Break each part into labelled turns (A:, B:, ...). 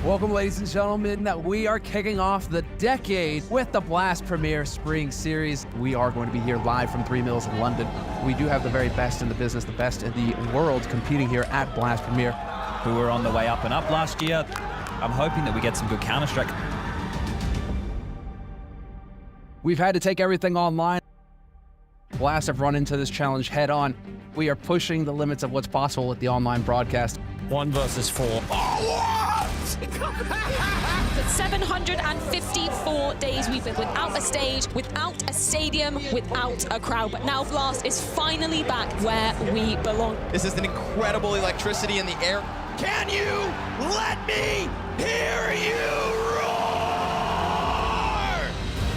A: Welcome, ladies and gentlemen. We are kicking off the decade with the Blast Premier Spring Series. We are going to be here live from 3 Mills in London. We do have the very best in the business, the best in the world competing here at Blast Premier.
B: Who were on the way up and up last year. I'm hoping that we get some good Counter-Strike.
A: We've had to take everything online. Blast have run into this challenge head on. We are pushing the limits of what's possible with the online broadcast.
B: 1 versus 4.
C: For 754 days, we've been without a stage, without a stadium, without a crowd. But now Blast is finally back where we belong.
D: This is an incredible electricity in the air. Can you let me hear you roar?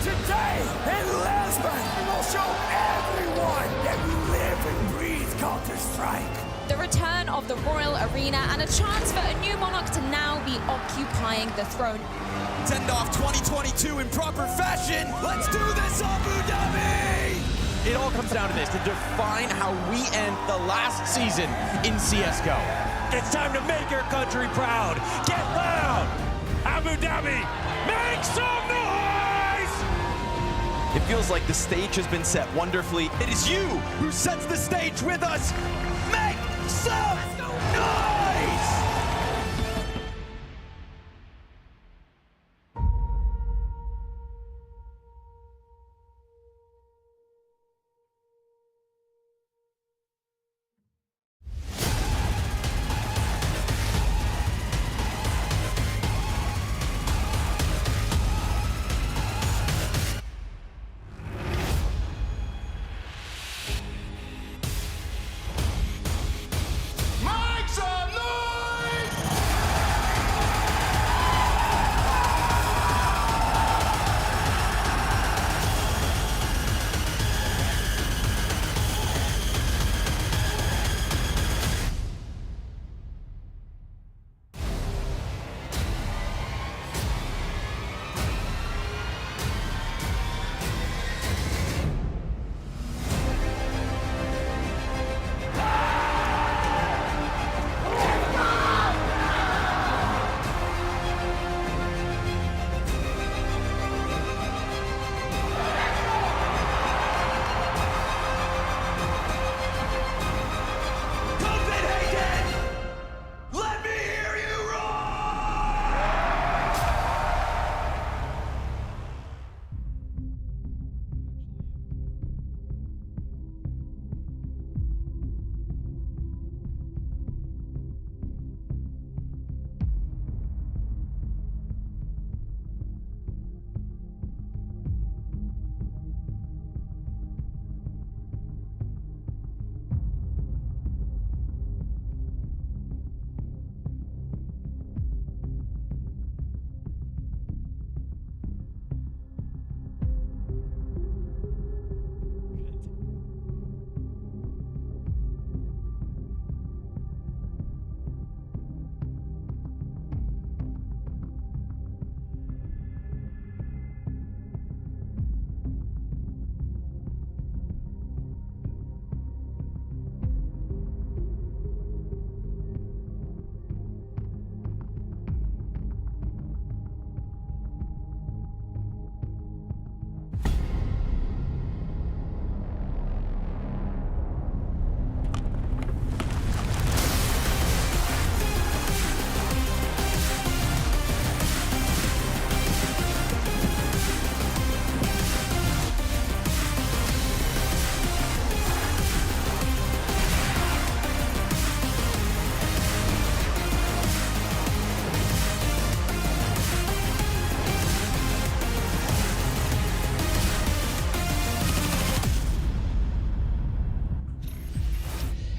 E: Today in Lisbon, we will show everyone that we live and breathe Counter-Strike.
C: The return of the Royal Arena and a chance for a new monarch to now be occupying the throne.
D: Send off 2022 in proper fashion. Let's do this, Abu Dhabi! It all comes down to this, to define how we end the last season in CSGO.
E: It's time to make your country proud. Get loud! Abu Dhabi, make some noise!
D: It feels like the stage has been set wonderfully. It is you who sets the stage with us. Make some noise!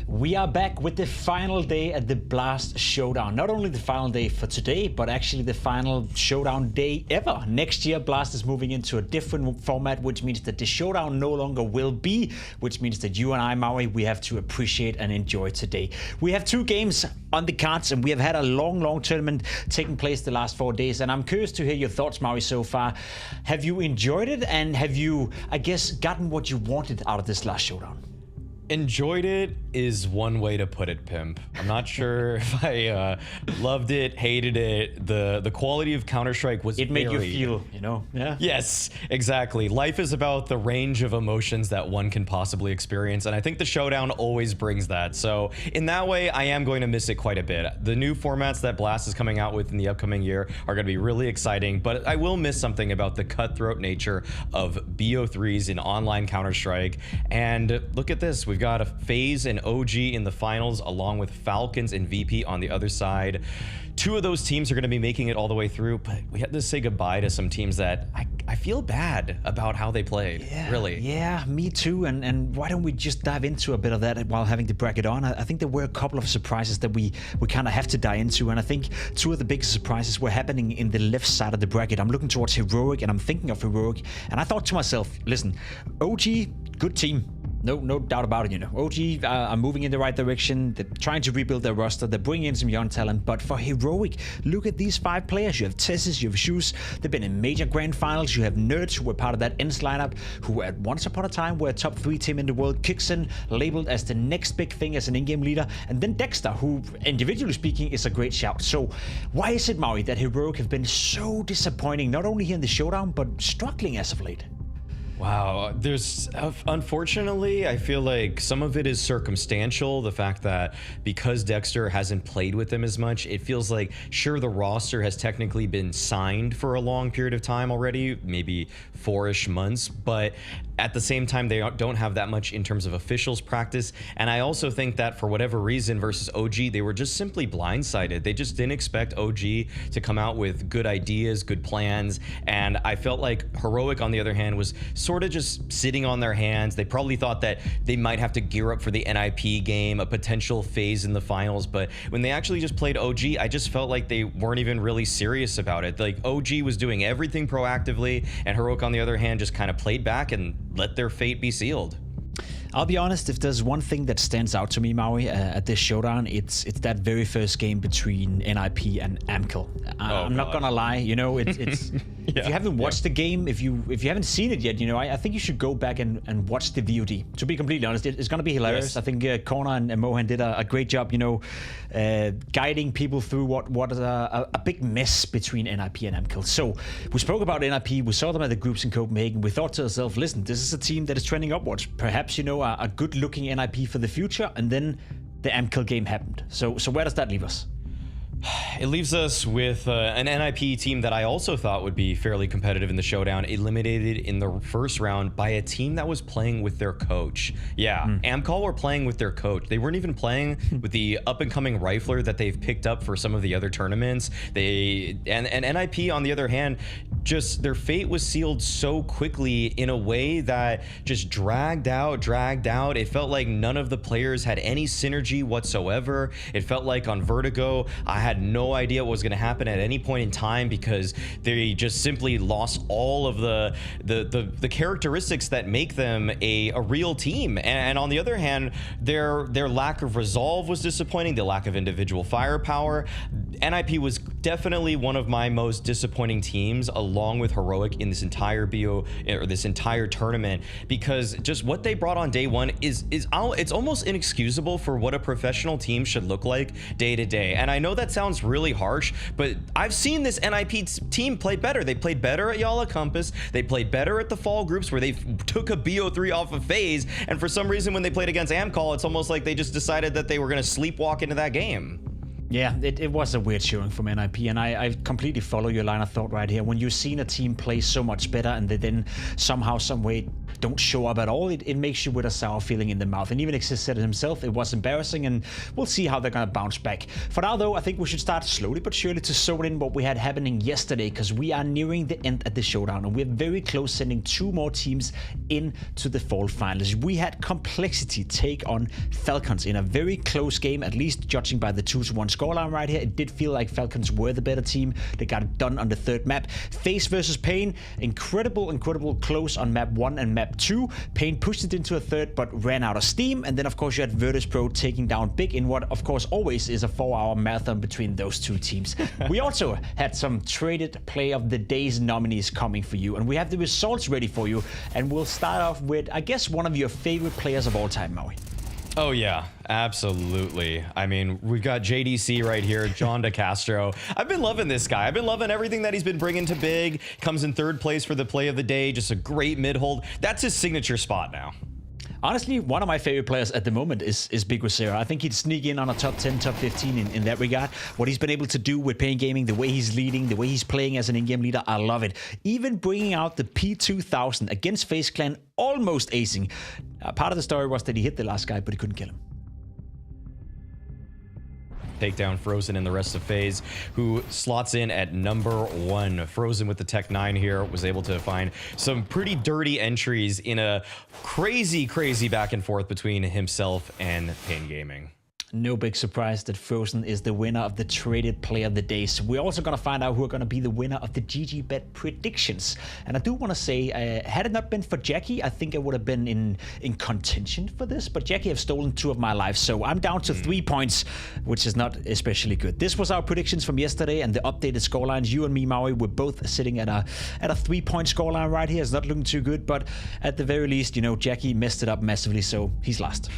F: We are back with the final day at the Blast Showdown. Not only the final day for today, but actually the final Showdown day ever. Next year, Blast is moving into a different format, which means that the Showdown no longer will be, which means that you and I, Maui, we have to appreciate and enjoy today. We have 2 games on the cards, and we have had a long tournament taking place the last 4 days, and I'm curious to hear your thoughts, Maui, so far. Have you enjoyed it, and have you, I guess, gotten what you wanted out of this last Showdown?
G: Enjoyed it is one way to put it, Pimp. I'm not sure if I loved it, hated it. The quality of Counter-Strike was
F: It made you feel, you know? Yeah.
G: Yes, exactly. Life is about the range of emotions that one can possibly experience, and I think the Showdown always brings that. So in that way, I am going to miss it quite a bit. The new formats that Blast is coming out with in the upcoming year are going to be really exciting, but I will miss something about the cutthroat nature of BO3s in online Counter-Strike. And look at this. We've got a FaZe and OG in the finals, along with Falcons and VP on the other side. Two of those teams are going to be making it all the way through, but we had to say goodbye to some teams that I feel bad about how they played, really.
F: Yeah, me too. And why don't we just dive into a bit of that while having the bracket on? I think there were a couple of surprises that we kind of have to dive into, and I think two of the biggest surprises were happening in the left side of the bracket. I'm looking towards Heroic, and I'm thinking of Heroic, and I thought to myself, listen, OG, good team. No doubt about it, you know. OG are moving in the right direction. They're trying to rebuild their roster. They're bringing in some young talent. But for Heroic, look at these 5 players. You have TeSeS, you have Shoes. They've been in major grand finals. You have Nerds, who were part of that ENCE lineup, who at once upon a time were a top 3 team in the world. Kixen, labeled as the next big thing as an in-game leader. And then Dexter, who, individually speaking, is a great shout. So why is it, Maui, that Heroic have been so disappointing, not only here in the Showdown, but struggling as of late?
G: Wow, there's unfortunately, I feel like some of it is circumstantial. The fact that because Dexter hasn't played with them as much, it feels like, sure, the roster has technically been signed for a long period of time already, maybe 4-ish months, but at the same time, they don't have that much in terms of officials practice. And I also think that for whatever reason versus OG, they were just simply blindsided. They just didn't expect OG to come out with good ideas, good plans. And I felt like Heroic, on the other hand, was sort of just sitting on their hands. They probably thought that they might have to gear up for the NIP game, a potential phase in the finals. But when they actually just played OG, I just felt like they weren't even really serious about it. Like, OG was doing everything proactively, and Heroic, on the other hand, just kind of played back and let their fate be sealed.
F: I'll be honest, if there's one thing that stands out to me, Maui, at this Showdown, it's that very first game between NIP and Amkel. I'm not gonna lie, you know, it's yeah, if you haven't watched the game, if you haven't seen it yet, you know, I think you should go back and watch the VOD. To be completely honest, it's gonna be hilarious. Yes. I think Corner and Mohan did a great job, you know, guiding people through what is a big mess between NIP and Amkel. So we spoke about NIP, we saw them at the groups in Copenhagen. We thought to ourselves, listen, this is a team that is trending upwards. Perhaps, you know, a good-looking NIP for the future, and then the Amkel game happened. So where does that leave us?
G: It leaves us with an NIP team that I also thought would be fairly competitive in the Showdown, eliminated in the first round by a team that was playing with their coach. Yeah, Amcal were playing with their coach. They weren't even playing with the up-and-coming rifler that they've picked up for some of the other tournaments. And NIP, on the other hand, just their fate was sealed so quickly in a way that just dragged out. It felt like none of the players had any synergy whatsoever. It felt like on Vertigo, I had no idea what was going to happen at any point in time because they just simply lost all of the characteristics that make them a real team. And on the other hand, their lack of resolve was disappointing, the lack of individual firepower. NIP was definitely one of my most disappointing teams, along with Heroic, in this entire this entire tournament, because just what they brought on day one it's almost inexcusable for what a professional team should look like day to day. And I know that sounds really harsh, but I've seen this NIP team play better. They played better at Yala Compass. They played better at the fall groups where they took a BO3 off of FaZe. And for some reason, when they played against Amcal, it's almost like they just decided that they were going to sleepwalk into that game.
F: Yeah, it was a weird showing from NIP, and I completely follow your line of thought right here. When you've seen a team play so much better and they then somehow, some way don't show up at all, it makes you with a sour feeling in the mouth. And even Xyz said it himself, it was embarrassing, and we'll see how they're going to bounce back. For now, though, I think we should start slowly but surely to zone in what we had happening yesterday, because we are nearing the end at the Showdown, and we're very close sending 2 more teams into the fall finals. We had Complexity take on Falcons in a very close game, at least judging by the 2-1 scoreline right here. It did feel like Falcons were the better team. They got it done on the 3rd map. FaZe versus Pain, incredible close on map 1 and map 2. Pain pushed it into a 3rd but ran out of steam, and then of course you had Virtus.pro taking down Big in what of course always is a 4-hour marathon between those 2 teams. We also had some traded play of the day's nominees coming for you, and we have the results ready for you, and we'll start off with, I guess, one of your favorite players of all time, Maui.
G: Oh yeah, absolutely. I mean, we've got JDC right here, John DeCastro. I've been loving this guy. I've been loving everything that he's been bringing to Big. Comes in 3rd place for the play of the day. Just a great mid-hold. That's his signature spot now.
F: Honestly, one of my favorite players at the moment is Big Rosero. I think he'd sneak in on a top 10, top 15 in that regard. What he's been able to do with Pain Gaming, the way he's leading, the way he's playing as an in-game leader, I love it. Even bringing out the P2000 against FaZe Clan, almost acing. Part of the story was that he hit the last guy, but he couldn't kill him.
G: Take down Frozen and the rest of FaZe, who slots in at number 1. Frozen with the Tech 9 here was able to find some pretty dirty entries in a crazy back and forth between himself and Pain Gaming.
F: No big surprise that Frozen is the winner of the traded player of the day. So we're also going to find out who are going to be the winner of the GG Bet predictions. And I do want to say, had it not been for Jackie, I think I would have been in contention for this. But Jackie have stolen 2 of my lives, so I'm down to 3 points, which is not especially good. This was our predictions from yesterday and the updated scorelines. You and me, Maui, we're both sitting at a 3-point scoreline right here. It's not looking too good, but at the very least, you know, Jackie messed it up massively, so he's last.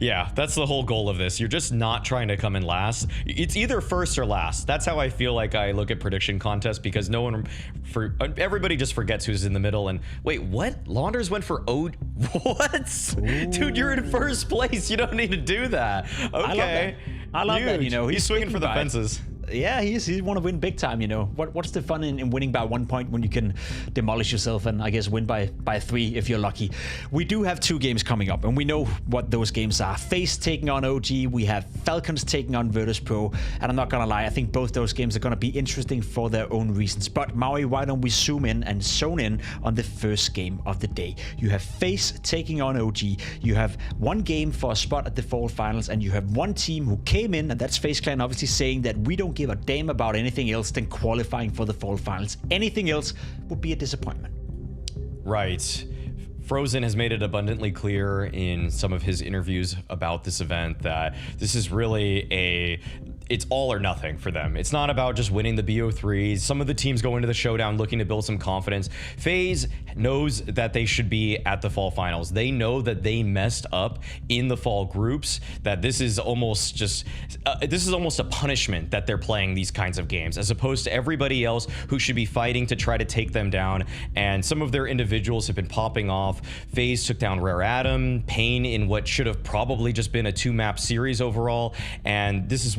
G: Yeah, that's the whole goal of this. You're just not trying to come in last. It's either first or last. That's how I feel like I look at prediction contests, because everybody just forgets who's in the middle. And wait, what? Launders went for what? Ooh. Dude, you're in first place. You don't need to do that. Okay.
F: I love that. You know,
G: he's swinging for the fences.
F: Yeah, he want to win big time, you know. What's the fun in winning by 1 point when you can demolish yourself and I guess win by 3 if you're lucky. We do have 2 games coming up, and we know what those games are. FaZe taking on OG, we have Falcons taking on Virtus.pro, and I'm not gonna lie, I think both those games are gonna be interesting for their own reasons. But Maui, why don't we zoom in and zone in on the first game of the day? You have FaZe taking on OG, you have 1 game for a spot at the Fall Finals, and you have 1 team who came in, and that's FaZe Clan, obviously saying that we don't give a damn about anything else than qualifying for the Fall Finals. Anything else would be a disappointment.
G: Right. Frozen has made it abundantly clear in some of his interviews about this event that this is really it's all or nothing for them. It's not about just winning the BO3s. Some of the teams go into the showdown looking to build some confidence. FaZe knows that they should be at the Fall Finals. They know that they messed up in the Fall groups, that this is almost just a punishment that they're playing these kinds of games, as opposed to everybody else who should be fighting to try to take them down. And some of their individuals have been popping off. FaZe took down Rare Atom, Pain in what should have probably just been a 2-map series overall, and this is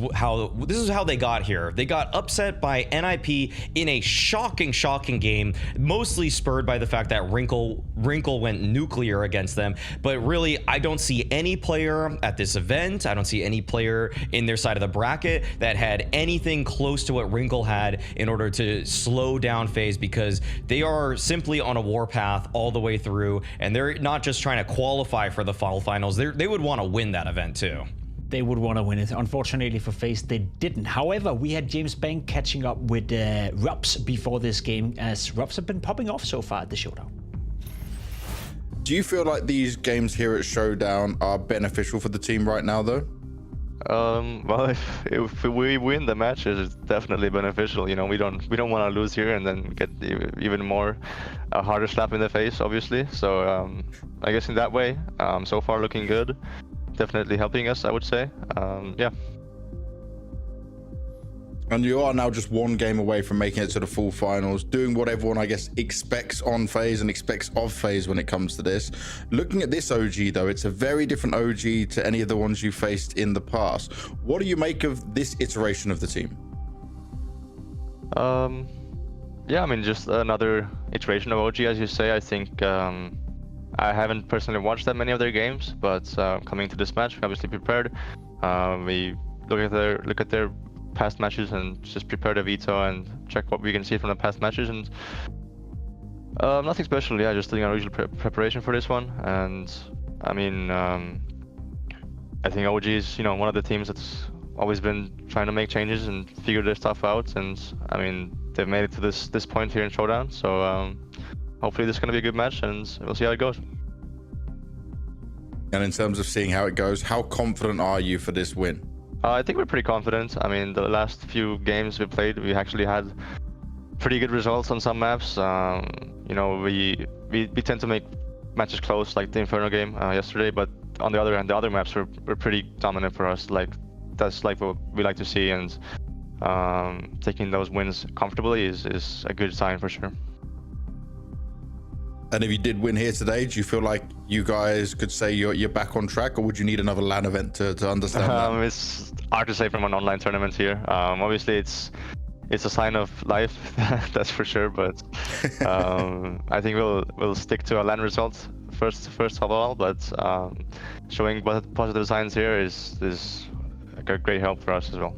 G: how they got here. They got upset by NIP in a shocking game, mostly spurred by the fact that Wrinkle went nuclear against them. But really, I don't see any player at this event, I don't see any player in their side of the bracket that had anything close to what Wrinkle had in order to slow down FaZe, because they are simply on a warpath all the way through, and they're not just trying to qualify for the Fall Finals. They would want to win that event too.
F: They would want to win it. Unfortunately for FaZe, they didn't. However, we had James Bank catching up with Rups before this game, as Rups have been popping off so far at the Showdown.
H: Do you feel like these games here at Showdown are beneficial for the team right now, though?
I: Well, if we win the matches, it's definitely beneficial. You know, we don't want to lose here and then get even more harder slap in the face, obviously. So I guess in that way, so far looking good. Definitely helping us, I would say. Yeah.
H: And you are now just 1 game away from making it to the Full Finals, doing what everyone, I guess, expects on FaZe and expects of FaZe when it comes to this. Looking at this OG, though, it's a very different OG to any of the ones you faced in the past. What do you make of this iteration of the team?
I: Yeah, I mean, just another iteration of OG, as you say. I think I haven't personally watched that many of their games, but coming to this match, we obviously prepared. We look at their past matches and just prepare the veto and check what we can see from the past matches, and nothing special. Yeah, just doing our usual preparation for this one. And I mean, I think OG is, you know, one of the teams that's always been trying to make changes and figure their stuff out, and I mean, they've made it to this point here in Showdown, so hopefully this is going to be a good match, and we'll see how it goes.
H: And in terms of seeing how it goes, how confident are you for this win?
I: I think we're pretty confident. I mean, the last few games we played, we actually had pretty good results on some maps. You know, we tend to make matches close, like the Inferno game yesterday, but on the other hand, the other maps were pretty dominant for us. Like that's like what we like to see, and taking those wins comfortably is a good sign for sure.
H: And if you did win here today, do you feel like you guys could say you're back on track, or would you need another LAN event to understand that?
I: It's hard to say from an online tournament here. Obviously, it's a sign of life, that's for sure. But I think we'll stick to a LAN result first of all. But showing positive signs here is a great help for us as well.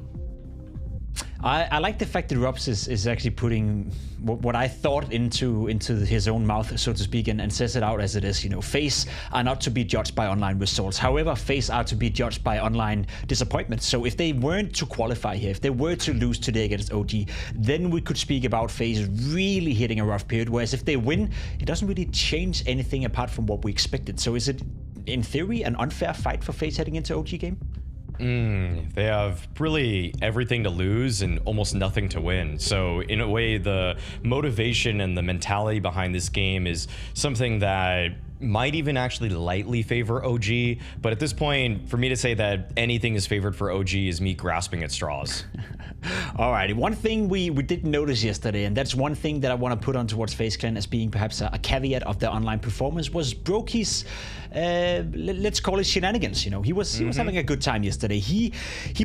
F: I like the fact that Robs is actually putting what I thought into his own mouth, so to speak, and says it out as it is. You know, FaZe are not to be judged by online results. However, FaZe are to be judged by online disappointments. So if they weren't to qualify here, if they were to lose today against OG, then we could speak about FaZe really hitting a rough period. Whereas if they win, it doesn't really change anything apart from what we expected. So is it, in theory, an unfair fight for FaZe heading into OG game?
G: They have really everything to lose and almost nothing to win. So in a way, the motivation and the mentality behind this game is something that might even actually lightly favor OG. But at this point, for me to say that anything is favored for OG is me grasping at straws.
F: All right, one thing we didn't notice yesterday, and that's one thing that I want to put on towards FaZe Clan as being perhaps a caveat of their online performance, was Brokey's, let's call it shenanigans. You know, he was having a good time yesterday. He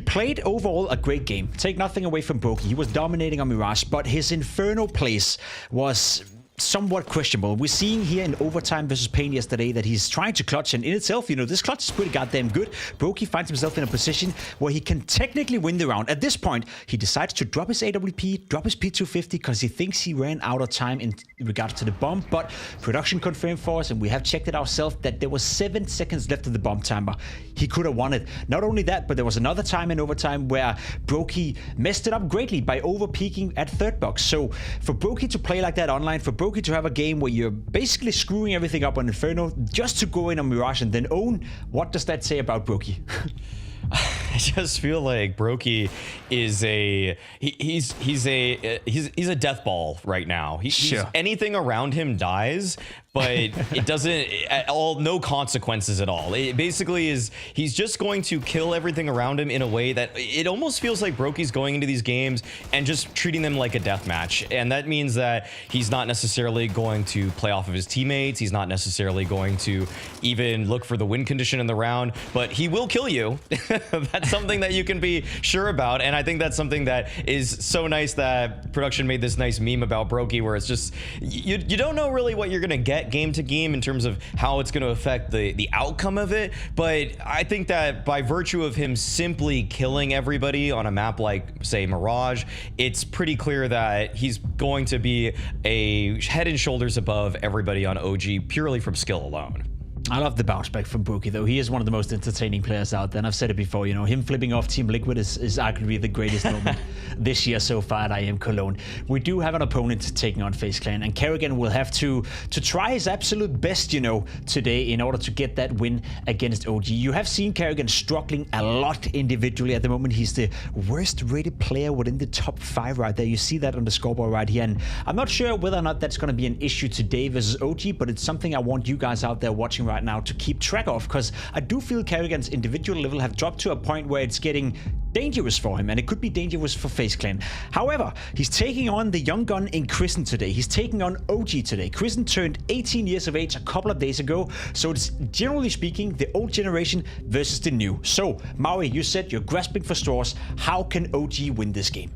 F: played overall a great game. Take nothing away from Brokey. He was dominating on Mirage, but his Inferno place was somewhat questionable. We're seeing here in overtime versus Pain yesterday that he's trying to clutch, and in itself, you know, this clutch is pretty goddamn good. Brokey finds himself in a position where he can technically win the round. At this point, he decides to drop his AWP, drop his P250, because he thinks he ran out of time in regards to the bomb, but production confirmed for us, and we have checked it ourselves, that there was 7 seconds left of the bomb timer. He could have won it. Not only that, but there was another time in overtime where Brokey messed it up greatly by over-peaking at third box. So for Brokey to play like that online, for Brokey to have a game where you're basically screwing everything up on Inferno just to go in on Mirage and then own, what does that say about Brokey?
G: I just feel like Brokey is he's a death ball right now. He's anything around him dies, but it doesn't at all, no consequences at all. It basically is, he's just going to kill everything around him in a way that it almost feels like Brokey's going into these games and just treating them like a death match. And that means that he's not necessarily going to play off of his teammates. He's not necessarily going to even look for the win condition in the round, but he will kill you. That's something that you can be sure about. And I think that's something that is so nice that production made this nice meme about Brokey, where it's just, you don't know really what you're going to get game to game in terms of how it's going to affect the outcome of it. But I think that by virtue of him simply killing everybody on a map like, say, Mirage, it's pretty clear that he's going to be a head and shoulders above everybody on OG purely from skill alone.
F: I love the bounce back from Brokey, though. He is one of the most entertaining players out there, and I've said it before, you know, him flipping off Team Liquid is arguably the greatest moment this year so far at IM Cologne. We do have an opponent taking on FaZe Clan, and Kerrigan will have to try his absolute best, you know, today in order to get that win against OG. You have seen Kerrigan struggling a lot individually at the moment. He's the worst rated player within the top 5 right there. You see that on the scoreboard right here, and I'm not sure whether or not that's going to be an issue today versus OG, but it's something I want you guys out there watching right now to keep track of, because I do feel Kerrigan's individual level have dropped to a point where it's getting dangerous for him, and it could be dangerous for FaZe Clan. However, he's taking on the young gun in Kristen today. He's taking on OG today. Kristen turned 18 years of age a couple of days ago, so it's generally speaking the old generation versus the new. So, Maui, you said you're grasping for straws. How can OG win this game?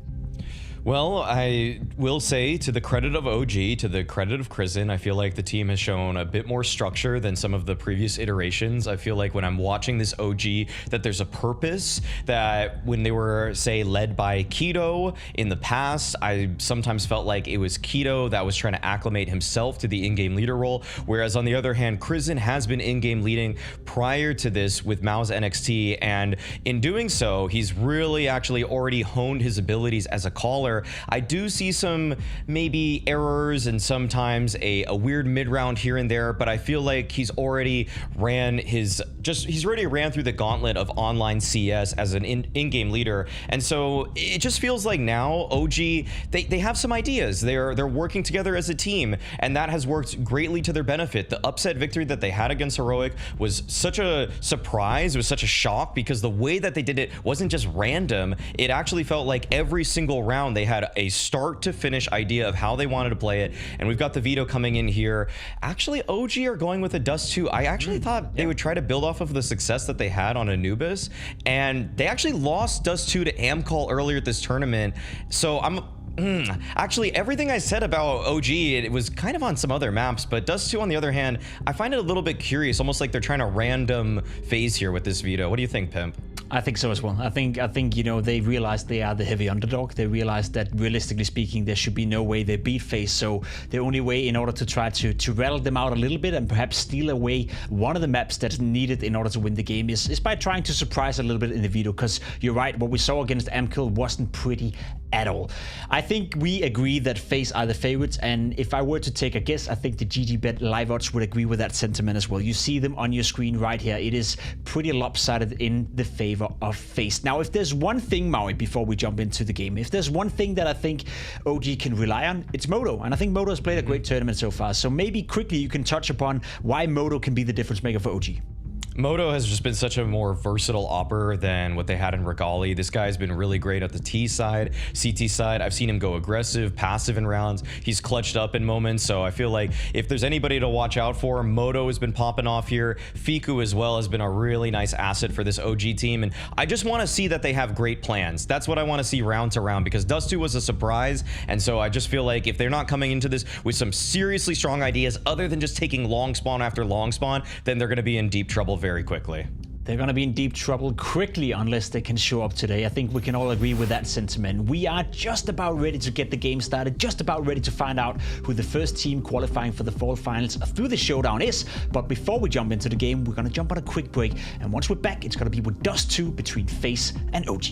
G: Well, I will say, to the credit of OG, to the credit of Kristen, I feel like the team has shown a bit more structure than some of the previous iterations. I feel like when I'm watching this OG, that there's a purpose, that when they were, say, led by Keto in the past, I sometimes felt like it was Keto that was trying to acclimate himself to the in-game leader role, whereas on the other hand, Kristen has been in-game leading prior to this with Mao's NXT, and in doing so, he's really actually already honed his abilities as a caller together. I do see some maybe errors and sometimes a weird mid-round here and there, but I feel like he's already ran through the gauntlet of online CS as an in-game leader. And so it just feels like now OG, they have some ideas. They're working together as a team, and that has worked greatly to their benefit. The upset victory that they had against Heroic was such a surprise. It was such a shock because the way that they did it wasn't just random. It actually felt like every single round they had a start to finish idea of how they wanted to play it. And we've got the veto coming in here. Actually, OG are going with a Dust 2. I actually thought they would try to build off of the success that they had on Anubis, and they actually lost Dust 2 to Amcall earlier this tournament. So actually, everything I said about OG, it was kind of on some other maps, but Dust 2, on the other hand, I find it a little bit curious, almost like they're trying to random FaZe here with this veto. What do you think, Pimp?
F: I think so as well. I think you know, they realized they are the heavy underdog. They realized that realistically speaking, there should be no way they beat FaZe. So the only way in order to try to rattle them out a little bit and perhaps steal away one of the maps that's needed in order to win the game is by trying to surprise a little bit in the veto. Because you're right, what we saw against Amkill wasn't pretty at all. I think we agree that FaZe are the favorites, and if I were to take a guess, I think the GGBet live odds would agree with that sentiment as well. You see them on your screen right here. It is pretty lopsided in the favor of FaZe. Now, if there's one thing, Maui, before we jump into the game, if there's one thing that I think OG can rely on, it's Moto, and I think Moto has played a great tournament so far. So maybe quickly you can touch upon why Moto can be the difference maker for OG.
G: Moto has just been such a more versatile opper than what they had in Regali. This guy's been really great at the T side, CT side. I've seen him go aggressive, passive in rounds. He's clutched up in moments. So I feel like if there's anybody to watch out for, Moto has been popping off here. Fiku as well has been a really nice asset for this OG team. And I just want to see that they have great plans. That's what I want to see round to round, because Dust 2 was a surprise. And so I just feel like if they're not coming into this with some seriously strong ideas other than just taking long spawn after long spawn, then they're going to be in deep trouble very quickly.
F: They're going to be in deep trouble quickly unless they can show up today. I think we can all agree with that sentiment. We are just about ready to get the game started, just about ready to find out who the first team qualifying for the Fall Finals through the showdown is. But before we jump into the game, we're going to jump on a quick break. And once we're back, it's going to be with Dust 2 between FaZe and OG.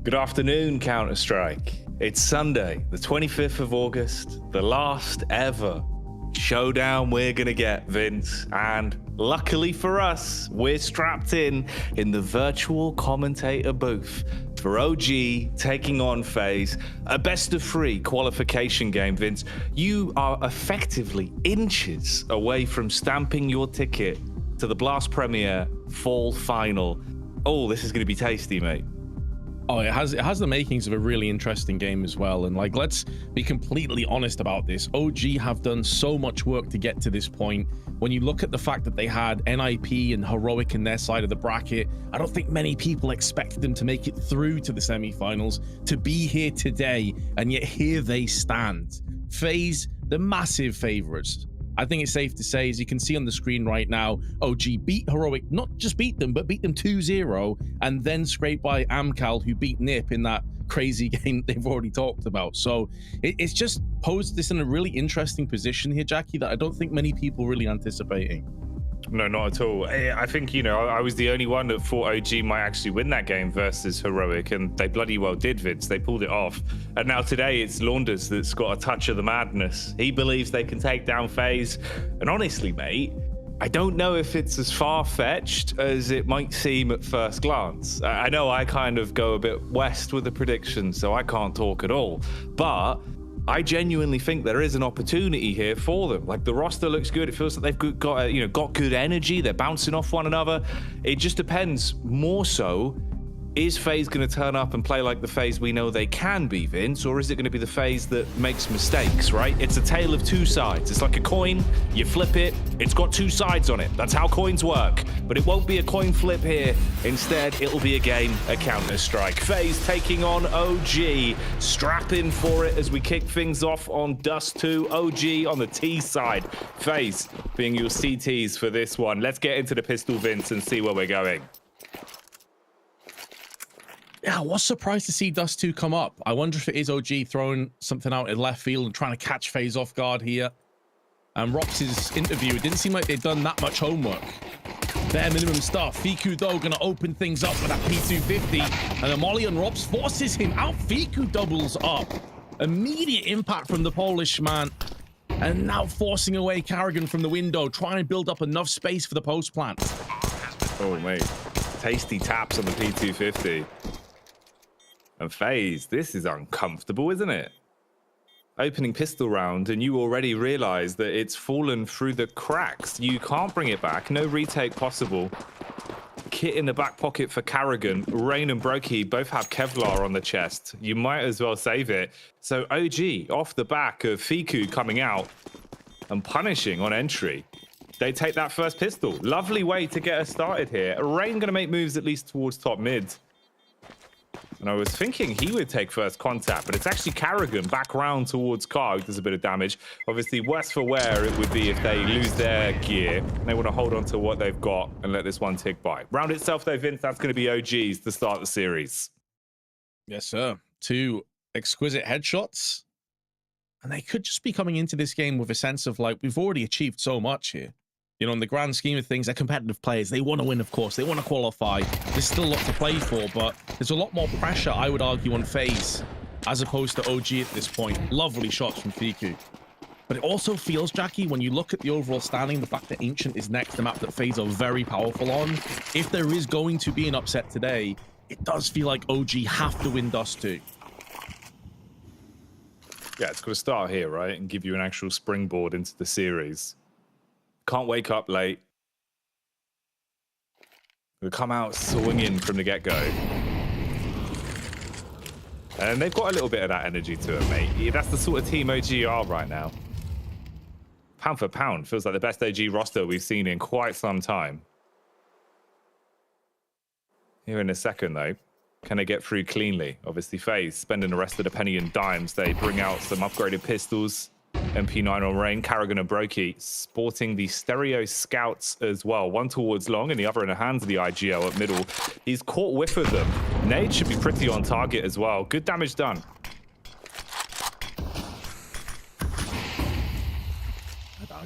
J: Good afternoon, Counter-Strike. It's Sunday, the 25th of August, the last ever showdown we're gonna get, Vince. And luckily for us, we're strapped in the virtual commentator booth for OG taking on FaZe, a best of 3 qualification game, Vince. You are effectively inches away from stamping your ticket to the Blast Premier Fall Final. Oh, this is gonna be tasty, mate.
K: Oh, it has the makings of a really interesting game as well. And like, let's be completely honest about this. OG have done so much work to get to this point. When you look at the fact that they had NIP and Heroic in their side of the bracket, I don't think many people expected them to make it through to the semifinals, to be here today, and yet here they stand. FaZe, the massive favorites. I think it's safe to say, as you can see on the screen right now, OG beat Heroic, not just beat them, but beat them 2-0, and then scraped by Amcal, who beat Nip in that crazy game they've already talked about. So it's just posed this in a really interesting position here, Jackie, that I don't think many people really anticipating.
J: No, not at all. I think, you know, I was the only one that thought OG might actually win that game versus Heroic, and they bloody well did, Vince. They pulled it off. And now today it's Launders that's got a touch of the madness. He believes they can take down FaZe. And honestly, mate, I don't know if it's as far-fetched as it might seem at first glance. I know I kind of go a bit west with the predictions, so I can't talk at all. But I genuinely think there is an opportunity here for them. Like, the roster looks good. It feels like they've got good energy. They're bouncing off one another. It just depends more so. Is FaZe going to turn up and play like the FaZe we know they can be, Vince? Or is it going to be the FaZe that makes mistakes, right? It's a tale of two sides. It's like a coin. You flip it. It's got two sides on it. That's how coins work. But it won't be a coin flip here. Instead, it'll be a game of Counter-Strike. FaZe taking on OG. Strap in for it as we kick things off on Dust 2. OG on the T side. FaZe being your CTs for this one. Let's get into the pistol, Vince, and see where we're going.
K: Yeah, I was surprised to see Dust 2 come up. I wonder if it is OG throwing something out in left field and trying to catch FaZe off guard here. And Rops' interview, it didn't seem like they'd done that much homework. Bare minimum stuff. Fiku, though, going to open things up with that P250. And the Molly on Rops forces him out. Fiku doubles up. Immediate impact from the Polish man. And now forcing away Carrigan from the window, trying to build up enough space for the post plant.
J: Oh, mate. Tasty taps on the P250. And FaZe, this is uncomfortable, isn't it? Opening pistol round, and you already realize that it's fallen through the cracks. You can't bring it back. No retake possible. Kit in the back pocket for Carrigan. Rain and Brokey both have Kevlar on the chest. You might as well save it. So OG, off the back of Fiku coming out and punishing on entry, they take that first pistol. Lovely way to get us started here. Rain going to make moves at least towards top mid. And I was thinking he would take first contact, but it's actually Carrigan back round towards Car, who does a bit of damage. Obviously, worse for wear it would be if they lose their gear. They want to hold on to what they've got and let this one tick by. Round itself, though, Vince, that's going to be OG's to start the series.
K: Yes, sir. 2 exquisite headshots. And they could just be coming into this game with a sense of, like, we've already achieved so much here. You know, in the grand scheme of things, they're competitive players. They want to win, of course. They want to qualify. There's still a lot to play for, but there's a lot more pressure, I would argue, on FaZe as opposed to OG at this point. Lovely shots from Fiku. But it also feels, Jackie, when you look at the overall standing, the fact that Ancient is next, the map that FaZe are very powerful on, if there is going to be an upset today, it does feel like OG have to win Dust 2.
J: Yeah, it's got to start here, right? And give you an actual springboard into the series. Can't wake up late. We'll come out swinging from the get-go. And they've got a little bit of that energy to it, mate. That's the sort of team OG are right now. Pound for pound, feels like the best OG roster we've seen in quite some time. Here in a second, though. Can they get through cleanly? Obviously, FaZe spending the rest of the penny and dimes. They bring out some upgraded pistols. MP9 on Rain, Carrigan and Brokey sporting the Stereo Scouts as well. One towards Long and the other in the hands of the IGL at middle. He's caught whiff of them. Nade should be pretty on target as well. Good damage done.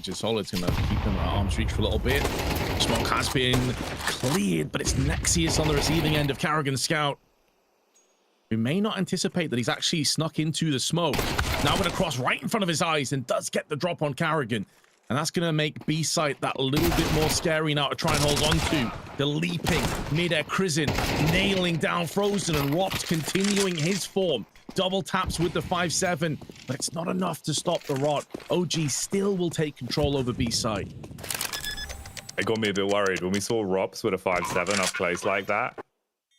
K: Just Solid's going to keep them at arm's reach for a little bit. Smoke has been cleared, but it's Nexius on the receiving end of Carrigan Scout. who may not anticipate that he's actually snuck into the smoke. Now going to cross right in front of his eyes and does get the drop on Karrigan. And that's going to make B-site that little bit more scary now to try and hold on to. The leaping mid-air Crizin nailing down Frozen, and Rops continuing his form. Double taps with the 5-7, but it's not enough to stop the rot. OG still will take control over B-site.
J: It got me a bit worried when we saw Rops with a 5-7 up close like that,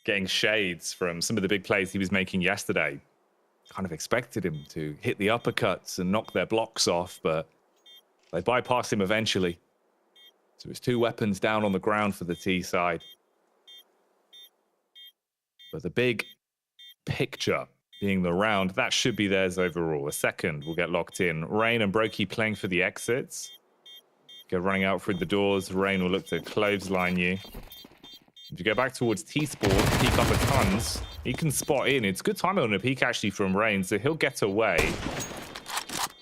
J: getting shades from some of the big plays he was making yesterday. Kind of expected him to hit the uppercuts and knock their blocks off, but they bypassed him eventually. So it's 2 weapons down on the ground for the T side. But the big picture being the round, that should be theirs overall. A second will get locked in. Rain and Brokey playing for the exits. Go running out through the doors. Rain will look to clothesline you. If you go back towards T-Sport, peek up at tons, he can spot in. It's good timing on a peek actually from Rain, so he'll get away.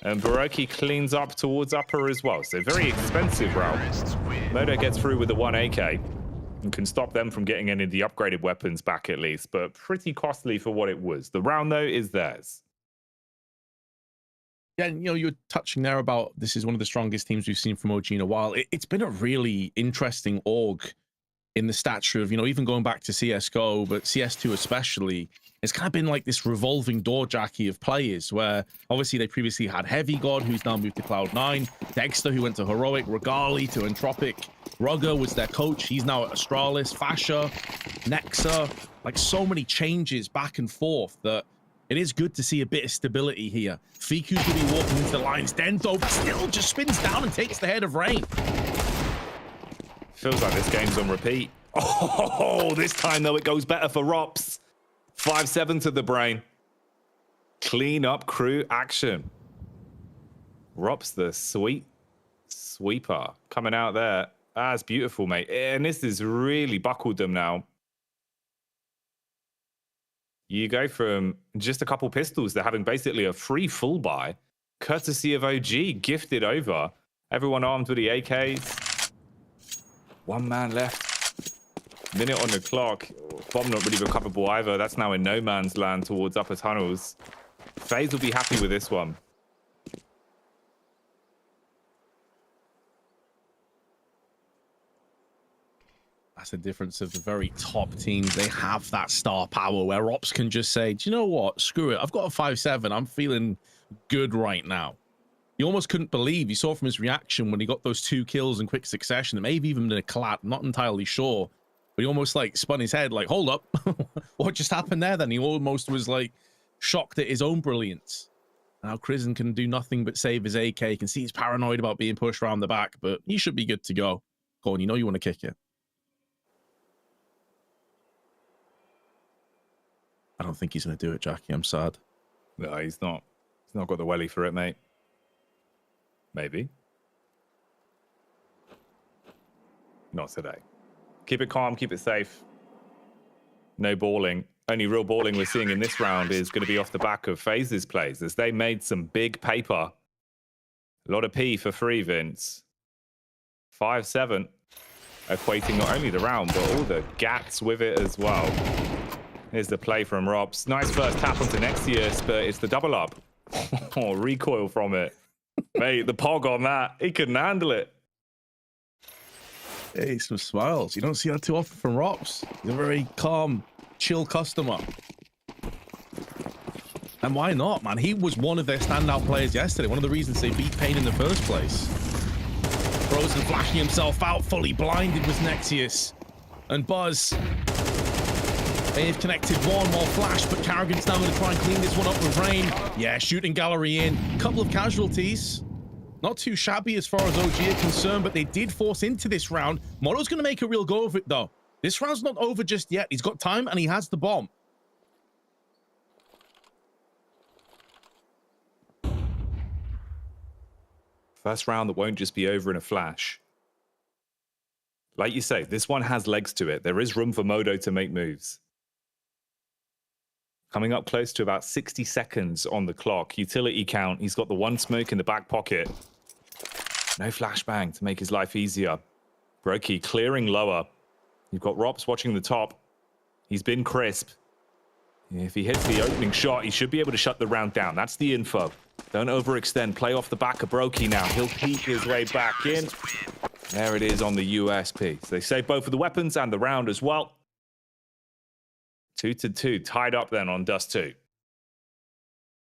J: And Baroki cleans up towards upper as well. So very expensive route. Modo gets through with the 1 AK and can stop them from getting any of the upgraded weapons back at least, but pretty costly for what it was. The round though is theirs.
K: Yeah, and, you know, you're touching there about this is one of the strongest teams we've seen from OG in a while. It's been a really interesting org in the stature of, you know, even going back to CSGO, but CS2 especially. It's kind of been like this revolving door jockey of players where obviously they previously had Heavy God, who's now moved to Cloud9, Dexter, who went to Heroic, Regali to Entropic, Rugger was their coach, he's now at Astralis, Fasha, Nexa, like so many changes back and forth that it is good to see a bit of stability here. Fiku's gonna be walking into the lines, Dento still just spins down and takes the head of Rain.
J: Feels like this game's on repeat. Oh, this time though it goes better for Rops. 5-7 to the brain. Clean up crew action. Rops the sweet sweeper coming out there. That's beautiful, mate. And this has really buckled them now. You go from just a couple pistols to having basically a free full buy, courtesy of OG, gifted over. Everyone armed with the AKs. 1 man left. Minute on the clock. Bomb not really recoverable either. That's now in no man's land towards upper tunnels. FaZe will be happy with this one.
K: That's the difference of the very top teams. They have that star power where Ops can just say, do you know what? Screw it. I've got a 5-7. I'm feeling good right now. You almost couldn't believe. You saw from his reaction when he got those 2 kills in quick succession. It may have even been a collat. I'm not entirely sure. But he almost like spun his head like, hold up. What just happened there then? He almost was like shocked at his own brilliance. Now Crizin can do nothing but save his AK. You can see he's paranoid about being pushed around the back, but he should be good to go. Go on, you know you want to kick it. I don't think he's going to do it, Jackie. I'm sad.
J: No, he's not. He's not got the welly for it, mate. Maybe. Not today. Keep it calm, keep it safe. No balling. Only real balling we're seeing in this round is going to be off the back of FaZe's plays, as they made some big paper. A lot of P for free, Vince. 5-7, equating not only the round, but all the gats with it as well. Here's the play from Robs. Nice first tap onto Nexius, but it's the double up. Oh, recoil from it. Mate, the pog on that. He couldn't handle it.
K: Hey, some smiles. You don't see that too often from Robs. He's a very calm, chill customer. And why not, man? He was one of their standout players yesterday. One of the reasons they beat Pain in the first place. Frozen flashing himself out, fully blinded with Nexius. And Buzz. They've connected one more flash, but Karrigan's now going to try and clean this one up with Rain. Yeah, shooting gallery in. Couple of casualties. Not too shabby as far as OG are concerned, but they did force into this round. Moro's going to make a real go of it, though. This round's not over just yet. He's got time, and he has the bomb.
J: First round that won't just be over in a flash. Like you say, this one has legs to it. There is room for Modo to make moves. Coming up close to about 60 seconds on the clock. Utility count. He's got the 1 smoke in the back pocket. No flashbang to make his life easier. Brokey clearing lower. You've got Rops watching the top. He's been crisp. If he hits the opening shot, he should be able to shut the round down. That's the info. Don't overextend. Play off the back of Brokey now. He'll peek his way back in. There it is on the USP. So they save both of the weapons and the round as well. 2-2, tied up then on Dust 2.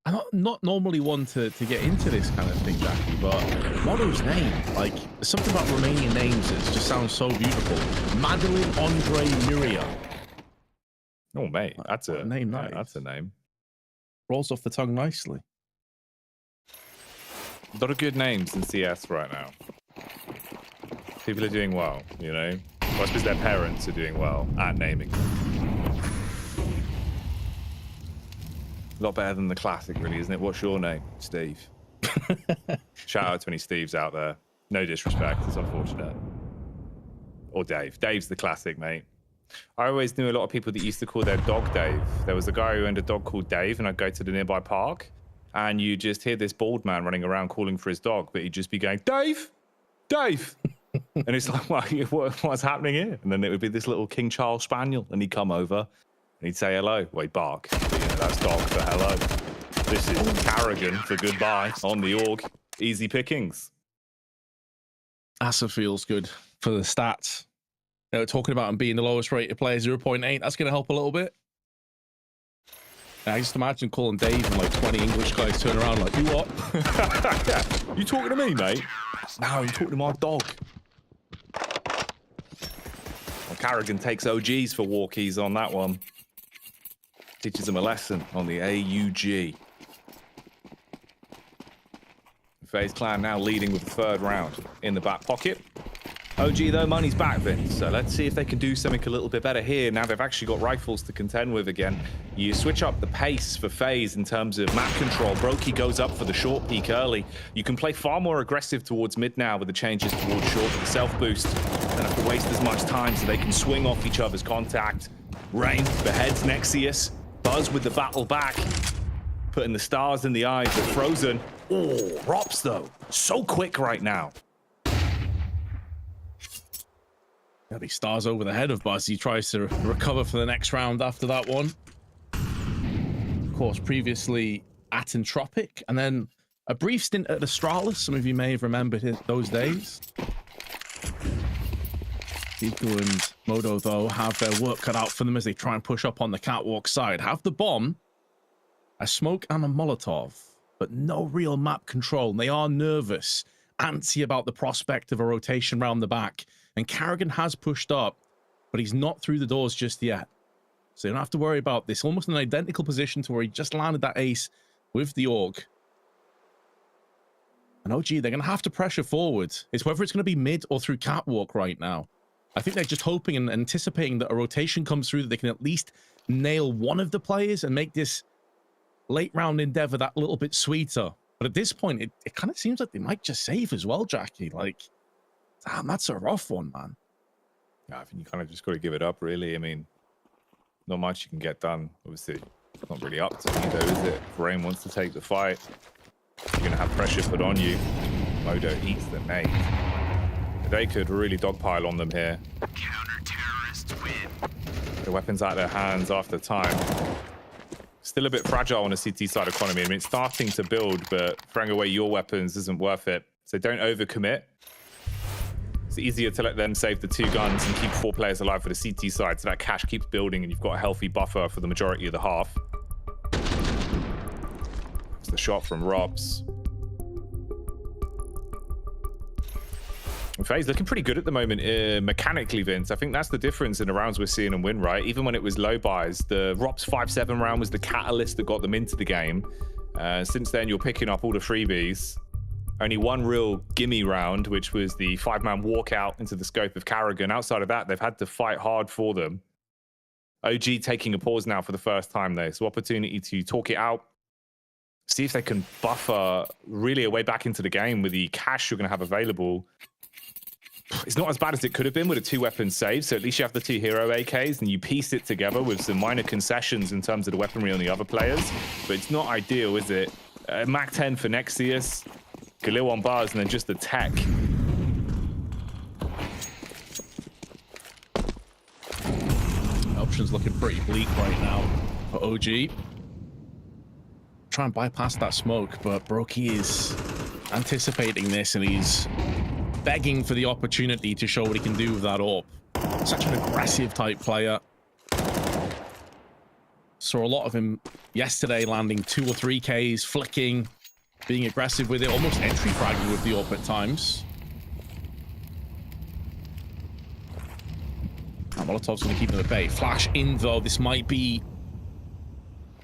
K: I'm not normally one to get into this kind of thing, Jackie, but Mono's name, like, there's something about Romanian names that just sounds so beautiful. Madeline Andre Nuria.
J: Oh, mate, that's a
K: name.
J: Yeah, that's a name.
K: Rolls off the tongue nicely.
J: A lot of good names in CS right now. People are doing well, you know? Well, I suppose their parents are doing well at naming. A lot better than the classic, really, isn't it? What's your name? Steve. Shout out to any Steves out there. No disrespect, it's unfortunate. Or Dave. Dave's the classic, mate. I always knew a lot of people that used to call their dog Dave. There was a guy who owned a dog called Dave, and I'd go to the nearby park, and you just hear this bald man running around calling for his dog, but he'd just be going, Dave! Dave! And it's like, what's happening here? And then it would be this little King Charles Spaniel, and he'd come over, and he'd say hello. Well, he'd bark. But, you know, that's dog for hello. This is Carrigan for goodbye on the org. Easy pickings.
K: Asa feels good for the stats. You know, talking about him being the lowest rated player, 0.8. That's going to help a little bit. I just imagine calling Dave and like 20 English guys turn around like, you what?
J: You talking to me, mate? No, you talking to my dog. Well, Carrigan takes OGs for walkies on that one. Teaches them a lesson on the AUG. FaZe Clan now leading with the third round in the back pocket. OG, though, money's back, Vince. So let's see if they can do something a little bit better here. Now they've actually got rifles to contend with again. You switch up the pace for FaZe in terms of map control. Brokey goes up for the short peak early. You can play far more aggressive towards mid now with the changes towards short. The self-boost. Don't have to waste as much time so they can swing off each other's contact. Rain beheads Nexius. Buzz with the battle back. Putting the stars in the eyes of Frozen. Oh, Rops, though. So quick right now.
K: Yeah, these stars over the head of Buzz. He tries to recover for the next round after that one. Of course, previously at Entropic, and then a brief stint at Astralis. Some of you may have remembered those days. Deku and Modo, though, have their work cut out for them as they try and push up on the catwalk side. Have the bomb, a smoke and a Molotov, but no real map control. And they are nervous, antsy about the prospect of a rotation round the back. And Carrigan has pushed up, but he's not through the doors just yet. So you don't have to worry about this. Almost an identical position to where he just landed that ace with the AUG. And OG, they're going to have to pressure forward. It's whether it's going to be mid or through catwalk right now. I think they're just hoping and anticipating that a rotation comes through that they can at least nail one of the players and make this late round endeavor that little bit sweeter. But at this point, it kind of seems like they might just save as well, Jackie. Like, damn, that's a rough one, man.
J: Yeah, I think you kind of just got to give it up, really. I mean, not much you can get done. Obviously, it's not really up to you, though, is it? If Rain wants to take the fight, you're going to have pressure put on you. Modo eats the nade. They could really dogpile on them here. Counter-terrorists win. The weapons out of their hands after time. Still a bit fragile on a CT side economy. I mean, it's starting to build, but throwing away your weapons isn't worth it. So don't overcommit. It's easier to let them save the 2 guns and keep 4 players alive for the CT side, so that cash keeps building and you've got a healthy buffer for the majority of the half. It's the shot from Robs. FaZe looking pretty good at the moment mechanically, Vince. I think that's the difference in the rounds we're seeing them win, right? Even when it was low buys, the Rops 5-7 round was the catalyst that got them into the game. Since then, you're picking up all the freebies. Only one real gimme round, which was the 5-man walkout into the scope of Carrigan. Outside of that, they've had to fight hard for them. OG taking a pause now for the first time, though. So opportunity to talk it out. See if they can buffer really a way back into the game with the cash you're going to have available. It's not as bad as it could have been with a 2-weapon save, so at least you have the 2 hero AKs and you piece it together with some minor concessions in terms of the weaponry on the other players. But it's not ideal, is it? Mac 10 for Nexius, Galil on bars, and then just the tech.
K: Options looking pretty bleak right now. for OG. Try and bypass that smoke, but Brokey is anticipating this and he's begging for the opportunity to show what he can do with that AWP. Such an aggressive type player. Saw a lot of him yesterday landing 2 or 3 Ks, flicking, being aggressive with it, almost entry fragging with the AWP at times. Molotov's going to keep him at bay. Flash in though. This might be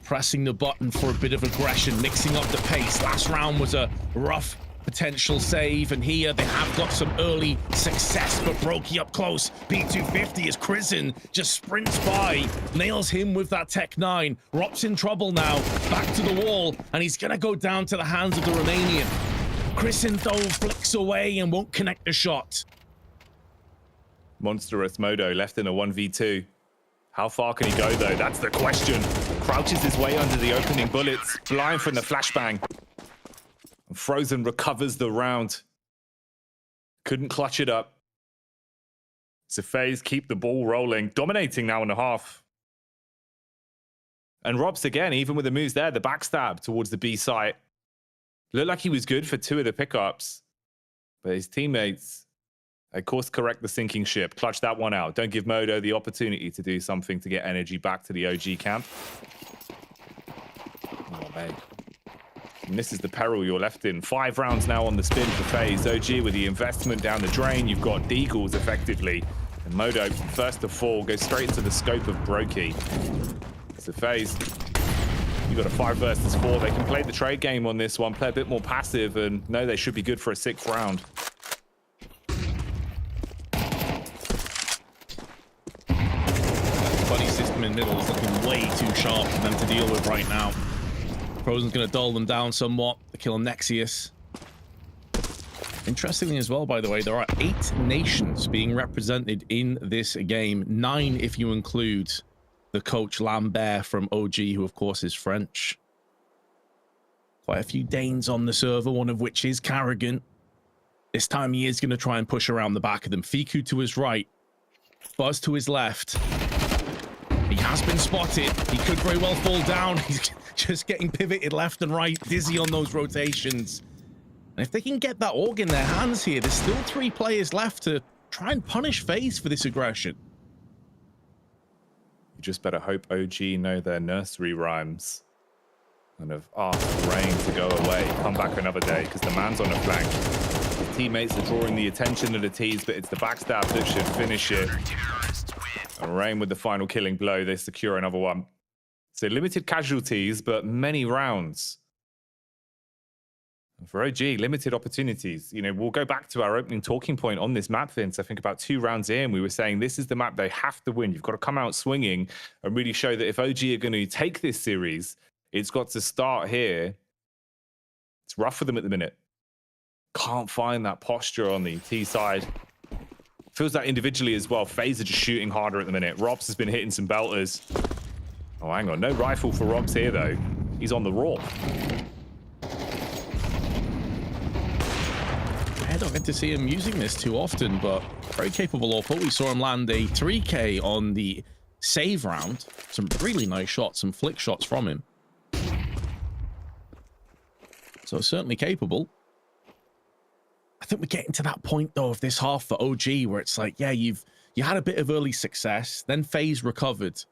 K: pressing the button for a bit of aggression, mixing up the pace. Last round was a rough potential save, and here they have got some early success, but Brokey up close. P250 as Chrisen just sprints by, nails him with that Tech 9. Rop's in trouble now, back to the wall, and he's gonna go down to the hands of the Romanian. Chrisen though flicks away and won't connect the shot.
J: Monstrous Modo left in a 1v2. How far can he go though? That's the question. Crouches his way under the opening bullets, blind from the flashbang. Frozen recovers the round. Couldn't clutch it up. So FaZe keep the ball rolling, dominating now in the half. And Robs again, even with the moves there, the backstab towards the B site. Looked like he was good for 2 of the pickups. But his teammates, they course correct the sinking ship. Clutch that one out. Don't give Modo the opportunity to do something to get energy back to the OG camp. Oh, man. And this is the peril you're left in. 5 rounds now on the spin for FaZe. OG with the investment down the drain. You've got Deagles effectively. And Modo, first to fall, goes straight into the scope of Brokey. So FaZe, you've got a 5 versus 4. They can play the trade game on this one, play a bit more passive, and no, they should be good for a 6th round.
K: Buddy system in middle is looking way too sharp for them to deal with right now. Frozen's going to dull them down somewhat. The kill on Nexius. Interestingly as well, by the way, there are 8 nations being represented in this game. 9 if you include the coach Lambert from OG, who of course is French. Quite a few Danes on the server, one of which is Carrigan. This time he is going to try and push around the back of them. Fiku to his right. Buzz to his left. He has been spotted. He could very well fall down. He's just getting pivoted left and right, dizzy on those rotations. And if they can get that AUG in their hands here, there's still 3 players left to try and punish FaZe for this aggression.
J: You just better hope OG know their nursery rhymes and have asked Rain to go away, come back another day, because the man's on a flank. His teammates are drawing the attention of the T's, but it's the backstab that should finish it. And Rain with the final killing blow, they secure another one. So limited casualties, but many rounds. And for OG, limited opportunities. You know, we'll go back to our opening talking point on this map, Vince. I think about 2 rounds in, we were saying this is the map they have to win. You've got to come out swinging and really show that if OG are going to take this series, it's got to start here. It's rough for them at the minute. Can't find that posture on the T side. Feels like individually as well, FaZe are just shooting harder at the minute. Robs has been hitting some belters. Oh, hang on. No rifle for Robs here, though. He's on the raw.
K: I don't get to see him using this too often, but very capable AWP. We saw him land a 3K on the save round. Some really nice shots, some flick shots from him. So certainly capable. I think we're getting to that point, though, of this half for OG, where it's like, yeah, you had a bit of early success, then FaZe recovered.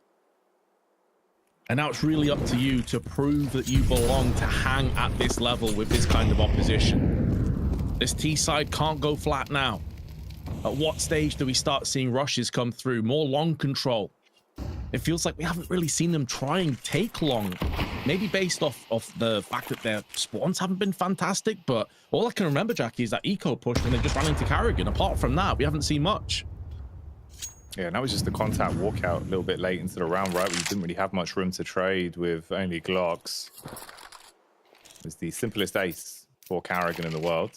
K: And now it's really up to you to prove that you belong to hang at this level with this kind of opposition. This T side can't go flat now. At what stage do we start seeing rushes come through? More long control. It feels like we haven't really seen them try and take long. Maybe based off the fact that their spawns haven't been fantastic, but all I can remember, Jackie, is that eco push and they just ran into Carrigan. Apart from that, we haven't seen much.
J: Yeah, and that was just the contact walkout a little bit late into the round, right? We didn't really have much room to trade with only Glocks. It was the simplest ace for Carrigan in the world.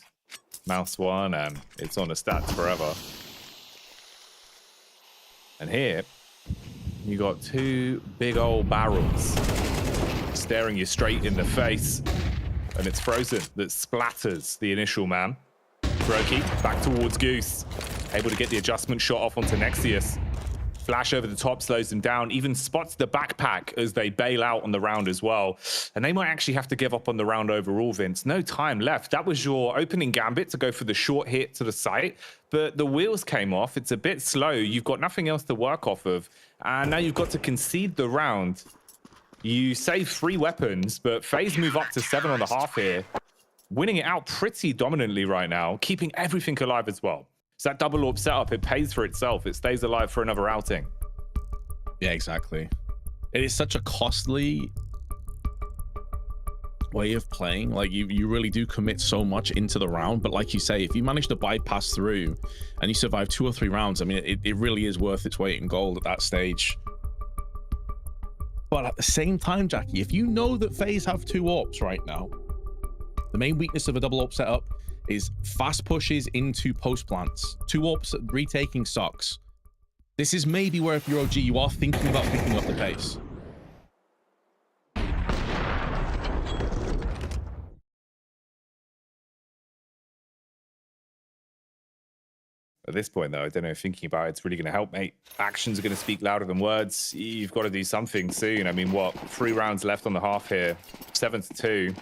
J: Mouse 1, and it's on the stats forever. And here, you got 2 big old barrels staring you straight in the face, and it's Frozen that splatters the initial man. Brokey back towards Goose, able to get the adjustment shot off onto Nexius. Flash over the top slows them down, even spots the backpack as they bail out on the round as well. And they might actually have to give up on the round overall, Vince. No time left. That was your opening gambit to go for the short hit to the site, but the wheels came off. It's a bit slow. You've got nothing else to work off of. And now you've got to concede the round. You save 3 weapons, but FaZe move up to 7 on the half here. Winning it out pretty dominantly right now, keeping everything alive as well. So that double AWP setup, it pays for itself. It stays alive for another outing.
K: Yeah, exactly. It is such a costly way of playing. Like, you really do commit so much into the round. But like you say, if you manage to bypass through and you survive 2 or 3 rounds, I mean, it really is worth its weight in gold at that stage. But at the same time, Jackie, if you know that FaZe have 2 AWPs right now, the main weakness of a double AWP setup is fast pushes into post plants. 2 AWPs retaking sucks. This is maybe where, if you're OG, you are thinking about picking up the pace.
J: At this point, though, I don't know if thinking about it's really going to help, mate. Actions are going to speak louder than words. You've got to do something soon. I mean, what? 3 rounds left on the half here. 7-2.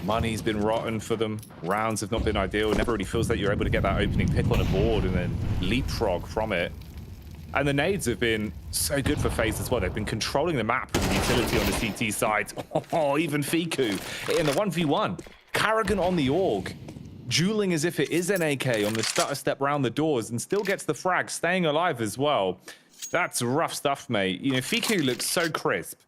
J: Money's been rotten for them. Rounds have not been ideal. It never really feels like you're able to get that opening pick on a board and then leapfrog from it. And the nades have been so good for FaZe as well. They've been controlling the map with the utility on the CT side. Oh, even Fiku in the 1v1. Karrigan on the AUG, dueling as if it is an AK on the stutter step round the doors and still gets the frag, staying alive as well. That's rough stuff, mate. You know, Fiku looks so crisp.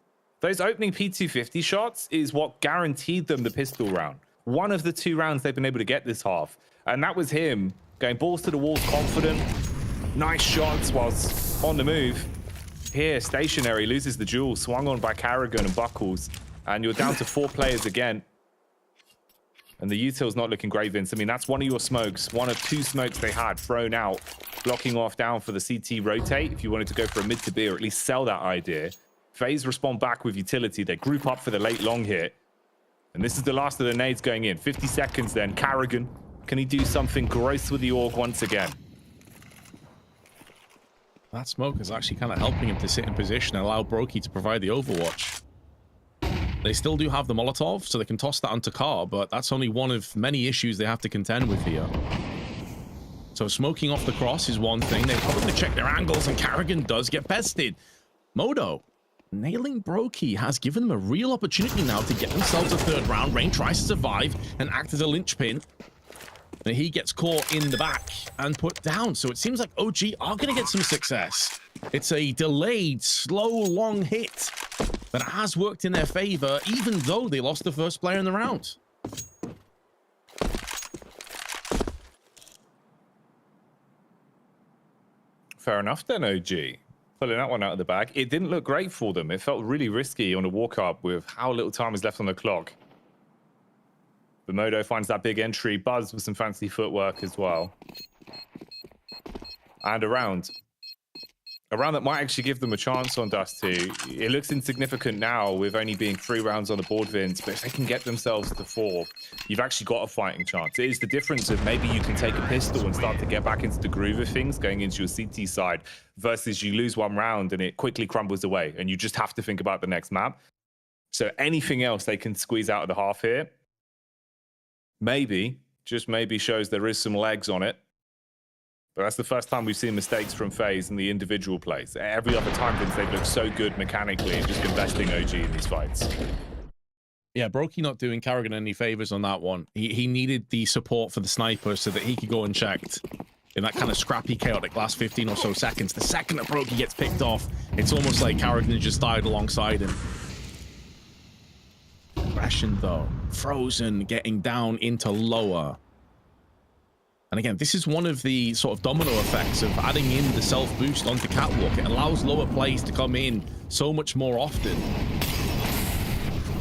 J: Those opening P250 shots is what guaranteed them the pistol round. One of the 2 rounds they've been able to get this half. And that was him going balls to the walls, confident. Nice shots whilst on the move. Here, stationary, loses the duel, swung on by Karrigan and Buckles. And you're down to 4 players again. And the util's not looking great, Vince. I mean, that's one of your smokes. One of 2 smokes they had thrown out, blocking off down for the CT rotate. If you wanted to go for a mid to B or at least sell that idea. FaZe respond back with utility. They group up for the late long hit. And this is the last of the nades going in. 50 seconds then. Karrigan, can he do something gross with the AUG once again?
K: That smoke is actually kind of helping him to sit in position and allow Brokey to provide the overwatch. They still do have the Molotov, so they can toss that onto Car, but that's only one of many issues they have to contend with here. So smoking off the cross is one thing. They probably check their angles, and Karrigan does get bested. Modo nailing Brokey has given them a real opportunity now to get themselves a 3rd round. Rain tries to survive and act as a linchpin. And he gets caught in the back and put down. So it seems like OG are going to get some success. It's a delayed, slow, long hit that has worked in their favor, even though they lost the first player in the round.
J: Fair enough then, OG. Pulling that one out of the bag. It didn't look great for them. It felt really risky on a walk-up with how little time is left on the clock. But Modo finds that big entry. Buzz with some fancy footwork as well. And a round that might actually give them a chance on Dusty. It looks insignificant now with only being 3 rounds on the board, Vince, but if they can get themselves to 4, you've actually got a fighting chance. It is the difference of maybe you can take a pistol and start to get back into the groove of things going into your CT side versus you lose 1 round and it quickly crumbles away and you just have to think about the next map. So anything else they can squeeze out of the half here, maybe, just maybe shows there is some legs on it. But that's the first time we've seen mistakes from FaZe in the individual plays. Every other time, Vince, they've looked so good mechanically and just investing OG in these fights.
K: Yeah, Brokey not doing Karrigan any favors on that one. He needed the support for the sniper so that he could go unchecked in that kind of scrappy, chaotic last 15 or so seconds. The second that Brokey gets picked off, it's almost like Karrigan just died alongside him. Aggression, though. Frozen getting down into lower. And again, this is one of the sort of domino effects of adding in the self-boost onto Catwalk. It allows lower plays to come in so much more often.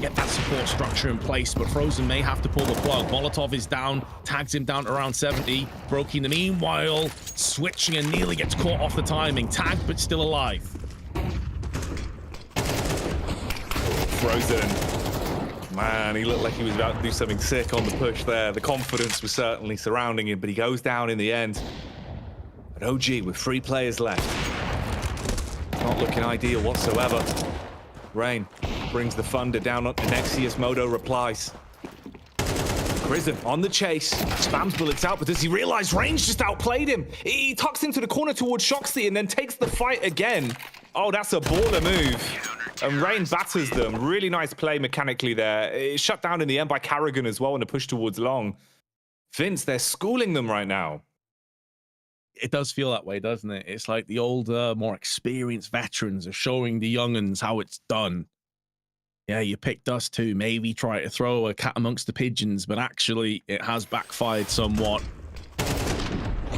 K: Get that support structure in place, but Frozen may have to pull the plug. Molotov is down, tags him down to around 70. Brokey in the meanwhile, switching and nearly gets caught off the timing. Tagged, but still alive.
J: Frozen. Man, he looked like he was about to do something sick on the push there. The confidence was certainly surrounding him, but he goes down in the end. But OG with 3 players left. not looking ideal whatsoever. Rain brings the thunder down onto Nexius. Modo replies. Prison on the chase, spams bullets out, but does he realize Range just outplayed him? He tucks into the corner towards Shoxy and then takes the fight again. Oh, that's a baller move. And Rain batters them. Really nice play mechanically there. It's shut down in the end by Carrigan as well in the push towards long. Vince, they're schooling them right now.
K: It does feel that way, doesn't it? It's like the older, more experienced veterans are showing the young'uns how it's done. Yeah, you picked us too. Maybe try to throw a cat amongst the pigeons, but actually it has backfired somewhat.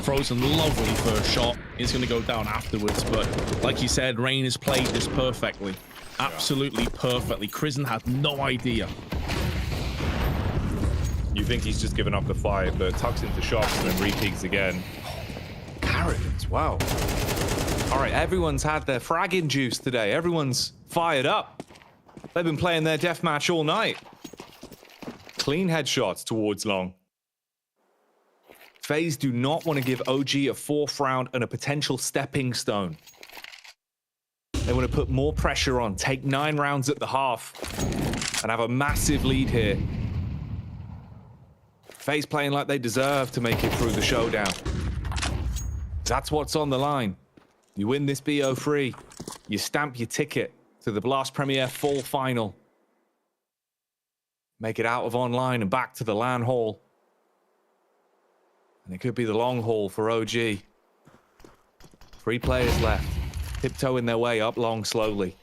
K: Frozen, lovely first shot. He's going to go down afterwards, but like you said, Rain has played this perfectly. Absolutely perfectly. Krisen had no idea.
J: You think he's just given up the fight, but tucks into shots and then repeats again. Carrigans, wow. All right, everyone's had their fragging juice today. Everyone's fired up. They've been playing their deathmatch all night. Clean headshots towards long. FaZe do not want to give OG a 4th round and a potential stepping stone. They want to put more pressure on, take 9 rounds at the half, and have a massive lead here. FaZe playing like they deserve to make it through the showdown. That's what's on the line. You win this BO3, you stamp your ticket to the Blast Premier Fall Final. Make it out of online and back to the LAN hall. And it could be the long haul for OG. 3 players left, tiptoeing their way up long slowly.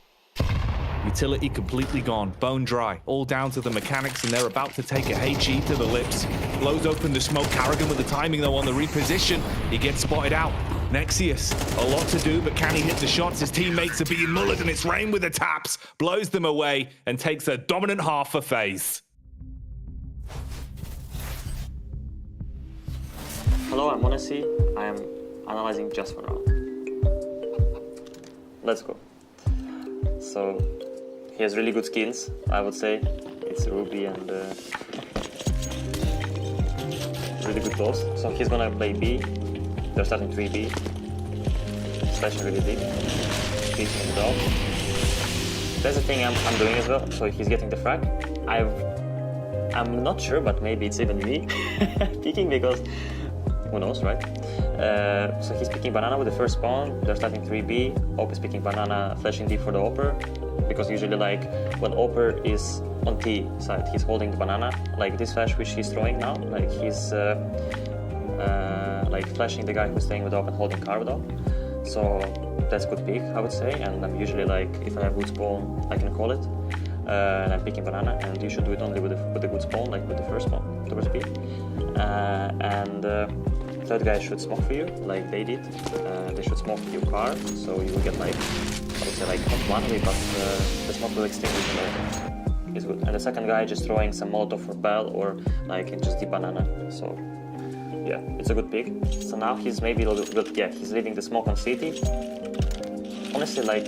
J: Utility completely gone, bone dry, all down to the mechanics, and they're about to take a HE to the lips. Blows open the smoke. Carrigan with the timing though on the reposition. He gets spotted out. Nexius, a lot to do, but can he hit the shots? His teammates are being mullered, and it's Rain with the taps, blows them away, and takes a dominant half for FaZe.
L: Hello, I'm Monesi. I am analyzing just 1 round. Let's go. So, he has really good skins, I would say. It's Ruby and really good balls. So he's gonna play B. They're starting 3B. Slashing really deep. Beating him down. That's the thing I'm doing as well. So he's getting the frag. I'm not sure, but maybe it's even me picking, because who knows, right? So he's picking banana with the first spawn. They're starting 3B. Op is picking banana, flashing deep for the Oper. Because usually, like, when Oper is on T side, he's holding the banana. Like this flash which he's throwing now, like he's like flashing the guy who's staying with Op and holding car with Op. So that's good pick, I would say. And I'm usually like, if I have good spawn, I can call it. And I'm picking banana, and you should do it only with a good spawn, like with the first spawn towards B. And third guy should smoke for you, like they did. They should smoke your car, so you will get like, I would say like not one way, but the smoke will extinguish and it's good. And the second guy just throwing some Molotov for Bell, or like just the banana. So yeah, it's a good pick. So now he's maybe a little bit, yeah, he's leaving the smoke on City. Honestly, like,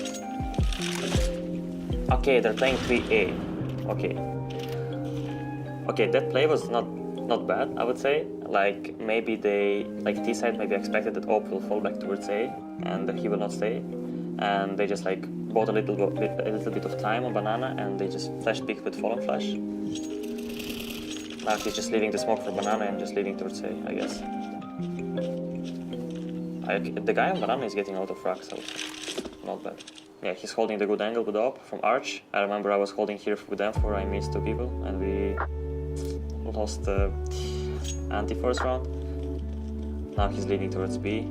L: okay, they're playing 3A. Okay, that play was not bad, I would say. Like maybe they, like T side maybe expected that Op will fall back towards A and that he will not stay, and they just like bought a little bit of time on banana, and they just flash pick with fallen flash. Now he's just leaving the smoke for banana and just leading towards A, I guess. The guy on banana is getting out of frags, so not bad. Yeah, he's holding the good angle with Op from Arch. I remember I was holding here with M4, I missed 2 people, and we lost anti-first round. Now he's leading towards B.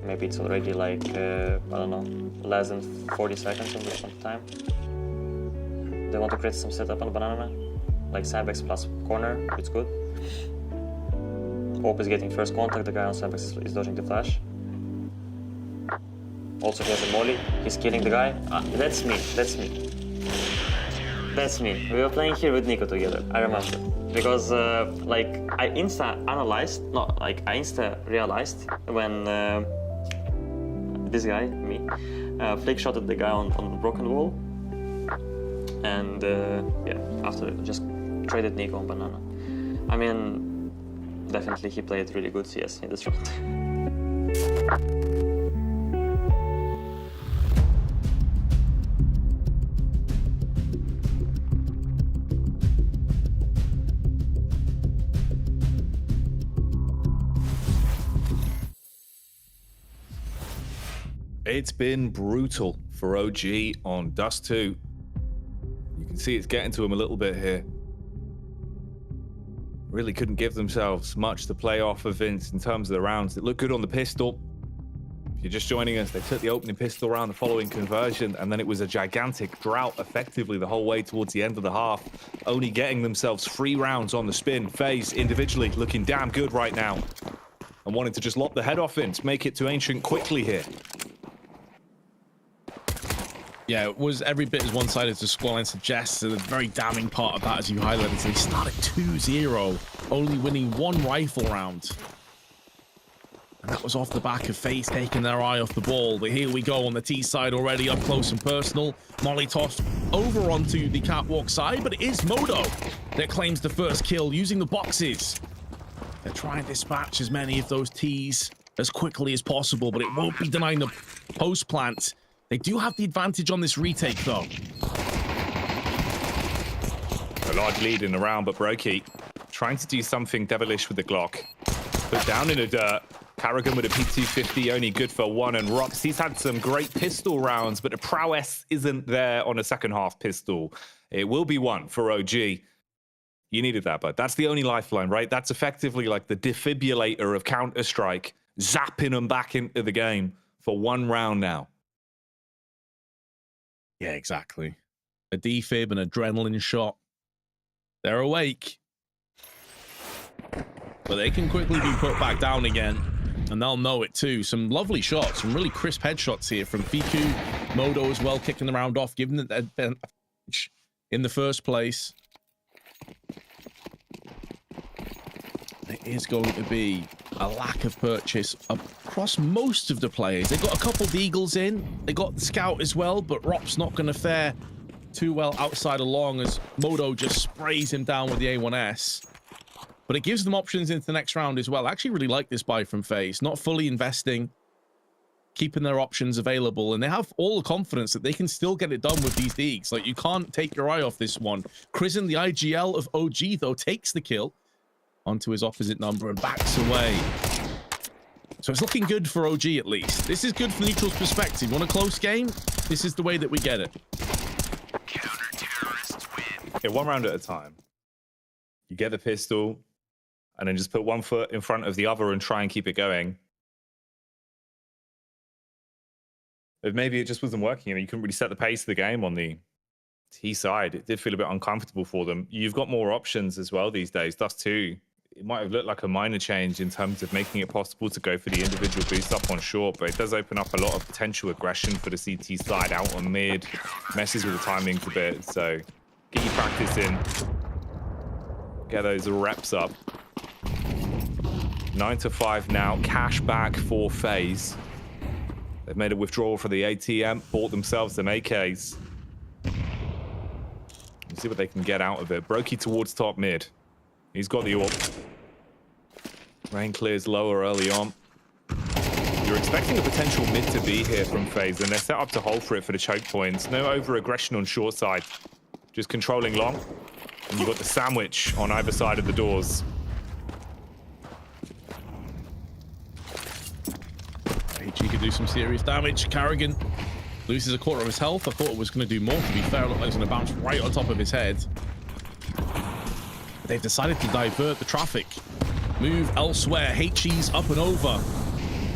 L: Maybe it's already like, I don't know, less than 40 seconds on this time. They want to create some setup on banana, like sandbags plus corner, it's good. Op is getting first contact, the guy on sandbags is dodging the flash. Also he has a molly, he's killing the guy. That's me. We were playing here with Nico together, I remember. Because like I realized when this guy, me, flick shotted the guy on the broken wall. And yeah, after just traded Nico on banana. I mean, definitely he played really good CS in this round.
J: It's been brutal for OG on Dust 2. You can see it's getting to him a little bit here. Really couldn't give themselves much to play off of Vince in terms of the rounds. It looked good on the pistol. If you're just joining us, they took the opening pistol round, the following conversion, and then it was a gigantic drought effectively the whole way towards the end of the half, only getting themselves 3 rounds on the spin. FaZe individually looking damn good right now and wanting to just lop the head off Vince, make it to Ancient quickly here.
K: Yeah, it was every bit as one-sided as Squall suggests, and the very damning part of that, as you highlighted, is they started 2-0, only winning 1 rifle round. And that was off the back of FaZe taking their eye off the ball. But here we go on the T side already, up close and personal. Molly tossed over onto the catwalk side, but it is Modo that claims the first kill using the boxes. They're trying to dispatch as many of those T's as quickly as possible, but it won't be denying the post plant. They do have the advantage on this retake, though.
J: A large lead in the round, but Brokey trying to do something devilish with the Glock. Put down in the dirt. Carrigan with a P250, only good for 1. And Rox, he's had some great pistol rounds, but the prowess isn't there on a second half pistol. It will be 1 for OG. You needed that, but that's the only lifeline, right? That's effectively like the defibrillator of Counter-Strike, zapping them back into the game for 1 round now.
K: Yeah, exactly. A defib, an adrenaline shot. They're awake. But they can quickly be put back down again. And they'll know it too. Some lovely shots, some really crisp headshots here from Fiku. Modo as well, kicking the round off, giving the advantage in the first place. There is going to be a lack of purchase across most of the players. They got a couple of Eagles in. They got the Scout as well, but Rop's not going to fare too well outside along as Modo just sprays him down with the A1S. But it gives them options into the next round as well. I actually really like this buy from FaZe. Not fully investing, keeping their options available, and they have all the confidence that they can still get it done with these Deags. Like, you can't take your eye off this one. Crizzen, the IGL of OG, though, takes the kill onto his opposite number and backs away. So it's looking good for OG, at least. This is good from Neutral's perspective. Want a close game? This is the way that we get it.
J: Counter-terrorists win. Yeah, 1 round at a time. You get the pistol, and then just put 1 foot in front of the other and try and keep it going. But maybe it just wasn't working. I mean, you couldn't really set the pace of the game on the T side. It did feel a bit uncomfortable for them. You've got more options as well these days. Dust 2, it might have looked like a minor change in terms of making it possible to go for the individual boost up on short, but it does open up a lot of potential aggression for the CT side out on mid. Messes with the timings a bit, so get your practice in. Get those reps up. 9-5 now. Cash back for FaZe. They've made a withdrawal for the ATM, bought themselves some AKs. Let's see what they can get out of it. Brokey towards top mid. He's got the AWP. Rain clears lower early on. You're expecting a potential mid to be here from FaZe, and they're set up to hold for it for the choke points. No over-aggression on short side. Just controlling long. And you've got the sandwich on either side of the doors.
K: HG could do some serious damage. Carrigan loses a quarter of his health. I thought it was going to do more, to be fair. It looked like it was going to bounce right on top of his head. But they've decided to divert the traffic. Move elsewhere. HG's up and over.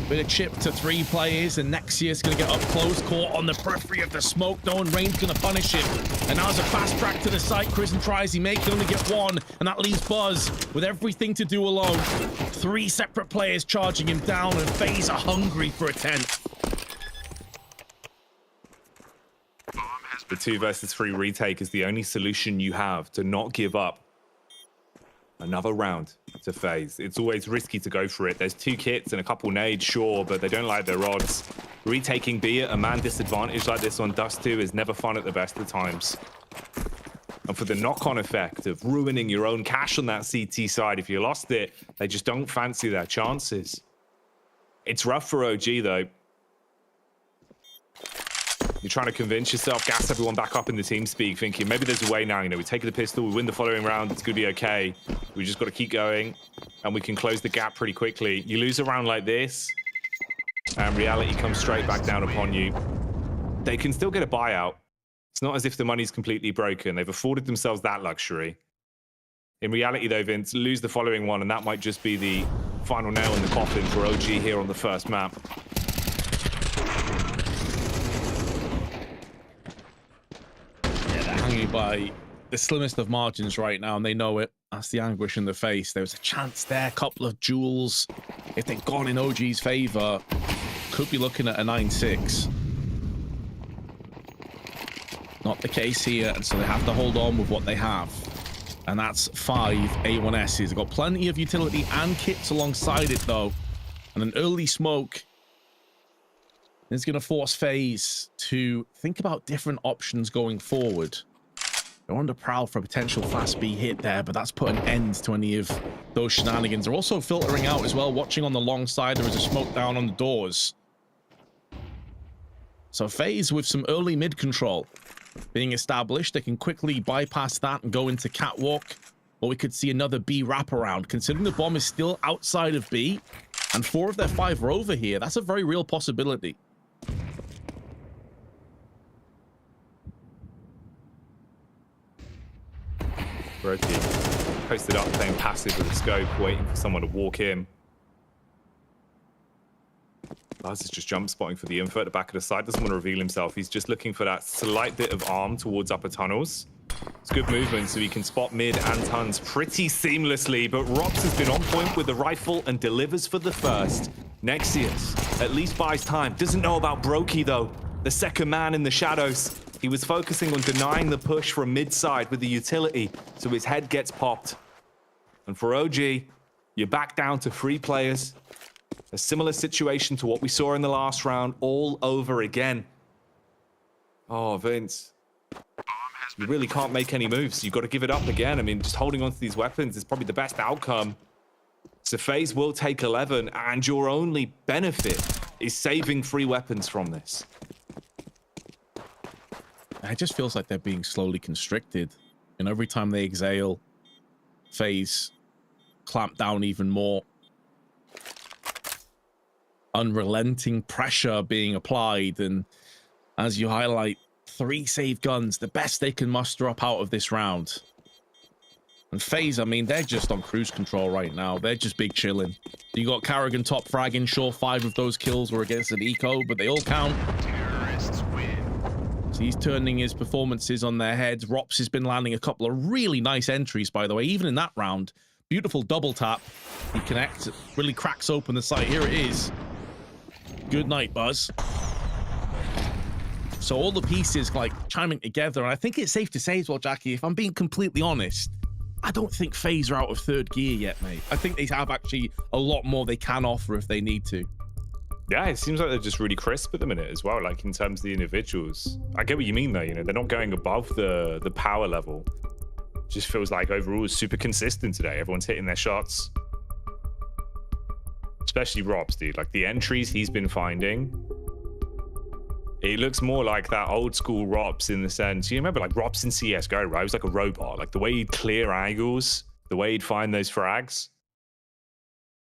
K: Bit of chip to 3 players, and Nexia's going to get up close, caught on the periphery of the smoke, though, and Rain's going to punish him. And now there's a fast track to the site. Crizzen tries, he may only get 1, and that leaves Buzz with everything to do alone. 3 separate players charging him down, and FaZe are hungry for a 10th.
J: The 2 versus 3 retake is the only solution you have to not give up another round to FaZe. It's always risky to go for it. There's 2 kits and a couple nades, sure, but they don't like their odds. Retaking B at a man disadvantage like this on Dust 2 is never fun at the best of times. And for the knock-on effect of ruining your own cash on that CT side, if you lost it, they just don't fancy their chances. It's rough for OG, though. You're trying to convince yourself, gas everyone back up in the team speak, thinking maybe there's a way now. You know, we take the pistol, we win the following round, it's going to be okay. We just got to keep going, and we can close the gap pretty quickly. You lose a round like this, and reality comes straight back down upon you. They can still get a buyout. It's not as if the money's completely broken. They've afforded themselves that luxury. In reality, though, Vince, lose the following one, and that might just be the final nail in the coffin for OG here on the first map.
K: Yeah, they're hanging by the slimmest of margins right now, and they know it. That's the anguish in the face. There was a chance there, a couple of duels. If they'd gone in OG's favor, could be looking at a 9-6. Not the case here, and so they have to hold on with what they have. And that's 5 A1Ss. They've got plenty of utility and kits alongside it, though. And an early smoke is going to force FaZe to think about different options going forward. They're under prowl for a potential fast B hit there, but that's put an end to any of those shenanigans. They're also filtering out as well, watching on the long side. There is a smoke down on the doors. So FaZe with some early mid control being established. They can quickly bypass that and go into catwalk, or we could see another B wraparound. Considering the bomb is still outside of B, and 4 of their 5 are over here, that's a very real possibility.
J: Brokey posted up, playing passive with a scope, waiting for someone to walk in. Buzz is just jump spotting for the info at the back of the side. Doesn't want to reveal himself. He's just looking for that slight bit of arm towards upper tunnels. It's good movement, so he can spot mid and tuns pretty seamlessly. But Rops has been on point with the rifle and delivers for the first. Nexius at least buys time. Doesn't know about Brokey, though. The second man in the shadows. He was focusing on denying the push from mid side with the utility, so his head gets popped. And for OG, you're back down to 3 players. A similar situation to what we saw in the last round, all over again. Oh, Vince. You really can't make any moves. You've got to give it up again. I mean, just holding on to these weapons is probably the best outcome. So FaZe will take 11, and your only benefit is saving 3 weapons from this.
K: It just feels like they're being slowly constricted. And every time they exhale, FaZe clamp down even more. Unrelenting pressure being applied, and as you highlight, 3 save guns, the best they can muster up out of this round. And FaZe, I mean, they're just on cruise control right now. They're just big chilling. You got Carrigan top fragging, sure 5 of those kills were against an eco, but they all count. Terrorists win. So he's turning his performances on their heads. Rops has been landing a couple of really nice entries, by the way, even in that round. Beautiful double tap. He connects, really cracks open the site. Here it is. Good night, Buzz. So all the pieces like chiming together, and I think it's safe to say as well, Jackie, if I'm being completely honest, I don't think FaZe are out of 3rd gear yet, mate. I think they have actually a lot more they can offer if they need to.
J: Yeah, it seems like they're just really crisp at the minute as well, like in terms of the individuals. I get what you mean though, you know, they're not going above the power level. It just feels like overall it's super consistent today. Everyone's hitting their shots. Especially Robs, dude. Like the entries he's been finding, it looks more like that old school Robs in the sense, you remember like Robs in CSGO, right? He was like a robot. Like the way he'd clear angles, the way he'd find those frags.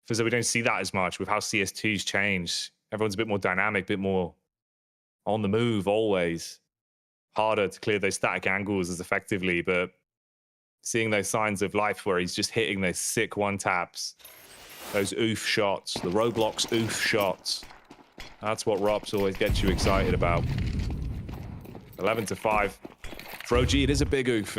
J: Feels like we don't see that as much with how CS2's changed. Everyone's a bit more dynamic, a bit more on the move always. Harder to clear those static angles as effectively, but seeing those signs of life where he's just hitting those sick one-taps, those oof shots, the Roblox oof shots. That's what Rops always gets you excited about. 11-5. For OG, it is a big oof.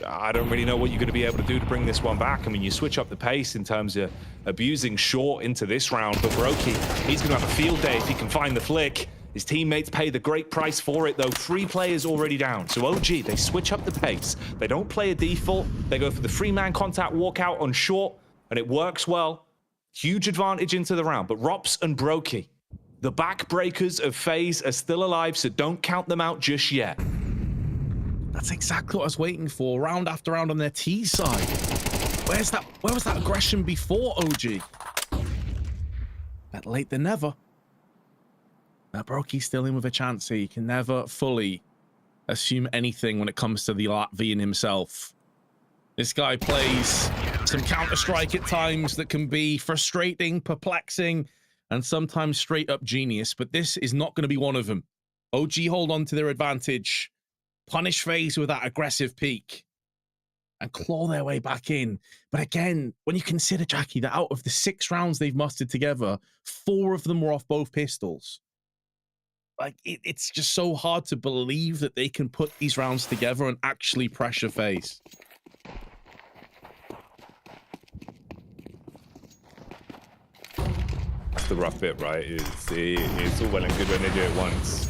J: I don't really know what you're going to be able to do to bring this one back. I mean, you switch up the pace in terms of abusing short into this round, but Brokey, he's going to have a field day if he can find the flick. His teammates pay the great price for it, though. 3 players already down. So OG, they switch up the pace. They don't play a default. They go for the 3-man contact walkout on short, and it works well. Huge advantage into the round, but Rops and Brokey, the backbreakers of FaZe are still alive, so don't count them out just yet.
K: That's exactly what I was waiting for, round after round on their T side. Where was that aggression before, OG? Better late than never. Now Brokey's still in with a chance here. You can never fully assume anything when it comes to the Latvian himself. This guy plays some Counter-Strike at times that can be frustrating, perplexing, and sometimes straight up genius, but this is not going to be one of them. OG hold on to their advantage, punish FaZe with that aggressive peak, and claw their way back in. But again, when you consider, Jackie, that out of the 6 rounds they've mustered together, 4 of them were off both pistols. Like, it's just so hard to believe that they can put these rounds together and actually pressure FaZe.
J: That's the rough bit, right? It's all well and good when they do it once,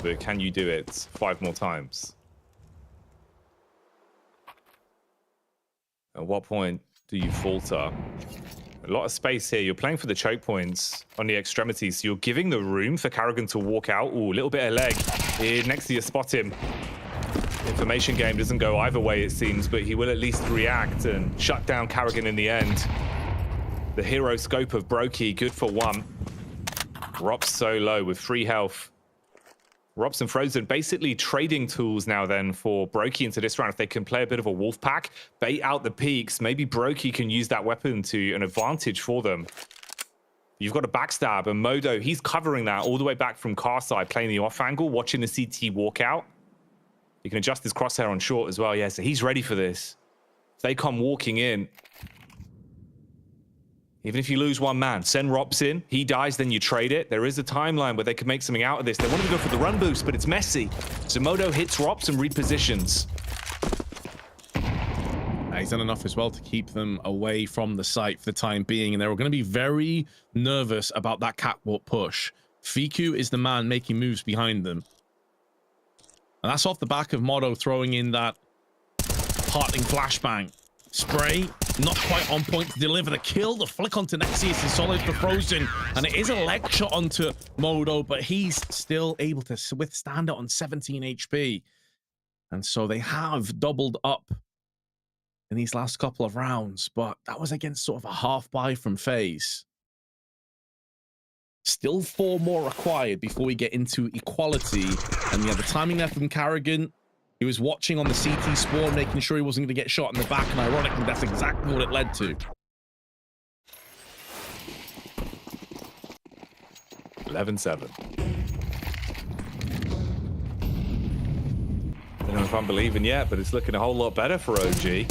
J: but can you do it 5 more times? At what point do you falter? A lot of space here. You're playing for the choke points on the extremities, so you're giving the room for Karrigan to walk out. Ooh, a little bit of leg. Here next to you, spot him. Information game doesn't go either way, it seems, but he will at least react and shut down Karrigan in the end. The hero scope of Brokey, good for 1. Rops so low with 3 health. Rops and Frozen basically trading tools now then for Brokey into this round. If they can play a bit of a wolf pack, bait out the peaks, maybe Brokey can use that weapon to an advantage for them. You've got a backstab, and Modo, he's covering that all the way back from car side, playing the off angle, watching the CT walk out. He can adjust his crosshair on short as well. Yeah, so he's ready for this. If they come walking in, even if you lose 1 man, send Rops in, he dies, then you trade it. There is a timeline where they can make something out of this. They want to go for the run boost, but it's messy. So Modo hits Rops and repositions.
K: He's done enough as well to keep them away from the site for the time being, and they were going to be very nervous about that catwalk push. Fiku is the man making moves behind them. And that's off the back of Modo throwing in that heartling flashbang. Spray, not quite on point to deliver the kill. The flick onto Nexius is solid for Frozen, and it is a leg shot onto Modo, but he's still able to withstand it on 17 HP. And so they have doubled up in these last couple of rounds, but that was against sort of a half buy from FaZe. Still 4 more required before we get into equality. And yeah, the timing there from Karrigan, he was watching on the CT spawn, making sure he wasn't going to get shot in the back, and ironically, that's exactly what it led to.
J: 11-7. I don't know if I'm believing yet, but it's looking a whole lot better for OG.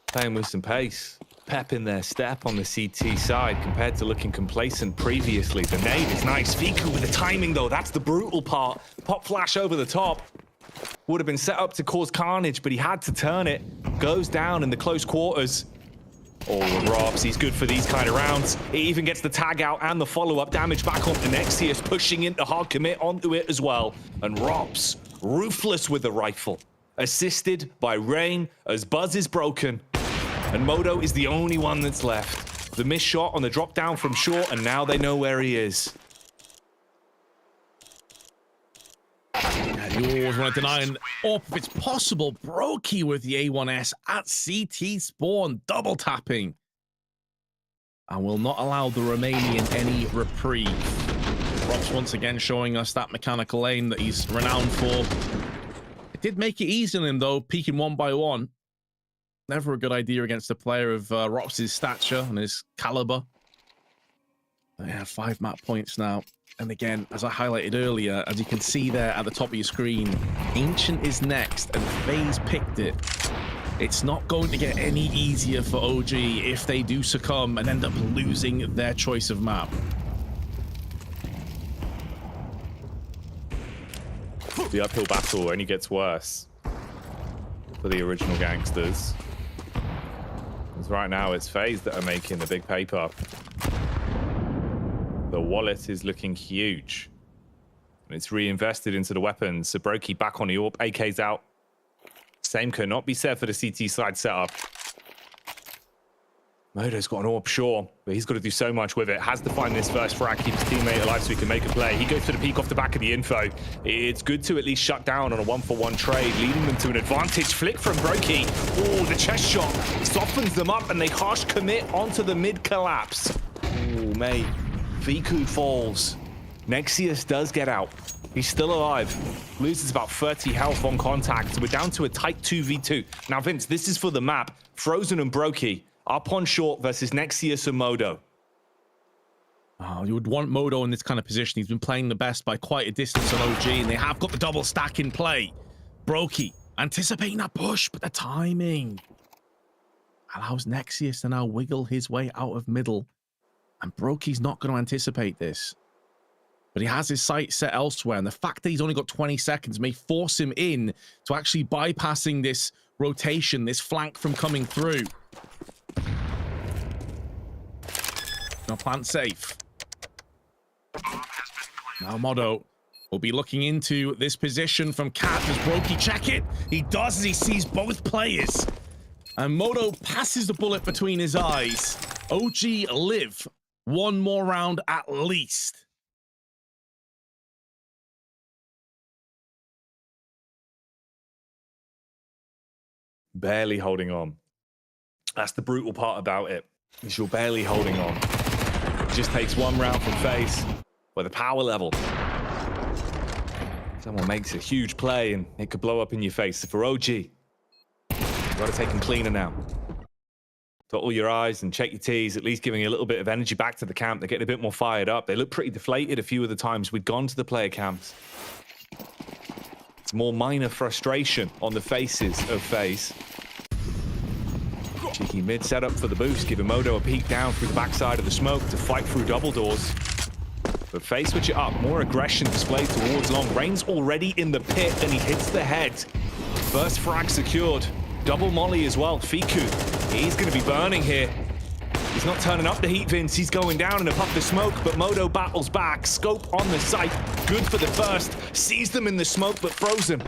J: Playing with some pace. Pep in their step on the CT side compared to looking complacent previously. The nade is nice. Fiku with the timing, though. That's the brutal part. Pop flash over the top. Would have been set up to cause carnage, but he had to turn it. Goes down in the close quarters. Oh, Robs, he's good for these kind of rounds. He even gets the tag out and the follow-up damage back onto Nexius, pushing into hard commit onto it as well. And Robs, ruthless with the rifle. Assisted by Rain as Buzz is broken. And Modo is the only one that's left. The missed shot on the drop down from short, and now they know where he is.
K: You always want to deny an AWP if it's possible. Brokey with the A1S at CT spawn, double tapping. And will not allow the Romanian any reprieve. Rops once again showing us that mechanical aim that he's renowned for. It did make it easy on him, though, peeking 1 by 1. Never a good idea against a player of Rops' stature and his caliber. They have 5 map points now. And again, as I highlighted earlier, as you can see there at the top of your screen, Ancient is next, and FaZe picked it. It's not going to get any easier for OG if they do succumb and end up losing their choice of map.
J: The uphill battle only gets worse for the original gangsters. Because right now it's FaZe that are making the big paper. The wallet is looking huge. And it's reinvested into the weapons. So Brokey back on the AWP, AK's out. Same cannot be said for the CT side setup. Modo's got an AWP, sure, but he's got to do so much with it. Has to find this first frag, keep his teammate alive so he can make a play. He goes for the peek off the back of the info. It's good to at least shut down on a 1-for-1 trade, leading them to an advantage. Flick from Brokey. Oh, the chest shot softens them up, and they harsh commit onto the mid collapse. Oh, mate. Fiku falls. Nexius does get out. He's still alive. Loses about 30 health on contact. So we're down to a tight 2v2. Now, Vince, this is for the map. Frozen and Brokey Up on short versus Nexius and Modo.
K: Oh, you would want Modo in this kind of position. He's been playing the best by quite a distance on OG, and they have got the double stack in play. Brokey anticipating that push, but the timing allows Nexius to now wiggle his way out of middle. And Brokey's not going to anticipate this. But he has his sight set elsewhere, and the fact that he's only got 20 seconds may force him in to actually bypassing this rotation, this flank from coming through. Now plant safe. Now Modo will be looking into this position from Cat. Does Brokey check it? He does as he sees both players. And Modo passes the bullet between his eyes. OG live one more round at least.
J: Barely holding on. That's the brutal part about it, is you're barely holding on. It just takes one round from FaZe, where the power level. Someone makes a huge play and it could blow up in your face. So for OG, you've got to take them cleaner now. Dot your eyes and check your T's, at least giving a little bit of energy back to the camp. They're getting a bit more fired up. They look pretty deflated a few of the times we'd gone to the player camps. It's more minor frustration on the faces of FaZe. Cheeky mid setup for the boost, giving Modo a peek down through the backside of the smoke to fight through double doors. But FaZe switch it up, more aggression displayed towards long. Rain's already in the pit and he hits the head. First frag secured. Double molly as well. Fiku, he's going to be burning here. He's not turning up the heat, Vince. He's going down in a puff of smoke, but Modo battles back. Scope on the site. Good for the first. Sees them in the smoke, but throws him.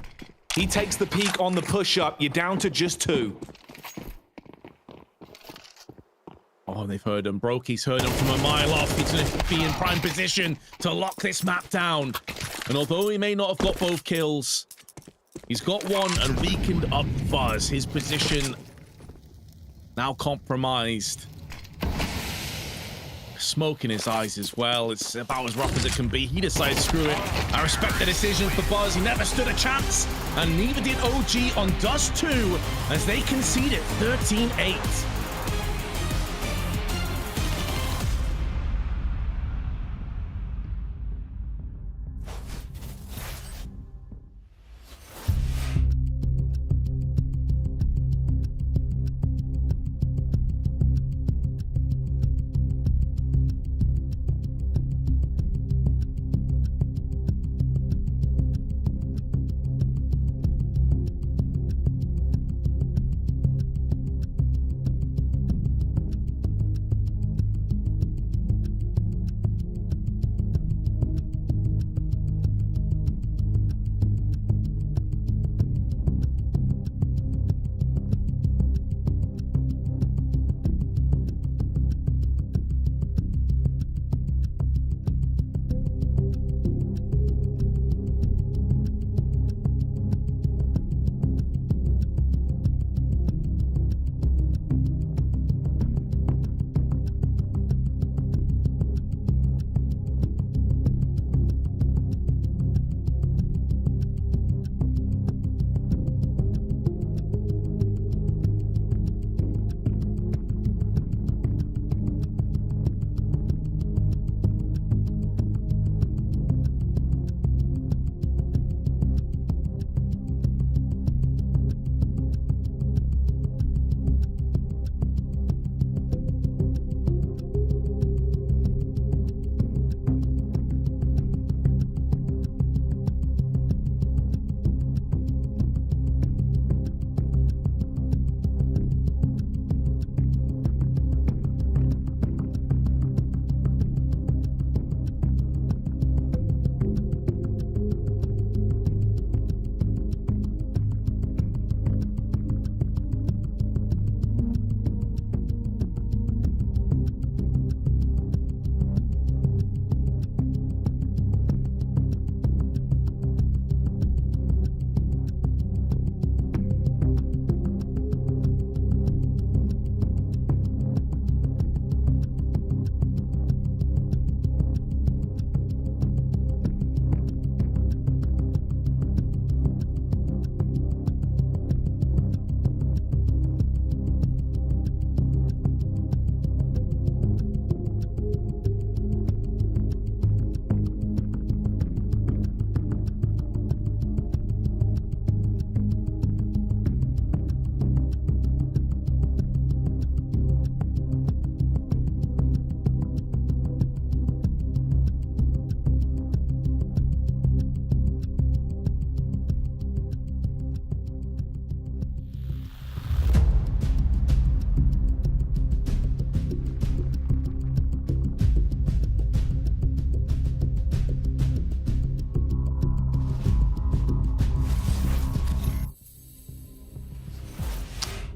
J: He takes the peak on the push-up. You're down to just 2.
K: Oh, they've heard him. Brokey's heard him from a mile off. He's going to be in prime position to lock this map down. And although he may not have got both kills, he's got one and weakened up Fuzz. His position now compromised. Smoke in his eyes as well. It's about as rough as it can be. He decided, screw it. I respect the decision for Buzz. He never stood a chance. And neither did OG on Dust 2 as they conceded 13-8.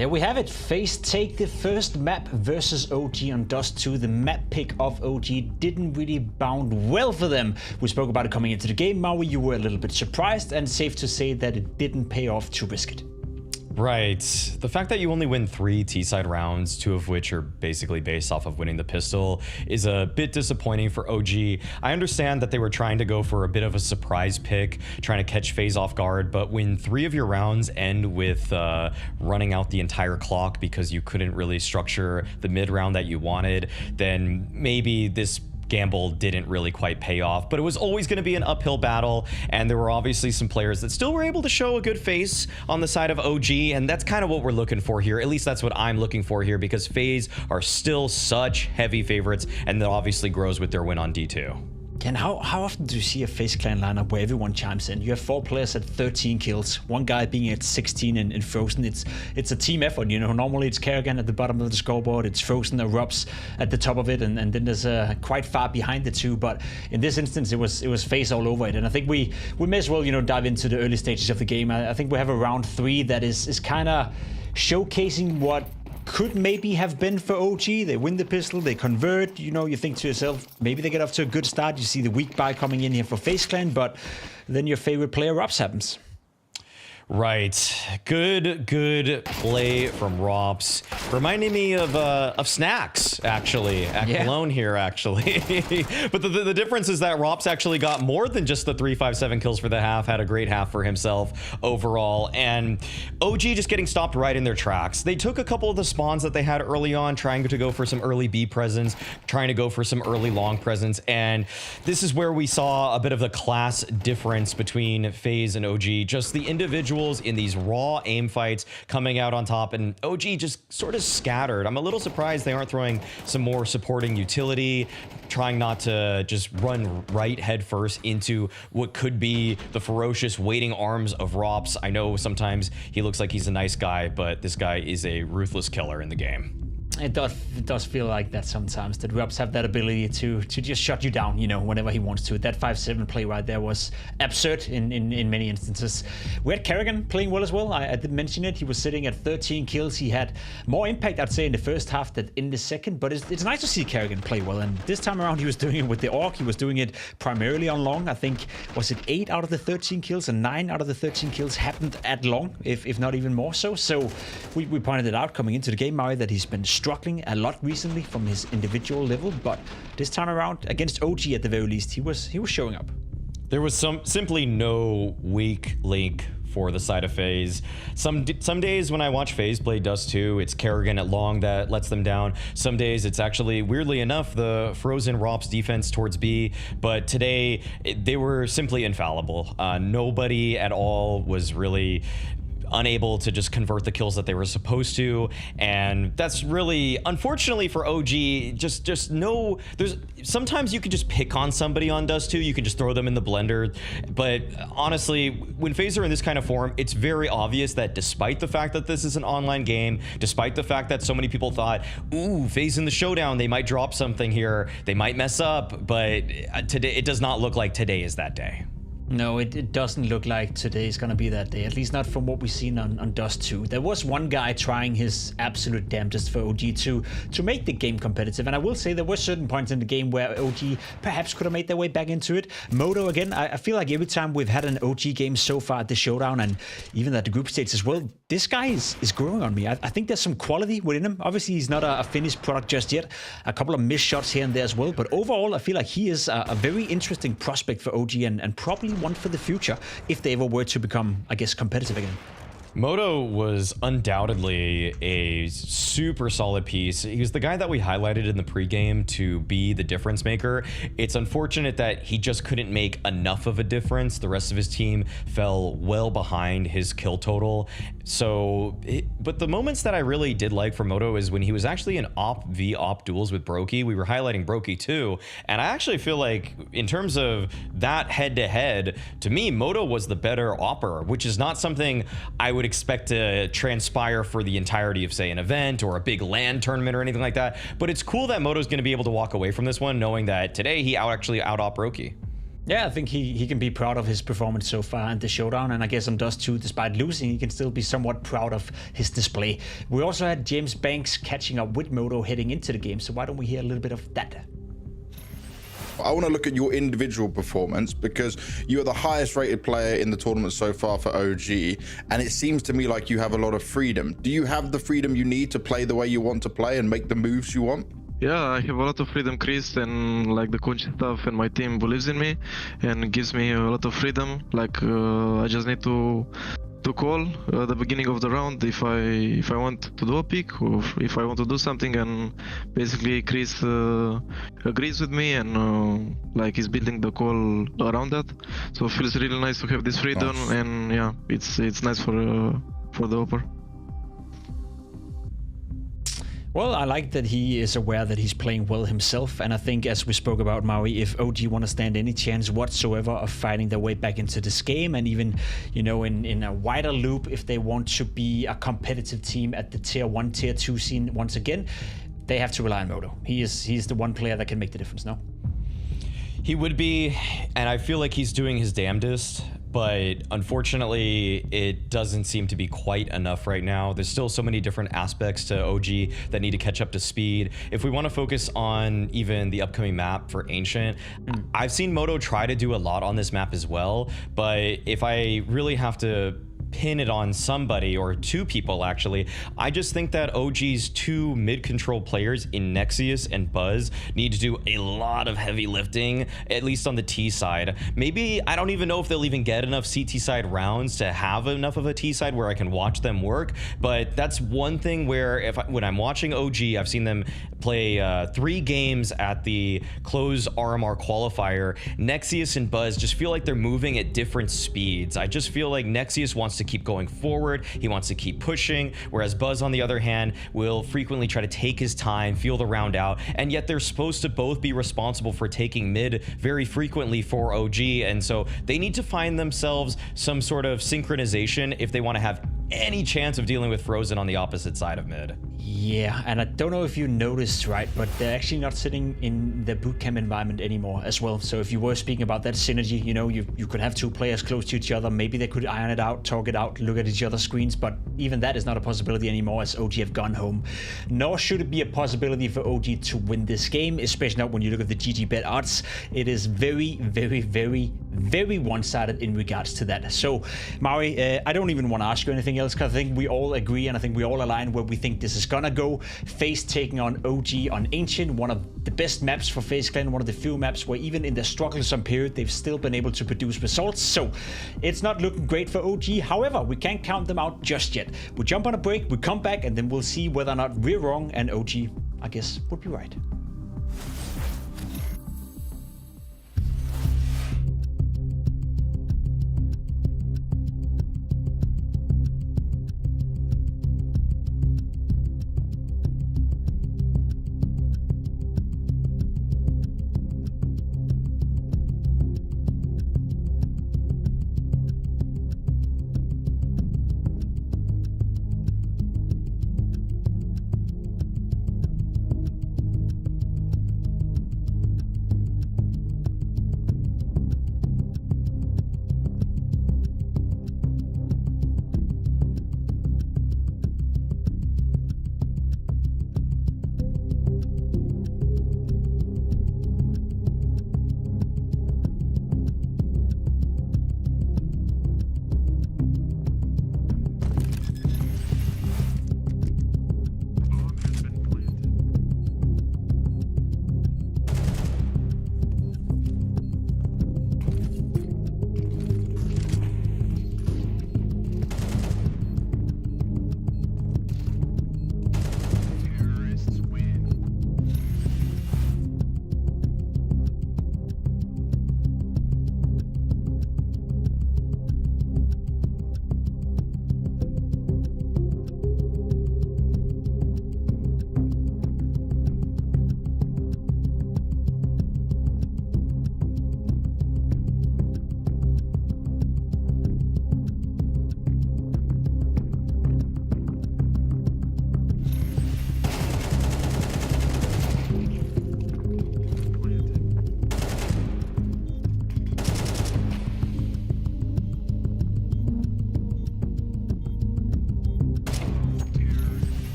F: There we have it. FaZe take the first map versus OG on Dust 2. The map pick of OG didn't really bound well for them. We spoke about it coming into the game, Maui. You were a little bit surprised, and safe to say that it didn't pay off to risk it.
G: Right. The fact that you only win 3 T-side rounds, 2 of which are basically based off of winning the pistol, is a bit disappointing for OG. I understand that they were trying to go for a bit of a surprise pick, trying to catch FaZe off guard, but when 3 of your rounds end with running out the entire clock because you couldn't really structure the mid round that you wanted, then maybe this gamble didn't really quite pay off, but it was always going to be an uphill battle, and there were obviously some players that still were able to show a good face on the side of OG, and that's kind of what we're looking for here. At least that's what I'm looking for here, because FaZe are still such heavy favorites, and that obviously grows with their win on D2.
F: And how often do you see a FaZe Clan lineup where everyone chimes in? You have 4 players at 13 kills, one guy being at 16 in Frozen. It's a team effort, you know. Normally it's Kerrigan at the bottom of the scoreboard, it's Frozen or Rubs at the top of it, and then there's quite far behind the two. But in this instance, it was FaZe all over it. And I think we may as well, you know, dive into the early stages of the game. I think we have a round 3 that is kind of showcasing what could maybe have been for OG. They win the pistol, they convert, you know, you think to yourself, maybe they get off to a good start. You see the weak buy coming in here for FaZe Clan, but then your favorite player, Robs, happens.
G: Right. Good play from Rops. Reminding me of Snacks, actually, at Cologne here, actually. But the difference is that Rops actually got more than just the 3-5-7 kills for the half, had a great half for himself overall, and OG just getting stopped right in their tracks. They took a couple of the spawns that they had early on, trying to go for some early B presence, trying to go for some early long presence, and this is where we saw a bit of the class difference between FaZe and OG. Just the individual in these raw aim fights coming out on top, and OG just sort of scattered. I'm a little surprised they aren't throwing some more supporting utility, trying not to just run right head first into what could be the ferocious waiting arms of Rops. I know sometimes he looks like he's a nice guy, but this guy is a ruthless killer in the game.
F: It does feel like that sometimes, that Rubs have that ability to just shut you down, you know, whenever he wants to. That 5-7 play right there was absurd in many instances. We had Kerrigan playing well as well. I did mention it. He was sitting at 13 kills. He had more impact, I'd say, in the first half than in the second, but it's nice to see Kerrigan play well, and this time around he was doing it with the Orc. He was doing it primarily on long. I think, was it 8 out of the 13 kills, and 9 out of the 13 kills happened at long, if not even more so. So we pointed it out coming into the game, Maui, that he's been struggling a lot recently from his individual level, but this time around against OG at the very least, he was showing up.
G: There was simply no weak link for the side of FaZe. Some days when I watch FaZe play Dust 2, it's Kerrigan at long that lets them down. Some days it's actually, weirdly enough, the Frozen Rops defense towards B, but today they were simply infallible. Nobody at all was really unable to just convert the kills that they were supposed to, and that's really, unfortunately for OG, just no, there's sometimes you can just pick on somebody on Dust 2, you can just throw them in the blender, but honestly, when FaZe are in this kind of form, it's very obvious that despite the fact that this is an online game, despite the fact that so many people thought, ooh, FaZe in the showdown, they might drop something here, they might mess up, but today, it does not look like today is that day.
F: No, it doesn't look like today is going to be that day, at least not from what we've seen on Dust 2. There was one guy trying his absolute damnedest for OG to make the game competitive, and I will say there were certain points in the game where OG perhaps could have made their way back into it. Moto, again, I feel like every time we've had an OG game so far at the Showdown, and even at the group stage as well, this guy is growing on me. I think there's some quality within him. Obviously, he's not a finished product just yet. A couple of missed shots here and there as well, but overall, I feel like he is a very interesting prospect for OG, and probably one for the future if they ever were to become, I guess, competitive again.
G: Moto was undoubtedly a super solid piece. He was the guy that we highlighted in the pregame to be the difference maker. It's unfortunate that he just couldn't make enough of a difference. The rest of his team fell well behind his kill total. But the moments that I really did like for Moto is when he was actually in op v op duels with Brokey. We were highlighting Brokey too, and I actually feel like in terms of that head-to-head, to me, Moto was the better opper, which is not something I would expect to transpire for the entirety of, say, an event or a big LAN tournament or anything like that. But it's cool that Moto's going to be able to walk away from this one knowing that today he actually out-op Brokey.
F: Yeah, I think he can be proud of his performance so far in the showdown, and I guess Dust too. Despite losing, he can still be somewhat proud of his display. We also had James Banks catching up with Moto heading into the game, so why don't we hear a little bit of that?
H: I want to look at your individual performance because you're the highest rated player in the tournament so far for OG, and it seems to me like you have a lot of freedom. Do you have the freedom you need to play the way you want to play and make the moves you want?
M: Yeah, I have a lot of freedom, Chris, and like the coaching staff and my team believes in me and gives me a lot of freedom. Like I just need to call at the beginning of the round if I want to do a pick or if I want to do something, and basically Chris agrees with me and like he's building the call around that. So it feels really nice to have this freedom, and yeah, it's nice for the upper.
F: Well, I like that he is aware that he's playing well himself, and I think, as we spoke about, Maui, if OG want to stand any chance whatsoever of fighting their way back into this game, and even, you know, in a wider loop, if they want to be a competitive team at the tier 1, tier 2 scene once again, they have to rely on Moto. He's the one player that can make the difference, no?
G: He would be, and I feel like he's doing his damnedest, but unfortunately, it doesn't seem to be quite enough right now. There's still so many different aspects to OG that need to catch up to speed. If we want to focus on even the upcoming map for Ancient, I've seen Moto try to do a lot on this map as well, but if I really have to pin it on somebody, or two people actually, I just think that OG's two mid-control players in Nexius and Buzz need to do a lot of heavy lifting, at least on the T side. Maybe, I don't even know if they'll even get enough CT side rounds to have enough of a T side where I can watch them work, but that's one thing where when I'm watching OG, I've seen them play 3 games at the closed RMR qualifier. Nexius and Buzz just feel like they're moving at different speeds. I just feel like Nexius wants to keep going forward, he wants to keep pushing, whereas Buzz, on the other hand, will frequently try to take his time, feel the round out, and yet they're supposed to both be responsible for taking mid very frequently for OG, and so they need to find themselves some sort of synchronization if they want to have any chance of dealing with Frozen on the opposite side of mid.
F: Yeah, and I don't know if you noticed, right, but they're actually not sitting in the bootcamp environment anymore as well. So if you were speaking about that synergy, you know, you could have two players close to each other, maybe they could iron it out, talk it out, look at each other's screens, but even that is not a possibility anymore as OG have gone home. Nor should it be a possibility for OG to win this game, especially not when you look at the GG bet odds. It is very, very, very, very one-sided in regards to that. So, Maui, I don't even want to ask you anything else, because I think we all agree and I think we all align where we think this is gonna go. FaZe taking on OG on Ancient, one of the best maps for FaZe Clan, one of the few maps where even in the strugglesome period they've still been able to produce results. So it's not looking great for OG. However, we can't count them out just yet. We jump on a break, we come back, and then we'll see whether or not we're wrong and OG, I guess, would be right.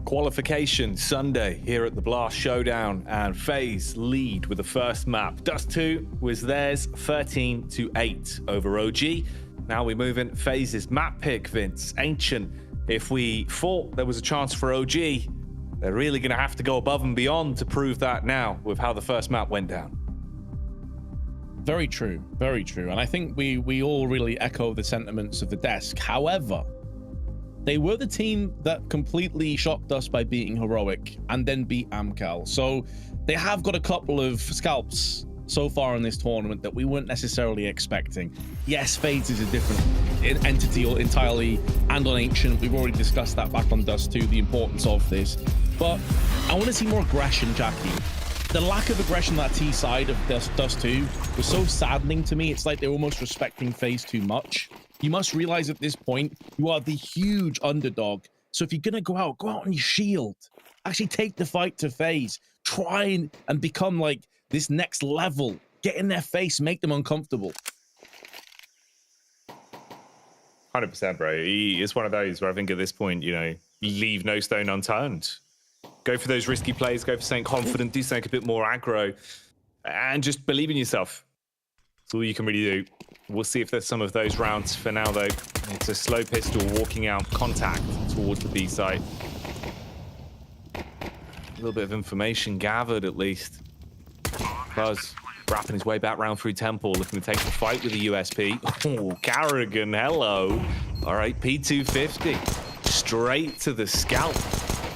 J: Qualification Sunday here at the Blast Showdown, and FaZe lead with the first map. Dust 2 was theirs, 13-8 over OG. Now we move in FaZe's map pick, Vince. Ancient, if we thought there was a chance for OG, they're really going to have to go above and beyond to prove that now with how the first map went down.
K: Very true, very true. And I think we all really echo the sentiments of the desk. However, they were the team that completely shocked us by beating Heroic and then beat Amcal. So they have got a couple of scalps so far in this tournament that we weren't necessarily expecting. Yes, FaZe is a different entity entirely, and on Ancient, we've already discussed that back on Dust 2, the importance of this. But I want to see more aggression, Jackie. The lack of aggression on that T side of Dust 2 was so saddening to me. It's like they're almost respecting FaZe too much. You must realize at this point, you are the huge underdog. So if you're going to go out on your shield. Actually take the fight to FaZe. Try and become like this next level. Get in their face, make them uncomfortable.
J: 100%, bro. It's one of those where I think at this point, you know, leave no stone unturned. Go for those risky plays, go for something confident, do something a bit more aggro, and just believe in yourself. That's all you can really do. We'll see if there's some of those rounds. For now, though, it's a slow pistol walking out, contact towards the B site. A little bit of information gathered, at least. Buzz wrapping his way back round through Temple, looking to take the fight with the USP. Oh, Carrigan, hello. All right, P250. Straight to the scalp.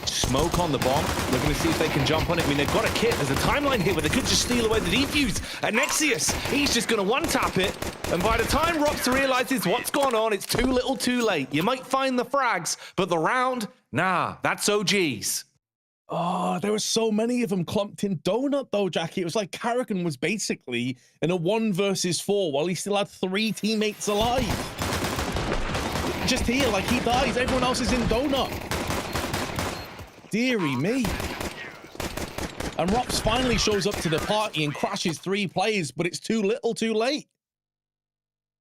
J: Smoke on the bomb, looking to see if they can jump on it. I mean, they've got a kit. There's a timeline here where they could just steal away the defuse. And Nexius, he's just going to one-tap it. And by the time Rops realizes what's gone on, it's too little too late. You might find the frags, but the round, nah, that's OG's.
K: Oh, there were so many of them clumped in Donut, though, Jackie. It was like Carrigan was basically in a 1 versus 4 while he still had 3 teammates alive. Just here, like he dies, everyone else is in Donut. Deary me. And Rops finally shows up to the party and crashes 3 players, but it's too little too late.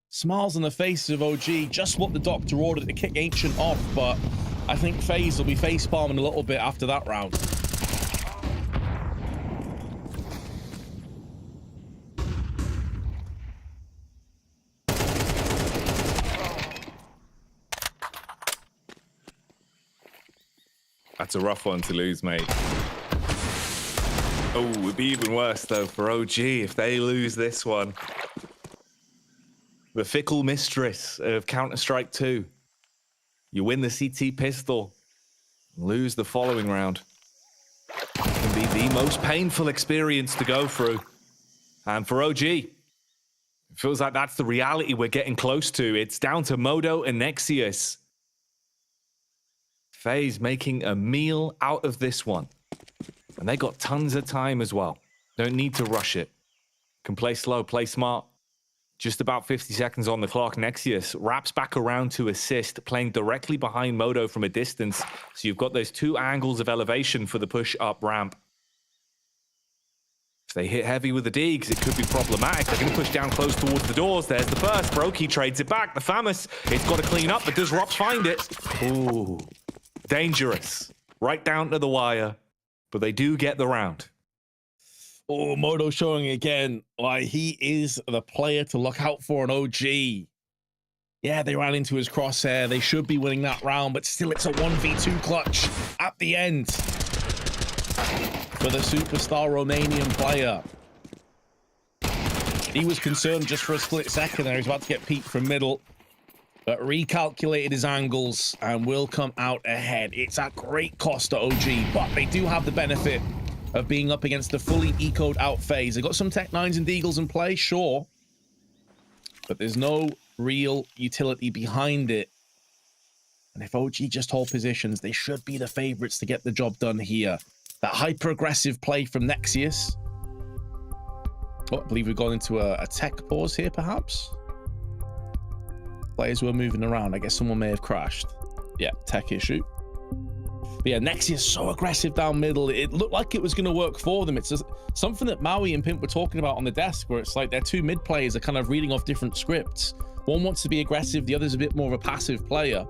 K: Smiles on the faces of OG, just what the doctor ordered to kick Ancient off, but I think FaZe will be face palming a little bit after that round.
J: That's a rough one to lose, mate. Oh, it'd be even worse, though, for OG if they lose this one. The fickle mistress of Counter-Strike 2. You win the CT pistol, lose the following round. It can be the most painful experience to go through. And for OG, it feels like that's the reality we're getting close to. It's down to Modo and Nexius. FaZe making a meal out of this one. And they got tons of time as well. Don't need to rush it. Can play slow, play smart. Just about 50 seconds on the clock. Nexius wraps back around to assist, playing directly behind Modo from a distance. So you've got those 2 angles of elevation for the push up ramp. If they hit heavy with the Deegs, it could be problematic. They're going to push down close towards the doors. There's the burst. Brokey trades it back. The Famous, it's got to clean up, but does Rops find it? Ooh. Dangerous. Right down to the wire. But they do get the round.
K: Oh, Modo showing again why he is the player to look out for an OG. Yeah, they ran into his crosshair. They should be winning that round, but still it's a 1v2 clutch at the end for the superstar Romanian player. He was concerned just for a split second there. He's about to get peeked from middle, but recalculated his angles and will come out ahead. It's at great cost to OG, but they do have the benefit of being up against the fully ecoed out FaZe. They got some Tech 9s and Deagles in play, sure, but there's no real utility behind it. And if OG just hold positions, they should be the favorites to get the job done here. That hyper-aggressive play from Nexius. Oh, I believe we've gone into a tech pause here, perhaps. Players were moving around. I guess someone may have crashed. Yeah, tech issue. But yeah, Nexius so aggressive down middle. It looked like it was going to work for them. It's just something that Maui and Pimp were talking about on the desk, where it's like their 2 mid players are kind of reading off different scripts. One wants to be aggressive, the other's a bit more of a passive player.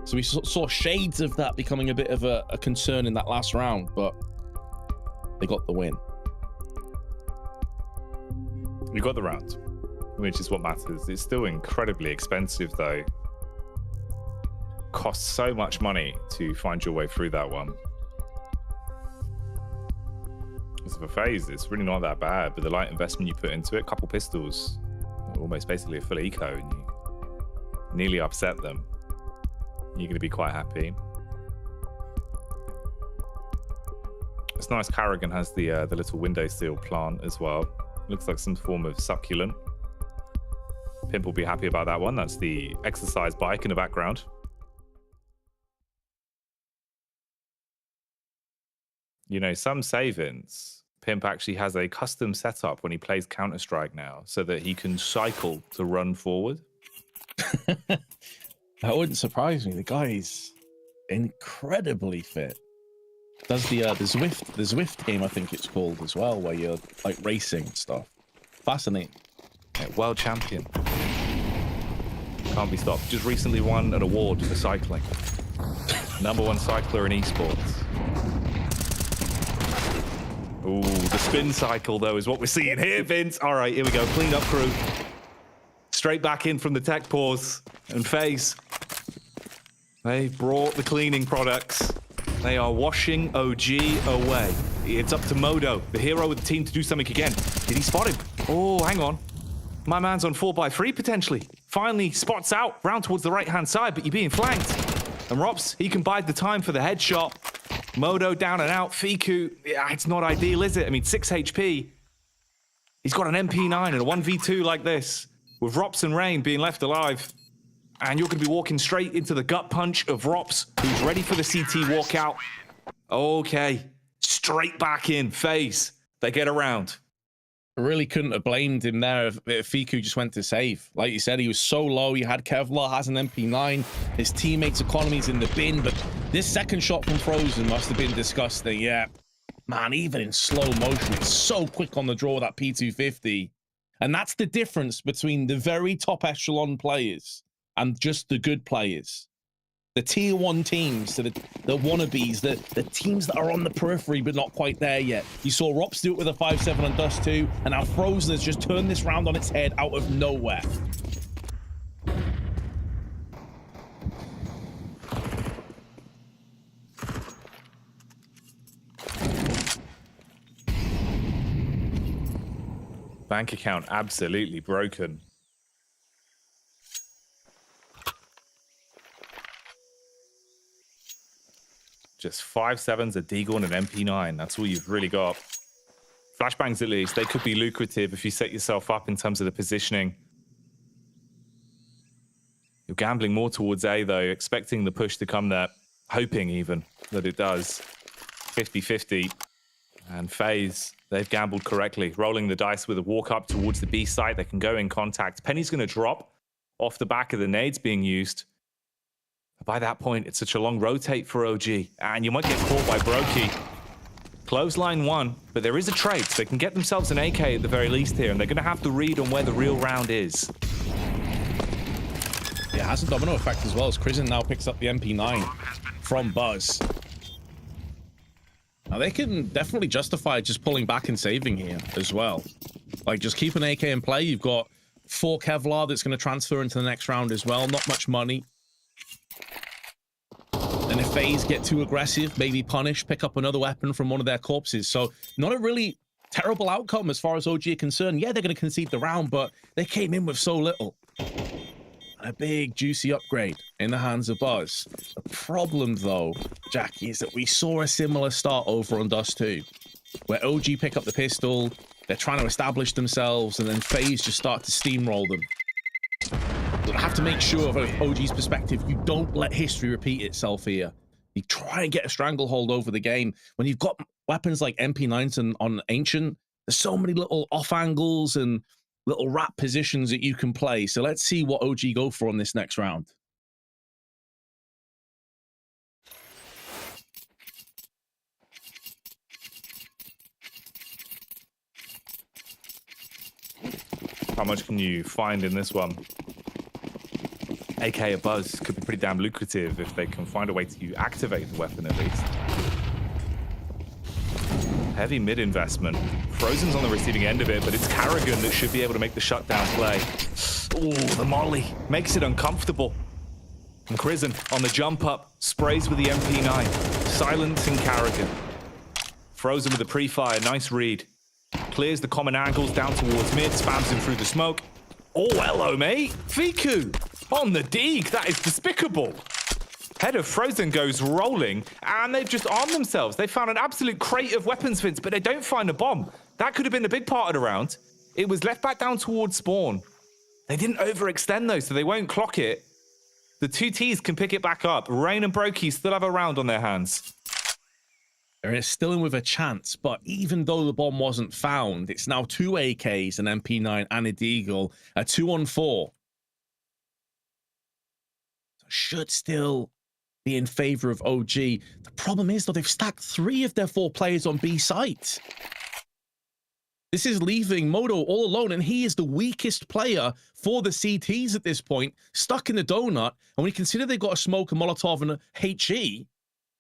K: So we saw shades of that becoming a bit of a concern in that last round, but they got the win.
J: You got the round, which is what matters. It's still incredibly expensive, though. Costs so much money to find your way through that one. As for FaZe, it's really not that bad, but the light investment you put into it, couple pistols, almost basically a full eco, and you nearly upset them. You're going to be quite happy. It's nice Carrigan has the little window seal plant as well. Looks like some form of succulent. Pimp will be happy about that one. That's the exercise bike in the background. You know, some savings, Pimp actually has a custom setup when he plays Counter-Strike now so that he can cycle to run forward.
K: That wouldn't surprise me. The guy's incredibly fit. Does the Zwift game, I think it's called as well, where you're like racing and stuff. Fascinating.
J: Yeah, world champion. Can't be stopped. Just recently won an award for cycling. #1 cycler in esports. Ooh, the spin cycle, though, is what we're seeing here, Vince. All right, here we go. Clean up crew. Straight back in from the tech pause. And FaZe, they brought the cleaning products. They are washing OG away. It's up to Modo, the hero of the team, to do something again. Did he spot him? Oh, hang on. My man's on 4x3, potentially. Finally spots out, round towards the right-hand side, but you're being flanked. And Rops, he can bide the time for the headshot. Modo down and out. Fiku, yeah, it's not ideal, is it? I mean, 6 HP. He's got an MP9 and a 1v2 like this, with Rops and Rain being left alive. And you're going to be walking straight into the gut punch of Rops, who's ready for the CT walkout. Okay, straight back in. FaZe, they get around.
K: I really couldn't have blamed him there if Fiku just went to save. Like you said, he was so low. He had Kevlar, has an MP9. His teammates' economy's in the bin, but this second shot from Frozen must have been disgusting. Yeah, man, even in slow motion, it's so quick on the draw, that P250. And that's the difference between the very top echelon players and just the good players. The tier 1 teams, the wannabes, the teams that are on the periphery but not quite there yet. You saw Rops do it with a 5-7 on Dust 2, and now Frozen has just turned this round on its head out of nowhere.
J: Bank account absolutely broken. Just 5-7s, a Deagle, and an MP9. That's all you've really got. Flashbangs, at least, they could be lucrative if you set yourself up in terms of the positioning. You're gambling more towards A, though, expecting the push to come there, hoping even that it does. 50-50. And FaZe, they've gambled correctly, rolling the dice with a walk up towards the B site. They can go in contact. Penny's going to drop off the back of the nades being used. By that point, it's such a long rotate for OG, and you might get caught by Brokey. Clothesline 1, but there is a trade, so they can get themselves an AK at the very least here, and they're going to have to read on where the real round is.
K: Yeah, it has a domino effect as well, as Crizzen now picks up the MP9 from Buzz. Now, they can definitely justify just pulling back and saving here as well. Like, just keep an AK in play. You've got 4 Kevlar that's going to transfer into the next round as well. Not much money. And if FaZe get too aggressive, maybe punish, pick up another weapon from one of their corpses. So not a really terrible outcome as far as OG are concerned. Yeah, they're going to concede the round, but they came in with so little. A big, juicy upgrade in the hands of Buzz. The problem, though, Jackie, is that we saw a similar start over on Dust 2, where OG pick up the pistol, they're trying to establish themselves, and then FaZe just start to steamroll them. You have to make sure, from OG's perspective, you don't let history repeat itself here. You try and get a stranglehold over the game. When you've got weapons like MP9s on Ancient, there's so many little off angles and little wrap positions that you can play. So let's see what OG go for on this next round.
J: How much can you find in this one? AK a buzz could be pretty damn lucrative if they can find a way to activate the weapon at least. Heavy mid investment. Frozen's on the receiving end of it, but it's Karrigan that should be able to make the shutdown play. Oh, the molly makes it uncomfortable. And Crizzen on the jump up, sprays with the MP9, silencing Karrigan. Frozen with the pre-fire, nice read. Clears the common angles down towards mid, spams him through the smoke. Oh, hello, mate. Fiku on the dig, that is despicable. Head of Frozen goes rolling, and they've just armed themselves. They found an absolute crate of weapons, Vince, but they don't find a bomb. That could have been a big part of the round. It was left back down towards spawn. They didn't overextend, though, so they won't clock it. The two Ts can pick it back up. Rain and Brokey still have a round on their hands.
K: They're still in with a chance, but even though the bomb wasn't found, it's now 2 AKs, an MP9 and a Deagle, a 2-on-4. So should still be in favor of OG. The problem is, though, they've stacked 3 of their 4 players on B site. This is leaving Moto all alone, and he is the weakest player for the CTs at this point, stuck in the donut. And when you consider they've got a smoke, a Molotov, and a HE,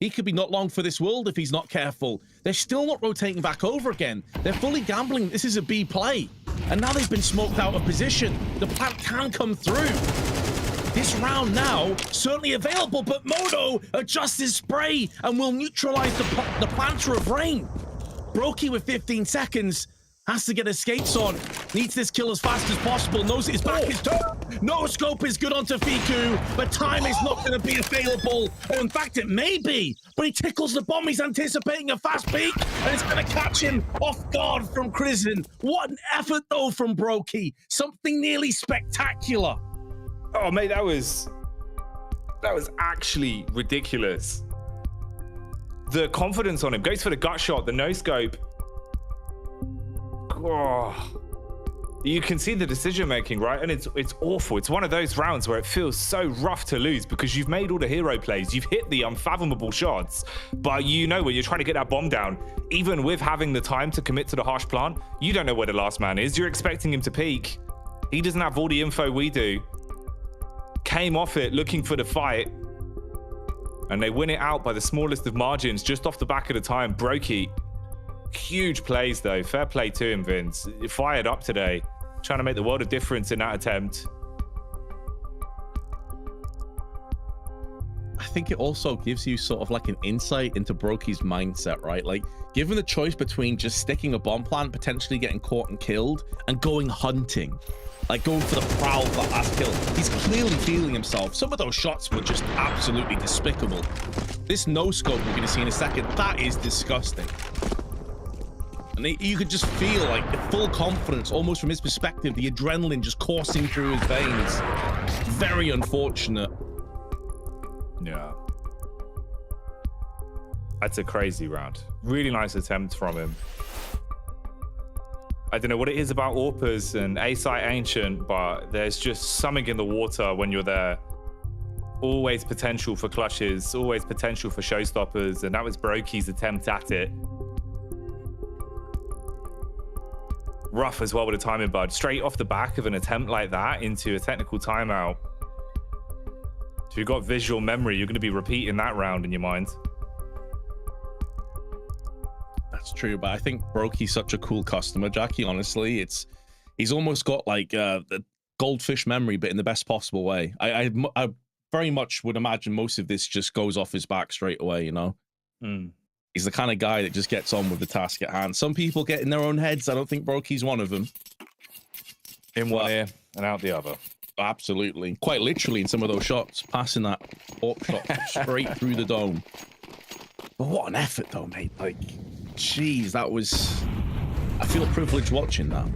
K: he could be not long for this world if he's not careful. They're still not rotating back over again. They're fully gambling. This is a B play. And now they've been smoked out of position. The plant can come through. This round now, certainly available, but Moto adjusts his spray and will neutralize the planter of Rain. Brokey with 15 seconds. Has to get escapes on. Needs this kill as fast as possible. Knows his back is turned. No scope is good onto Fiku, but time is not going to be available. Or in fact, it may be. But he tickles the bomb. He's anticipating a fast peek, and it's going to catch him off guard from Crizzen. What an effort, though, from Brokey. Something nearly spectacular.
J: Oh, mate, that was actually ridiculous. The confidence on him. Goes for the gut shot, the no scope. Oh, you can see the decision making, right? And it's awful. It's one of those rounds where it feels so rough to lose because you've made all the hero plays, you've hit the unfathomable shots, but you know when you're trying to get that bomb down, even with having the time to commit to the harsh plant, you don't know where the last man is. You're expecting him to peek. He doesn't have all the info we do. Came off it looking for the fight, and they win it out by the smallest of margins just off the back of the time. Brokey. Huge plays, though. Fair play to him, Vince. He fired up today, trying to make the world of difference in that attempt.
K: I think it also gives you sort of like an insight into Brokey's mindset, right? Like, given the choice between just sticking a bomb plant, potentially getting caught and killed, and going hunting, like going for the prowl for that last kill, he's clearly feeling himself. Some of those shots were just absolutely despicable. This no-scope we're going to see in a second, that is disgusting. And you could just feel like full confidence, almost from his perspective, the adrenaline just coursing through his veins. Very unfortunate.
J: Yeah. That's a crazy round. Really nice attempt from him. I don't know what it is about Orpers and A-Site Ancient, but there's just something in the water when you're there. Always potential for clutches, always potential for showstoppers, and that was Brokey's attempt at it. Rough as well with the timing, bud. Straight off the back of an attempt like that into a technical timeout. If you've got visual memory, you're going to be repeating that round in your mind.
K: That's true, but I think Brokey's such a cool customer, Jackie. Honestly, he's almost got like the goldfish memory, but in the best possible way. I very much would imagine most of this just goes off his back straight away, you know? He's the kind of guy that just gets on with the task at hand. Some people get in their own heads. I don't think Brokey's one of them.
J: In one ear and out the other.
K: Absolutely. Quite literally in some of those shots, passing that AWP shot straight through the dome. But what an effort, though, mate. Like, jeez, that was... I feel privileged watching that.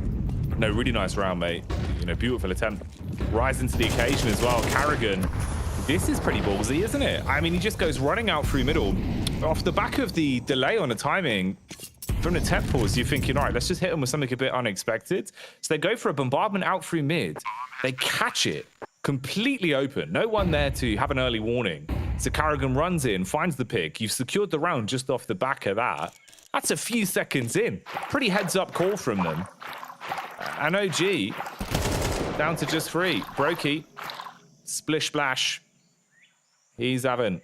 J: No, really nice round, mate. You know, beautiful attempt. Rising to the occasion as well. Karrigan, this is pretty ballsy, isn't it? I mean, he just goes running out through middle. Off the back of the delay on the timing, from the tech pause, you're thinking, all right, let's just hit them with something a bit unexpected. So they go for a bombardment out through mid. They catch it completely open. No one there to have an early warning. So Karrigan runs in, finds the pick. You've secured the round just off the back of that. That's a few seconds in. Pretty heads-up call from them. And OG down to just 3. Brokey Splish Splash. He's having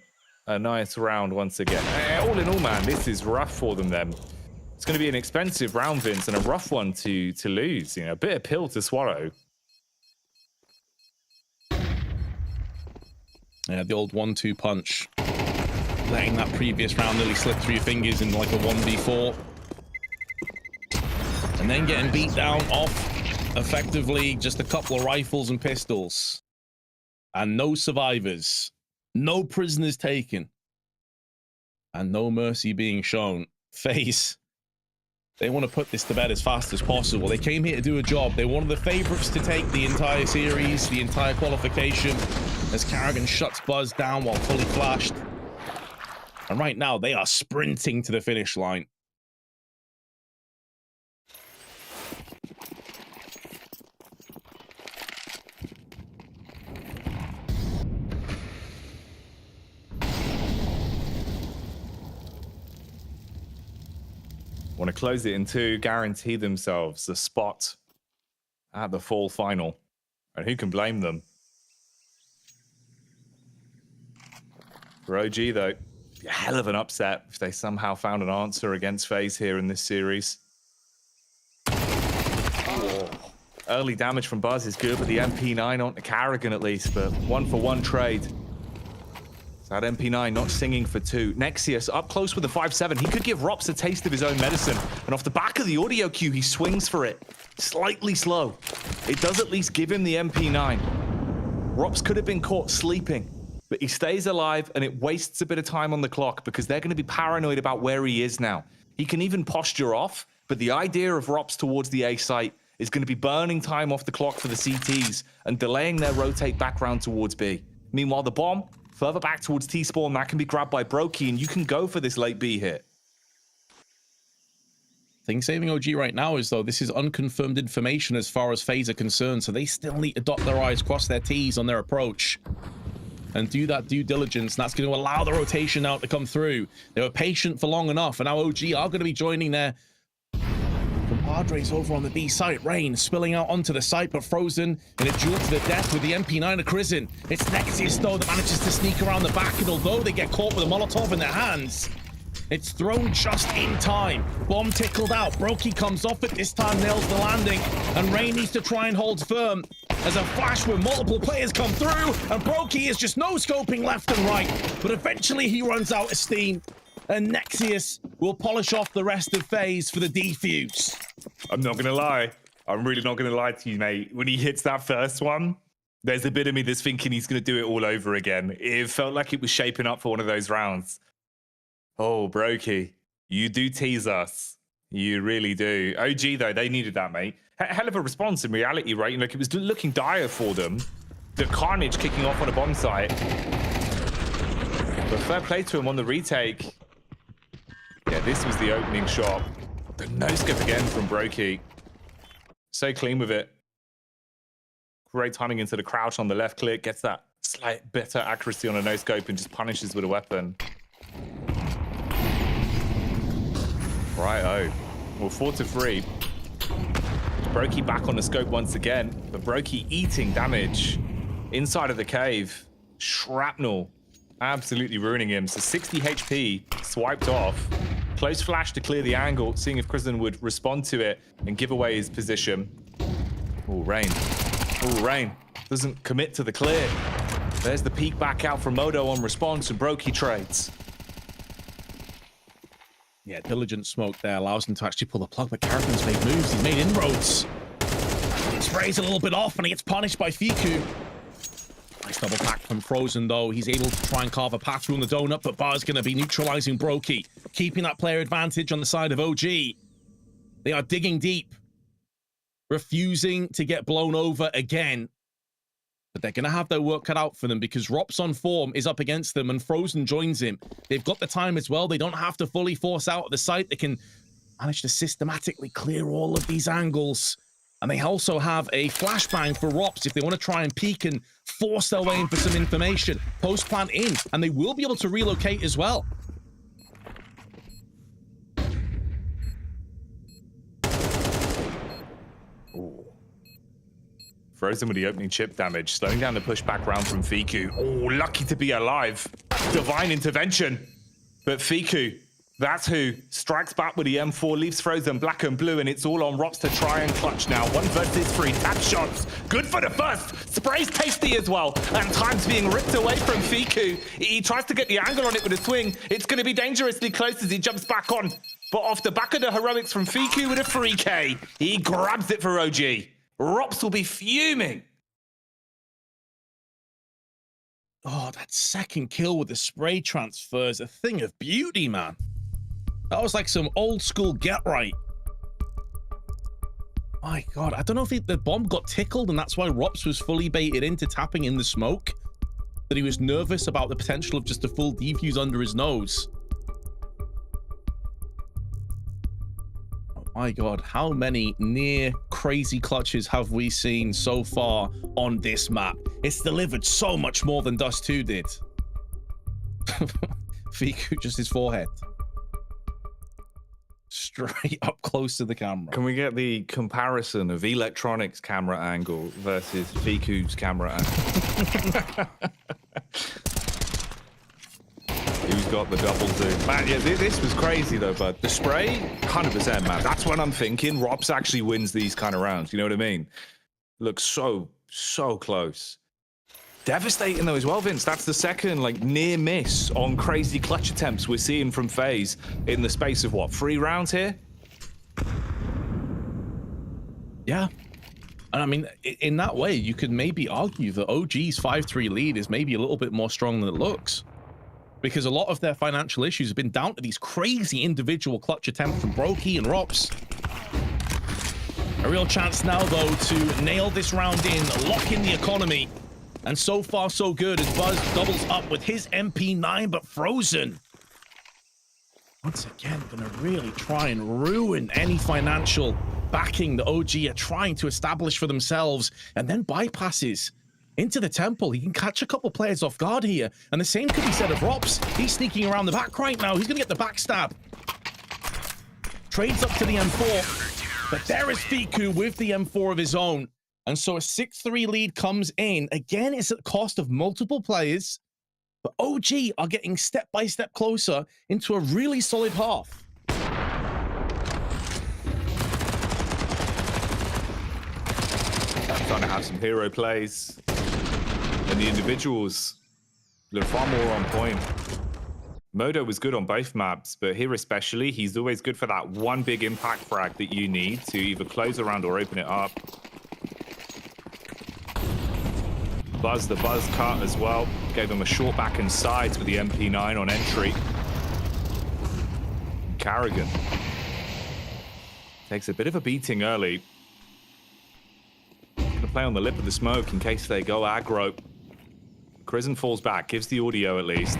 J: a nice round once again. All in all, man, this is rough for them then. It's going to be an expensive round, Vince, and a rough one to lose. You know, a bit of pill to swallow.
K: Yeah, the old 1-2 punch. Letting that previous round nearly slip through your fingers in like a 1v4. And then getting beat down off effectively just a couple of rifles and pistols. And no survivors. No prisoners taken. And no mercy being shown. FaZe, they want to put this to bed as fast as possible. They came here to do a job. They're one of the favorites to take the entire series, the entire qualification, as Karrigan shuts Buzz down while fully flashed. And right now, they are sprinting to the finish line.
J: Want to close it in two, guarantee themselves a spot at the fall final. And who can blame them? For OG, though, be a hell of an upset if they somehow found an answer against FaZe here in this series. Oh. Early damage from Buzz is good, but the MP9 onto Karrigan at least, but 1-for-1 trade. So that MP9 not singing for two. Nexius up close with the 5-7. He could give Rops a taste of his own medicine. And off the back of the audio cue, he swings for it. Slightly slow. It does at least give him the MP9. Rops could have been caught sleeping, but he stays alive and it wastes a bit of time on the clock because they're going to be paranoid about where he is now. He can even posture off, but the idea of Rops towards the A site is going to be burning time off the clock for the CTs and delaying their rotate back round towards B. Meanwhile, the bomb further back towards T-spawn, that can be grabbed by Brokey, and you can go for this late B hit.
K: Thing saving OG right now is, though, this is unconfirmed information as far as FaZe are concerned, so they still need to dot their I's, cross their T's on their approach, and do that due diligence, and that's going to allow the rotation now to come through. They were patient for long enough, and now OG are going to be joining their compadres over on the B site. Rain spilling out onto the site, but frozen in a duel to the death with the MP9 of Crizin. It's Nexius, though, that manages to sneak around the back, and although they get caught with a Molotov in their hands, it's thrown just in time. Bomb tickled out. Brokey comes off it. This time nails the landing, and Rain needs to try and hold firm as a flash with multiple players come through, and Brokey is just no-scoping left and right, but eventually he runs out of steam, and Nexius will polish off the rest of FaZe for the defuse.
J: I'm not going to lie. I'm really not going to lie to you, mate. When he hits that first one, there's a bit of me that's thinking he's going to do it all over again. It felt like it was shaping up for one of those rounds. Oh, Brokey, you do tease us. You really do. OG, though, they needed that, mate. Hell of a response in reality, right? Like, it was looking dire for them. The carnage kicking off on a bomb site. But fair play to him on the retake. Yeah, this was the opening shot. The no-scope again from Brokey. So clean with it. Great timing into the crouch on the left click. Gets that slight better accuracy on a no-scope and just punishes with a weapon. Right-o. Well, 4-3. Brokey back on the scope once again. But Brokey eating damage inside of the cave. Shrapnel absolutely ruining him. So 60 HP swiped off. Close flash to clear the angle, seeing if Crizin would respond to it and give away his position. Oh, Rain. Oh, Rain doesn't commit to the clear. There's the peek back out from Modo on response, and Brokey trades.
K: Yeah, diligent smoke there allows him to actually pull the plug, but Karrigan's made moves. He's made inroads. He sprays a little bit off, and he gets punished by Fiku. Nice double pack from Frozen, though. He's able to try and carve a path through the donut, but Bar's going to be neutralizing Brokey, keeping that player advantage on the side of OG. They are digging deep, refusing to get blown over again. But they're going to have their work cut out for them because Rops on form is up against them and Frozen joins him. They've got the time as well. They don't have to fully force out of the site. They can manage to systematically clear all of these angles. And they also have a flashbang for Rops if they want to try and peek and force their way in for some information. Post plant in, and they will be able to relocate as well.
J: Ooh. Frozen with the opening chip damage, slowing down the pushback round from Fiku. Oh, lucky to be alive. Divine intervention. But Fiku, that's who strikes back with the M4, leaves Frozen black and blue, and it's all on Rops to try and clutch now. 1 versus 3, tap shots, good for the first. Spray's tasty as well, and time's being ripped away from Fiku. He tries to get the angle on it with a swing. It's going to be dangerously close as he jumps back on. But off the back of the heroics from Fiku with a 3K, he grabs it for OG. Rops will be fuming.
K: Oh, that second kill with the spray transfer is a thing of beauty, man. That was like some old school get right. My God, I don't know if the bomb got tickled and that's why Rops was fully baited into tapping in the smoke. That he was nervous about the potential of just a full defuse under his nose. My God, how many near crazy clutches have we seen so far on this map? It's delivered so much more than Dust 2 did. Fiku, just his forehead. Straight up close to the camera.
J: Can we get the comparison of Electronics camera angle versus Fiku's camera angle? Who's got the double zoom? Man, yeah, this was crazy though, bud. The spray, 100%, man. That's when I'm thinking Rops actually wins these kind of rounds. You know what I mean? Looks so close. Devastating though as well, Vince. That's the second like near miss on crazy clutch attempts we're seeing from FaZe in the space of what, 3 rounds here?
K: Yeah. And I mean, in that way, you could maybe argue that OG's 5-3 lead is maybe a little bit more strong than it looks. Because a lot of their financial issues have been down to these crazy individual clutch attempts from Brokey and Rops. A real chance now, though, to nail this round in, lock in the economy. And so far, so good as Buzz doubles up with his MP9, but Frozen, once again, gonna really try and ruin any financial backing the OG are trying to establish for themselves, and then bypasses into the temple. He can catch a couple players off guard here, and the same could be said of Rops. He's sneaking around the back right now. He's gonna get the backstab. Trades up to the M4, but there is Fiku with the M4 of his own. And so a 6-3 lead comes in. Again, it's at the cost of multiple players, but OG are getting step by step closer into a really solid half.
J: Trying to have some hero plays. And the individuals look far more on point. Modo was good on both maps, but here especially, he's always good for that one big impact frag that you need to either close around or open it up. Buzz, the Buzz cut as well. Gave him a short back and sides with the MP9 on entry. Carrigan takes a bit of a beating early. Gonna play on the lip of the smoke in case they go aggro. Crizzen falls back, gives the audio at least.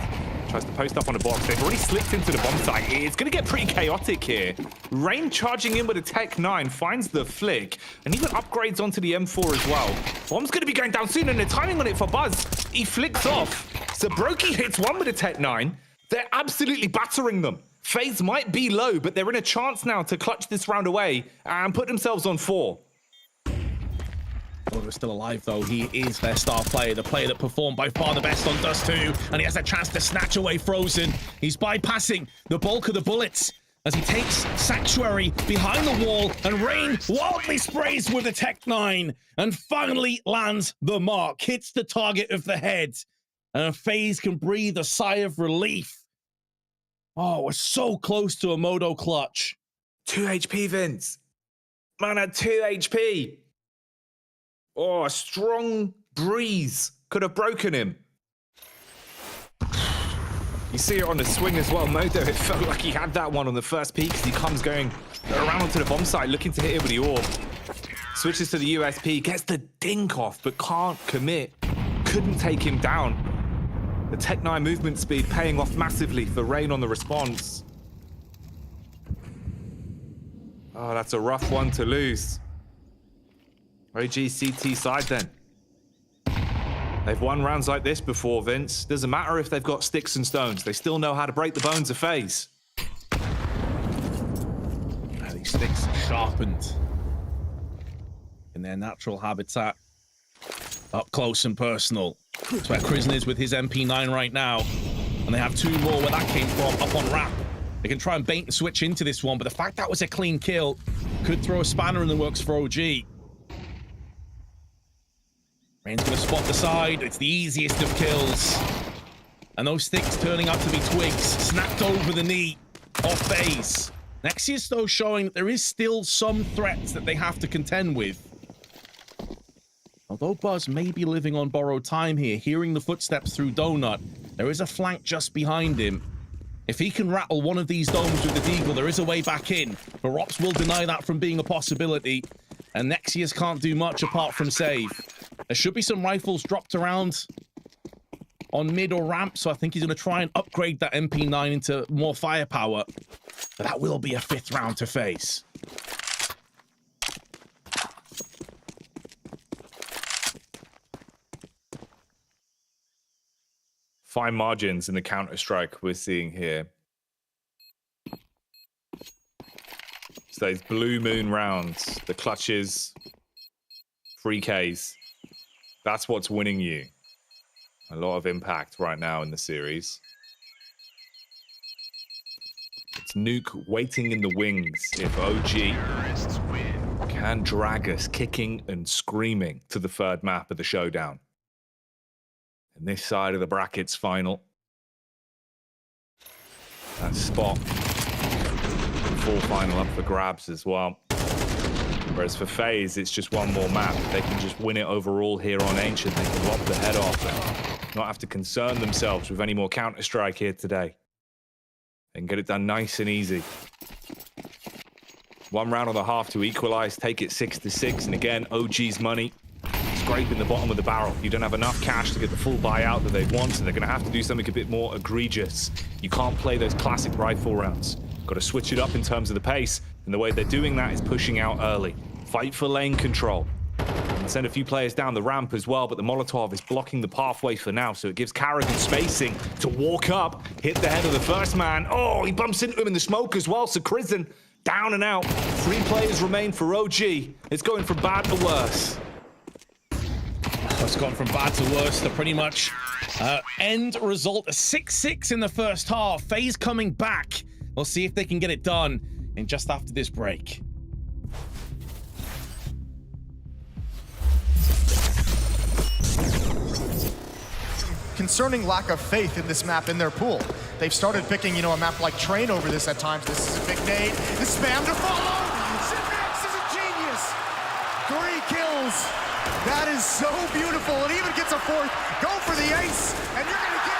J: Tries to post up on a box. They've already slipped into the bomb site. It's going to get pretty chaotic here. Rain charging in with a Tech 9, finds the flick, and even upgrades onto the M4 as well. Bomb's going to be going down soon, and the timing on it for Buzz. He flicks off. So Brokey hits one with a Tech 9. They're absolutely battering them. FaZe might be low, but they're in a chance now to clutch this round away and put themselves on 4.
K: We're still alive, though. He is their star player, the player that performed by far the best on Dust 2, and he has a chance to snatch away Frozen. He's bypassing the bulk of the bullets as he takes Sanctuary behind the wall, and Rain wildly sprays with a Tech 9 and finally lands the mark, hits the target of the head, and FaZe can breathe a sigh of relief. Oh, we're so close to a Modo clutch.
J: 2 HP, Vince. Man had 2 HP. Oh, a strong breeze could have broken him. You see it on the swing as well, Modo. It felt like he had that one on the first peak as he comes going around onto the bomb site, looking to hit it with the orb. Switches to the USP, gets the dink off, but can't commit. Couldn't take him down. The Tech 9 movement speed paying off massively for Rain on the response. Oh, that's a rough one to lose. OG CT side then. They've won rounds like this before, Vince. Doesn't matter if they've got sticks and stones. They still know how to break the bones of FaZe.
K: These sticks are sharpened in their natural habitat. Up close and personal. That's where Krisen is with his MP9 right now. And they have 2 more where that came from, up on ramp. They can try and bait and switch into this one, but the fact that was a clean kill could throw a spanner in the works for OG. Rain's going to spot the side. It's the easiest of kills. And those sticks turning out to be twigs, snapped over the knee of FaZe. Nexius, though, showing that there is still some threats that they have to contend with. Although Buzz may be living on borrowed time here, hearing the footsteps through Donut, there is a flank just behind him. If he can rattle one of these domes with the Deagle, there is a way back in. But Rops will deny that from being a possibility. And Nexius can't do much apart from save. There should be some rifles dropped around on mid or ramp, so I think he's going to try and upgrade that MP9 into more firepower. But that will be a 5th round to FaZe.
J: Fine margins in the Counter-Strike we're seeing here. So those Blue Moon rounds, the clutches, 3Ks, that's what's winning you. A lot of impact right now in the series. It's Nuke waiting in the wings if OG can drag us kicking and screaming to the 3rd map of the showdown. And this side of the brackets final. That spot. Full final up for grabs as well. Whereas for FaZe, it's just one more map. They can just win it overall here on Ancient. They can lop the head off and not have to concern themselves with any more Counter-Strike here today. They can get it done nice and easy. 1 round on the half to equalize, take it 6-6. And again, OG's money. Scraping the bottom of the barrel. You don't have enough cash to get the full buyout that they want, so they're going to have to do something a bit more egregious. You can't play those classic rifle rounds. Got to switch it up in terms of the pace, and the way they're doing that is pushing out early. Fight for lane control. And send a few players down the ramp as well, but the Molotov is blocking the pathway for now, so it gives Carrigan spacing to walk up, hit the head of the first man. Oh, he bumps into him in the smoke as well, so Krisen down and out. 3 players remain for OG. It's going from bad to worse.
K: It's gone from bad to worse to pretty much end result, a 6-6 in the first half. FaZe coming back. We'll see if they can get it done in just after this break.
N: Concerning lack of faith in this map in their pool. They've started picking, a map like Train over this at times. This is a big nade. The spam to follow. Zimax is a genius. 3 kills. That is so beautiful. It even gets a 4th. Go for the ace, and you're going to get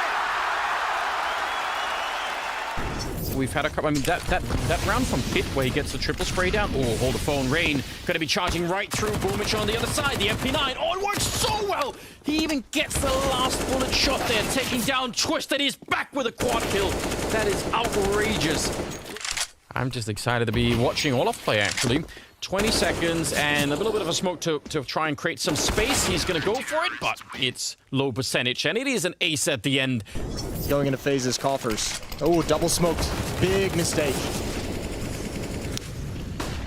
N: it.
O: We've had a couple. I mean, that round from Pit where he gets the triple spray down. Oh, hold the phone. Rain going to be charging right through Boomich on the other side. The MP9. Oh, it works so well. He even gets the last bullet shot there, taking down Twisted. He's back with a quad kill. That is outrageous. I'm just excited to be watching all of play, actually. 20 seconds and a little bit of a smoke to try and create some space. He's going to go for it, but it's low percentage, and it is an ace at the end.
N: Going into FaZe's coffers. Oh, double smoked. Big mistake.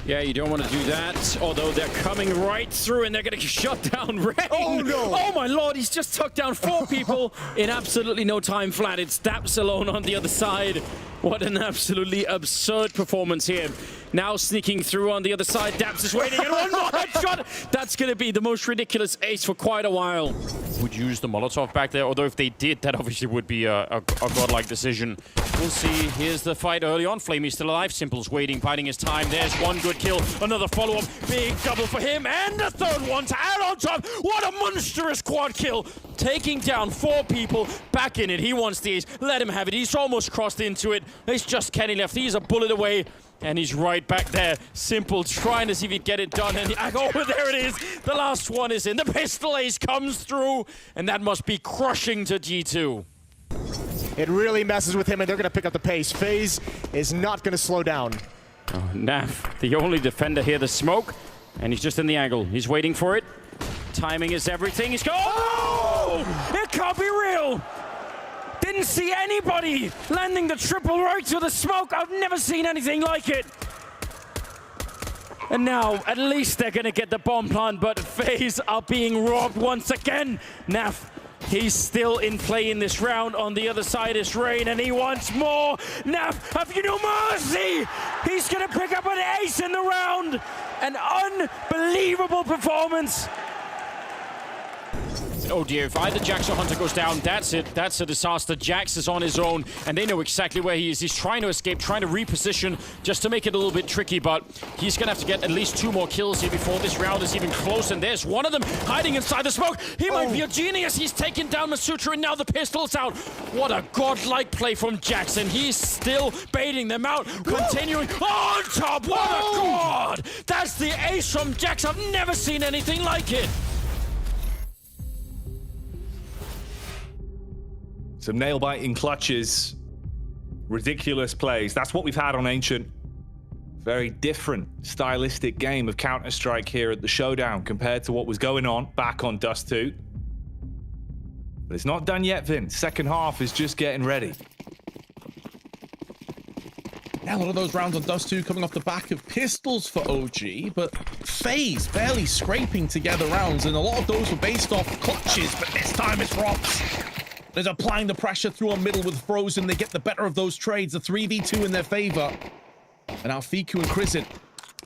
O: Yeah, you don't want to do that, although they're coming right through and they're going to shut down Rain.
N: Oh, no.
O: Oh, my Lord, he's just took down 4 people in absolutely no time flat. It's Daps alone on the other side. What an absolutely absurd performance here. Now sneaking through on the other side. Daps is waiting, and one more headshot. That's going to be the most ridiculous ace for quite a while. Would use the Molotov back there, although if they did, that obviously would be a godlike decision. We'll see. Here's the fight early on. Flamey's still alive. Simple's waiting, biding his time. There's one good kill. Another follow-up. Big double for him, and a 3rd one to add on top. What a monstrous quad kill. Taking down 4 people. Back in it. He wants the ace. Let him have it. He's almost crossed into it. It's just Kenny left. He's a bullet away. And he's right back there. Simple trying to see if he'd get it done. And oh, there it is. The last one is in. The pistol ace comes through. And that must be crushing to G2.
N: It really messes with him, and they're going to pick up the pace. FaZe is not going to slow down.
O: Oh, Naf, the only defender here, the smoke. And he's just in the angle. He's waiting for it. Timing is everything. He's going. Oh! It can't be real. Didn't see anybody landing the triple right to the smoke. I've never seen anything like it. And now, at least they're going to get the bomb plant, but FaZe are being robbed once again. Naf, he's still in play in this round. On the other side is Rain, and he wants more. Naf, have you no mercy? He's going to pick up an ace in the round. An unbelievable performance. Oh dear, if either Jax or Hunter goes down, that's it. That's a disaster. Jax is on his own, and they know exactly where he is. He's trying to escape, trying to reposition, just to make it a little bit tricky, but he's going to have to get at least 2 more kills here before this round is even close, and there's one of them hiding inside the smoke. He might be a genius. He's taken down Masutra, and now the pistol's out. What a godlike play from Jackson. He's still baiting them out, continuing on top. What a god! That's the ace from Jax. I've never seen anything like it.
J: Some nail-biting clutches, ridiculous plays. That's what we've had on Ancient. Very different stylistic game of Counter-Strike here at the Showdown compared to what was going on back on Dust 2. But it's not done yet, Vince. Second half is just getting ready.
K: Yeah, a lot of those rounds on Dust 2 coming off the back of pistols for OG, but FaZe barely scraping together rounds, and a lot of those were based off clutches, but this time it's rocks. There's applying the pressure through on middle with Frozen. They get the better of those trades, a 3v2 in their favor. And now Fiku and Krizen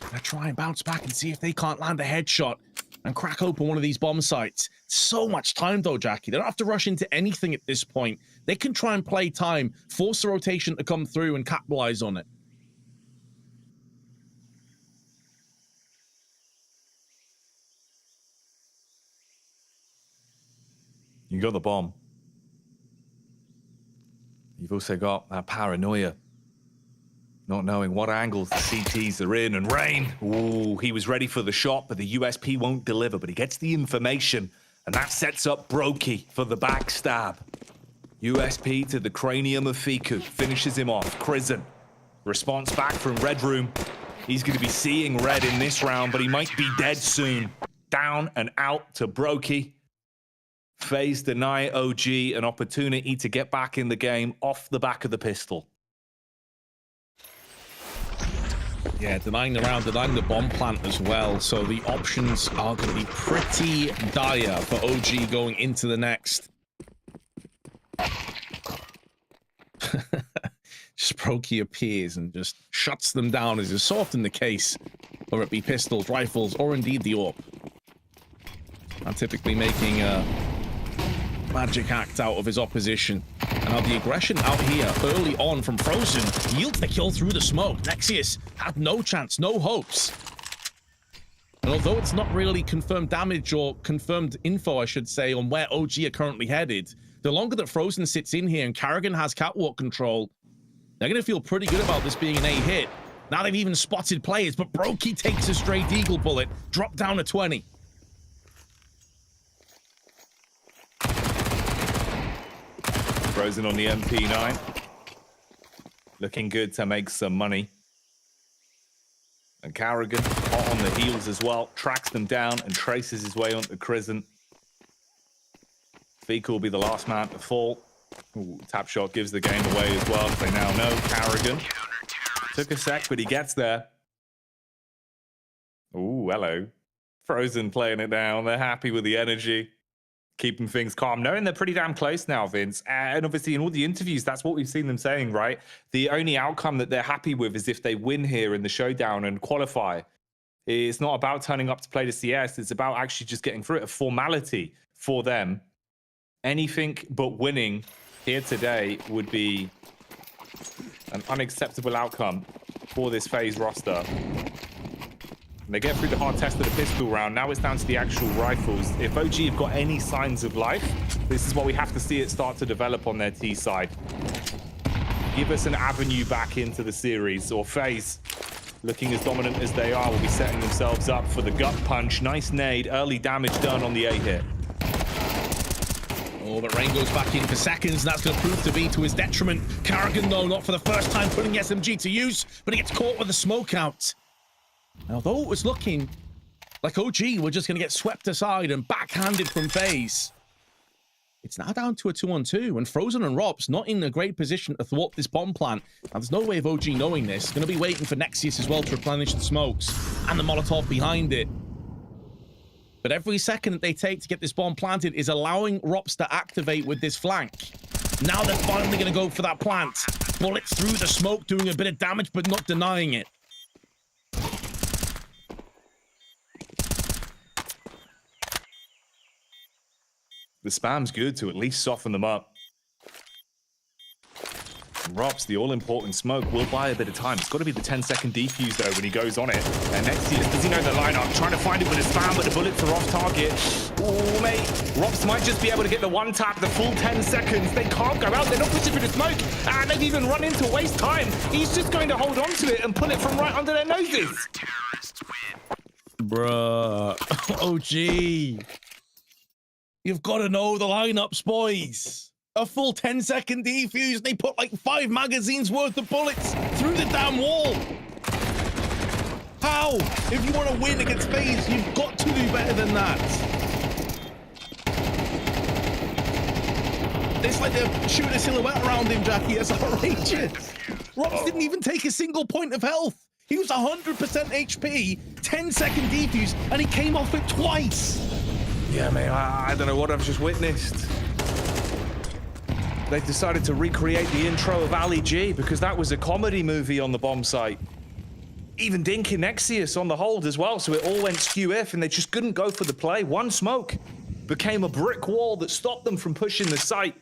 K: gonna try and bounce back and see if they can't land a headshot and crack open one of these bomb sites. So much time though, Jackie. They don't have to rush into anything at this point. They can try and play time, force the rotation to come through and capitalize on it.
J: You got the bomb. You've also got that paranoia, not knowing what angles the CTs are in. And Rain, ooh, he was ready for the shot, but the USP won't deliver. But he gets the information, and that sets up Brokey for the backstab. USP to the cranium of Fiku, finishes him off. Krizen, response back from Red Room. He's going to be seeing red in this round, but he might be dead soon. Down and out to Brokey. FaZe deny OG an opportunity to get back in the game off the back of the pistol.
K: Yeah, denying the round, denying the bomb plant as well. So the options are going to be pretty dire for OG going into the next. Just Brokey appears and just shuts them down, as is so often the case, whether it be pistols, rifles, or indeed the AWP. I'm typically making a magic act out of his opposition. And now the aggression out here early on from Frozen yields the kill through the smoke. Nexius had no chance, no hopes. And although it's not really confirmed damage or confirmed info, I should say, on where OG are currently headed, the longer that Frozen sits in here and Karrigan has catwalk control, they're going to feel pretty good about this being an A hit. Now they've even spotted players, but Brokey takes a straight eagle bullet, dropped down to 20.
J: Frozen on the MP9. Looking good to make some money. And Karrigan, hot on the heels as well, tracks them down and traces his way onto Krizen. Fiku will be the last man to fall. Ooh, tap shot gives the game away as well. They now know Karrigan. Took a sec, but he gets there. Ooh, hello. Frozen playing it down. They're happy with the energy. Keeping things calm, knowing they're pretty damn close now, Vince. And obviously in all the interviews, that's what we've seen them saying, right? The only outcome that they're happy with is if they win here in the Showdown and qualify. It's not about turning up to play the CS. It's about actually just getting through it, a formality for them. Anything but winning here today would be an unacceptable outcome for this FaZe roster. They get through the hard test of the pistol round. Now it's down to the actual rifles. If OG have got any signs of life, this is what we have to see it start to develop on their T side. Give us an avenue back into the series, or FaZe, looking as dominant as they are, will be setting themselves up for the gut punch. Nice nade, early damage done on the A hit.
K: Oh, but Rain goes back in for seconds, and that's going to prove to be to his detriment. Karrigan, though, not for the first time putting the SMG to use, but he gets caught with the smoke out. Although it was looking like OG were just going to get swept aside and backhanded from FaZe, It's now down to a 2-on-2, and Frozen and Rob's not in a great position to thwart this bomb plant. Now, there's no way of OG knowing this. Going to be waiting for Nexius as well to replenish the smokes and the Molotov behind it. But every second that they take to get this bomb planted is allowing Rops to activate with this flank. Now they're finally going to go for that plant. Bullets through the smoke, doing a bit of damage, but not denying it.
J: The spam's good to at least soften them up. Rops, the all-important smoke, will buy a bit of time. It's got to be the 10-second defuse, though, when he goes on it. And Nexius, does he know the lineup? Trying to find it with his spam, but the bullets are off target. Oh, mate. Rops might just be able to get the one tap, the full 10 seconds. They can't go out. They're not pushing for the smoke. And they've even run into waste time. He's just going to hold on to it and pull it from right under their noses.
K: Bruh. OG. You've got to know the lineups, boys. A full 10-second defuse. They put like 5 magazines worth of bullets through the damn wall. How? If you want to win against FaZe, you've got to do better than that. It's like they're shooting a silhouette around him, Jackie. It's outrageous. Robs didn't even take a single point of health. He was 100% HP, 10-second defuse, and he came off it twice.
J: Yeah, man, I don't know what I've just witnessed. They've decided to recreate the intro of Ali G because that was a comedy movie on the bomb site. Even dinking Nexius on the hold as well, so it all went skew-if and they just couldn't go for the play. One smoke became a brick wall that stopped them from pushing the site.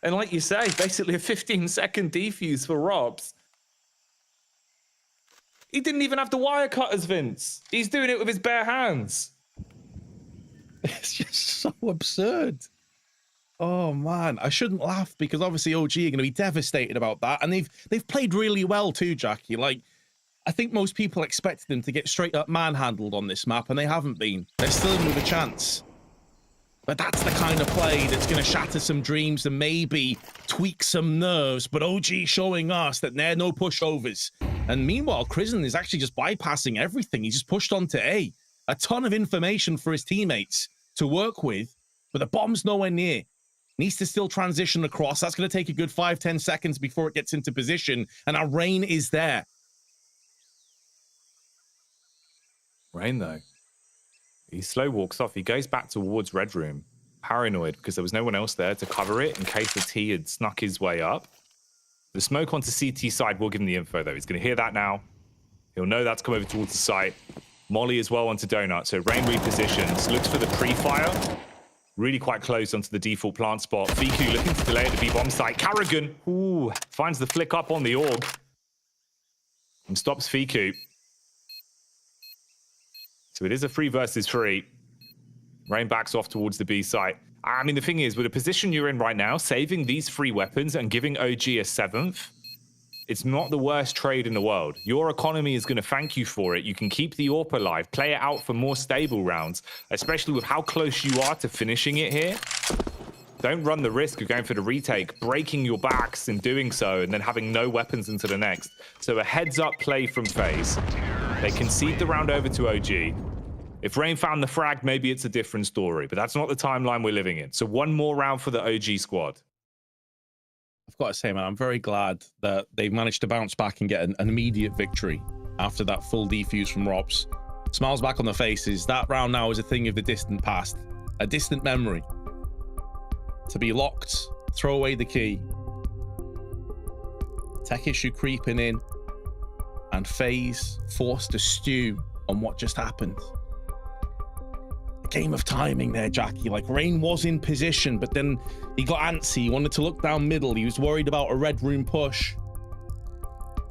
J: And like you say, basically a 15-second defuse for Robs. He didn't even have the wire cutters, Vince. He's doing it with his bare hands.
K: It's just so absurd. Oh man, I shouldn't laugh because obviously OG are going to be devastated about that, and they've played really well too, Jackie. Like, I think most people expected them to get straight up manhandled on this map, and they haven't been. They're still in with a chance. But that's the kind of play that's going to shatter some dreams and maybe tweak some nerves. But OG showing us that they're no pushovers. And meanwhile, Crizzen is actually just bypassing everything. He just pushed on to A. A ton of information for his teammates to work with, but the bomb's nowhere near. Needs to still transition across. That's going to take a good 5-10 seconds before it gets into position, and our Rain is there.
J: Rain, though, he slow walks off. He goes back towards Red Room, paranoid because there was no one else there to cover it in case the T had snuck his way up. The smoke onto CT side will give him the info, though. He's going to hear that now. He'll know that's come over towards the site. Molly as well onto Donut. So Rain repositions, looks for the pre-fire. Really quite close onto the default plant spot. Fiku looking to delay at the B-bomb site. Carrigan, ooh, finds the flick up on the orb. And stops Fiku. So it is a 3 versus 3. Rain backs off towards the B site. I mean, the thing is, with the position you're in right now, saving these 3 weapons and giving OG a 7th, it's not the worst trade in the world. Your economy is going to thank you for it. You can keep the AWP alive, play it out for more stable rounds, especially with how close you are to finishing it here. Don't run the risk of going for the retake, breaking your backs in doing so, and then having no weapons into the next. So a heads-up play from FaZe. They concede the round over to OG. If Rain found the frag, maybe it's a different story, but that's not the timeline we're living in. So one more round for the OG squad.
K: I've got to say, man, I'm very glad that they've managed to bounce back and get an immediate victory after that full defuse from Robs. Smiles back on their faces. That round now is a thing of the distant past, a distant memory. To be locked, throw away the key. Tech issue creeping in, and FaZe forced to stew on what just happened. A game of timing there, Jackie. Like, Rain was in position, but then he got antsy. He wanted to look down middle. He was worried about a Red Room push.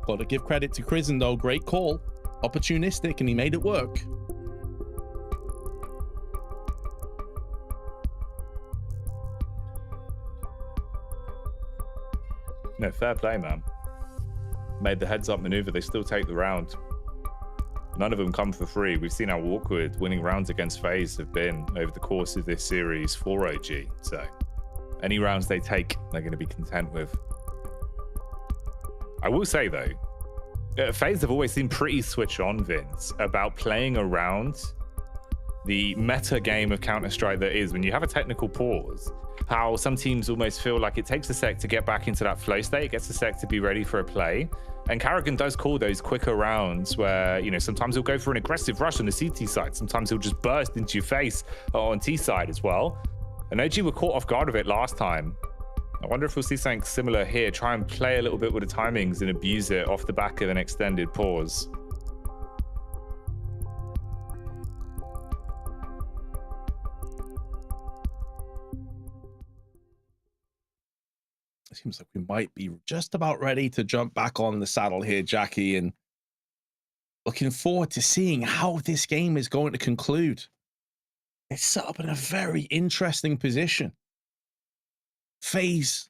K: Got to give credit to Crizzen, though. Great call. Opportunistic, and he made it work.
J: No, fair play, man. Made the heads-up maneuver. They still take the round. None of them come for free. We've seen how awkward winning rounds against FaZe have been over the course of this series for OG. So any rounds they take, they're going to be content with. I will say, though, FaZe have always seemed pretty switch on, Vince, about playing around the meta game of Counter-Strike that is when you have a technical pause, how some teams almost feel like it takes a sec to get back into that flow state, it gets a sec to be ready for a play. And karrigan does call those quicker rounds where, you know, sometimes he'll go for an aggressive rush on the CT side, sometimes he'll just burst into your face on T side as well. And OG were caught off guard of it last time. I wonder if we'll see something similar here, try and play a little bit with the timings and abuse it off the back of an extended pause.
K: Seems like we might be just about ready to jump back on the saddle here, Jackie, and looking forward to seeing how this game is going to conclude. It's set up in a very interesting position. FaZe,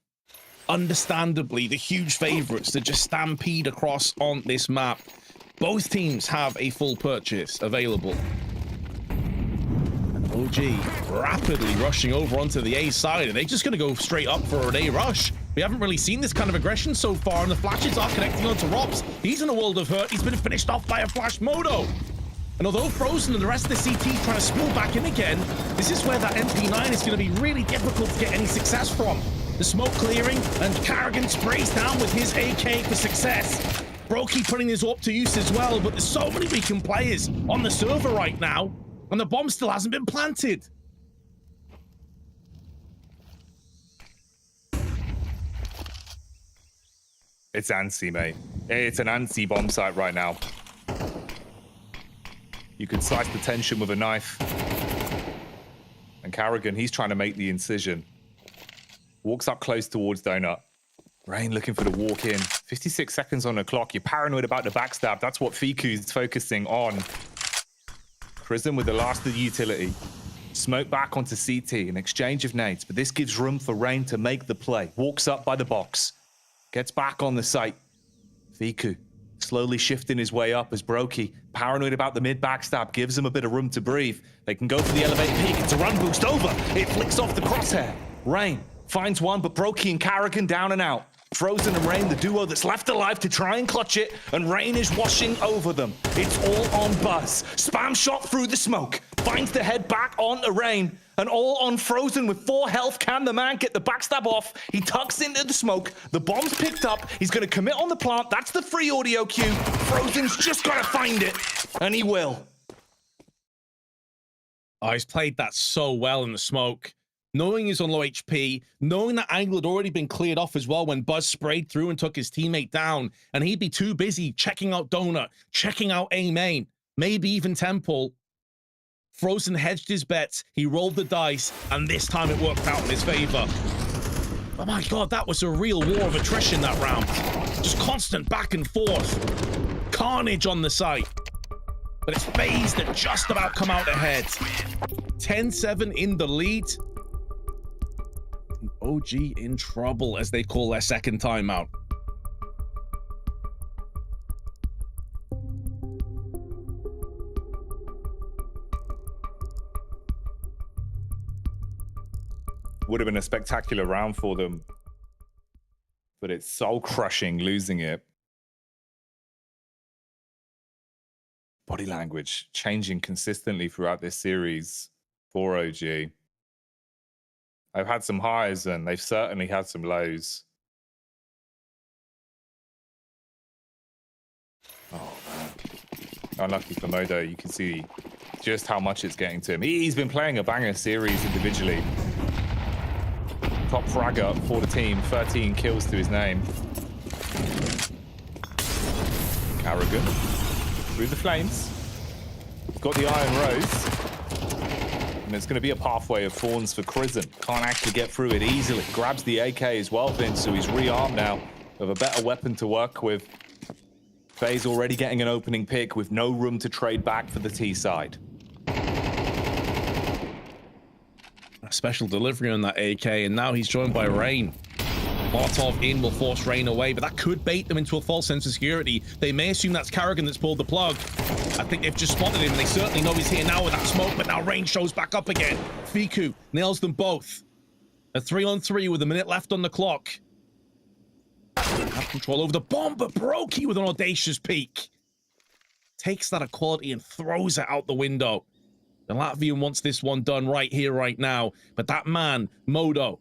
K: understandably, the huge favorites to just stampede across on this map. Both teams have a full purchase available. And OG rapidly rushing over onto the A side. Are they just going to go straight up for an A rush? We haven't really seen this kind of aggression so far, and the flashes are connecting onto Robs. He's in a world of hurt. He's been finished off by a flash moto. And although Frozen and the rest of the CT trying to spool back in again, this is where that MP9 is going to be really difficult to get any success from. The smoke clearing, and karrigan sprays down with his AK for success. Brokey putting his AWP to use as well, but there's so many weakened players on the server right now, and the bomb still hasn't been planted.
J: It's antsy, mate. It's an antsy bomb site right now. You could slice the tension with a knife. And karrigan, he's trying to make the incision. Walks up close towards Donut. Rain looking for the walk in. 56 seconds on the clock. You're paranoid about the backstab. That's what Fiku's focusing on. Prism with the last of the utility. Smoke back onto CT, an exchange of nades. But this gives room for Rain to make the play. Walks up by the box. Gets back on the site. Fiku slowly shifting his way up as Brokey, paranoid about the mid backstab, gives him a bit of room to breathe. They can go for the elevated peak. It's a run boost over. It flicks off the crosshair. Rain finds one, but Brokey and karrigan down and out. Frozen and Rain, the duo that's left alive to try and clutch it, and Rain is washing over them. It's all on Buzz. Spam shot through the smoke. Finds the head back onto Rain, and all on Frozen with 4 health. Can the man get the backstab off? He tucks into the smoke. The bomb's picked up. He's going to commit on the plant. That's the free audio cue. Frozen's just got to find it, and he will.
K: Oh, he's played that so well in the smoke. Knowing he's on low HP, knowing that angle had already been cleared off as well when Buzz sprayed through and took his teammate down, and he'd be too busy checking out Donut, checking out A main, maybe even Temple. Frozen hedged his bets, he rolled the dice, and this time it worked out in his favor. Oh my god, that was a real war of attrition that round. Just constant back and forth. Carnage on the site. But it's FaZe that just about come out ahead. 10-7 in the lead. OG in trouble as they call their second timeout.
J: Would have been a spectacular round for them, but it's soul crushing losing it. Body language changing consistently throughout this series for OG. They've had some highs and they've certainly had some lows. Oh, man. Unlucky for Modo. You can see just how much it's getting to him. He's been playing a banger series individually. Top fragger for the team. 13 kills to his name. karrigan through the flames. Got the Iron Rose. And it's going to be a pathway of thorns for Crizzen. Can't actually get through it easily. Grabs the AK as well, Vince, so he's rearmed now with a better weapon to work with. FaZe already getting an opening pick with no room to trade back for the T side.
K: A special delivery on that AK, and now he's joined by Rain. Molotov in will force Rain away, but that could bait them into a false sense of security. They may assume that's karrigan that's pulled the plug. I think they've just spotted him, and they certainly know he's here now with that smoke, but now Rain shows back up again. Fiku nails them both. A 3-on-3 with a minute left on the clock. Have control over the bomb, but Brokey with an audacious peek. Takes that equality and throws it out the window. The Latvian wants this one done right here, right now. But that man, Modo,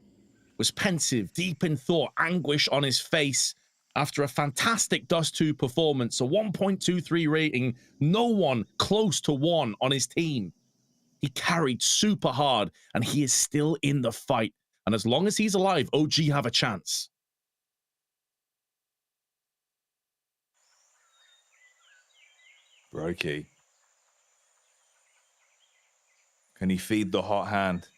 K: was pensive, deep in thought, anguish on his face after a fantastic Dust 2 performance, a 1.23 rating, no one close to 1 on his team. He carried super hard, and he is still in the fight. And as long as he's alive, OG have a chance.
J: Brokey. Can he feed the hot hand?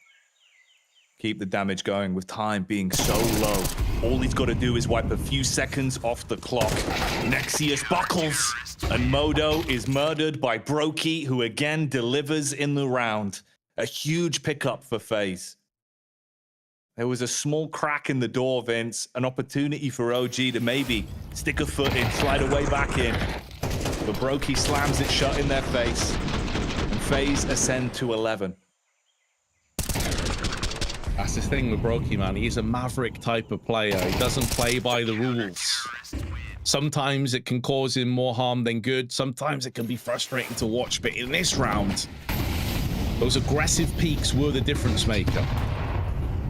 J: Keep the damage going with time being so low. All he's got to do is wipe a few seconds off the clock. Nexius buckles, and Modo is murdered by Brokey, who again delivers in the round. A huge pickup for FaZe. There was a small crack in the door, Vince. An opportunity for OG to maybe stick a foot in, slide away back in. But Brokey slams it shut in their face. And FaZe ascend to 11.
K: That's the thing with Brokey, man. He's a maverick type of player. He doesn't play by the rules. Sometimes it can cause him more harm than good. Sometimes it can be frustrating to watch. But in this round, those aggressive peaks were the difference maker.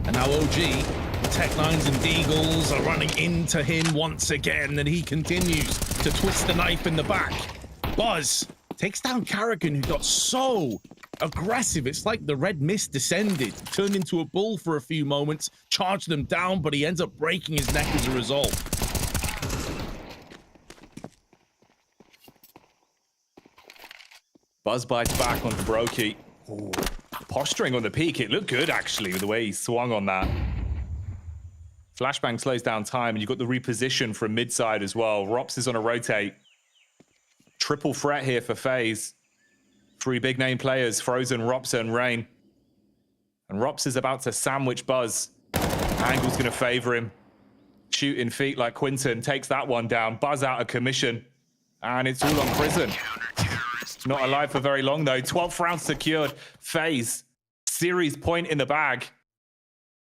K: And now OG, the Tech-9s and Deagles are running into him once again, and he continues to twist the knife in the back. Buzz takes down Carrigan, who got so aggressive. It's like the red mist descended, turned into a bull for a few moments, charged them down, but he ends up breaking his neck as a result.
J: Buzz bites back onto Brokey. Ooh. Posturing on the peak, it looked good actually with the way he swung on that. Flashbang slows down time, and you've got the reposition from mid side as well. Rops is on a rotate. Triple threat here for FaZe. 3 big name players, Frozen, Rops, and Rain. And Rops is about to sandwich Buzz. Angle's going to favor him. Shooting feet like Quinton takes that one down. Buzz out of commission. And it's all on Prison. Not alive for very long, though. 12th round secured. FaZe. Series point in the bag.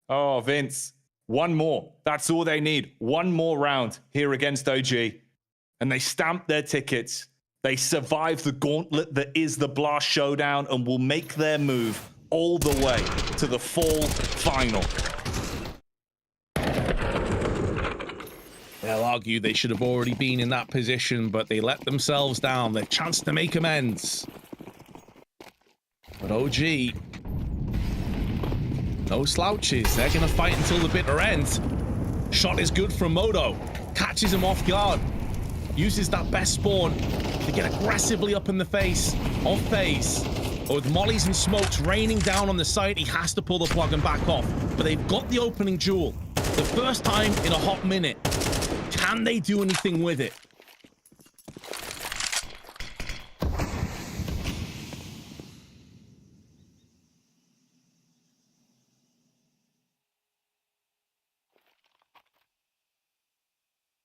J: Oh, Vince. One more. That's all they need. One more round here against OG. And they stamp their tickets. They survive the gauntlet that is the Blast Showdown and will make their move all the way to the Fall Final.
K: They'll argue they should have already been in that position, but they let themselves down. Their chance to make amends. But OG, no slouches. They're going to fight until the bitter end. Shot is good from Modo. Catches him off guard. Uses that best spawn to get aggressively up in the face of FaZe. But with mollies and smokes raining down on the site, he has to pull the plug and back off. But they've got the opening duel. The first time in a hot minute. Can they do anything with it?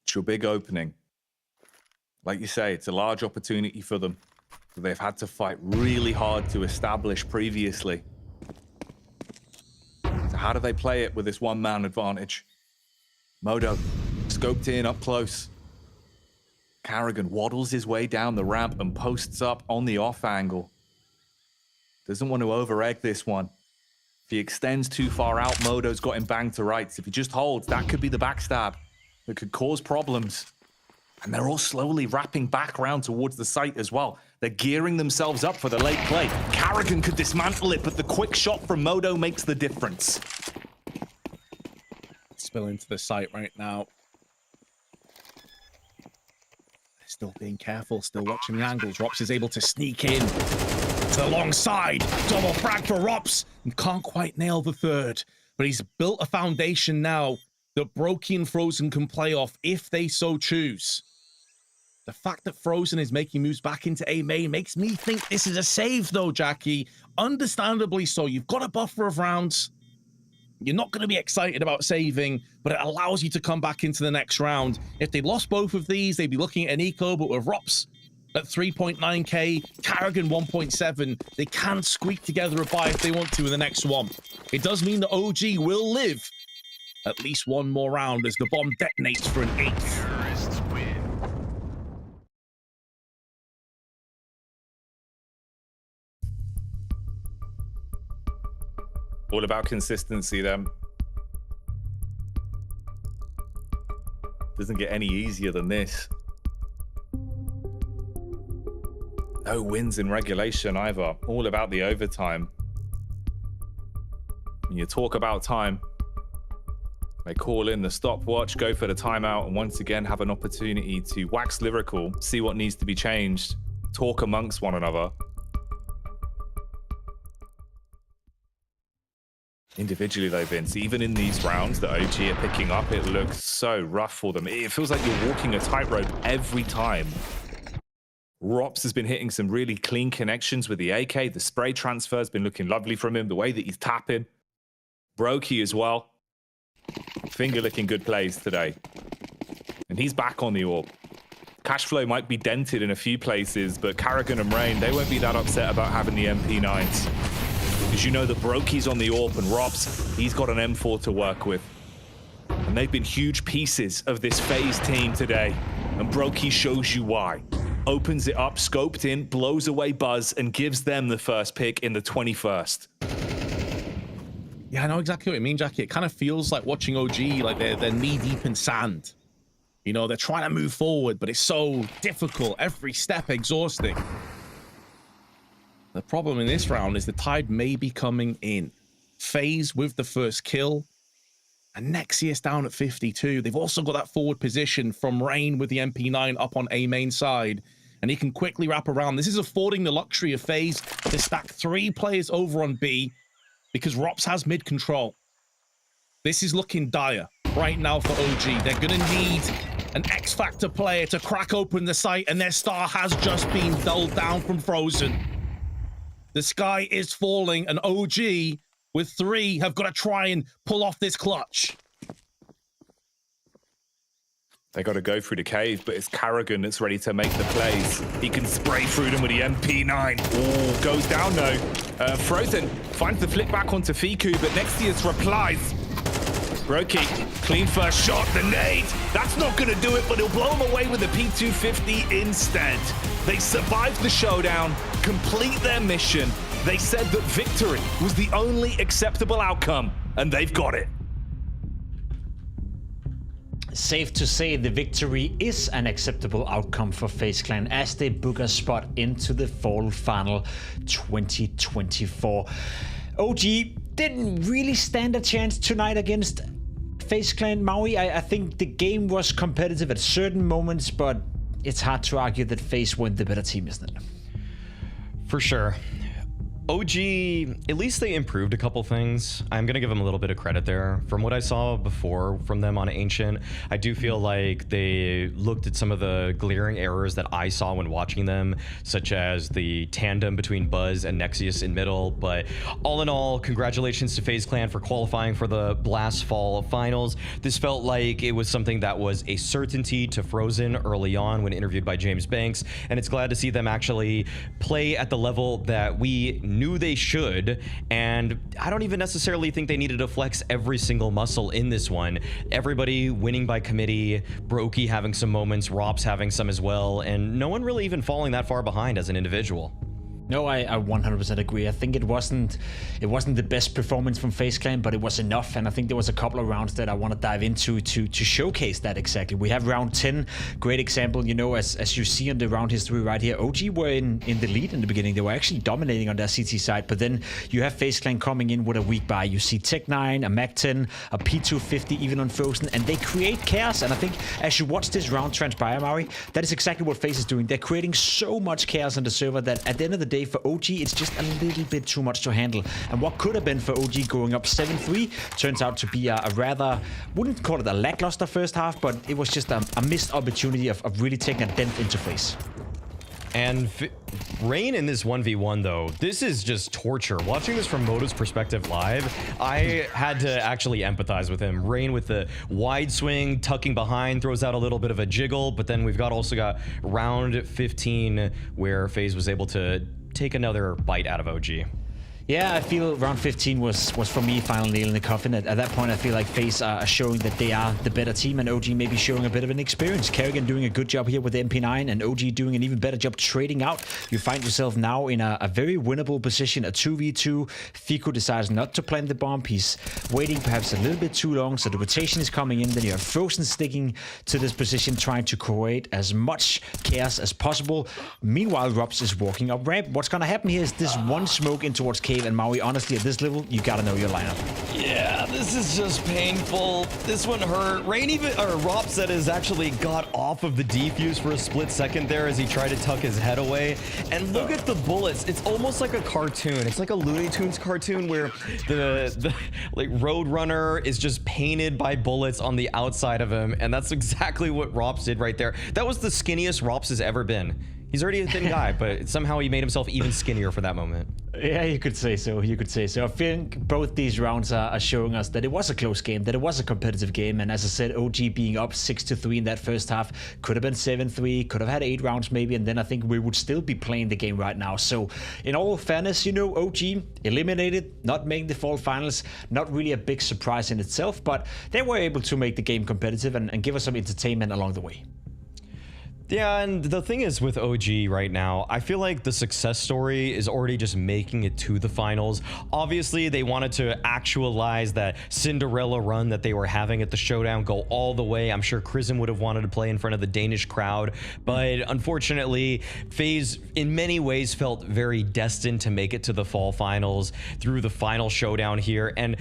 J: It's your big opening. Like you say, it's a large opportunity for them that they've had to fight really hard to establish previously. So how do they play it with this one-man advantage? Modo, scoped in up close. Carrigan waddles his way down the ramp and posts up on the off angle. Doesn't want to over-egg this one. If he extends too far out, Modo's got him banged to rights. If he just holds, that could be the backstab that could cause problems. And they're all slowly wrapping back around towards the site as well. They're gearing themselves up for the late play. Carrigan could dismantle it, but the quick shot from Modo makes the difference.
K: Spill into the site right now. They're still being careful, still watching the angles. Rops is able to sneak in to the long side. Double frag for Rops. And can't quite nail the third. But he's built a foundation now that Brokey and Frozen can play off if they so choose. The fact that Frozen is making moves back into A main makes me think this is a save, though, Jackie. Understandably so. You've got a buffer of rounds. You're not going to be excited about saving, but it allows you to come back into the next round. If they lost both of these, they'd be looking at an eco, but with Rops at 3.9k, Carrigan 1.7, they can squeak together a buy if they want to in the next one. It does mean that OG will live at least one more round as the bomb detonates for an 8th.
J: All about consistency then. Doesn't get any easier than this. No wins in regulation either. All about the overtime. When you talk about time, they call in the stopwatch, go for the timeout, and once again have an opportunity to wax lyrical, see what needs to be changed, talk amongst one another. Individually though, Vince, even in these rounds that OG are picking up, it looks so rough for them. It feels like you're walking a tightrope every time. Rops has been hitting some really clean connections with the AK. The spray transfer has been looking lovely from him. The way that he's tapping. Brokey as well. Finger-licking good plays today. And he's back on the AWP. Cashflow might be dented in a few places, but Carrigan and Rain, they won't be that upset about having the MP9s. Because you know that Brokey's on the AWP and Rops, he's got an M4 to work with. And they've been huge pieces of this FaZe team today. And Brokey shows you why. Opens it up, scoped in, blows away Buzz, and gives them the first pick in the 21st.
K: Yeah, I know exactly what you mean, Jackie. It kind of feels like watching OG, like they're knee-deep in sand. You know, they're trying to move forward, but it's so difficult. Every step exhausting. The problem in this round is the tide may be coming in. FaZe with the first kill. And Nexius down at 52. They've also got that forward position from Rain with the MP9 up on A main side. And he can quickly wrap around. This is affording the luxury of FaZe to stack 3 players over on B because Rops has mid control. This is looking dire right now for OG. They're going to need an X-Factor player to crack open the site, and their star has just been dulled down from Frozen. The sky is falling, and OG with 3 have got to try and pull off this clutch.
J: They got to go through the cave, but it's Carrigan that's ready to make the plays. He can spray through them with the MP9. Oh, goes down though. Frozen finds the flick back onto Fiku, but Nexius replies. Brokey, clean first shot, the nade. That's not going to do it, but he'll blow him away with the P250 instead. They survive the showdown, complete their mission. They said that victory was the only acceptable outcome, and they've got it.
F: Safe to say the victory is an acceptable outcome for FaZe Clan as they book a spot into the Fall Final 2024. OG didn't really stand a chance tonight against FaZe Clan Maui. I think the game was competitive at certain moments, but it's hard to argue that FaZe were the better team, isn't it?
G: For sure. OG, at least they improved a couple things. I'm going to give them a little bit of credit there. From what I saw before from them on Ancient, I do feel like they looked at some of the glaring errors that I saw when watching them, such as the tandem between Buzz and Nexius in middle. But all in all, congratulations to FaZe Clan for qualifying for the Blast Fall Finals. This felt like it was something that was a certainty to Frozen early on when interviewed by James Banks, and it's glad to see them actually play at the level that we knew they should. And I don't even necessarily think they needed to flex every single muscle in this one. Everybody winning by committee, Brokey having some moments, Rops having some as well, and no one really even falling that far behind as an individual.
F: No, I 100% agree. I think it wasn't the best performance from FaZe Clan, but it was enough. And I think there was a couple of rounds that I want to dive into to showcase that exactly. We have round 10, great example. You know, as you see on the round history right here, OG were in the lead in the beginning. They were actually dominating on their CT side, but then you have FaZe Clan coming in with a weak buy. You see Tech9, a Mac-10, a P250, even on Frozen, and they create chaos. And I think as you watch this round transpire, Maui, that is exactly what FaZe is doing. They're creating so much chaos on the server that at the end of the day, for OG, it's just a little bit too much to handle. And what could have been for OG going up 7-3 turns out to be a rather, wouldn't call it a lackluster first half, but it was just a missed opportunity of really taking a dent into FaZe.
G: And Rain in this 1v1 though, this is just torture. Watching this from Moto's perspective live, I had to actually empathize with him. Rain with the wide swing, tucking behind, throws out a little bit of a jiggle, but then we've also got round 15 where FaZe was able to take another bite out of OG.
F: Yeah, I feel round 15 was for me final nail in the coffin. At that point, I feel like FaZe are showing that they are the better team, and OG maybe showing a bit of an experience. Kerrigan doing a good job here with the MP9, and OG doing an even better job trading out. You find yourself now in a very winnable position, a 2v2. Fico decides not to plant the bomb. He's waiting perhaps a little bit too long, so the rotation is coming in. Then you have Frozen sticking to this position, trying to create as much chaos as possible. Meanwhile, Robs is walking up ramp. What's going to happen here is this one smoke in towards Cave, and Maui, honestly, at this level, you got to know your lineup.
G: Yeah, this is just painful. This one hurt. Rob said has actually got off of the defuse for a split second there as he tried to tuck his head away. And look at the bullets. It's almost like a cartoon. It's like a Looney Tunes cartoon where the like Roadrunner is just painted by bullets on the outside of him. And that's exactly what Rops did right there. That was the skinniest Rops has ever been. He's already a thin guy, but somehow he made himself even skinnier for that moment.
F: Yeah, you could say so. You could say so. I think both these rounds are showing us that it was a close game, that it was a competitive game. And as I said, OG being up 6-3 in that first half could have been 7-3, could have had 8 rounds maybe, and then I think we would still be playing the game right now. So in all fairness, you know, OG eliminated, not making the fall finals, not really a big surprise in itself, but they were able to make the game competitive and give us some entertainment along the way.
G: Yeah, and the thing is with OG right now, I feel like the success story is already just making it to the finals. Obviously, they wanted to actualize that Cinderella run that they were having at the Showdown, go all the way. I'm sure Chrism would have wanted to play in front of the Danish crowd, but unfortunately, FaZe in many ways felt very destined to make it to the fall finals through the final Showdown here, and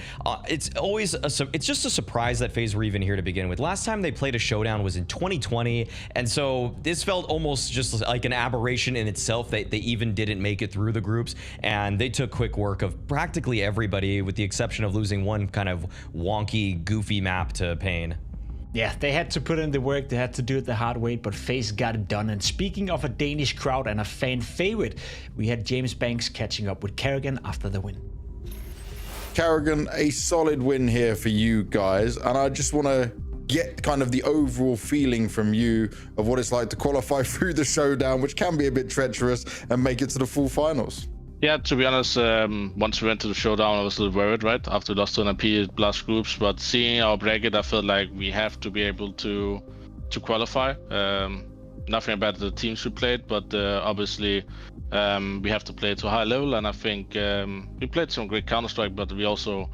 G: it's just a surprise that FaZe were even here to begin with. Last time they played a Showdown was in 2020, and so this felt almost just like an aberration in itself that they even didn't make it through the groups, and they took quick work of practically everybody with the exception of losing one kind of wonky, goofy map to Pain.
F: Yeah, they had to put in the work, they had to do it the hard way, but FaZe got it done. And speaking of a Danish crowd and a fan favorite, we had James Banks catching up with Kerrigan after the win.
H: Kerrigan, a solid win here for you guys, and I just want to get kind of the overall feeling from you of what it's like to qualify through the Showdown, which can be a bit treacherous, and make it to the full finals.
P: Yeah, to be honest, once we went to the Showdown, I was a little worried, right? After we lost to NIP at last groups, but seeing our bracket, I felt like we have to be able to qualify. Nothing about the teams we played, but obviously we have to play to a high level, and I think we played some great Counter-Strike, but we also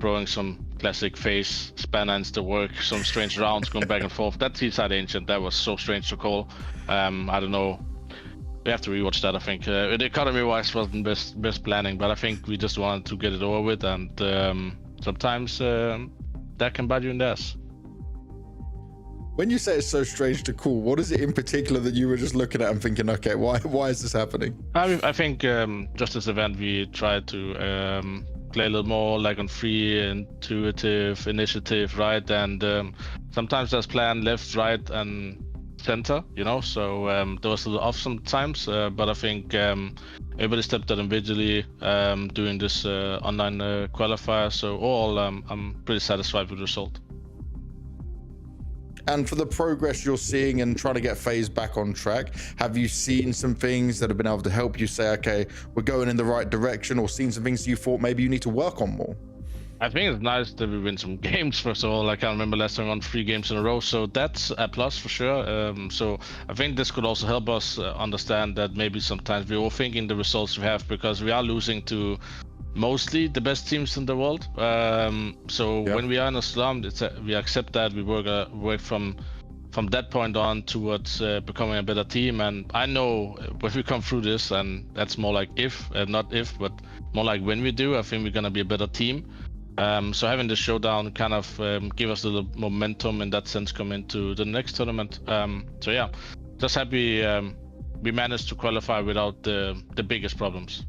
P: throwing some classic FaZe spanner into work, some strange rounds going back and forth. That T-side ancient, that was so strange to call. I don't know. We have to rewatch that, I think. Economy-wise wasn't best planning, but I think we just wanted to get it over with, and sometimes that can bite you in the ass.
H: When you say it's so strange to call, what is it in particular that you were just looking at and thinking, okay, why is this happening?
P: I think just this event we tried to play a little more like on free, intuitive, initiative, right? And sometimes there's plan left, right, and center, you know? So there was a little off sometimes, but I think everybody stepped up individually doing this online qualifier. So all I'm pretty satisfied with the result.
H: And for the progress you're seeing and trying to get FaZe back on track, have you seen some things that have been able to help you say, okay, we're going in the right direction, or seen some things you thought maybe you need to work on more?
P: I think it's nice that we win some games, first of all. I can't remember last time we won 3 games in a row, so that's a plus for sure. So I think this could also help us understand that maybe sometimes we're overthinking the results we have, because we are losing to mostly the best teams in the world. When we are in a slump, we accept that, we work from that point on towards becoming a better team. And I know when we come through this, and that's more like not if, but more like when we do, I think we're gonna be a better team. So having the Showdown kind of give us a little momentum in that sense come into the next tournament. So yeah, just happy we managed to qualify without the biggest problems.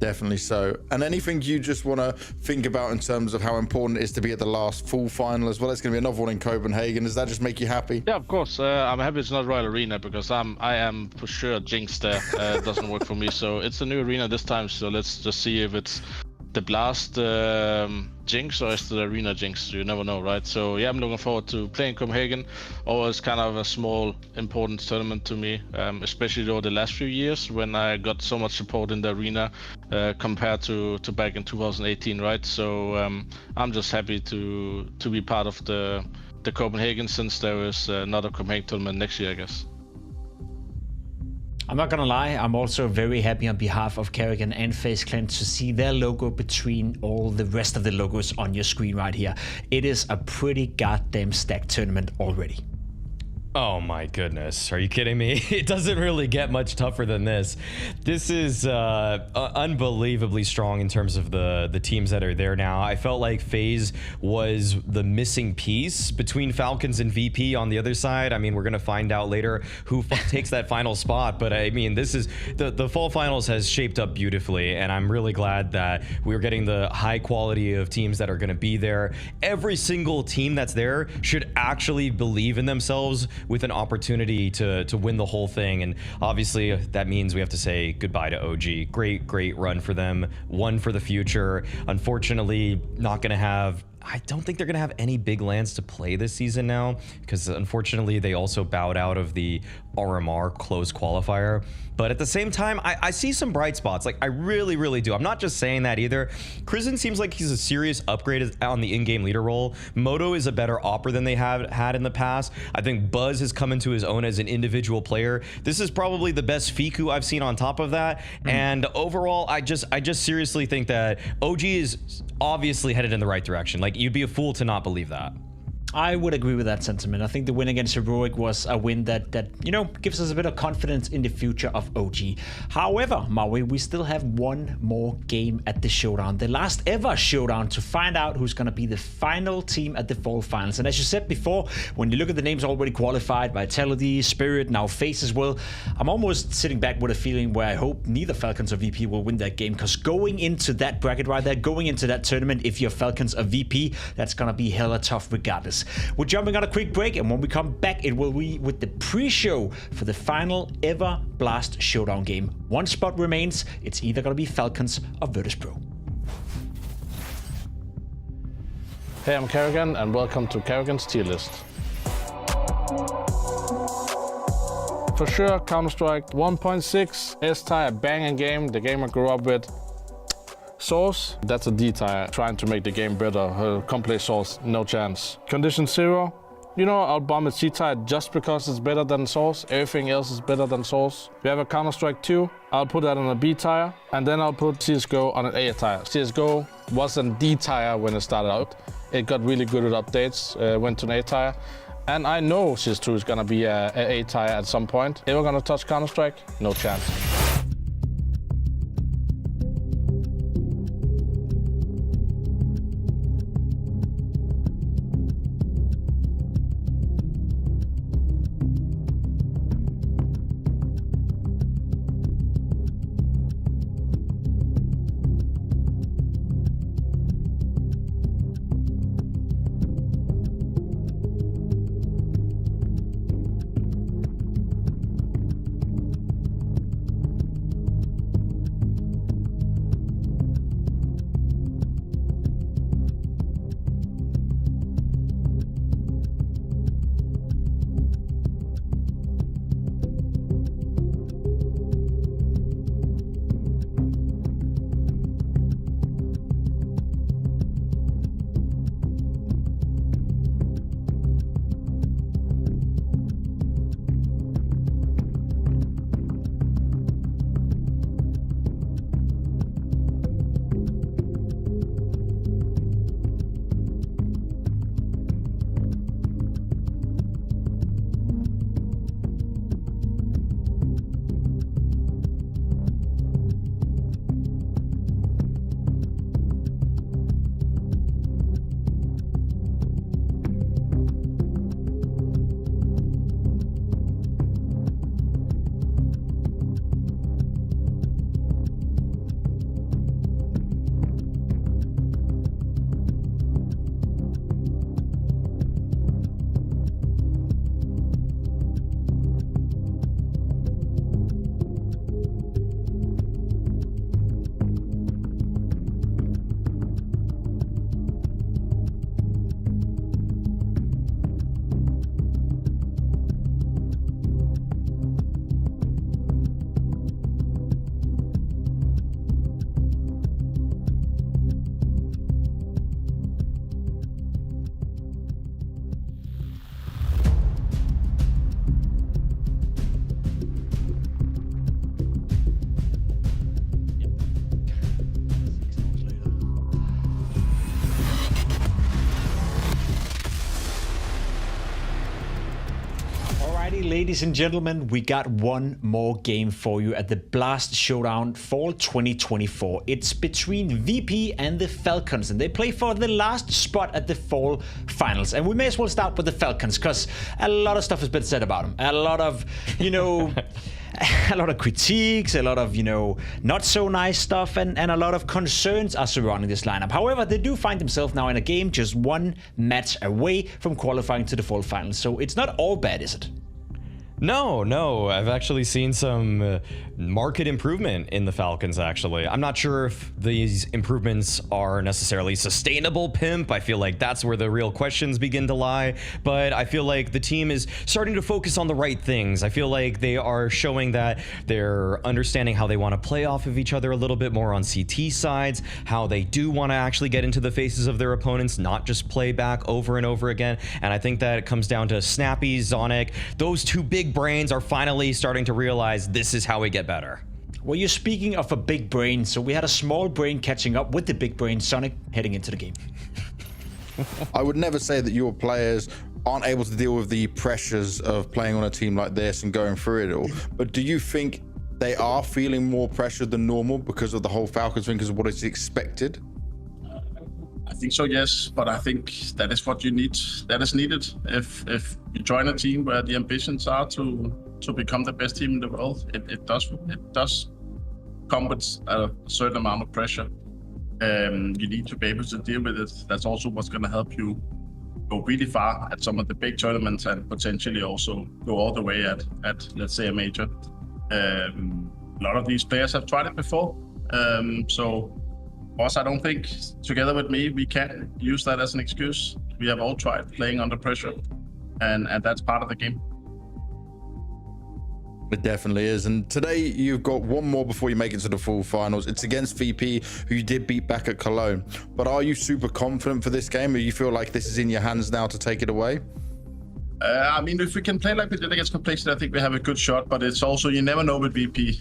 H: Definitely so. And anything you just want to think about in terms of how important it is to be at the last full final as well? It's going to be another one in Copenhagen. Does that just make you happy?
P: Yeah, of course. I'm happy it's not Royal Arena, because I am for sure jinxed there. It doesn't work for me. So it's a new arena this time. So let's just see if it's the Blast jinx or is it the Arena jinx? You never know, right? So yeah, I'm looking forward to playing Copenhagen. Always kind of a small, important tournament to me, especially over the last few years when I got so much support in the Arena compared to back in 2018, right? So I'm just happy to be part of the Copenhagen, since there is another Copenhagen tournament next year, I guess.
F: I'm not gonna lie, I'm also very happy on behalf of Kerrigan and FaZe Clan to see their logo between all the rest of the logos on your screen right here. It is a pretty goddamn stacked tournament already.
G: Oh my goodness, are you kidding me? It doesn't really get much tougher than this. This is unbelievably strong in terms of the teams that are there now. I felt like FaZe was the missing piece between Falcons and VP on the other side. I mean, we're gonna find out later who takes that final spot, but I mean, this is the fall finals has shaped up beautifully, and I'm really glad that we're getting the high quality of teams that are gonna be there. Every single team that's there should actually believe in themselves with an opportunity to win the whole thing, and obviously that means we have to say goodbye to OG. Great run for them, one for the future. Unfortunately, not gonna have, I don't think they're gonna have any big lands to play this season now, because unfortunately they also bowed out of the RMR closed qualifier. But at the same time, I see some bright spots. Like, I really do. I'm not just saying that either. Kristen seems like he's a serious upgrade on the in-game leader role. Moto is a better opper than they have had in the past. I think Buzz has come into his own as an individual player. This is probably the best Fiku I've seen on top of that. And overall, I just seriously think that OG is obviously headed in the right direction. Like, you'd be a fool to not believe that.
F: I would agree with that sentiment. I think the win against Heroic was a win that you know, gives us a bit of confidence in the future of OG. However, Maui, we still have one more game at the Showdown, the last ever Showdown, to find out who's going to be the final team at the Fall Finals. And as you said before, when you look at the names already qualified, Vitality, Spirit, now FaZe as well, I'm almost sitting back with a feeling where I hope neither Falcons or VP will win that game, because going into that bracket right there, going into that tournament, if you're Falcons or VP, that's going to be hella tough regardless. We're jumping on a quick break, and when we come back, it will be with the pre-show for the final ever Blast Showdown game. One spot remains. It's either going to be Falcons or Virtus.pro.
Q: Hey, I'm Kerrigan, and welcome to Kerrigan's tier list. For sure, Counter-Strike 1.6, S-tier, banging game, the game I grew up with. Source, that's a D tier, trying to make the game better. Complete Source, no chance. Condition 0, you know, I'll bomb a C tier just because it's better than Source. Everything else is better than Source. We have a Counter-Strike 2, I'll put that on a B tier, and then I'll put CSGO on an A tier. CSGO was a D tier when it started out. It got really good with updates, went to an A tier. And I know CS2 is gonna be a A tier at some point. Ever gonna touch Counter-Strike? No chance.
F: Alrighty, ladies and gentlemen, we got one more game for you at the Blast Showdown Fall 2024. It's between VP and the Falcons, and they play for the last spot at the Fall Finals. And we may as well start with the Falcons, because a lot of stuff has been said about them. A lot of, you know, a lot of critiques, a lot of, you know, not so nice stuff, and a lot of concerns are surrounding this lineup. However, they do find themselves now in a game just one match away from qualifying to the Fall Finals. So it's not all bad, is it?
G: No, I've actually seen some market improvement in the Falcons, actually. I'm not sure if these improvements are necessarily sustainable, Pimp. I feel like that's where the real questions begin to lie, but I feel like the team is starting to focus on the right things. I feel like they are showing that they're understanding how they want to play off of each other a little bit more on CT sides, how they do want to actually get into the faces of their opponents, not just play back over and over again. And I think that it comes down to Snappy, Zonic. Those two big brains are finally starting to realize this is how we get better.
F: Well, you're speaking of a big brain, so we had a small brain catching up with the big brain, Sonic, heading into the game.
H: I would never say that your players aren't able to deal with the pressures of playing on a team like this and going through it all, but do you think they are feeling more pressure than normal because of the whole Falcons thing, because of what is expected?
R: I think so, yes, but I think that is what you need. That is needed if you join a team where the ambitions are to become the best team in the world. It does come with a certain amount of pressure. You need to be able to deal with it. That's also what's going to help you go really far at some of the big tournaments and potentially also go all the way at let's say a major. A lot of these players have tried it before, so. Also, I don't think, together with me, we can use that as an excuse. We have all tried playing under pressure, and that's part of the game.
H: It definitely is. And today you've got one more before you make it to the full finals. It's against VP, who you did beat back at Cologne. But are you super confident for this game, or you feel like this is in your hands now to take it away?
R: I mean, if we can play like we did against Complexity, I think we have a good shot. But it's also, you never know with VP.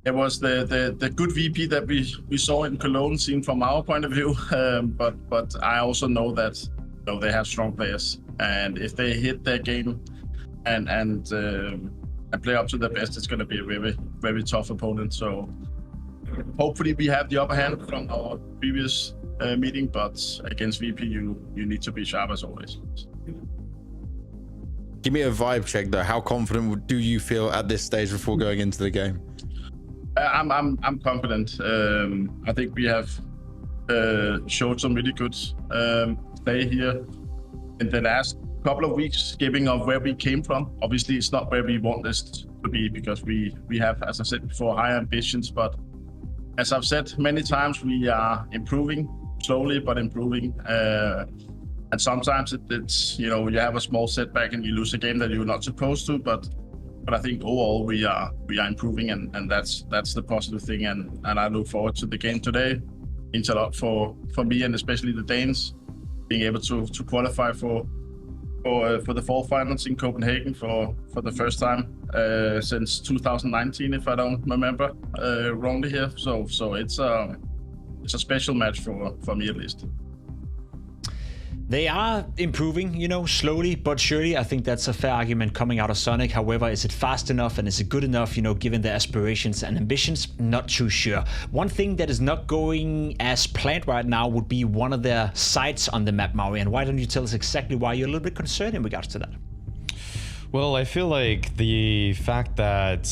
R: It was the good VP that we saw in Cologne, seen from our point of view. But I also know that they have strong players, and if they hit their game and play up to their best, it's going to be a very, very tough opponent. So hopefully we have the upper hand from our previous meeting. But against VP, you need to be sharp as always.
H: Give me a vibe check though. How confident do you feel at this stage before going into the game?
R: I'm confident. I think we have showed some really good play here in the last couple of weeks, giving of where we came from. Obviously, it's not where we want this to be because we have, as I said before, high ambitions. But as I've said many times, we are improving slowly, but improving. And sometimes it's you have a small setback and you lose a game that you're not supposed to. But I think overall we are improving, and that's the positive thing. And I look forward to the game today. It means a lot for me and especially the Danes being able to qualify for the fall finals in Copenhagen for the first time since 2019, if I don't remember wrongly here. So it's a special match for me at least.
F: They are improving, slowly but surely. I think that's a fair argument coming out of Sonic. However, is it fast enough and is it good enough, given their aspirations and ambitions? Not too sure. One thing that is not going as planned right now would be one of their sites on the map, Maui. And why don't you tell us exactly why you're a little bit concerned in regards to that?
G: Well, I feel like the fact that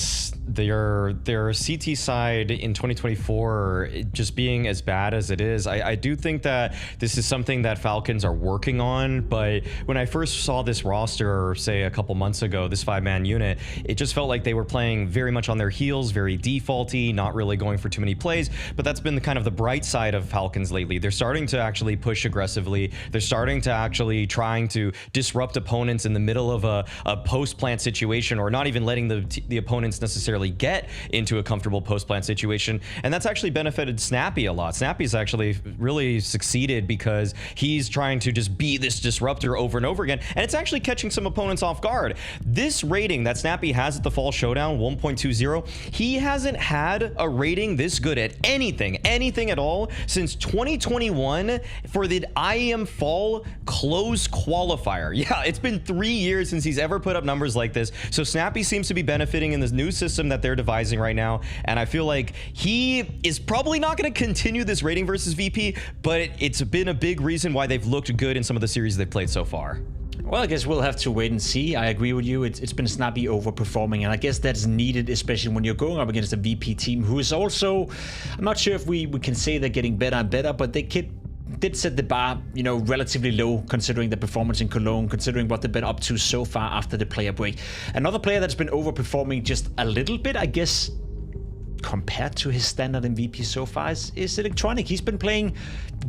G: their CT side in 2024 just being as bad as it is, I do think that this is something that Falcons are working on. But when I first saw this roster, say a couple months ago, this 5-man unit, it just felt like they were playing very much on their heels, very defaulty, not really going for too many plays. But that's been kind of the bright side of Falcons lately. They're starting to actually push aggressively. They're starting to actually trying to disrupt opponents in the middle of a post-plant situation, or not even letting the opponents necessarily necessarily get into a comfortable post-plant situation, and that's actually benefited Snappy a lot. Snappy's actually really succeeded because he's trying to just be this disruptor over and over again, and it's actually catching some opponents off guard. This rating that Snappy has at the Fall Showdown, 1.20, he hasn't had a rating this good at anything at all since 2021 for the IEM Fall closed qualifier. Yeah, it's been 3 years since he's ever put up numbers like this. So Snappy seems to be benefiting in this new system that they're devising right now, and I feel like he is probably not going to continue this rating versus VP, but it's been a big reason why they've looked good in some of the series they've played so far.
F: Well, I guess we'll have to wait and see. I agree with you. It's been Snappy overperforming, and I guess that's needed, especially when you're going up against a VP team who is also, I'm not sure if we can say they're getting better and better, but they did set the bar, you know, relatively low considering the performance in Cologne, considering what they've been up to so far after the player break. Another player that's been overperforming just a little bit, I guess, compared to his standard MVP so far is Electronic. He's been playing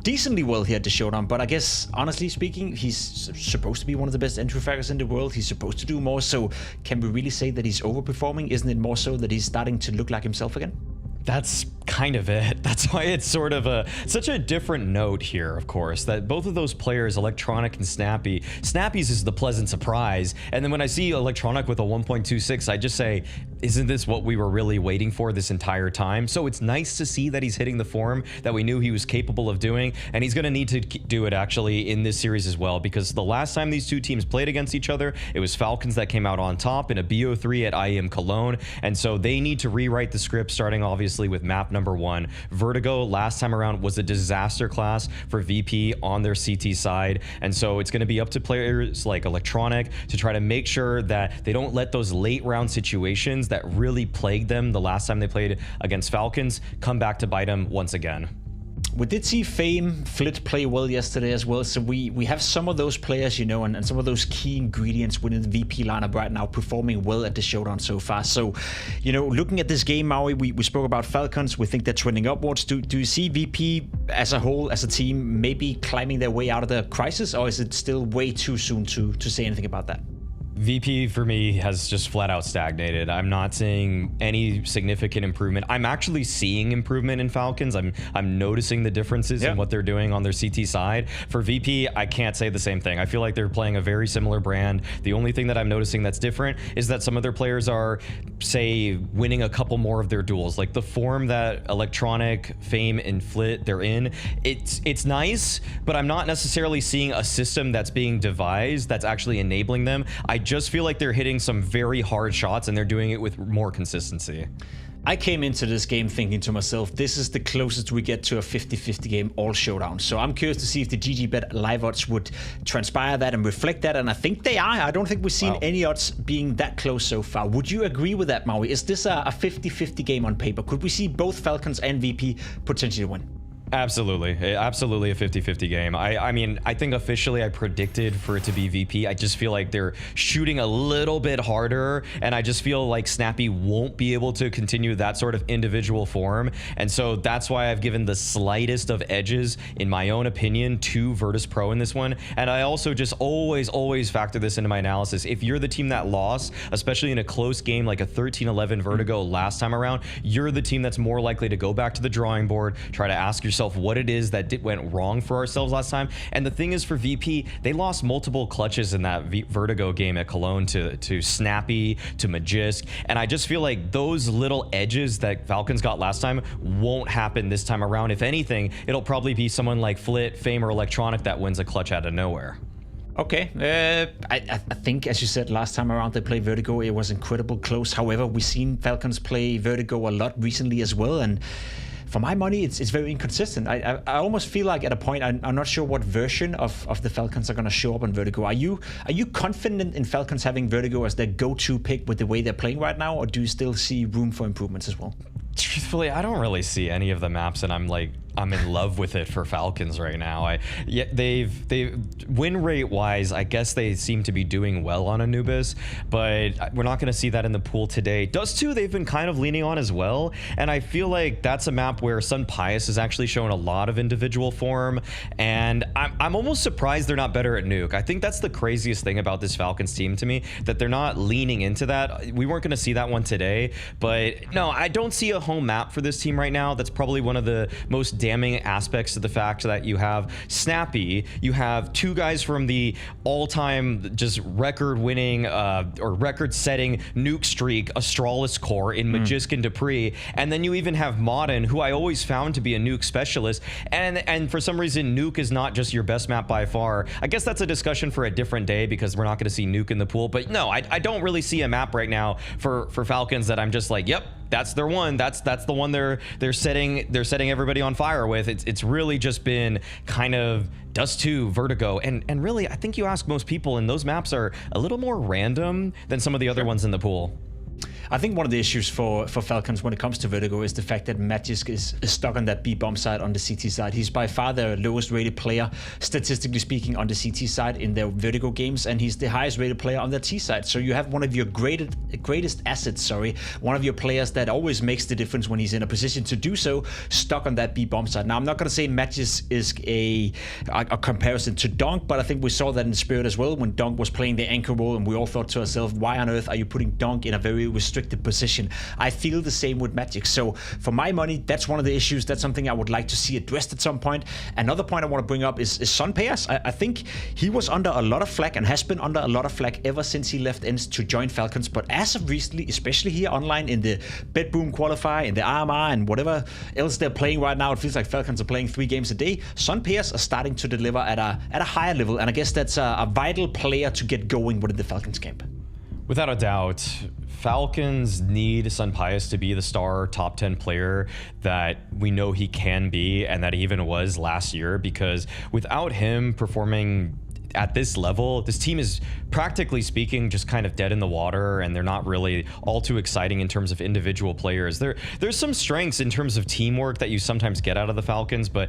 F: decently well here at the Showdown, but I guess, honestly speaking, he's supposed to be one of the best entry fraggers in the world. He's supposed to do more, so can we really say that he's overperforming? Isn't it more so that he's starting to look like himself again?
G: That's kind of it. That's why it's sort of such a different note here, of course, that both of those players, Electronic and Snappy, Snappy's is the pleasant surprise. And then when I see Electronic with a 1.26, I just say, isn't this what we were really waiting for this entire time? So it's nice to see that he's hitting the form that we knew he was capable of doing, and he's going to need to do it actually in this series as well, because the last time these two teams played against each other, it was Falcons that came out on top in a BO3 at IEM Cologne, and so they need to rewrite the script, starting obviously with map number 1. Vertigo last time around was a disaster class for VP on their CT side, and so it's going to be up to players like Electronic to try to make sure that they don't let those late round situations that really plagued them the last time they played against Falcons come back to bite them once again.
F: We did see Fame Flit play well yesterday as well, so we have some of those players, you know, and some of those key ingredients within the VP lineup right now performing well at the Showdown so far. So, you know, looking at this game, Maui, we spoke about Falcons. We think they're trending upwards. Do you see VP as a whole, as a team, maybe climbing their way out of the crisis, or is it still way too soon to say anything about that?
G: VP for me has just flat out stagnated. I'm not seeing any significant improvement. I'm actually seeing improvement in Falcons. I'm noticing the differences in what they're doing on their CT side. For VP, I can't say the same thing. I feel like they're playing a very similar brand. The only thing that I'm noticing that's different is that some of their players are, say, winning a couple more of their duels. Like the form that Electronic, Fame, and Flit they're in, it's nice, but I'm not necessarily seeing a system that's being devised that's actually enabling them. I just feel like they're hitting some very hard shots and they're doing it with more consistency.
F: I came into this game thinking to myself, this is the closest we get to a 50-50 game all Showdown. So I'm curious to see if the GGBet live odds would transpire that and reflect that, and I think they are. I don't think we've seen any odds being that close so far. Would you agree with that, Maui? Is this a 50-50 game on paper? Could we see both Falcons and VP potentially win?
G: Absolutely a 50-50 game. I mean, I think officially I predicted for it to be VP. I just feel like they're shooting a little bit harder, and I just feel like Snappy won't be able to continue that sort of individual form, and so that's why I've given the slightest of edges, in my own opinion, to Virtus.pro in this one. And I also just always factor this into my analysis. If you're the team that lost, especially in a close game like a 13-11 Vertigo last time around, you're the team that's more likely to go back to the drawing board, try to ask yourself what it is that went wrong for ourselves last time. And the thing is, for VP, they lost multiple clutches in that Vertigo game at Cologne to Snappy, to Magisk, and I just feel like those little edges that Falcons got last time won't happen this time around. If anything, it'll probably be someone like Flit, Fame, or Electronic that wins a clutch out of nowhere.
F: Okay, I think, as you said, last time around they played Vertigo, it was incredible close. However, we've seen Falcons play Vertigo a lot recently as well, and for my money, it's very inconsistent. I almost feel like at a point, I'm not sure what version of the Falcons are going to show up on Vertigo. Are you confident in Falcons having Vertigo as their go-to pick with the way they're playing right now, or do you still see room for improvements as well?
G: Truthfully, I don't really see any of the maps, and I'm I'm in love with it for Falcons right now. They've win rate wise, I guess they seem to be doing well on Anubis, but we're not going to see that in the pool today. Dust 2 they've been kind of leaning on as well, and I feel like that's a map where Sun Pius has actually shown a lot of individual form, and I'm almost surprised they're not better at Nuke. I think that's the craziest thing about this Falcons team to me, that they're not leaning into that. We weren't going to see that one today, but no, I don't see a home map for this team right now. That's probably one of the most damning aspects of the fact that you have Snappy, you have two guys from the all-time just record-winning or record-setting nuke streak, Astralis Core in Magisk and Dupree, and then you even have Modern, who I always found to be a nuke specialist, and for some reason nuke is not just your best map by far. I guess that's a discussion for a different day because we're not going to see nuke in the pool, but no, I don't really see a map right now for Falcons that I'm just like, yep, that's their one. That's the one they're setting everybody on fire with. It's really just been kind of Dust 2, Vertigo, and really I think you ask most people, and those maps are a little more random than some of the other ones in the pool.
F: I think one of the issues for Falcons when it comes to Vertigo is the fact that Magisk is stuck on that B bomb side on the CT side. He's by far the lowest rated player, statistically speaking, on the CT side in their Vertigo games, and he's the highest rated player on the T side. So you have one of your greatest assets, one of your players that always makes the difference when he's in a position to do so, stuck on that B bomb side. Now, I'm not going to say Magisk is a comparison to Dunk, but I think we saw that in Spirit as well when Dunk was playing the anchor role, and we all thought to ourselves, why on earth are you putting Dunk in a very restricted position? I feel the same with Magic. So for my money, that's one of the issues. That's something I would like to see addressed at some point. Another point I want to bring up is Sun Pius. I think he was under a lot of flack and has been under a lot of flack ever since he left ENCE to join Falcons. But as of recently, especially here online in the Bedboom qualifier, in the RMR, and whatever else they're playing right now, it feels like Falcons are playing 3 games a day. Sun Pius are starting to deliver at a higher level, and I guess that's a vital player to get going within the Falcons camp.
G: Without a doubt, Falcons need Sun Pius to be the star top 10 player that we know he can be and that he even was last year, because without him performing at this level, this team is practically speaking just kind of dead in the water, and they're not really all too exciting in terms of individual players. There's some strengths in terms of teamwork that you sometimes get out of the Falcons, but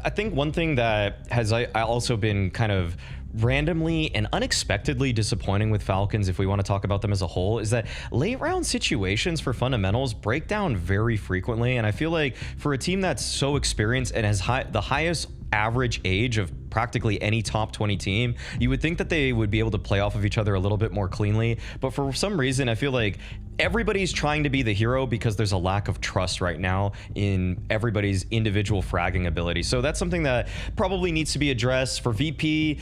G: I think one thing that has also been kind of randomly and unexpectedly disappointing with Falcons, if we want to talk about them as a whole, is that late round situations for fundamentals break down very frequently. And I feel like for a team that's so experienced and has the highest average age of practically any top 20 team, you would think that they would be able to play off of each other a little bit more cleanly. But for some reason, I feel like everybody's trying to be the hero because there's a lack of trust right now in everybody's individual fragging ability. So that's something that probably needs to be addressed. For VP,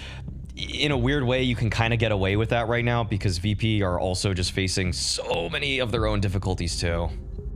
G: in a weird way, you can kind of get away with that right now because VP are also just facing so many of their own difficulties too.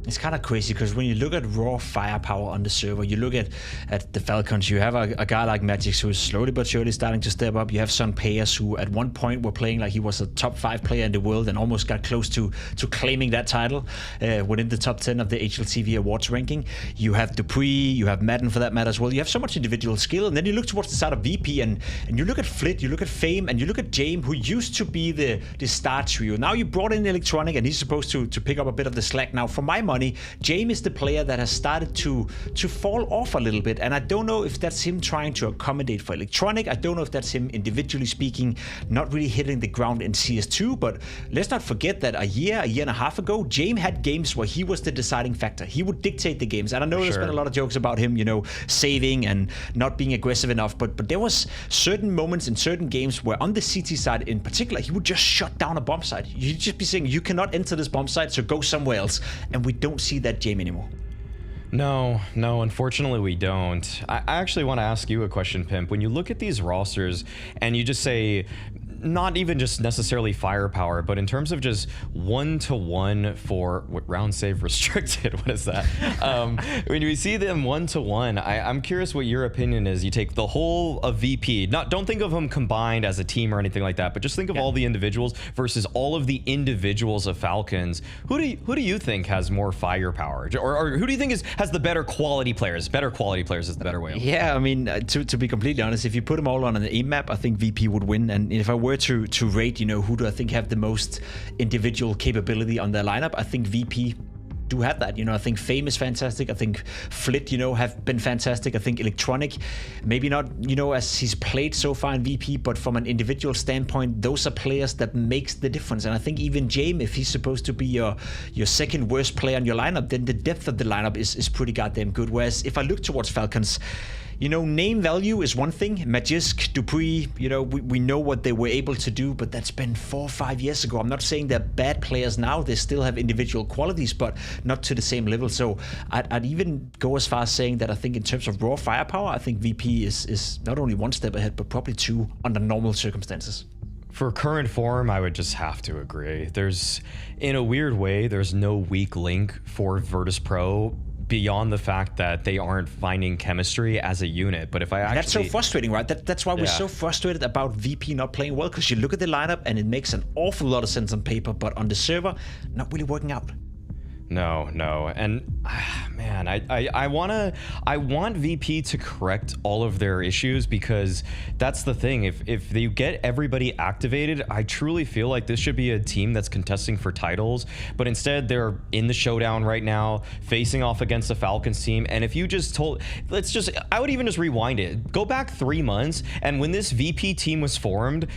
F: It's kind of crazy because when you look at raw firepower on the server, you look at the Falcons, you have a guy like Magic who is slowly but surely starting to step up. You have Sun Pius, who at one point were playing like he was a top 5 player in the world and almost got close to claiming that title within the top 10 of the HLTV awards ranking. You have Dupree, you have Madden for that matter as well. You have so much individual skill, and then you look towards the side of VP and you look at Flit, you look at Fame, and you look at James, who used to be the star trio. Now you brought in Electronic, and he's supposed to pick up a bit of the slack. Now, for my money, James is the player that has started to fall off a little bit, and I don't know if that's him trying to accommodate for Electronic. I don't know if that's him individually speaking not really hitting the ground in CS2, but let's not forget that a year and a half ago, James had games where he was the deciding factor. He would dictate the games, and I know there's been a lot of jokes about him, you know, saving and not being aggressive enough, but there was certain moments in certain games where on the CT side in particular, he would just shut down a bomb site. You'd just be saying, you cannot enter this bomb site, so go somewhere else, and we don't see that James anymore.
G: No, unfortunately we don't. I actually want to ask you a question, Pimp. When you look at these rosters and you just say, not even just necessarily firepower, but in terms of just 1-to-1 for what round save restricted, what is that? When we see them 1-to-1, I'm curious what your opinion is. You take the whole of VP, don't think of them combined as a team or anything like that, but just think of all the individuals versus all of the individuals of Falcons. Who do you think has more firepower, or who do you think has the better quality players? Better quality players is the better way.
F: Yeah, I mean, to be completely honest, if you put them all on an aim map, I think VP would win. And if I were to rate, you know, who do I think have the most individual capability on their lineup, I think VP do have that. You know, I think Fame is fantastic. I think Flit, you know, have been fantastic. I think Electronic, maybe not, you know, as he's played so far in VP, but from an individual standpoint, those are players that makes the difference. And I think even James, if he's supposed to be your second worst player in your lineup, then the depth of the lineup is pretty goddamn good. Whereas if I look towards Falcons, you know, name value is one thing. Magisk, Dupree, you know, we know what they were able to do, but that's been 4 or 5 years ago. I'm not saying they're bad players now. They still have individual qualities, but not to the same level. So I'd even go as far as saying that I think in terms of raw firepower, I think VP is not only one step ahead, but probably two under normal circumstances.
G: For current form, I would just have to agree. There's, in a weird way, there's no weak link for Virtus.pro beyond the fact that they aren't finding chemistry as a unit. But if I actually...
F: That's so frustrating, right? That's why we're so frustrated about VP not playing well, because you look at the lineup and it makes an awful lot of sense on paper, but on the server, not really working out.
G: No. And man, I want VP to correct all of their issues, because that's the thing. If they get everybody activated, I truly feel like this should be a team that's contesting for titles, but instead they're in the showdown right now, facing off against the Falcons team. And if you just told, I would even just rewind it. Go back 3 months, and when this VP team was formed,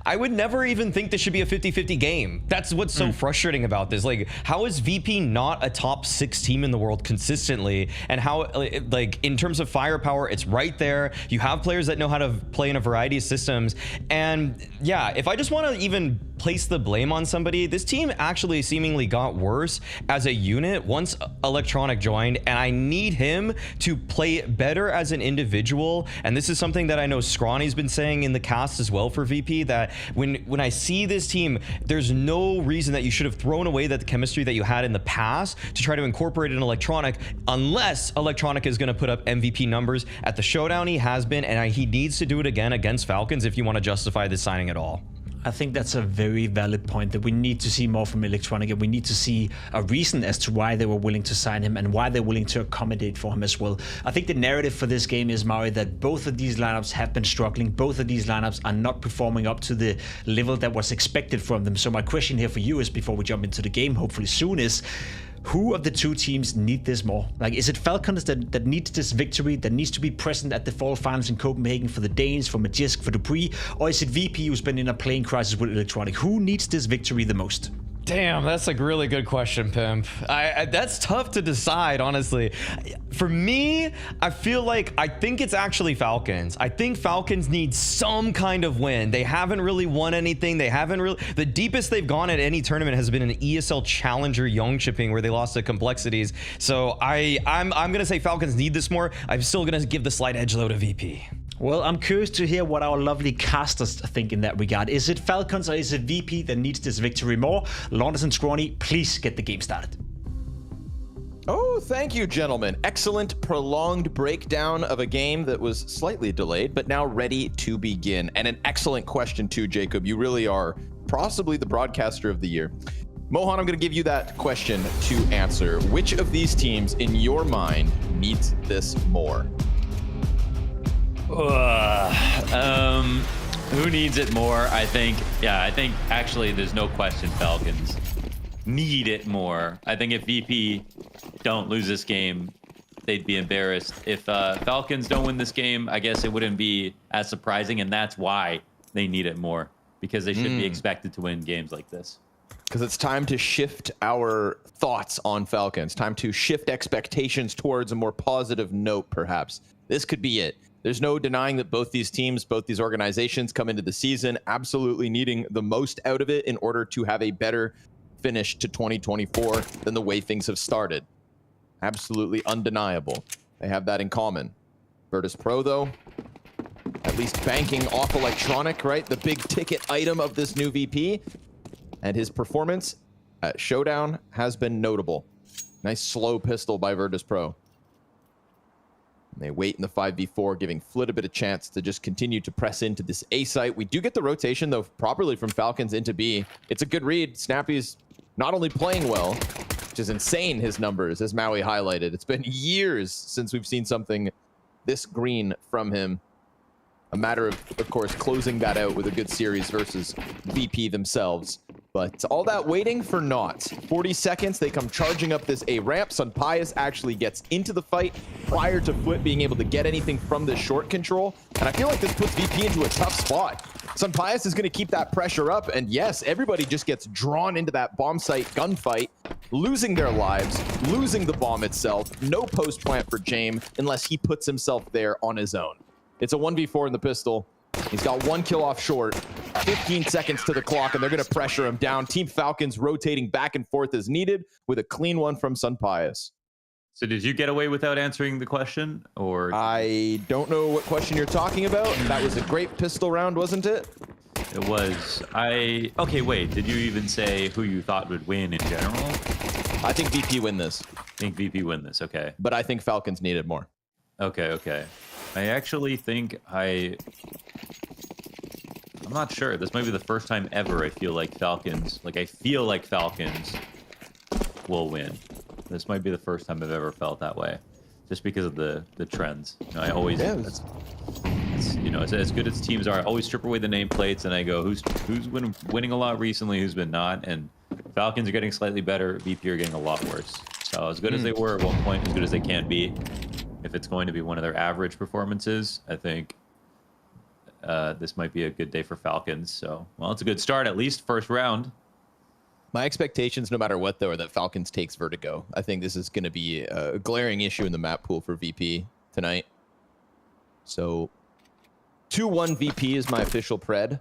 G: I would never even think this should be a 50-50 game. That's what's so frustrating about this. Like, how is VP not a top 6 team in the world consistently? And how, like, in terms of firepower, it's right there. You have players that know how to play in a variety of systems. And yeah, if I just want to even place the blame on somebody, this team actually seemingly got worse as a unit once Electronic joined, and I need him to play better as an individual. And this is something that I know Scrawny's been saying in the cast as well for VP, that when I see this team, there's no reason that you should have thrown away that chemistry that you had in the past to try to incorporate an Electronic, unless Electronic is going to put up MVP numbers at the showdown. He has been, and he needs to do it again against Falcons if you want to justify this signing at all.
F: I think that's a very valid point, that we need to see more from Electronic, and we need to see a reason as to why they were willing to sign him and why they're willing to accommodate for him as well. I think the narrative for this game is, Mari, that both of these lineups have been struggling. Both of these lineups are not performing up to the level that was expected from them. So my question here for you is, before we jump into the game, hopefully soon, is who of the two teams need this more? Like, is it Falcons that needs this victory, that needs to be present at the Fall Finals in Copenhagen for the Danes, for Magisk, for Dupree? Or is it VP who's been in a playing crisis with Electronic? Who needs this victory the most?
G: Damn, that's a really good question, Pimp. That's tough to decide, honestly. For me, I think it's actually Falcons. I think Falcons need some kind of win. They haven't really won anything. The deepest they've gone at any tournament has been an ESL Challenger Young Chipping, where they lost to Complexities. So I'm gonna say Falcons need this more. I'm still gonna give the slight edge though to VP.
F: Well, I'm curious to hear what our lovely casters think in that regard. Is it Falcons or is it VP that needs this victory more? Launders and Scrawny, please get the game started.
D: Oh, thank you, gentlemen. Excellent prolonged breakdown of a game that was slightly delayed, but now ready to begin. And an excellent question too, Jacob. You really are possibly the broadcaster of the year. Mohan, I'm going to give you that question to answer. Which of these teams, in your mind, needs this more?
S: Who needs it more? I think actually there's no question Falcons need it more. I think if VP don't lose this game, they'd be embarrassed. If Falcons don't win this game, I guess it wouldn't be as surprising, and that's why they need it more, because they should be expected to win games like this.
D: Because it's time to shift our thoughts on Falcons. Time to shift expectations towards a more positive note, perhaps. This could be it. There's no denying that both these teams, both these organizations come into the season absolutely needing the most out of it in order to have a better finish to 2024 than the way things have started. Absolutely undeniable. They have that in common. Virtus.pro, though, at least banking off Electronic, right? The big ticket item of this new VP. And his performance at Showdown has been notable. Nice slow pistol by Virtus.pro. They wait in the 5v4, giving Flit a bit of chance to just continue to press into this A site. We do get the rotation, though, properly from Falcons into B. It's a good read. Snappy's not only playing well, which is insane, his numbers, as Maui highlighted. It's been years since we've seen something this green from him. A matter of course, closing that out with a good series versus VP themselves. But all that waiting for naught. 40 seconds, they come charging up this A ramp. Sunpius actually gets into the fight prior to Flit being able to get anything from this short control. And I feel like this puts VP into a tough spot. Sunpius is going to keep that pressure up. And yes, everybody just gets drawn into that bomb site gunfight, losing their lives, losing the bomb itself. No post plant for James unless he puts himself there on his own. It's a 1v4 in the pistol. He's got 1 kill off short, 15 seconds to the clock, and they're going to pressure him down. Team Falcons rotating back and forth as needed with a clean one from Sunpius.
S: So did you get away without answering the question, or?
D: I don't know what question you're talking about. That was a great pistol round, wasn't it?
S: It was. Okay, wait. Did you even say who you thought would win in general?
D: I think VP win this.
S: Think VP win this, okay.
D: But I think Falcons needed more.
S: Okay. I actually think I'm not sure. This might be the first time ever I feel like Falcons will win. This might be the first time I've ever felt that way, just because of the trends. You know, I always, as good as teams are, I always strip away the nameplates and I go, who's been winning a lot recently, who's been not, and Falcons are getting slightly better, VP are getting a lot worse. So as good as they were at one point, as good as they can be, if it's going to be one of their average performances, I think this might be a good day for Falcons. So, well, it's a good start, at least first round.
D: My expectations, no matter what, though, are that Falcons takes Vertigo. I think this is going to be a glaring issue in the map pool for VP tonight. So, 2-1 VP is my official pred.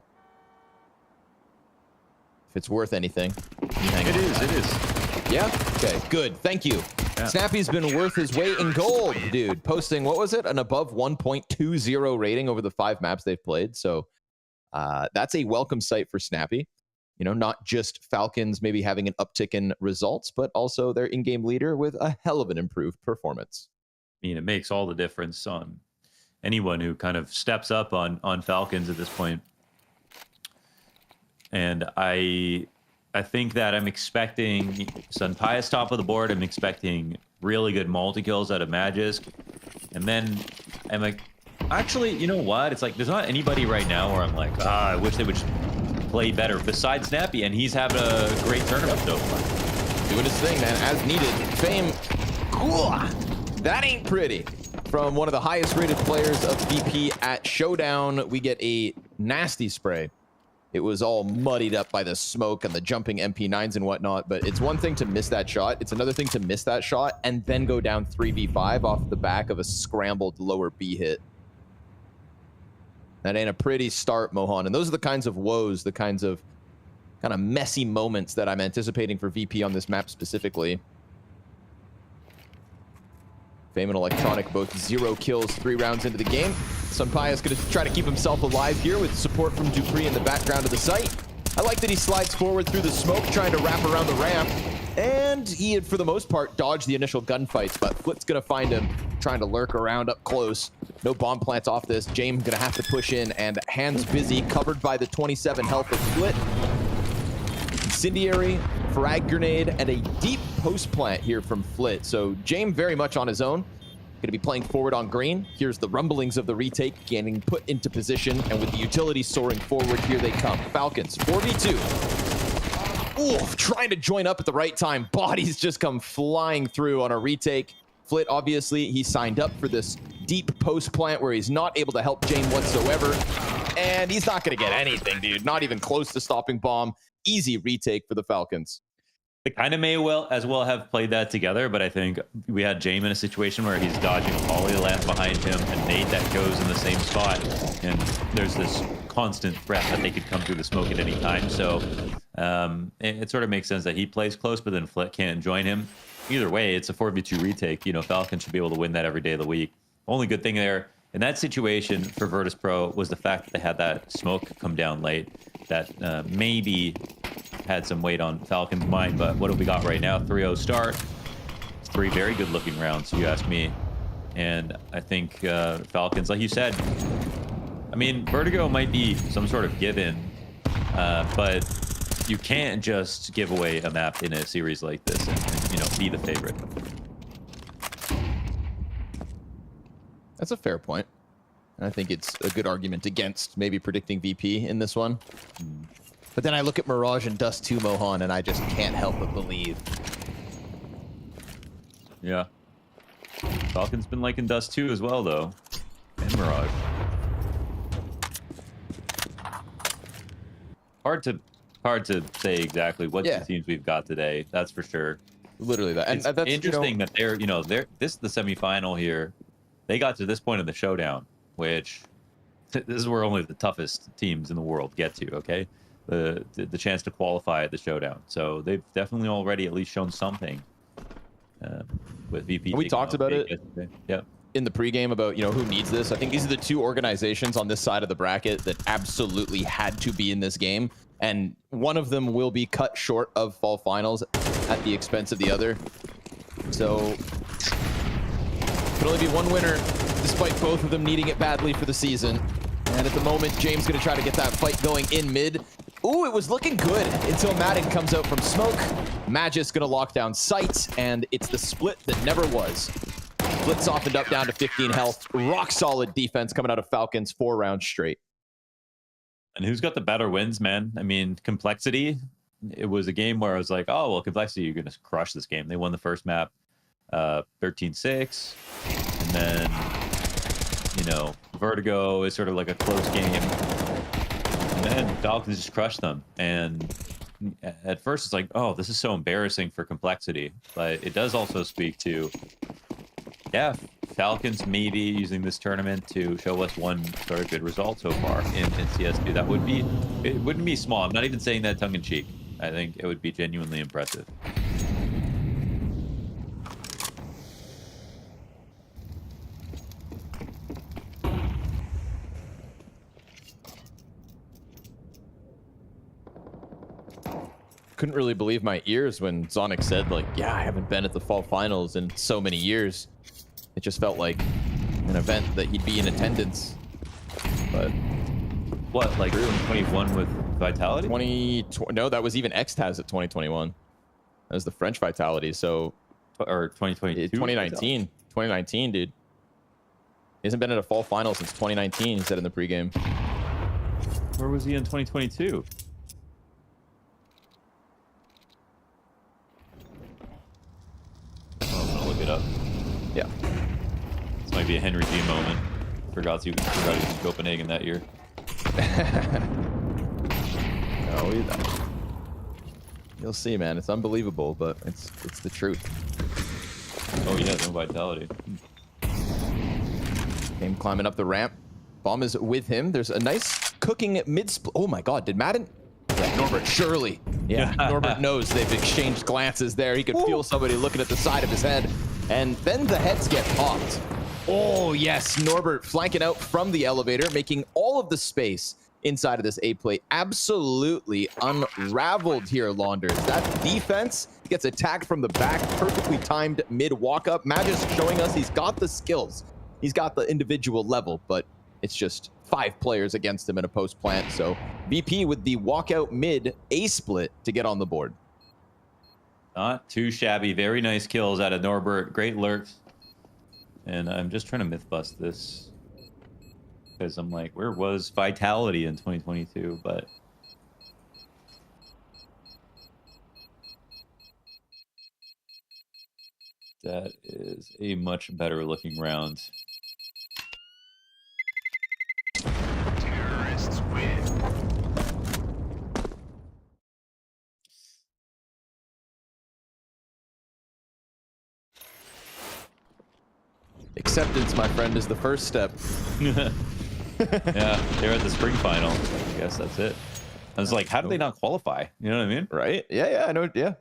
D: If it's worth anything.
S: It is.
D: Yeah? Okay, good. Thank you. Yeah. Snappy's been worth his weight in gold, dude. Posting, what was it? An above 1.20 rating over the 5 maps they've played. So that's a welcome sight for Snappy. You know, not just Falcons maybe having an uptick in results, but also their in-game leader with a hell of an improved performance.
S: I mean, it makes all the difference on anyone who kind of steps up on Falcons at this point. And I think that I'm expecting Sunpius top of the board. I'm expecting really good multi-kills out of Magisk. And then I'm like, actually, you know what? It's like, there's not anybody right now where I'm like, I wish they would play better besides Snappy. And he's having a great tournament so far.
D: Doing his thing, man, as needed. Fame, that ain't pretty. From one of the highest rated players of VP at Showdown, we get a nasty spray. It was all muddied up by the smoke and the jumping MP9s and whatnot, but it's one thing to miss that shot. It's another thing to miss that shot and then go down 3v5 off the back of a scrambled lower B hit. That ain't a pretty start, Mohan. And those are the kinds of woes, the kinds of kind of messy moments that I'm anticipating for VP on this map specifically. Fame and Electronic both 0 kills 3 rounds into the game. Sunpius going to try to keep himself alive here with support from Dupree in the background of the site. I like that he slides forward through the smoke, trying to wrap around the ramp. And he had, for the most part, dodged the initial gunfights, but Flit's going to find him, trying to lurk around up close. No bomb plants off this. James going to have to push in, and hands busy, covered by the 27 health of Flit. Incendiary, frag grenade, and a deep post plant here from Flit. So James very much on his own. Going to be playing forward on green. Here's the rumblings of the retake getting put into position, and with the utility soaring forward, here they come. Falcons, 4v2. Ooh, trying to join up at the right time. Bodies just come flying through on a retake. Flit, obviously, he signed up for this deep post plant where he's not able to help James whatsoever. And he's not going to get anything, dude. Not even close to stopping bomb. Easy retake for the Falcons.
S: They kind of may as well have played that together, but I think we had James in a situation where he's dodging a volley lands behind him, and nade that goes in the same spot, and there's this constant threat that they could come through the smoke at any time. So it sort of makes sense that he plays close, but then Flit can't join him. Either way, it's a 4v2 retake. You know, Falcons should be able to win that every day of the week. Only good thing there in that situation for Virtus.pro was the fact that they had that smoke come down late. That maybe had some weight on Falcons' mind, but what have we got right now? 3-0 start. 3 very good-looking rounds, if you ask me. And I think Falcons, like you said, I mean, Vertigo might be some sort of given, but you can't just give away a map in a series like this and you know, be the favorite.
D: That's a fair point. And I think it's a good argument against maybe predicting VP in this one. But then I look at Mirage and Dust 2 Mohan, and I just can't help but believe.
S: Yeah. Falcons been liking Dust 2 as well, though. And Mirage. Hard to say exactly what two teams we've got today. That's for sure.
D: Literally that. And
S: it's
D: that's
S: interesting that they're, this is the semifinal here. They got to this point in the showdown, which this is where only the toughest teams in the world get to. Okay, the chance to qualify at the showdown. So they've definitely already at least shown something with VP.
D: We talked about it.
S: Yeah.
D: In the pregame about who needs this. I think these are the two organizations on this side of the bracket that absolutely had to be in this game, and one of them will be cut short of fall finals at the expense of the other. So could only be one winner, despite both of them needing it badly for the season. And at the moment, James gonna try to get that fight going in mid. Ooh, it was looking good until Madden comes out from smoke. Magis gonna lock down sights, and it's the split that never was. Split softened up down to 15 health. Rock solid defense coming out of Falcons 4 rounds straight.
S: And who's got the better wins, man? I mean, Complexity, it was a game where I was like, oh, well, Complexity, you're going to crush this game. They won the first map 13-6. And then, Vertigo is sort of like a close game. And then Falcons just crushed them. And at first it's like, oh, this is so embarrassing for Complexity. But it does also speak to, yeah, Falcons maybe using this tournament to show us one sort of good result so far in CS2. That would be, it wouldn't be small. I'm not even saying that tongue in cheek. I think it would be genuinely impressive.
D: Couldn't really believe my ears when Zonic said, like, yeah, I haven't been at the fall finals in so many years. It just felt like an event that he'd be in attendance. But
S: what, like 2021 with Vitality?
D: No, that was even Extaz at 2021. That was the French Vitality. So,
S: or 2022,
D: 2019, 2019, dude. He hasn't been at a fall final since 2019. He said in the pregame.
S: Where was he in 2022? I'll look it up.
D: Yeah.
S: This might be a Henry G moment. Forgot he was in Copenhagen that year.
D: Oh, you'll see, man. It's unbelievable, but it's the truth.
S: Oh yeah, no Vitality.
D: Game climbing up the ramp. Bomb is with him. There's a nice cooking mid-split. Oh my God, did Madden? Yeah, Norbert, surely. Yeah, Norbert knows they've exchanged glances there. He could feel somebody looking at the side of his head. And then the heads get popped. Oh yes, Norbert flanking out from the elevator, making all of the space inside of this A plate absolutely unraveled here, Launders. That defense gets attacked from the back, perfectly timed mid walk up. Magis showing us he's got the skills. He's got the individual level, but it's just 5 players against him in a post plant. So VP with the walkout mid A split to get on the board.
S: Not too shabby. Very nice kills out of Norbert. Great lurks. And I'm just trying to myth bust this because I'm like, where was Vitality in 2022? But that is a much better looking round.
E: Terrorists win.
D: Acceptance, my friend, is the first step.
S: Yeah, they're at the spring final. I guess that's it. I was like, how do they not qualify? You know what I mean?
D: Right? Yeah, I know. Yeah.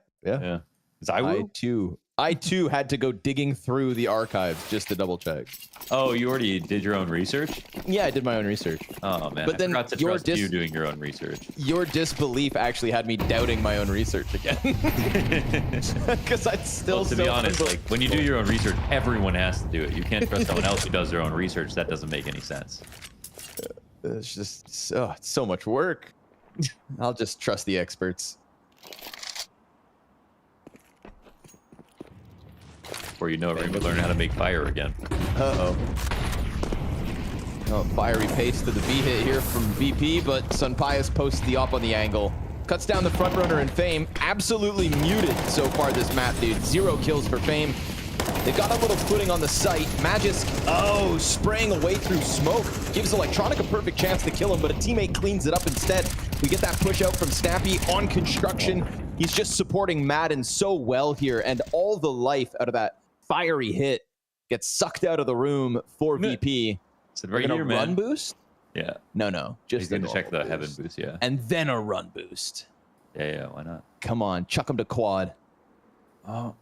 D: I too had to go digging through the archives just to double check.
S: Oh, you already did your own research?
D: Yeah, I did my own research.
S: Oh man,
D: but then
S: I forgot to trust you doing your own research.
D: Your disbelief actually had me doubting my own research again. Because I'd still.
S: Well, to be honest, like when you do your own research, everyone has to do it. You can't trust someone else who does their own research. That doesn't make any sense.
D: It's just it's so much work. I'll just trust the experts.
S: Before you know it, we're going to learn how to make fire again.
D: Uh-oh. Oh, fiery pace to the B hit here from VP, but Sunpius posts the op on the angle. cuts down the front runner in Fame. Absolutely muted so far this map, dude. 0 kills for Fame. They got a little footing on the site. Magis, spraying away through smoke. Gives Electronic a perfect chance to kill him, but a teammate cleans it up instead. We get that push out from Snappy on construction. He's just supporting Madden so well here, and all the life out of that fiery hit gets sucked out of the room for VP.
S: Is it right here, man?
D: Run boost?
S: Yeah.
D: No. Just
S: going to check the heaven boost, yeah.
D: And then a run boost.
S: Yeah, why not?
D: Come on, chuck him to quad.
S: Oh.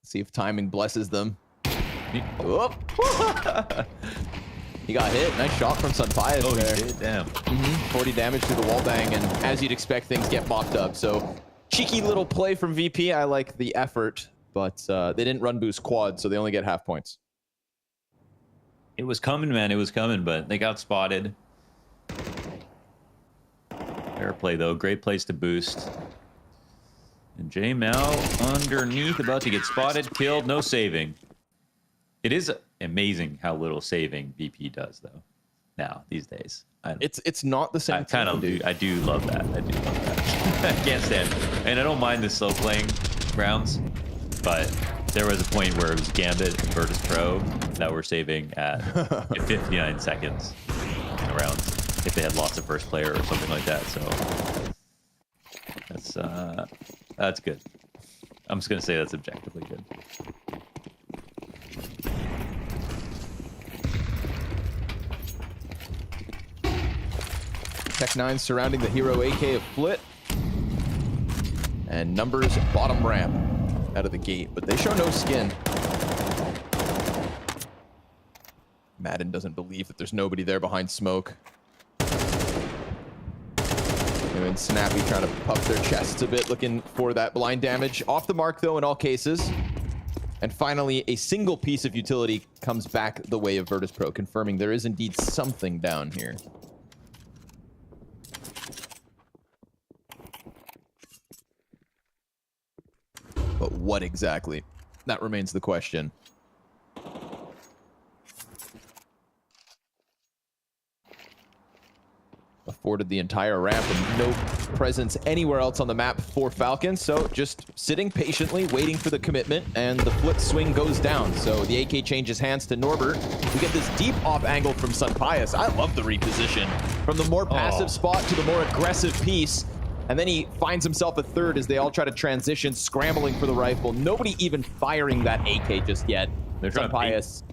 D: See if timing blesses them. Oh. He got hit. Nice shot from Sunpias there.
S: He did, damn.
D: 40 damage to the wall bang, and as you'd expect, things get mopped up. So cheeky little play from VP. I like the effort, but they didn't run boost quad, so they only get half points.
S: It was coming, man. It was coming, but they got spotted. Fair play, though. Great place to boost. And JML underneath, about to get spotted, killed, no saving. It is amazing how little saving VP does, though. Now these days,
D: it's not the same.
S: I do love that. I do love that. I can't stand it. And I don't mind the slow playing rounds, but there was a point where it was Gambit and Virtus.pro that were saving at 59 seconds in rounds if they had lost a first player or something like that. So that's good. I'm just gonna say that's objectively good.
D: Tech9 surrounding the hero AK of Flit. And Numbers bottom ramp out of the gate, but they show no skin. Madden doesn't believe that there's nobody there behind smoke. And Snappy trying to puff their chests a bit, looking for that blind damage. Off the mark, though, in all cases. And finally, a single piece of utility comes back the way of Virtus.pro, confirming there is indeed something down here. But what exactly? That remains the question. Afforded the entire ramp and no presence anywhere else on the map for Falcons. So just sitting patiently, waiting for the commitment, and the flip swing goes down. So the AK changes hands to Norbert. We get this deep off angle from Sunpias. I love the reposition. From the more passive spot to the more aggressive piece. And then he finds himself a third as they all try to transition, scrambling for the rifle. Nobody even firing that AK just yet. Sunpias,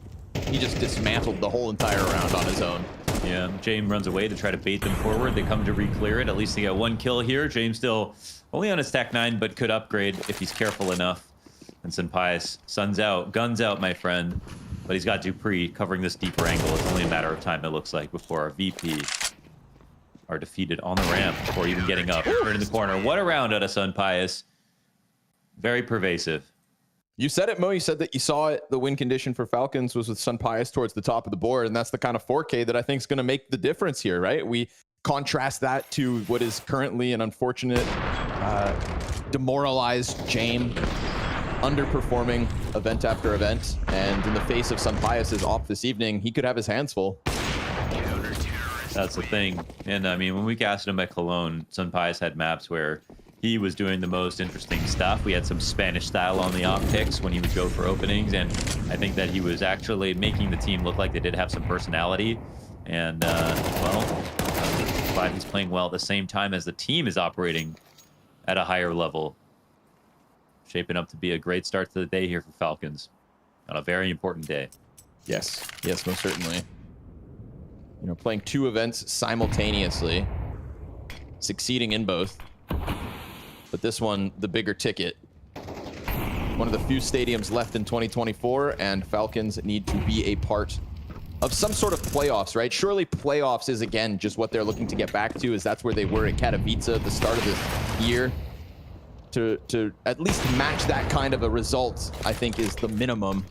D: he just dismantled the whole entire round on his own.
S: Yeah, James runs away to try to bait them forward. They come to re-clear it. At least they got one kill here. James still only on his stack 9, but could upgrade if he's careful enough. And Sunpias, sun's out, guns out, my friend. But he's got Dupree covering this deeper angle. It's only a matter of time, it looks like, before our VP are defeated on the ramp before even getting up. Turn in the corner. What a round out of Sunpias. Very pervasive.
D: You said it, Mo. You said that you saw it. The win condition for Falcons was with Sunpias towards the top of the board, and that's the kind of 4K that I think is going to make the difference here, right? We contrast that to what is currently an unfortunate, demoralized James, underperforming event after event, and in the face of Sunpias' off this evening, he could have his hands full.
S: That's the thing. And I mean, when we casted him at Cologne, Sunpias had maps where he was doing the most interesting stuff. We had some Spanish style on the optics when he would go for openings, and I think that he was actually making the team look like they did have some personality. And, glad he's playing well at the same time as the team is operating at a higher level. Shaping up to be a great start to the day here for Falcons on a very important day.
D: Yes, most certainly. You know, playing 2 events simultaneously, succeeding in both. But this one, the bigger ticket. One of the few stadiums left in 2024, and Falcons need to be a part of some sort of playoffs, right? Surely playoffs is, again, just what they're looking to get back to, as that's where they were at Katowice at the start of this year. To at least match that kind of a result, I think, is the minimum.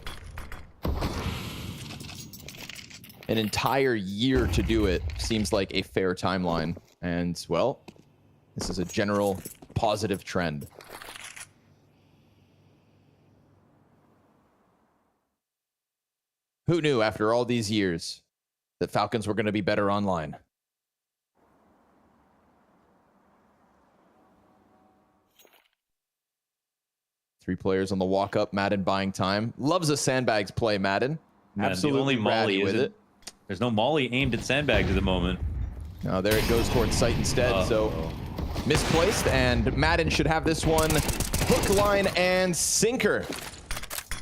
D: An entire year to do it seems like a fair timeline. And, well, this is a general positive trend. Who knew after all these years that Falcons were going to be better online? 3 players on the walk up. Madden buying time. Loves a sandbags play, Madden.
S: Man,
D: Absolutely
S: the only molly
D: with it.
S: There's no molly aimed at sandbags at the moment.
D: No, there it goes towards sight instead. So misplaced, and Madden should have this one. Hook, line, and sinker.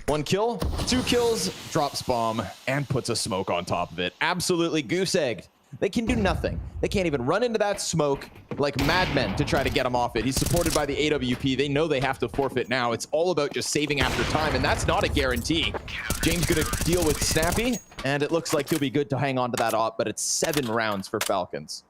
D: 1 kill, 2 kills, drops bomb, and puts a smoke on top of it. Absolutely goose-egged. They can do nothing. They can't even run into that smoke like madmen to try to get him off it. He's supported by the AWP. They know they have to forfeit now. It's all about just saving after time, and that's not a guarantee. James gonna deal with Snappy, and it looks like he'll be good to hang on to that op, but it's 7 rounds for Falcons.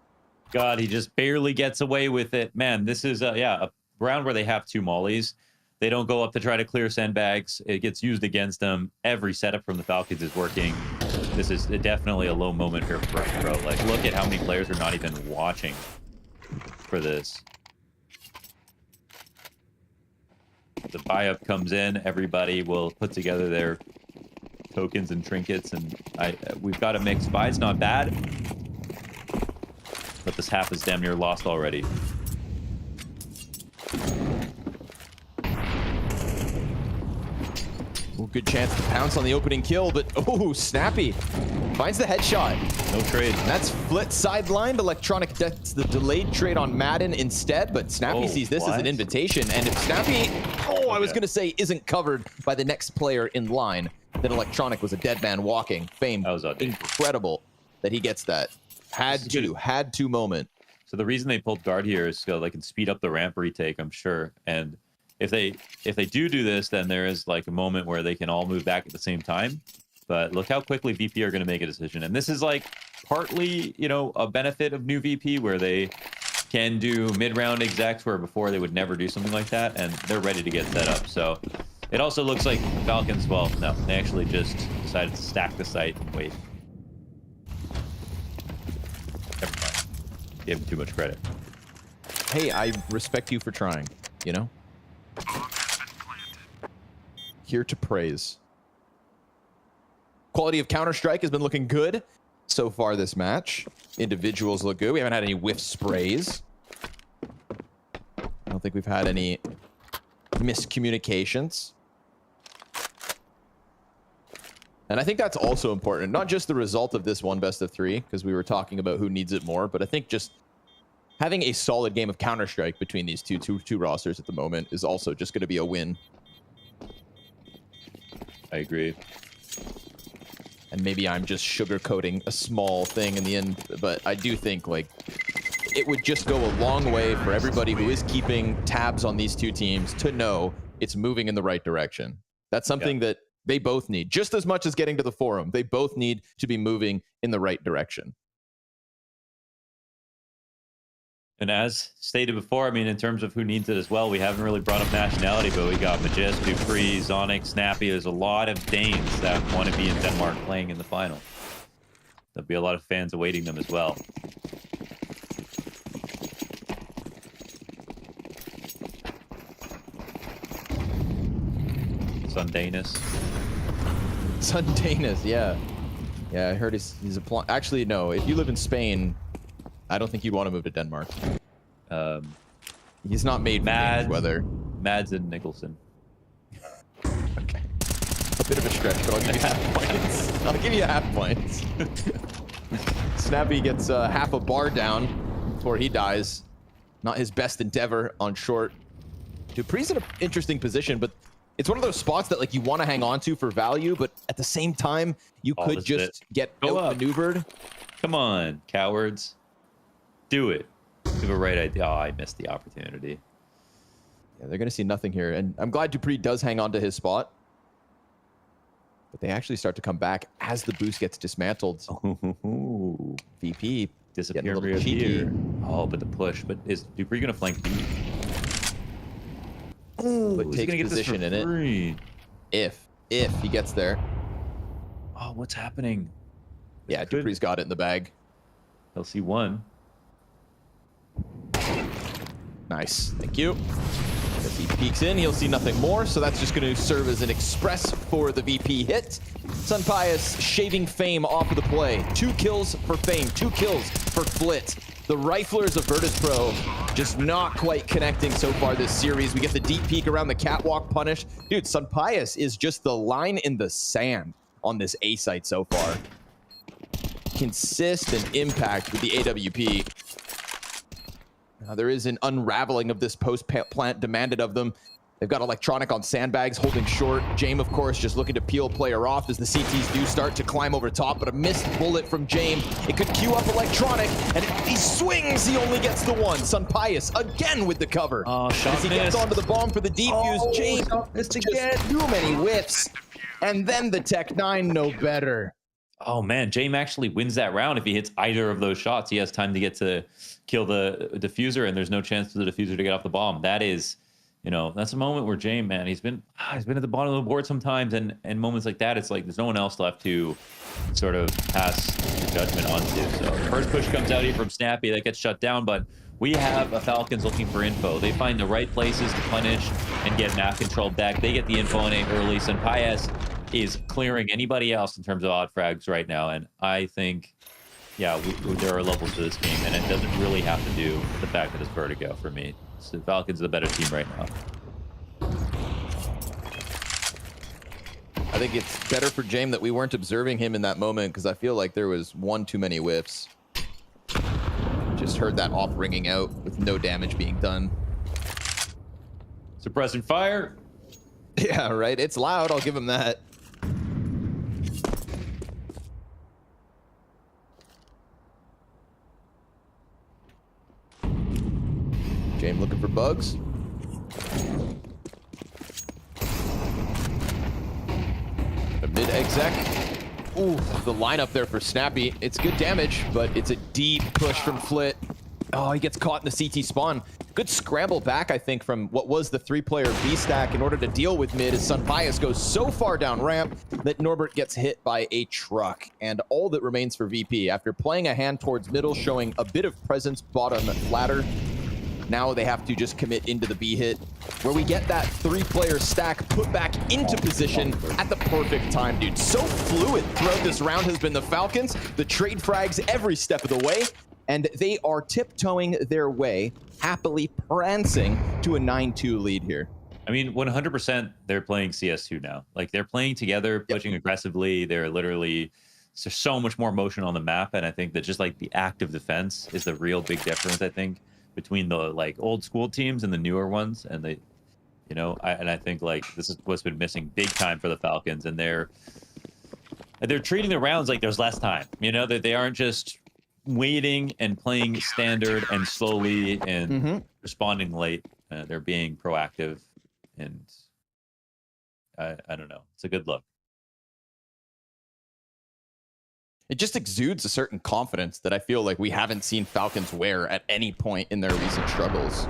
S: God, he just barely gets away with it. Man, this is, a round where they have 2 mollies. They don't go up to try to clear sandbags. It gets used against them. Every setup from the Falcons is working. This is definitely a low moment here for Pro. Like, look at how many players are not even watching for this. The buy-up comes in. Everybody will put together their tokens and trinkets, and we've got a mix. Buy's not bad, but this half is damn near lost already.
D: Ooh, good chance to pounce on the opening kill, but Snappy finds the headshot.
S: No trade.
D: And that's flit sidelined. Electronic gets the delayed trade on Madden instead, but Snappy sees this as an invitation. And if Snappy, I was going to say, isn't covered by the next player in line, then Electronic was a dead man walking. Fame, that was incredible that he gets that. Had to moment.
S: So the reason they pulled guard here is so they can speed up the ramp retake, I'm sure. And if they do this, then there is like a moment where they can all move back at the same time. But look how quickly VP are going to make a decision. And this is like partly, a benefit of new VP where they can do mid-round execs where before they would never do something like that. And they're ready to get set up. So it also looks like Falcons, well, no, they actually just decided to stack the site and wait. Never mind. Gave him too much credit.
D: Hey, I respect you for trying, Here to praise. Quality of Counter-Strike has been looking good so far this match. Individuals look good. We haven't had any whiff sprays. I don't think we've had any miscommunications. And I think that's also important. Not just the result of this one best of 3, because we were talking about who needs it more, but I think just having a solid game of Counter-Strike between these two rosters at the moment is also just going to be a win.
S: I agree.
D: And maybe I'm just sugarcoating a small thing in the end, but I do think like it would just go a long way for everybody who is keeping tabs on these 2 teams to know it's moving in the right direction. That's something that they both need, just as much as getting to the forum. They both need to be moving in the right direction.
S: And as stated before, I mean, in terms of who needs it as well, we haven't really brought up nationality, but we got Majest, Dupree, Zonic, Snappy. There's a lot of Danes that want to be in Denmark playing in the final. There'll be a lot of fans awaiting them as well.
D: Sundanus, yeah. Yeah, I heard he's actually, no, if you live in Spain, I don't think you'd want to move to Denmark. He's not made for weather.
S: Mads and Nicholson.
D: Okay. A bit of a stretch, but I'll give you half points. I'll give you half points. Snappy gets half a bar down before he dies. Not his best endeavor on short. Dupree's in an interesting position, but it's one of those spots that like you want to hang on to for value, but at the same time, you could just get outmaneuvered.
S: Come on, cowards. Do it. You have a right idea. Oh, I missed the opportunity.
D: Yeah, they're going to see nothing here. And I'm glad Dupree does hang on to his spot. But they actually start to come back as the boost gets dismantled.
S: Ooh.
D: VP
S: disappear here. Oh, but the push. But is Dupree going to flank B?
D: Ooh, but takes position in it. If he gets there.
S: Oh, what's happening?
D: Yeah, Dupree's got it in the bag.
S: He'll see one.
D: Nice. Thank you. As he peeks in, he'll see nothing more, so that's just going to serve as an express for the VP hit. Sunpius shaving Fame off of the play. 2 kills for Fame, 2 kills for Flit. The Riflers of Virtus.pro just not quite connecting so far this series. We get the deep peek around the catwalk punish. Dude, Sunpius is just the line in the sand on this A site so far. Consistent impact with the AWP. Now, there is an unraveling of this post-plant demanded of them. They've got Electronic on sandbags holding short. Jame, of course, just looking to peel player off as the CTs do start to climb over top, but a missed bullet from Jame. It could queue up Electronic, and he swings. He only gets the one. Sunpius again with the cover.
S: Oh, shot
D: as he gets onto the bomb for the defuse. Jame missed again. Too many whiffs. And then the Tech-9 no better.
S: Oh man, Jame actually wins that round if he hits either of those shots. He has time to get to kill the diffuser, and there's no chance for the diffuser to get off the bomb. That is, you know, that's a moment where Jame, man, he's been at the bottom of the board sometimes, and moments like that, it's like there's no one else left to sort of pass the judgment onto. So first push comes out here from Snappy, that gets shut down, but we have a Falcons looking for info. They find the right places to punish and get map control back. They get the info on A early. Sunpius is clearing anybody else in terms of odd frags right now, and I think, yeah, there are levels to this game, and it doesn't really have to do with the fact that it's Vertigo for me. So the Falcons are the better team right now.
D: I think it's better for Jame that we weren't observing him in that moment, because I feel like there was one too many whiffs. Just heard that op ringing out with no damage being done.
S: Suppressing fire.
D: Yeah, right. It's loud. I'll give him that. Jame looking for bugs. A mid exec. Ooh, the lineup there for Snappy. It's good damage, but it's a deep push from Flit. Oh, he gets caught in the CT spawn. Good scramble back, I think, from what was the three-player B stack in order to deal with mid, as Sunpius goes so far down ramp that Norbert gets hit by a truck. And all that remains for VP, after playing a hand towards middle, showing a bit of presence bottom ladder, now they have to just commit into the B hit, where we get that three-player stack put back into position at the perfect time, dude. So fluid throughout this round has been the Falcons. The trade frags every step of the way, and they are tiptoeing their way, happily prancing to a 9-2 lead here.
S: I mean, 100% they're playing CS2 now. Like, they're playing together, pushing aggressively. They're literally, there's so much more motion on the map, and I think that just like the active defense is the real big difference, I think, between the like old school teams and the newer ones. And they, you know, I think like this is what's been missing big time for the Falcons, and they're treating the rounds like there's less time, you know, that they aren't just waiting and playing standard and slowly and responding late. They're being proactive, and I don't know, it's a good look.
D: It just exudes a certain confidence that I feel like we haven't seen Falcons wear at any point in their recent struggles.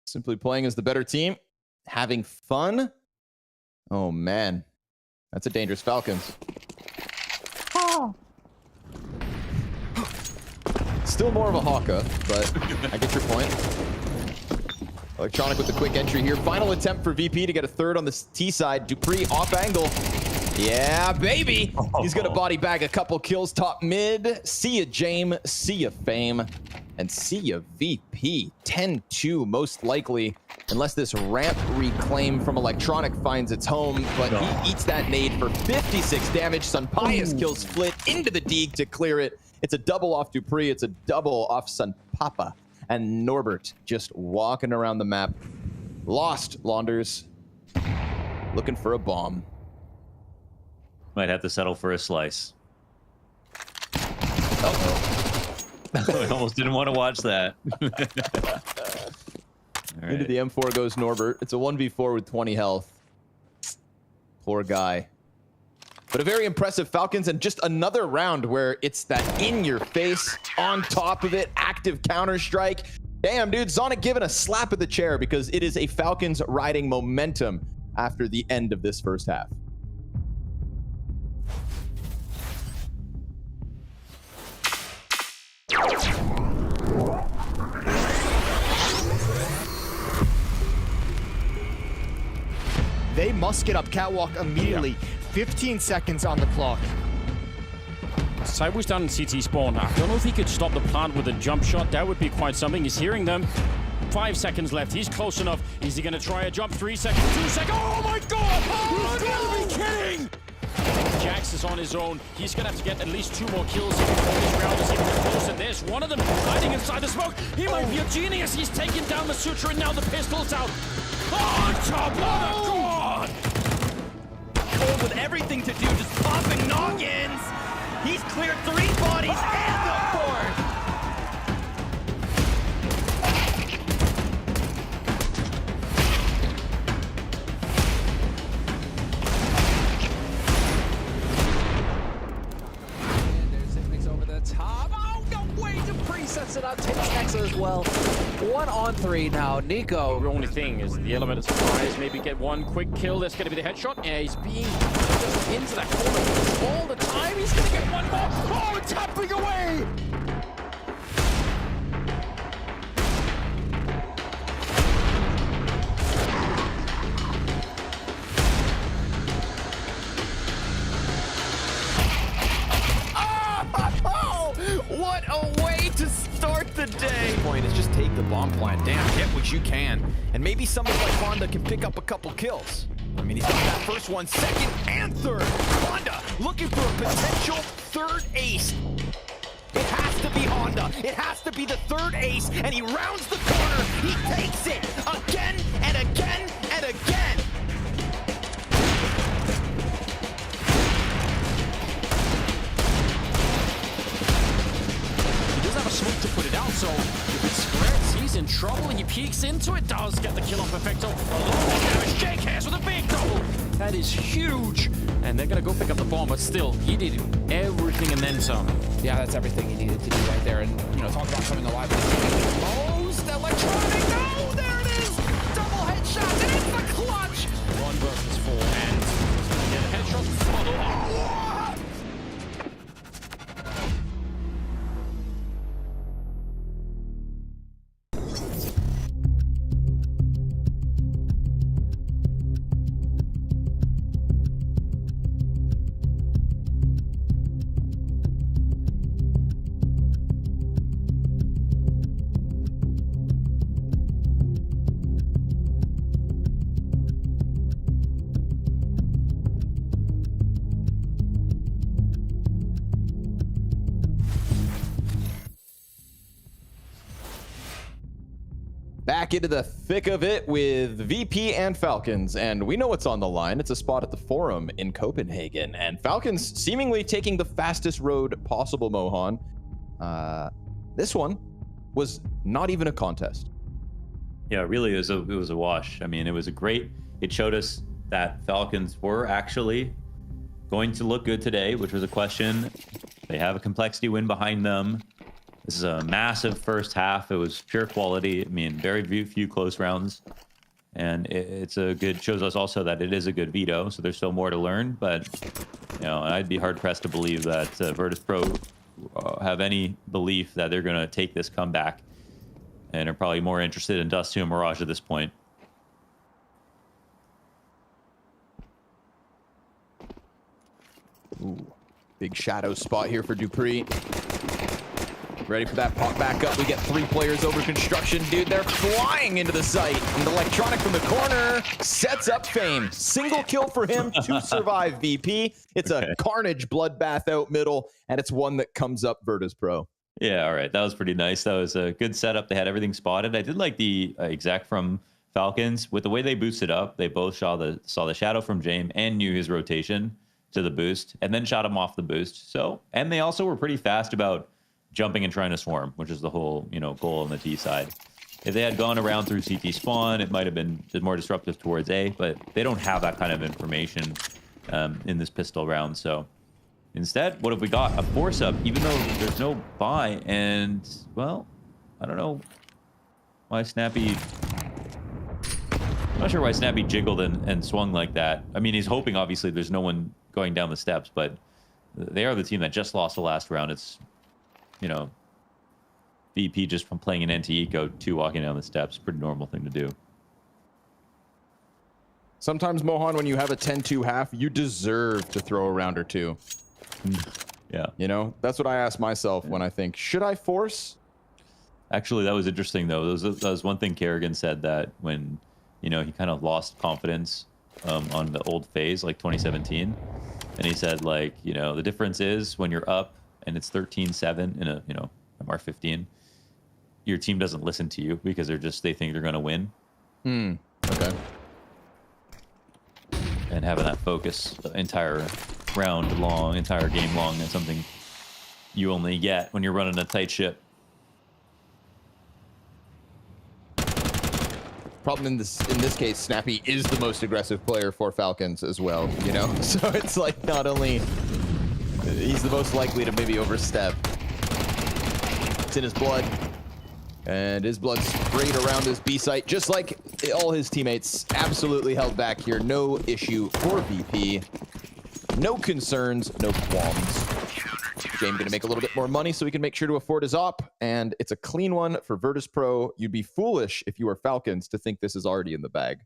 D: Simply playing as the better team, having fun. Oh man, that's a dangerous Falcons. Oh. Still more of a Hawka, but I get your point. Electronic with the quick entry here. Final attempt for VP to get a third on the T side. Dupree off angle. Yeah, baby. He's going to body bag a couple kills top mid. See ya, Jame. See ya, Fame. And see ya, VP. 10-2 most likely, unless this ramp reclaim from Electronic finds its home. But he eats that nade for 56 damage. Sunpius kills Flit into the Deeg to clear it. It's a double off Dupree. It's a double off Sunpapa. And Norbert just walking around the map. Lost, Launders. Looking for a bomb.
S: Might have to settle for a slice.
D: Uh-oh.
S: I almost didn't want to watch that. Right.
D: Into the M4 goes Norbert. It's a 1v4 with 20 health. Poor guy. But a very impressive Falcons, and just another round where it's that in your face, on top of it, active counter-strike. Damn, dude, Zonic giving a slap of the chair, because it is a Falcons riding momentum after the end of this first half.
N: They must get up catwalk immediately. 15 seconds on the clock.
O: Cyber's down in CT spawn. I don't know if he could stop the plant with a jump shot. That would be quite something. He's hearing them. 5 seconds left. He's close enough. Is he going to try a jump? 3 seconds, 2 seconds. Oh my god! Oh, you gotta be kidding! Jax is on his own. He's going to have to get at least 2 more kills before this round is even close. And there's one of them hiding inside the smoke. He might be a genius. He's taken down the Sutra and now the pistol's out. On top! What a god!
T: Cold with everything to do, just popping noggins. He's cleared 3 bodies and the 4th.
A: Top. Oh, no way to presets it out. Takes Nexa as well. 1 on 3 now. Nico.
O: The only thing is the element of surprise. Maybe get 1 quick kill. That's going to be the headshot. Yeah, he's being just into that corner all the time. He's going to get 1 more. Oh, tapping away.
T: What a way to start the day!
U: Point is just take the bomb plant. Damn, get what you can. And maybe somebody like Honda can pick up a couple kills. I mean, he's got that first one, second, and third. Honda looking for a potential 3rd ace. It has to be Honda. It has to be the 3rd ace, and he rounds the corner. He takes it again and again and again.
O: A smoke to put it out, so if it spreads, he's in trouble. He peeks into it, does get the kill on Perfecto. A little more damage. Jake has with a big double. That is huge. And they're going to go pick up the bomb, but still, he did everything and then some.
A: Yeah, that's everything he needed to do right there. And, you know, talk about coming alive. Most electronic. No, there it is. Double headshot. And it's the clutch.
O: 1 versus 4. And he's going to get a headshot. Follow up.
D: Back into the thick of it with VP and Falcons, and we know what's on the line. It's a spot at the Forum in Copenhagen, and Falcons seemingly taking the fastest road possible, Mohan. This one was not even a contest.
S: Yeah, really, it was a wash. I mean, it showed us that Falcons were actually going to look good today, which was a question. They have a complexity win behind them. This is a massive first half. It was pure quality. I mean, very few close rounds. And shows us also that it is a good veto. So there's still more to learn. But, you know, I'd be hard pressed to believe that Virtus.pro have any belief that they're going to take this comeback and are probably more interested in Dust 2 and Mirage at this point.
D: Ooh, big shadow spot here for Dupree. Ready for that pop back up. We get 3 players over construction. Dude, they're flying into the site. And Electronic from the corner sets up Fame. Single kill for him to survive, VP. It's a carnage bloodbath out middle, and it's one that comes up Virtus.pro.
S: Yeah, all right. That was pretty nice. That was a good setup. They had everything spotted. I did like the exec from Falcons. With the way they boosted up, they both saw the shadow from James and knew his rotation to the boost, and then shot him off the boost. So, and they also were pretty fast about jumping and trying to swarm, which is the whole, you know, goal on the T side. If they had gone around through CT spawn, it might have been more disruptive towards A, but they don't have that kind of information in this pistol round. So instead, what have we got? A force up, even though there's no buy. And, well, I don't know why Snappy... I'm not sure why Snappy jiggled and swung like that. I mean, he's hoping, obviously, there's no one going down the steps, but they are the team that just lost the last round. It's, you know, VP just from playing an anti-eco to walking down the steps. Pretty normal thing to do.
D: Sometimes, Mohan, when you have a 10-2 half, you deserve to throw a round or two.
S: Yeah.
D: You know, that's what I ask myself when I think, should I force?
S: Actually, that was interesting, though. That was one thing Kerrigan said, that when, you know, he kind of lost confidence on the old FaZe, like 2017. And he said, like, you know, the difference is when you're up and it's 13-7 in a, you know, MR15, your team doesn't listen to you because they think they're going to win.
D: Okay.
S: And having that focus the entire round long, entire game long, is something you only get when you're running a tight ship.
D: Problem in this case, Snappy is the most aggressive player for Falcons as well, you know? So it's like not only he's the most likely to maybe overstep. It's in his blood. And his blood sprayed around his B site, just like all his teammates. Absolutely held back here. No issue for VP. No concerns, no qualms. James gonna make a little bit more money so he can make sure to afford his op, and it's a clean one for Virtus.pro. You'd be foolish if you are Falcons to think this is already in the bag.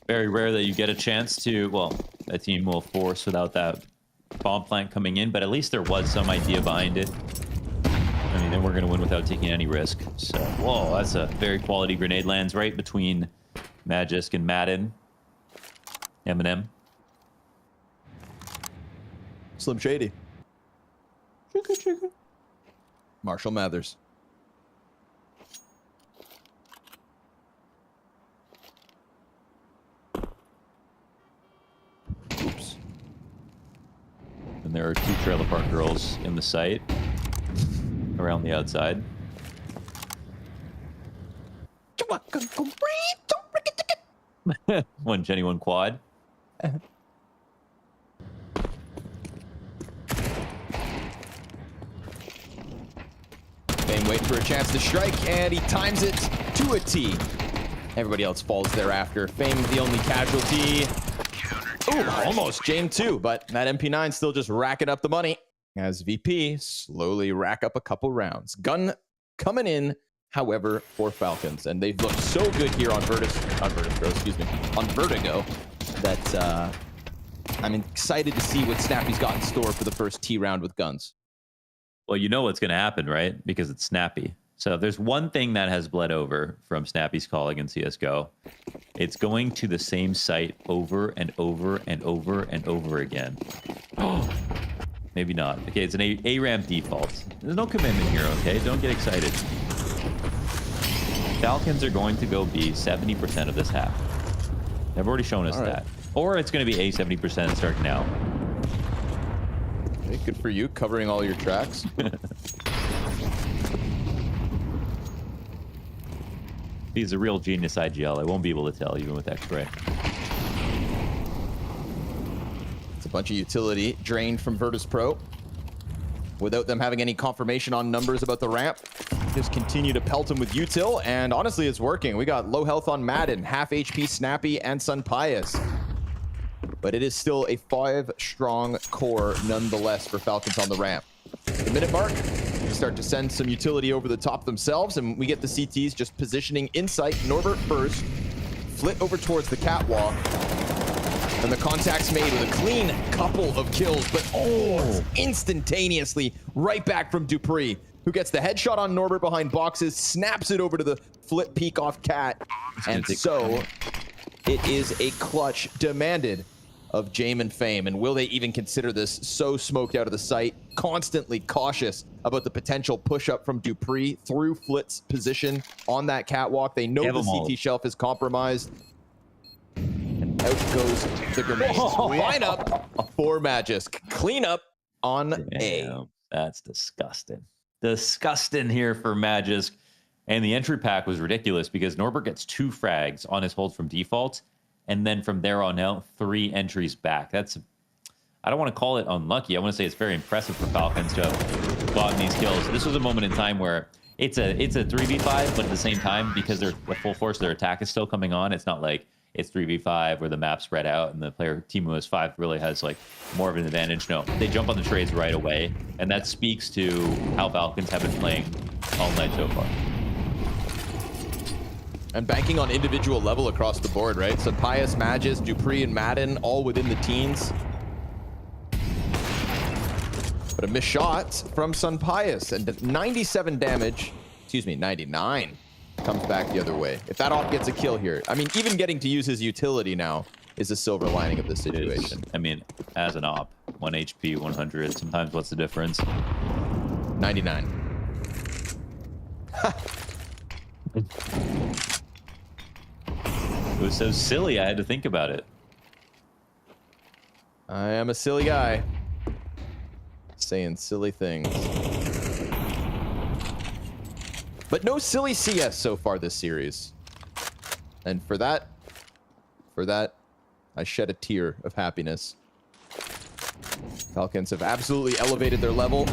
S: Very rare that you get a chance to, well, a team will force without that bomb plant coming in, but at least there was some idea behind it. I mean, then we're going to win without taking any risk. So, whoa, that's a very quality grenade, lands right between Magisk and Madden. Eminem.
D: Slim Shady. Marshall Mathers.
S: Oops. And there are two trailer park girls in the site around the outside. One Jenny, one quad.
D: Fame waiting for a chance to strike, and he times it to a T. Everybody else falls thereafter. Fame the only casualty. Ooh, almost Jane too, but that MP9 still just racking up the money as VP slowly rack up a couple rounds. Gun coming in, however, for Falcons, and they've looked so good here on Vertigo, that I'm excited to see what Snappy's got in store for the first T round with guns.
S: Well, you know what's going to happen, right? Because it's Snappy. So if there's one thing that has bled over from Snappy's calling in CSGO, it's going to the same site over and over and over and over again. Oh, maybe not. Okay, it's an ARAM default. There's no commitment here, okay? Don't get excited. Falcons are going to go B 70% of this half. They've already shown us that. Or it's going to be A 70% start now.
D: Okay, good for you, covering all your tracks.
S: He's a real genius IGL. I won't be able to tell even with X-Ray.
D: It's a bunch of utility drained from Virtus.pro without them having any confirmation on numbers about the ramp. Just continue to pelt him with util, and honestly, it's working. We got low health on Madden, half HP Snappy, and Sun Pius. But it is still a 5-strong core nonetheless for Falcons on the ramp. The minute mark, they start to send some utility over the top themselves, and we get the CTs just positioning in sight. Norbert first, flit over towards the catwalk, and the contact's made with a clean couple of kills, but instantaneously right back from Dupree, who gets the headshot on Norbert behind boxes, snaps it over to the flip peek off Cat, and so it is a clutch demanded of Jame and Fame. And will they even consider this so smoked out of the sight? Constantly cautious about the potential push-up from Dupree through Flit's position on that catwalk. They know the CT shelf is compromised. And out goes the grenades. Line up for Magisk. Clean up on A.
S: That's disgusting. Disgusting here for Magisk. And the entry pack was ridiculous because Norbert gets 2 frags on his hold from default. And then from there on out, 3 entries back. That's, I don't want to call it unlucky. I want to say it's very impressive for Falcons to have gotten these kills. This was a moment in time where it's a 3v5, but at the same time, because they're the full force of their attack is still coming on, it's not like it's 3v5 where the map's spread out and the team who has 5 really has like more of an advantage. No, they jump on the trades right away, and that speaks to how Falcons have been playing all night so far.
D: And banking on individual level across the board, right? So Pius, Magis, Dupree, and Madden all within the teens. But a missed shot from Sun Pius, and 97 damage, excuse me, 99 comes back the other way. If that off gets a kill here, I mean, even getting to use his utility now is a silver lining of this situation.
S: I mean, as an op, 1 HP, 100, sometimes what's the difference?
D: 99.
S: It was so silly, I had to think about it.
D: I am a silly guy. Saying silly things. But no silly CS so far this series. And for that, I shed a tear of happiness. Falcons have absolutely elevated their level.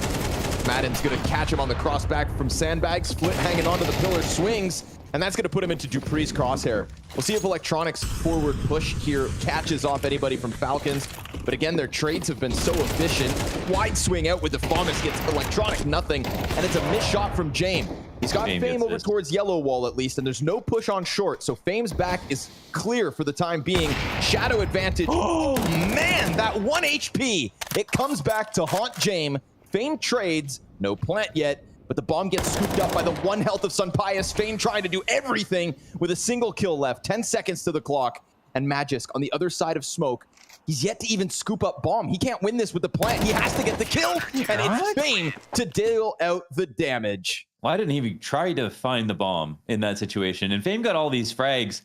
D: Madden's gonna catch him on the crossback from sandbags. Flit hanging onto the pillar, swings, and that's gonna put him into Dupree's crosshair. We'll see if Electronics' forward push here catches off anybody from Falcons. But again, their trades have been so efficient. Wide swing out with the Famas gets Electronic nothing, and it's a missed shot from Jame. He's got Fame over towards yellow wall at least, and there's no push on short, so Fame's back is clear for the time being. Shadow advantage. Oh man, that 1 HP. It comes back to haunt Jame. Fame trades, no plant yet, but the bomb gets scooped up by the 1 health of Sun Pius. Fame trying to do everything with a single kill left. 10 seconds to the clock, and Magisk on the other side of smoke. He's yet to even scoop up bomb. He can't win this with the plant. He has to get the kill, and it's Fame to deal out the damage.
S: Why didn't he even try to find the bomb in that situation? And Fame got all these frags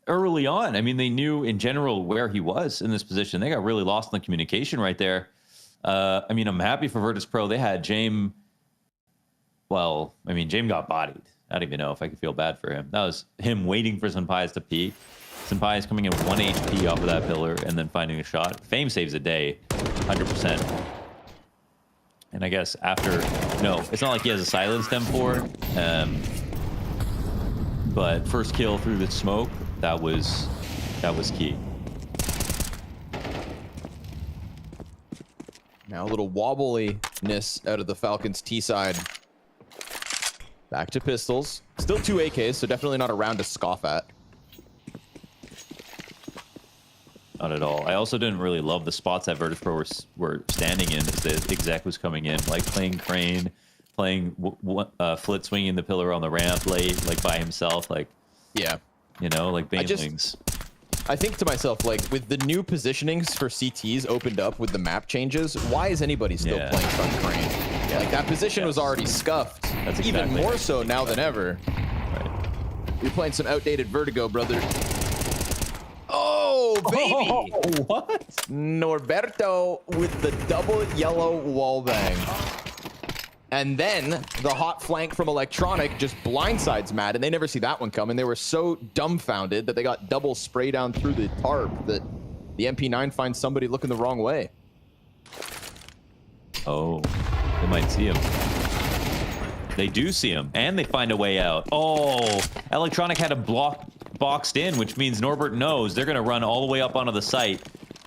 S: early on. I mean, they knew in general where he was in this position. They got really lost in the communication right there. I mean, I'm happy for Virtus.pro. They had Jame. Well, I mean, Jame got bodied. I don't even know if I could feel bad for him. That was him waiting for Senpai's to peek. Senpai's coming in 1 HP off of that pillar and then finding a shot. Fame saves a day, 100%. And I guess after, no, it's not like he has a silence M4. But first kill through the smoke, that was key.
D: Now a little wobbliness out of the Falcons T side. Back to pistols. Still 2 AKs, so definitely not a round to scoff at.
S: Not at all. I also didn't really love the spots that Virtus.pro were standing in as the exec was coming in, like playing Crane, playing Flit swinging the pillar on the ramp late, like by himself, like,
D: yeah,
S: you know, like banelings.
D: I think to myself, like, with the new positionings for CTs opened up with the map changes, why is anybody still playing Sun Crane? Yeah. Like, that position was already scuffed. That's exactly even more so now than ever.
S: Right.
D: You're playing some outdated Vertigo, brother. Oh, baby!
S: Oh, what?
D: Norberto with the double yellow wallbang. And then the hot flank from Electronic just blindsides Mad, and they never see that one coming. They were so dumbfounded that they got double spray down through the tarp that the MP9 finds somebody looking the wrong way.
S: Oh, they might see him. They do see him, and they find a way out. Oh, Electronic had a block boxed in, which means Norbert knows they're going to run all the way up onto the site.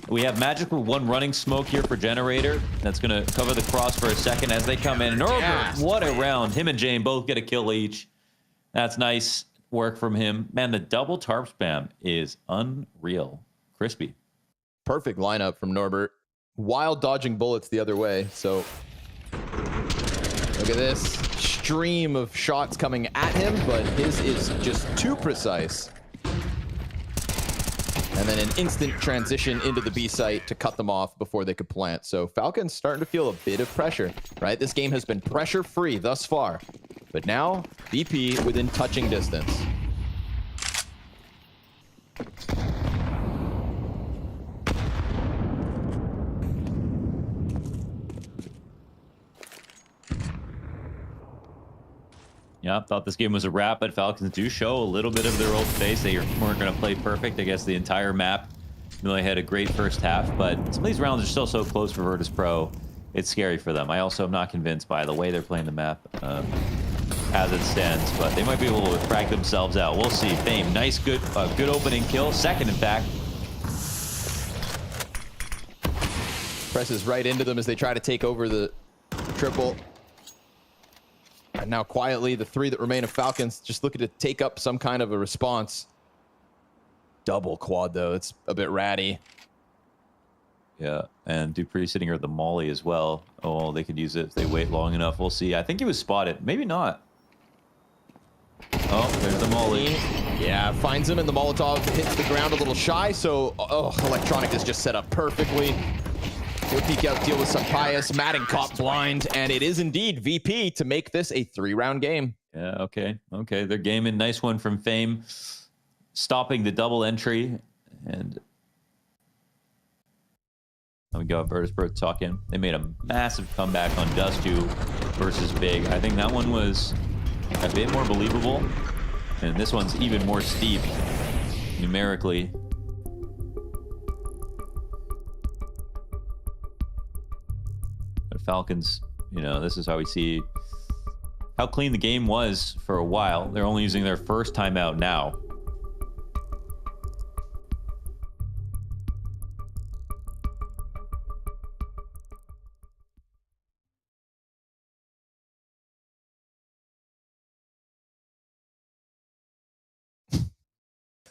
S: We have Magic with 1 running smoke here for Generator. That's going to cover the cross for a second as they come in. Norbert, what a round. Him and Jane both get a kill each. That's nice work from him. Man, the double tarp spam is unreal. Crispy.
D: Perfect lineup from Norbert. Wild dodging bullets the other way. So look at this stream of shots coming at him, but his is just too precise. And then an instant transition into the B site to cut them off before they could plant. So Falcons starting to feel a bit of pressure, right? This game has been pressure free thus far, but now BP within touching distance.
S: Yeah, thought this game was a wrap, but Falcons do show a little bit of their old face. They weren't going to play perfect, I guess, the entire map. Really had a great first half, but some of these rounds are still so close for Virtus.pro. It's scary for them. I also am not convinced by the way they're playing the map. as it stands, but they might be able to frag themselves out. We'll see. FaZe, nice, good opening kill. Second, in fact.
D: Presses right into them as they try to take over the triple. And now quietly, the three that remain of Falcons just looking to take up some kind of a response. Double quad, though. It's a bit ratty.
S: Yeah, and dupreeh sitting here at the molly as well. Oh, they could use it if they wait long enough. We'll see. I think he was spotted. Maybe not. Oh, there's the molly.
D: Yeah, finds him, and the Molotov hits the ground a little shy, so Electronic is just set up perfectly. He'll peek out, deal with some pious. Madden caught blind, and it is indeed VP to make this a 3-round game.
S: Yeah, okay. They're gaming. Nice one from Fame. Stopping the double entry, and we got Virtus.pro talking. They made a massive comeback on Dust2 versus Big. I think that one was a bit more believable, and this one's even more steep numerically. But Falcons, this is how we see how clean the game was for a while. They're only using their first timeout now.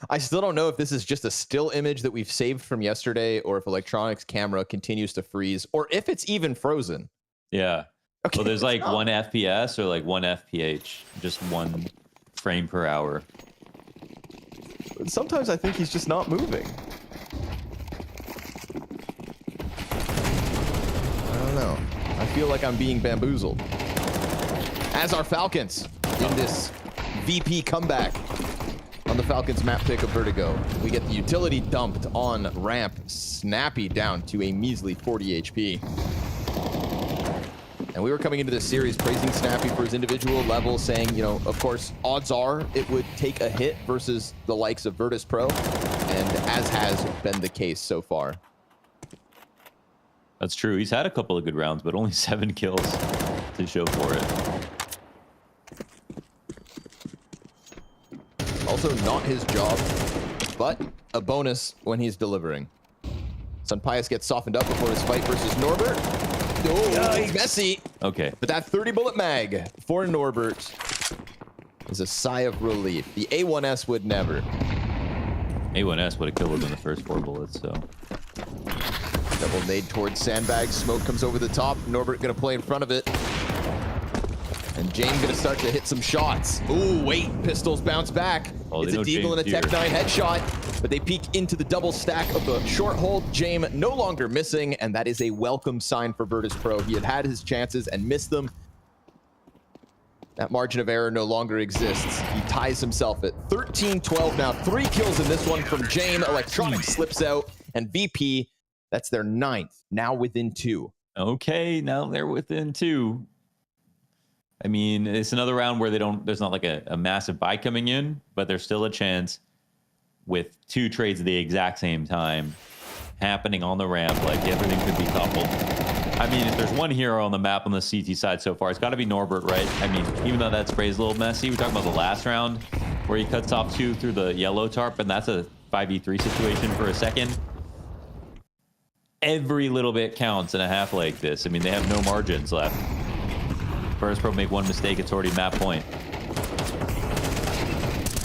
D: I still don't know if this is just a still image that we've saved from yesterday, or if Electronic's camera continues to freeze, or if it's even frozen.
S: Yeah.
D: Okay,
S: well, there's like 1 FPS or like 1 FPH, just 1 frame per hour.
D: Sometimes I think he's just not moving. I don't know. I feel like I'm being bamboozled. As are Falcons in this VP comeback. On the Falcons map pick of Vertigo, we get the utility dumped on ramp. Snappy down to a measly 40 HP. And we were coming into this series praising Snappy for his individual level, saying, of course, odds are it would take a hit versus the likes of Virtus.pro, and as has been the case so far.
S: That's true. He's had a couple of good rounds, but only 7 kills to show for it.
D: Also not his job, but a bonus when he's delivering. Sunpius gets softened up before his fight versus Norbert. Oh, he's messy.
S: Okay.
D: But that 30-bullet mag for Norbert is a sigh of relief. The A1S would never.
S: A1S would have killed him in the first 4 bullets, so.
D: Double nade towards Sandbag. Smoke comes over the top. Norbert gonna play in front of it. And Jane gonna start to hit some shots. Ooh, wait, pistols bounce back.
S: Oh,
D: it's a Deagle and a Tech 9 headshot, but they peek into the double stack of the short hold. Jame no longer missing, and that is a welcome sign for Virtus.pro. He had his chances and missed them. That margin of error no longer exists. He ties himself at 13-12 now. 3 kills in this one from Jame. Electronic slips out, and VP, that's their 9th, now within 2.
S: Okay, now they're within 2. I mean, it's another round where there's not like a massive buy coming in, but there's still a chance with 2 trades at the exact same time happening on the ramp. Like, everything could be coupled. I mean, if there's one hero on the map on the CT side so far, it's got to be Norbert, right? I mean, even though that spray's a little messy, we're talking about the last round where he cuts off 2 through the yellow tarp, and that's a 5v3 situation for a second. Every little bit counts in a half like this. I mean, they have no margins left. Virtus.pro make one mistake, it's already map point.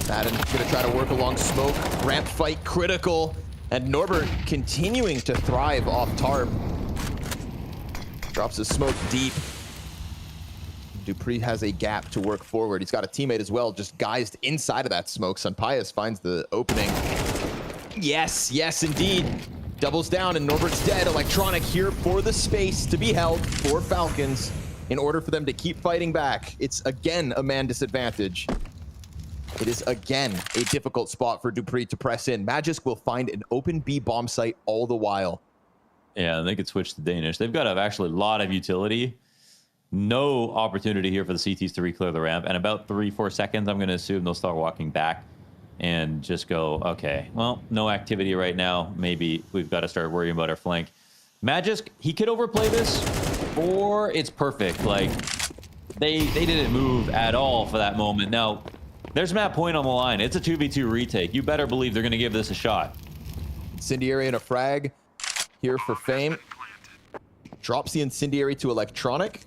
D: Madden gonna try to work along smoke. Ramp fight critical. And Norbert continuing to thrive off tarp. Drops his smoke deep. dupreeh has a gap to work forward. He's got a teammate as well, just guised inside of that smoke. Sunpius finds the opening. Yes, yes, indeed. Doubles down and Norbert's dead. Electronic here for the space to be held for Falcons in order for them to keep fighting back. It's again a man disadvantage. It is again a difficult spot for dupreeh to press in. Magisk will find an open B bomb site all the while.
S: Yeah, and they could switch to Danish. They've got actually a lot of utility. No opportunity here for the CTs to re-clear the ramp. And about 3-4 seconds, I'm going to assume they'll start walking back and just go, okay, well, no activity right now. Maybe we've got to start worrying about our flank. Magisk, he could overplay this, or it's perfect. Like, They didn't move at all for that moment. Now, there's Matt Point on the line. It's a 2v2 retake. You better believe they're going to give this a shot.
D: Incendiary and a frag here for Fame. Drops the Incendiary to Electronic,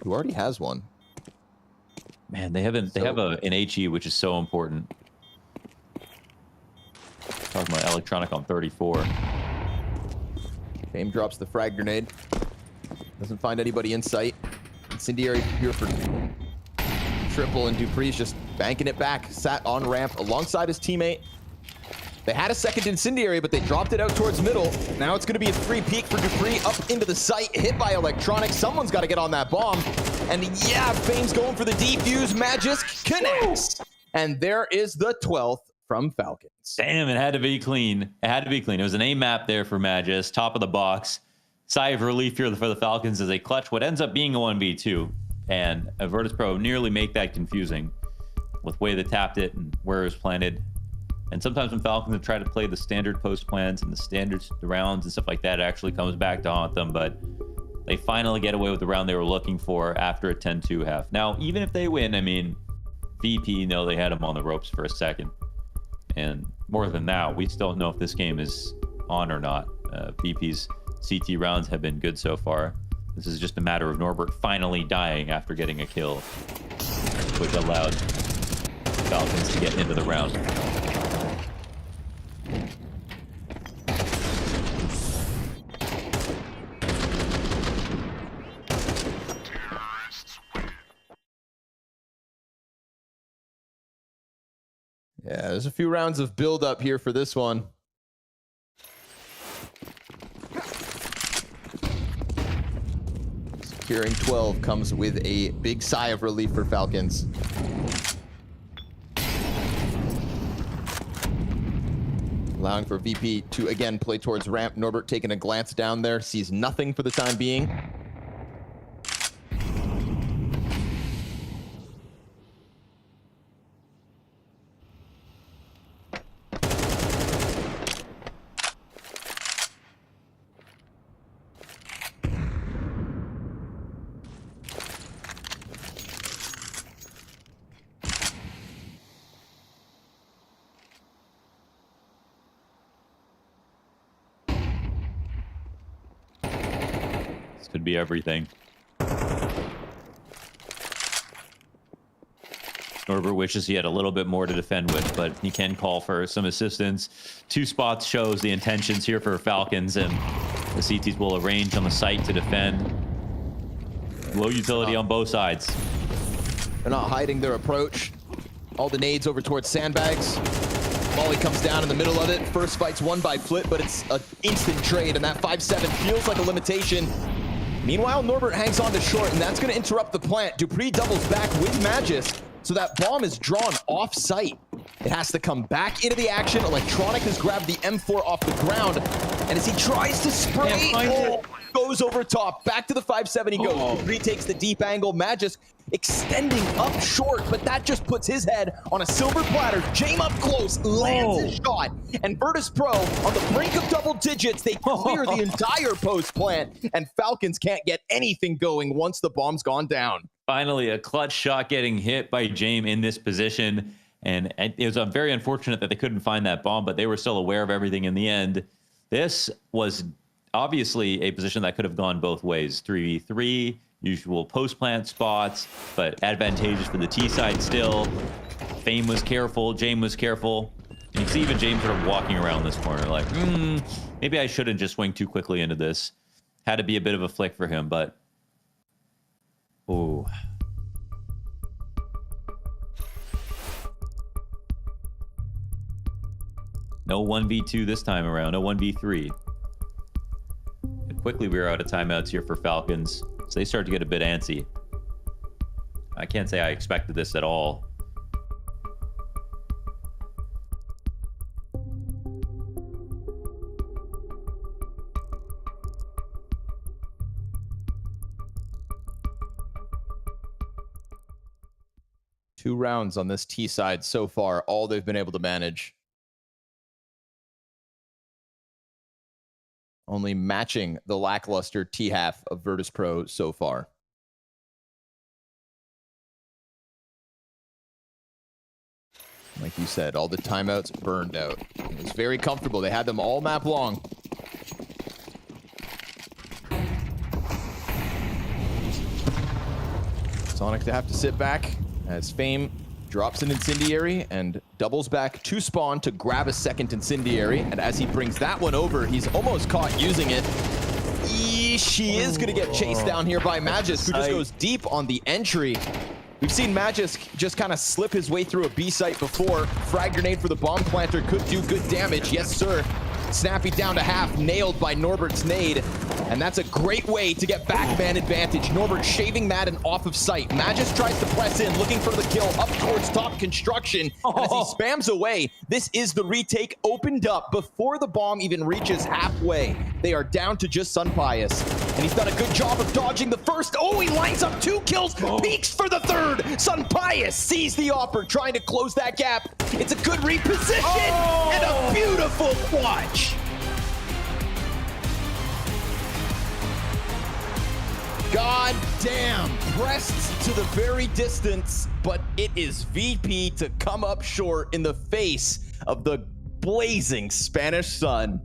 D: who already has one.
S: Man, they have an HE, which is so important. Talking about Electronic on 34.
D: Fame drops the frag grenade. Doesn't find anybody in sight. Incendiary here for triple, and Dupree's just banking it back. Sat on ramp alongside his teammate. They had a second Incendiary, but they dropped it out towards middle. Now it's going to be a free peek for Dupree up into the site, hit by Electronic. Someone's got to get on that bomb. And yeah, Fame's going for the defuse. Magisk connects. And there is the 12th from Falcons.
S: Damn, it had to be clean. It had to be clean. It was an A map there for Magisk, top of the box. Sigh of relief here for the Falcons as they clutch what ends up being a 1v2. And Virtus.pro nearly make that confusing with the way they tapped it and where it was planted. And sometimes when Falcons try to play the standard post plans and the standard rounds and stuff like that, it actually comes back to haunt them. But they finally get away with the round they were looking for after a 10-2 half. Now, even if they win, I mean, VP know they had them on the ropes for a second. And more than that, we still don't know if this game is on or not. VP's CT rounds have been good so far. This is just a matter of Norbert finally dying after getting a kill, which allowed Falcons to get into the round.
D: Yeah, there's a few rounds of build up here for this one. Securing 12 comes with a big sigh of relief for Falcons. Allowing for VP to again play towards ramp. Norbert taking a glance down there, sees nothing for the time being.
S: Could be everything. Norbert wishes he had a little bit more to defend with, but he can call for some assistance. 2 spots shows the intentions here for Falcons, and the CTs will arrange on the site to defend. Low utility on both sides.
D: They're not hiding their approach. All the nades over towards sandbags. Molly comes down in the middle of it. First fight's won by Flip, but it's an instant trade, and that 5-7 feels like a limitation. Meanwhile, Norbert hangs on to short, and that's going to interrupt the plant. Dupree doubles back with Magisk, so that bomb is drawn off-site. It has to come back into the action. Electronic has grabbed the M4 off the ground, and as he tries to spray, goes over top. Back to the 5-7 he goes. Dupree takes the deep angle. Magisk extending up short, but that just puts his head on a silver platter. Jame up close, lands his shot, and Virtus.pro on the brink of double digits. They clear the entire post plant, and Falcons can't get anything going once the bomb's gone down.
S: Finally, a clutch shot getting hit by Jame in this position, and it was very unfortunate that they couldn't find that bomb, but they were still aware of everything in the end. This was obviously a position that could have gone both ways. 3v3, usual post plant spots, but advantageous for the T side still. Fame was careful, Jame was careful. And you can see even Jame sort of walking around this corner like, maybe I shouldn't just swing too quickly into this. Had to be a bit of a flick for him, but ooh. No 1v2 this time around, no 1v3. And quickly we are out of timeouts here for Falcons. So they start to get a bit antsy. I can't say I expected this at all.
D: Two rounds on this T side so far, all they've been able to manage. Only matching the lackluster T half of Virtus.pro so far. Like you said, all the timeouts burned out. It was very comfortable. They had them all map long. Sonic to have to sit back as Fame drops an incendiary and doubles back to spawn to grab a second incendiary. And as he brings that one over, he's almost caught using it. She is going to get chased down here by Magisk, who just goes deep on the entry. We've seen Magisk just kind of slip his way through a B site before. Frag grenade for the bomb planter could do good damage. Yes, sir. Snappy down to half, nailed by Norbert's nade. And that's a great way to get back man advantage. Norbert shaving Madden off of sight. Magisk tries to press in, looking for the kill up towards top construction. And as he spams away, this is the retake opened up before the bomb even reaches halfway. They are down to just Sun Pius. And he's done a good job of dodging the first. Oh, he lines up 2 kills, peeks for the third. Sun Pius sees the offer, trying to close that gap. It's a good reposition and a beautiful clutch. God damn, pressed to the very distance, but it is VP to come up short in the face of the blazing Spanish sun.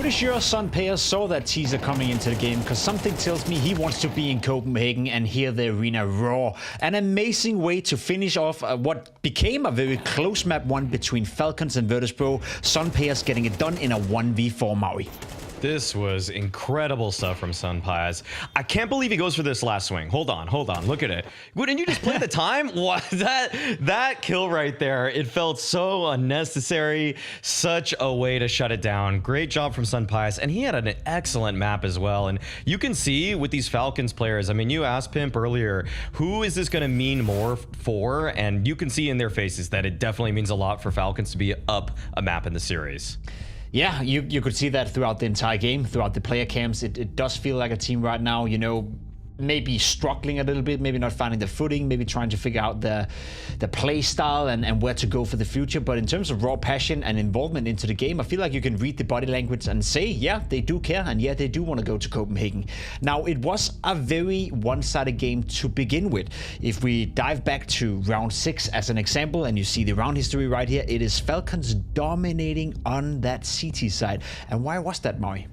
F: pretty sure Sun Payas saw that teaser coming into the game, because something tells me he wants to be in Copenhagen and hear the arena roar. An amazing way to finish off what became a very close map 1 between Falcons and Virtus.pro. Sun Payas getting it done in a 1v4 Maui.
G: This was incredible stuff from Sunpies. I can't believe he goes for this last swing. Hold on. Look at it. Wouldn't you just play the time? What? That kill right there, it felt so unnecessary. Such a way to shut it down. Great job from Sunpies, and he had an excellent map as well. And you can see with these Falcons players, I mean, you asked Pimp earlier, who is this going to mean more for? And you can see in their faces that it definitely means a lot for Falcons to be up a map in the series.
F: Yeah, you could see that throughout the entire game, throughout the player camps. It does feel like a team right now, you know, maybe struggling a little bit, maybe not finding the footing, maybe trying to figure out the play style and where to go for the future. But in terms of raw passion and involvement into the game, I feel like you can read the body language and say, yeah, they do care, and yeah, they do want to go to Copenhagen. Now, it was a very one-sided game to begin with. If we dive back to round 6 as an example, and you see the round history right here, it is Falcons dominating on that CT side. And why was that, Maui?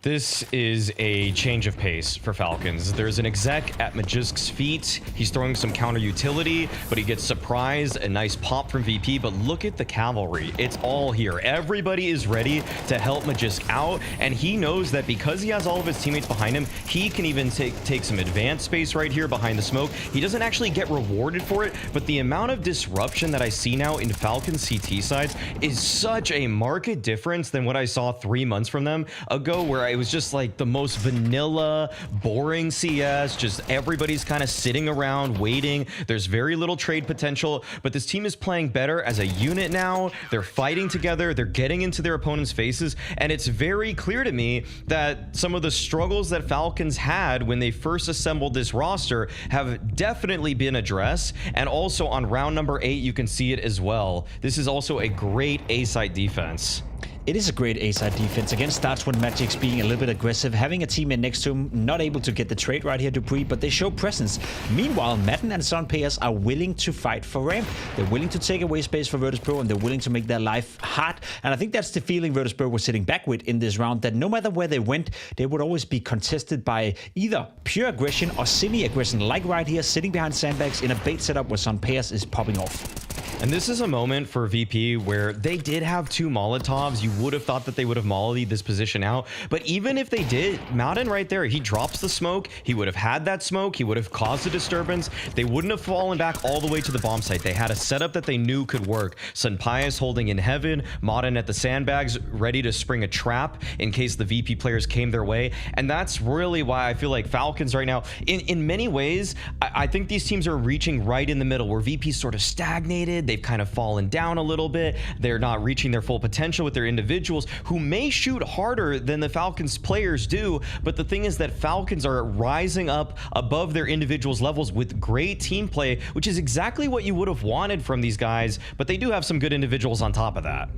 G: This is a change of pace for Falcons. There's an exec at Magisk's feet. He's throwing some counter utility, but he gets surprised. A nice pop from VP, but look at the cavalry. It's all here. Everybody is ready to help Magisk out, and he knows that because he has all of his teammates behind him, he can even take some advanced space right here behind the smoke. He doesn't actually get rewarded for it, but the amount of disruption that I see now in Falcons CT sides is such a marked difference than what I saw 3 months from them ago, where it was just like the most vanilla, boring CS. Just everybody's kind of sitting around waiting. There's very little trade potential, but this team is playing better as a unit now. They're fighting together. They're getting into their opponents' faces, and it's very clear to me that some of the struggles that Falcons had when they first assembled this roster have definitely been addressed. And also on round number 8, you can see it as well. This is also a great A-side defense.
F: It is a great A-side defense. Again, starts when Magic's being a little bit aggressive, having a teammate next to him, not able to get the trade right here, dupreeh, but they show presence. Meanwhile, Madden and Sun Payas are willing to fight for ramp. They're willing to take away space for Virtus.pro, and they're willing to make their life hard. And I think that's the feeling Virtus.pro was sitting back with in this round, that no matter where they went, they would always be contested by either pure aggression or semi-aggression, like right here, sitting behind sandbags in a bait setup where Sun Payas is popping off.
G: And this is a moment for VP where they did have 2 Molotovs. You would have thought that they would have mollied this position out. But even if they did, Mountain right there, he drops the smoke. He would have had that smoke. He would have caused a disturbance. They wouldn't have fallen back all the way to the bomb site. They had a setup that they knew could work. Sunpias holding in heaven, Modern at the sandbags, ready to spring a trap in case the VP players came their way. And that's really why I feel like Falcons right now, in many ways, I think these teams are reaching right in the middle, where VP's sort of stagnated. They've kind of fallen down a little bit. They're not reaching their full potential with their individuals, who may shoot harder than the Falcons players do. But the thing is that Falcons are rising up above their individuals levels with great team play, which is exactly what you would have wanted from these guys. But they do have some good individuals on top of that.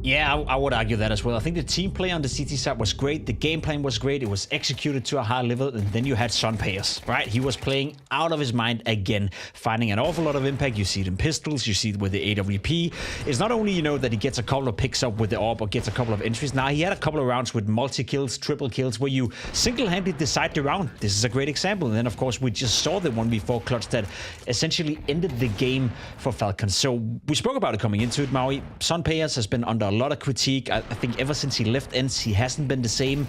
F: Yeah, I would argue that as well. I think the team play on the CT side was great. The game plan was great. It was executed to a high level. And then you had Sun Payas, right? He was playing out of his mind again, finding an awful lot of impact. You see it in pistols. You see it with the AWP. It's not only, you know, that he gets a couple of picks up with the AWP or gets a couple of entries. Now, he had a couple of rounds with multi-kills, triple kills, where you single-handedly decide the round. This is a great example. And then, of course, we just saw the 1v4 clutch that essentially ended the game for Falcons. So we spoke about it coming into it, Maui. Sun Payas has been under a lot of critique. I think ever since he left ENCE, he hasn't been the same,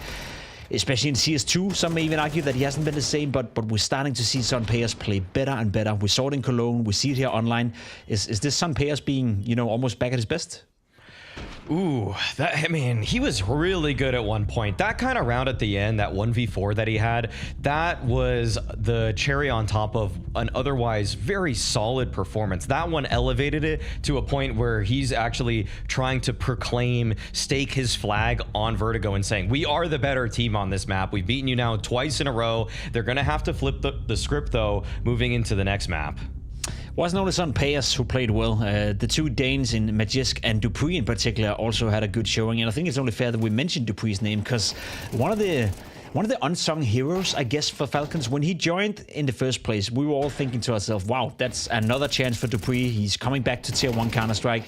F: especially in CS2. Some may even argue that he hasn't been the same, but we're starting to see Sun Payas play better and better. We saw it in Cologne. We see it here online. Is this Sun Payas being, you know, almost back at his best?
G: Ooh, I mean, he was really good at one point. That kind of round at the end, that 1v4 that he had, that was the cherry on top of an otherwise very solid performance. That one elevated it to a point where he's actually trying to stake his flag on Vertigo and saying, we are the better team on this map. We've beaten you now twice in a row. They're going to have to flip the script, though, moving into the next map.
F: Wasn't only Sun Payas who played well. The 2 Danes in Magisk and dupreeh in particular also had a good showing. And I think it's only fair that we mentioned dupreeh's name, because one of the unsung heroes, I guess, for Falcons, when he joined in the first place, we were all thinking to ourselves, wow, that's another chance for dupreeh. He's coming back to Tier 1 Counter-Strike.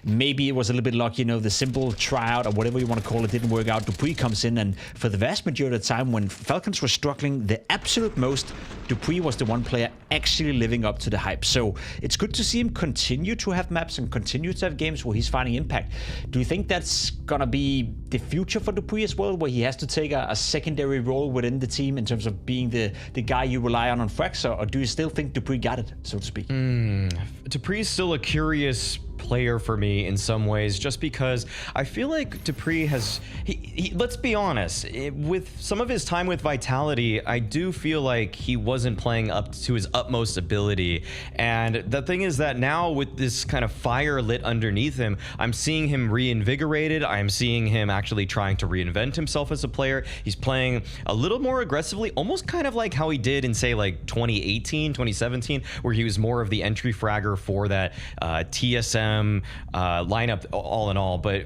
F: maybe it was a little bit lucky, the simple tryout or whatever you want to call it didn't work out. Dupree comes in, and for the vast majority of the time when Falcons were struggling the absolute most, Dupree was the one player actually living up to the hype. So it's good to see him continue to have maps and continue to have games where he's finding impact. Do you think that's gonna be the future for Dupree as well, where he has to take a secondary role within the team in terms of being the guy you rely on frags, or do you still think Dupree got it, so to speak?
G: Dupree's still a curious player for me in some ways, just because I feel like Dupree has, let's be honest, with some of his time with Vitality, I do feel like he wasn't playing up to his utmost ability. And the thing is that now with this kind of fire lit underneath him, I'm seeing him reinvigorated. I'm seeing him actually trying to reinvent himself as a player. He's playing a little more aggressively, almost kind of like how he did in, say, like 2018, 2017, where he was more of the entry fragger for that TSM lineup all in all. But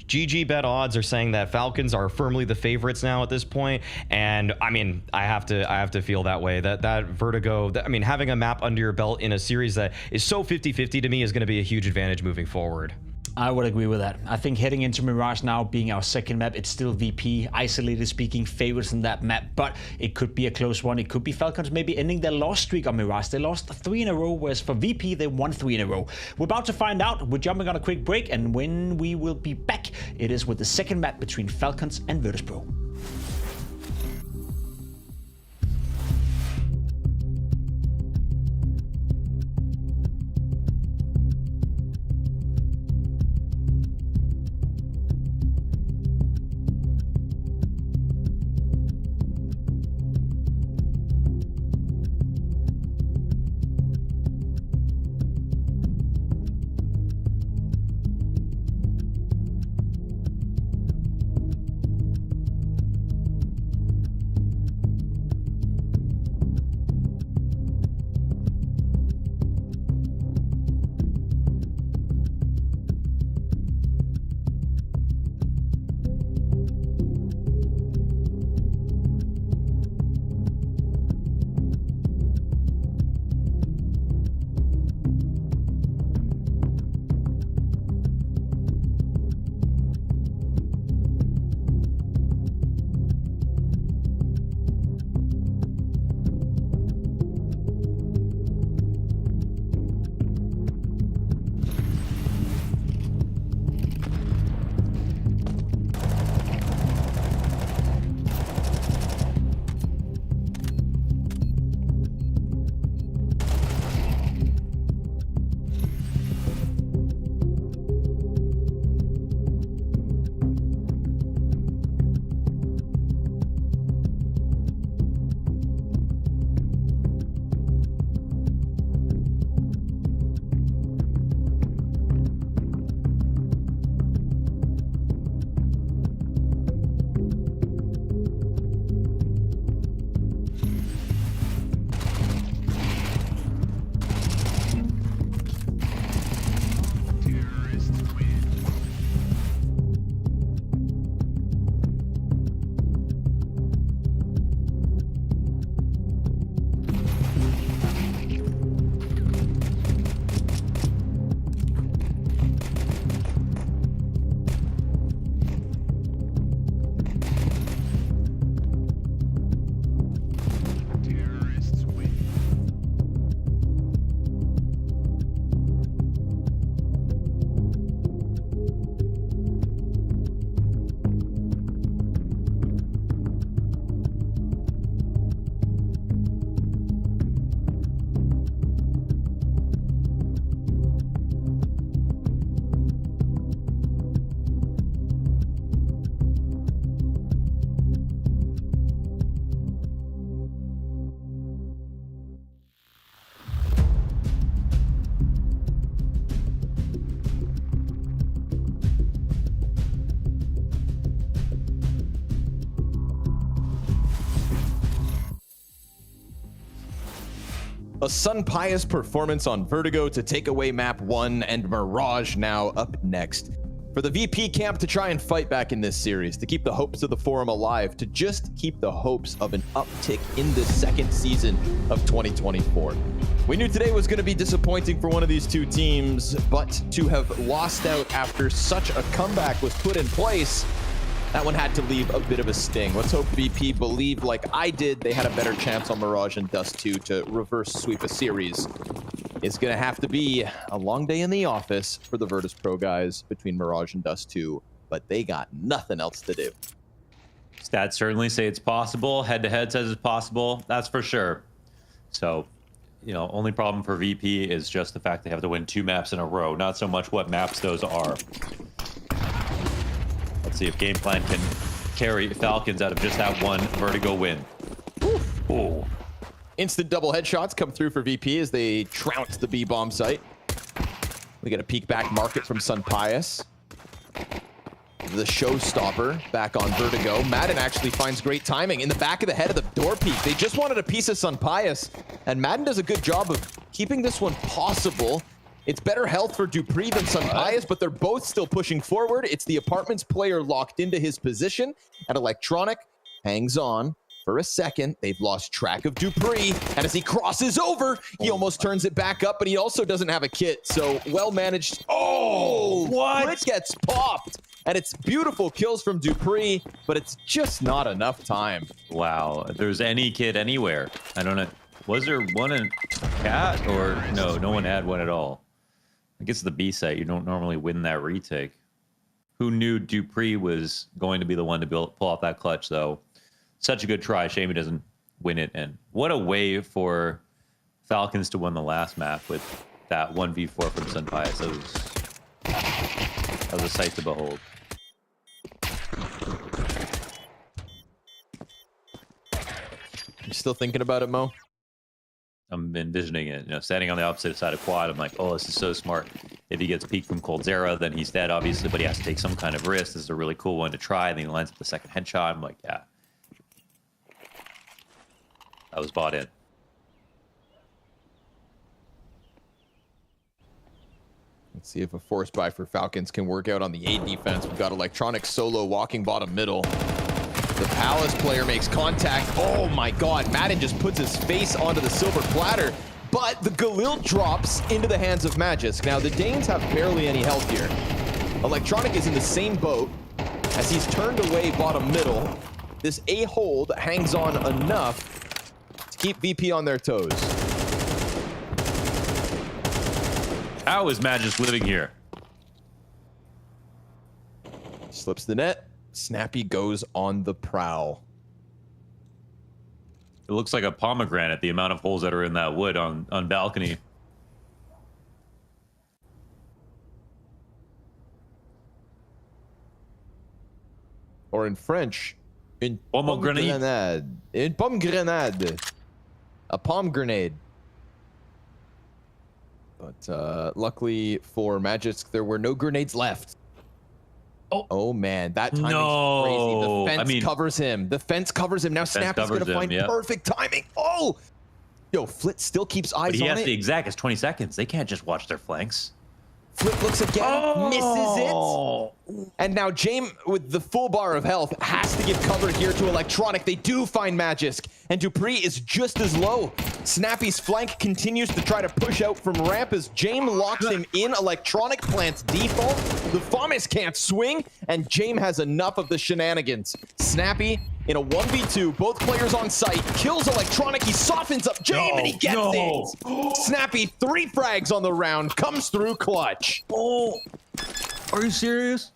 G: GG bet odds are saying that Falcons are firmly the favorites now at this point, and I mean, I have to feel that way. That Vertigo, I mean, having a map under your belt in a series that is so 50-50 to me is going to be a huge advantage moving forward.
F: I would agree with that. I think heading into Mirage now being our second map, it's still VP, isolated speaking, favorites in that map, but it could be a close one. It could be Falcons maybe ending their loss streak on Mirage. They lost 3 in a row, whereas for VP, they won 3 in a row. We're about to find out. We're jumping on a quick break, and when we will be back, it is with the second map between Falcons and Virtus.pro.
D: A Sun-Pious performance on Vertigo to take away map 1, and Mirage now up next. For the VP camp to try and fight back in this series, to keep the hopes of the Forum alive, to just keep the hopes of an uptick in the second season of 2024. We knew today was going to be disappointing for one of these two teams, but to have lost out after such a comeback was put in place, that one had to leave a bit of a sting. Let's hope VP believed, like I did, they had a better chance on Mirage and Dust 2 to reverse sweep a series. It's going to have to be a long day in the office for the Virtus.pro guys between Mirage and Dust 2, but they got nothing else to do.
S: Stats certainly say it's possible. Head-to-head says it's possible. That's for sure. So, you know, only problem for VP is just the fact they have to win 2 maps in a row. Not so much what maps those are. Let's see if game plan can carry Falcons out of just that one Vertigo win.
D: Ooh. Instant double headshots come through for VP as they trounce the B-bomb site. We get a peek back market from Sun Pius. The showstopper back on Vertigo. Madden actually finds great timing in the back of the head of the door peek. They just wanted a piece of Sun Pius, and Madden does a good job of keeping this one possible. It's better health for Dupree than Sun Pius, but they're both still pushing forward. It's the Apartments player locked into his position, and Electronic hangs on. For a second, they've lost track of Dupree, and as he crosses over, he almost turns it back up, but he also doesn't have a kit, so well managed. Oh, what? It gets popped, and it's beautiful kills from Dupree, but it's just not enough time.
S: Wow, if there's any kit anywhere, I don't know. Was there one in Cat, or no? No one had one at all. I guess the B site, you don't normally win that retake. Who knew Dupree was going to be the one to pull off that clutch, though? Such a good try. Shame he doesn't win it. And what a way for Falcons to win the last map with that 1v4 from Sun Pius. That was a sight to behold.
D: You still thinking about it, Mo?
S: I'm envisioning it. You know, standing on the opposite side of quad, I'm like, oh, this is so smart. If he gets peeked from Coldzera, then he's dead, obviously, but he has to take some kind of risk. This is a really cool one to try. And then he lands up the second headshot. I'm like, yeah. I was bought in.
D: Let's see if a force buy for Falcons can work out on the A defense. We've got Electronic solo walking bottom middle. The Palace player makes contact. Oh my god, Madden just puts his face onto the silver platter, but the Galil drops into the hands of Magisk. Now, the Danes have barely any health here. Electronic is in the same boat as he's turned away bottom middle. This A hold hangs on enough to keep VP on their toes.
S: How is Magisk living here?
D: Slips the net. Snappy goes on the prowl.
S: It looks like a pomegranate, the amount of holes that are in that wood on balcony.
D: Or in French, une
S: pomegranate.
D: Une pomegranade. A pomegranade. But luckily for Magisk, there were no grenades left. Oh man, that timing's crazy. The fence covers him. The fence covers him. Now Snappy's going to find perfect timing. Oh! Yo, Flit still keeps eyes on it.
S: But he has the exact as 20 seconds. They can't just watch their flanks.
D: Flit looks again, misses it. And now James, with the full bar of health, has to give cover here to Electronic. They do find Magisk, and Dupree is just as low. Snappy's flank continues to try to push out from ramp as James locks him in. Electronic plants default. The Famas can't swing, and James has enough of the shenanigans. Snappy in a 1v2, both players on site, kills Electronic. He softens up James, and he gets it. Snappy, 3 frags on the round, comes through clutch.
S: Oh, are you serious?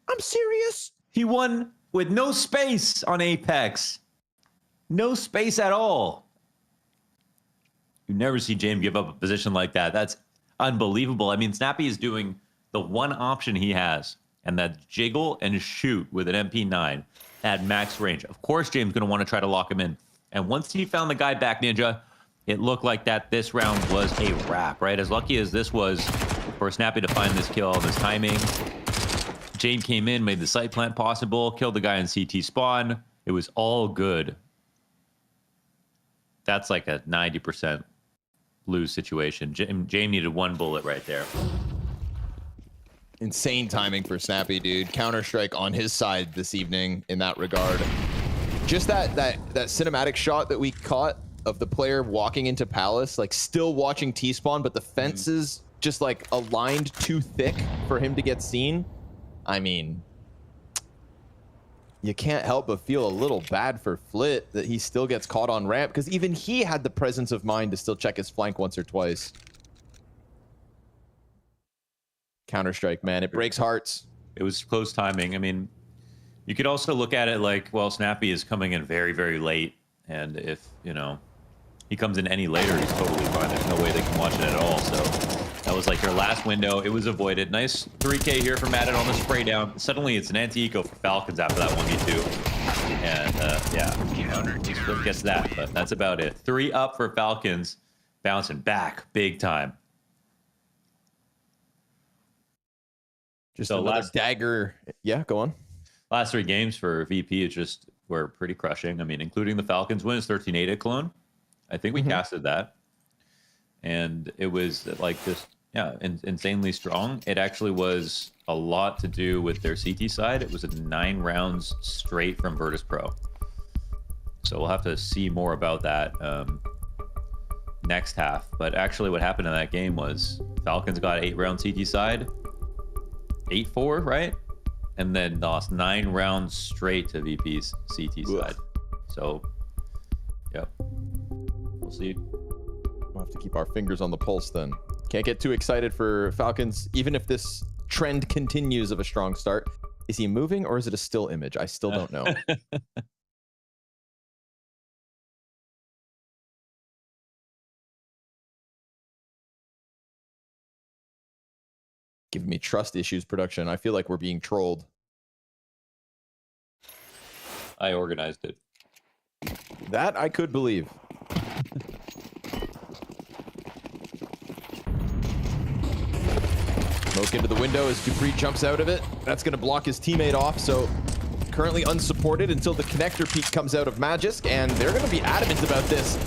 D: I'm serious.
S: He won with no space on Apex. No space at all. You never see James give up a position like that. That's unbelievable. I mean, Snappy is doing the one option he has, and that's jiggle and shoot with an MP9 at max range. Of course, James is going to want to try to lock him in. And once he found the guy back, Ninja, it looked like that this round was a wrap, right? As lucky as this was for Snappy to find this kill, this timing. James came in, made the site plant possible, killed the guy in CT spawn. It was all good. That's like a 90% lose situation. James needed 1 bullet right there.
D: Insane timing for Snappy, dude. Counter-Strike on his side this evening in that regard. Just that cinematic shot that we caught of the player walking into Palace, like still watching T-spawn, but the fences just like aligned too thick for him to get seen. I mean, you can't help but feel a little bad for Flit that he still gets caught on ramp, because even he had the presence of mind to still check his flank once or twice. Counter-Strike, man, it breaks hearts.
S: It was close timing. I mean, you could also look at it like, well, Snappy is coming in very, very late, and if, you know, he comes in any later, he's totally fine. There's no way they can watch it at all. So that was like their last window. It was avoided. Nice 3K here from Madden on the spray down. Suddenly it's an anti-eco for Falcons after that 1v2. And yeah, Flip gets that, but that's about it. 3 up for Falcons, bouncing back big time.
D: Just so another dagger. Yeah, go on.
S: Last 3 games for VP were pretty crushing. I mean, including the Falcons win is 13-8 at Cologne. I think we casted that. And it was like just, yeah, insanely strong. It actually was a lot to do with their CT side. It was 9 rounds straight from Virtus.pro. So we'll have to see more about that next half. But actually what happened in that game was Falcons got 8-round CT side. 8-4, right? And then lost 9 rounds straight to VP's CT side. So, yep. We'll see.
D: We'll have to keep our fingers on the pulse then. Can't get too excited for Falcons, even if this trend continues of a strong start. Is he moving or is it a still image? I still don't know. Giving me trust issues, production. I feel like we're being trolled.
S: I organized it.
D: That I could believe. Smoke into the window as Dupree jumps out of it. That's going to block his teammate off, so currently unsupported until the connector peek comes out of Magisk, and they're going to be adamant about this.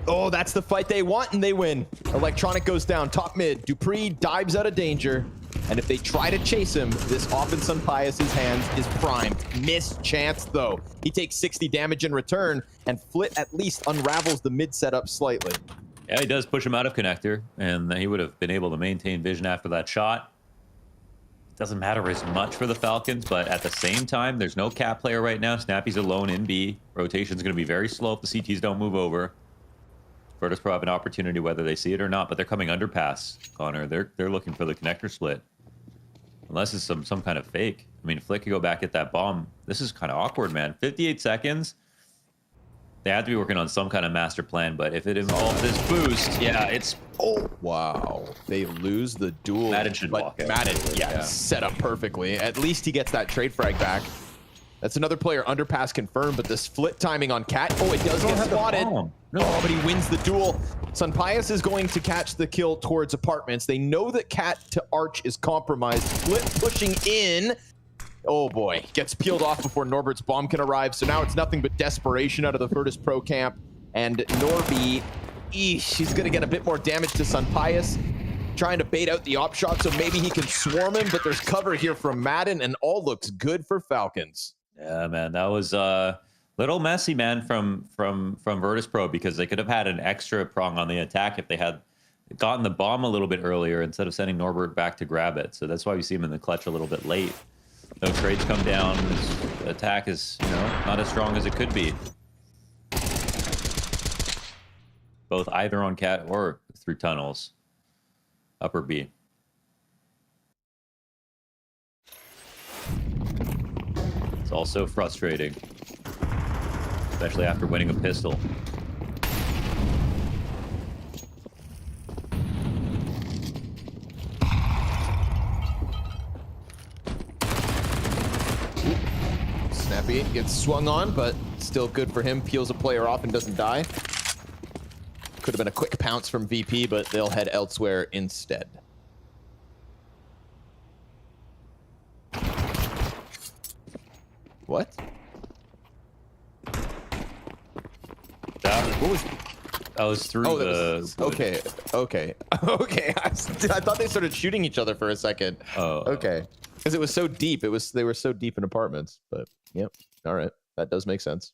D: Oh, that's the fight they want, and they win. Electronic goes down, top mid. Dupree dives out of danger. And if they try to chase him, this offense on Pius's hands is primed. Missed chance, though. He takes 60 damage in return, and Flit at least unravels the mid setup slightly.
S: Yeah, he does push him out of connector, and he would have been able to maintain vision after that shot. Doesn't matter as much for the Falcons, but at the same time, there's no cap player right now. Snappy's alone in B. Rotation's going to be very slow if the CTs don't move over. Virtus.pro have an opportunity whether they see it or not, but they're coming underpass, Connor. They're looking for the connector split. Unless it's some kind of fake. I mean, Flick could go back at that bomb. This is kind of awkward, man. 58 seconds. They have to be working on some kind of master plan, but if it involves this boost, yeah, it's...
D: Oh, wow. They lose the duel.
S: Madden should walk out.
D: Madden, yeah, set up perfectly. At least he gets that trade frag back. That's another player underpass confirmed, but this Flit timing on Cat. Oh, it does get spotted. Oh, but he wins the duel. Sunpius is going to catch the kill towards apartments. They know that Cat to Arch is compromised. Flit pushing in. Oh boy, gets peeled off before Norbert's bomb can arrive. So now it's nothing but desperation out of the Virtus.pro camp. And Norby, he's gonna get a bit more damage to Sunpius. Trying to bait out the op shot, so maybe he can swarm him, but there's cover here from Madden, and all looks good for Falcons.
S: Yeah, man, that was little messy, man, from Virtus.pro, because they could have had an extra prong on the attack if they had gotten the bomb a little bit earlier instead of sending Norbert back to grab it. So that's why we see him in the clutch a little bit late. No trades come down. His attack is, you know, not as strong as it could be. Both either on Cat or through tunnels. Upper B. It's also frustrating, especially after winning a pistol.
D: Snappy gets swung on, but still good for him. Peels a player off and doesn't die. Could have been a quick pounce from VP, but they'll head elsewhere instead. What?
S: What was... I was through the...
D: Okay. I thought they started shooting each other for a second.
S: Oh.
D: Okay. Because it was so deep. They were so deep in apartments. But, yep. All right. That does make sense.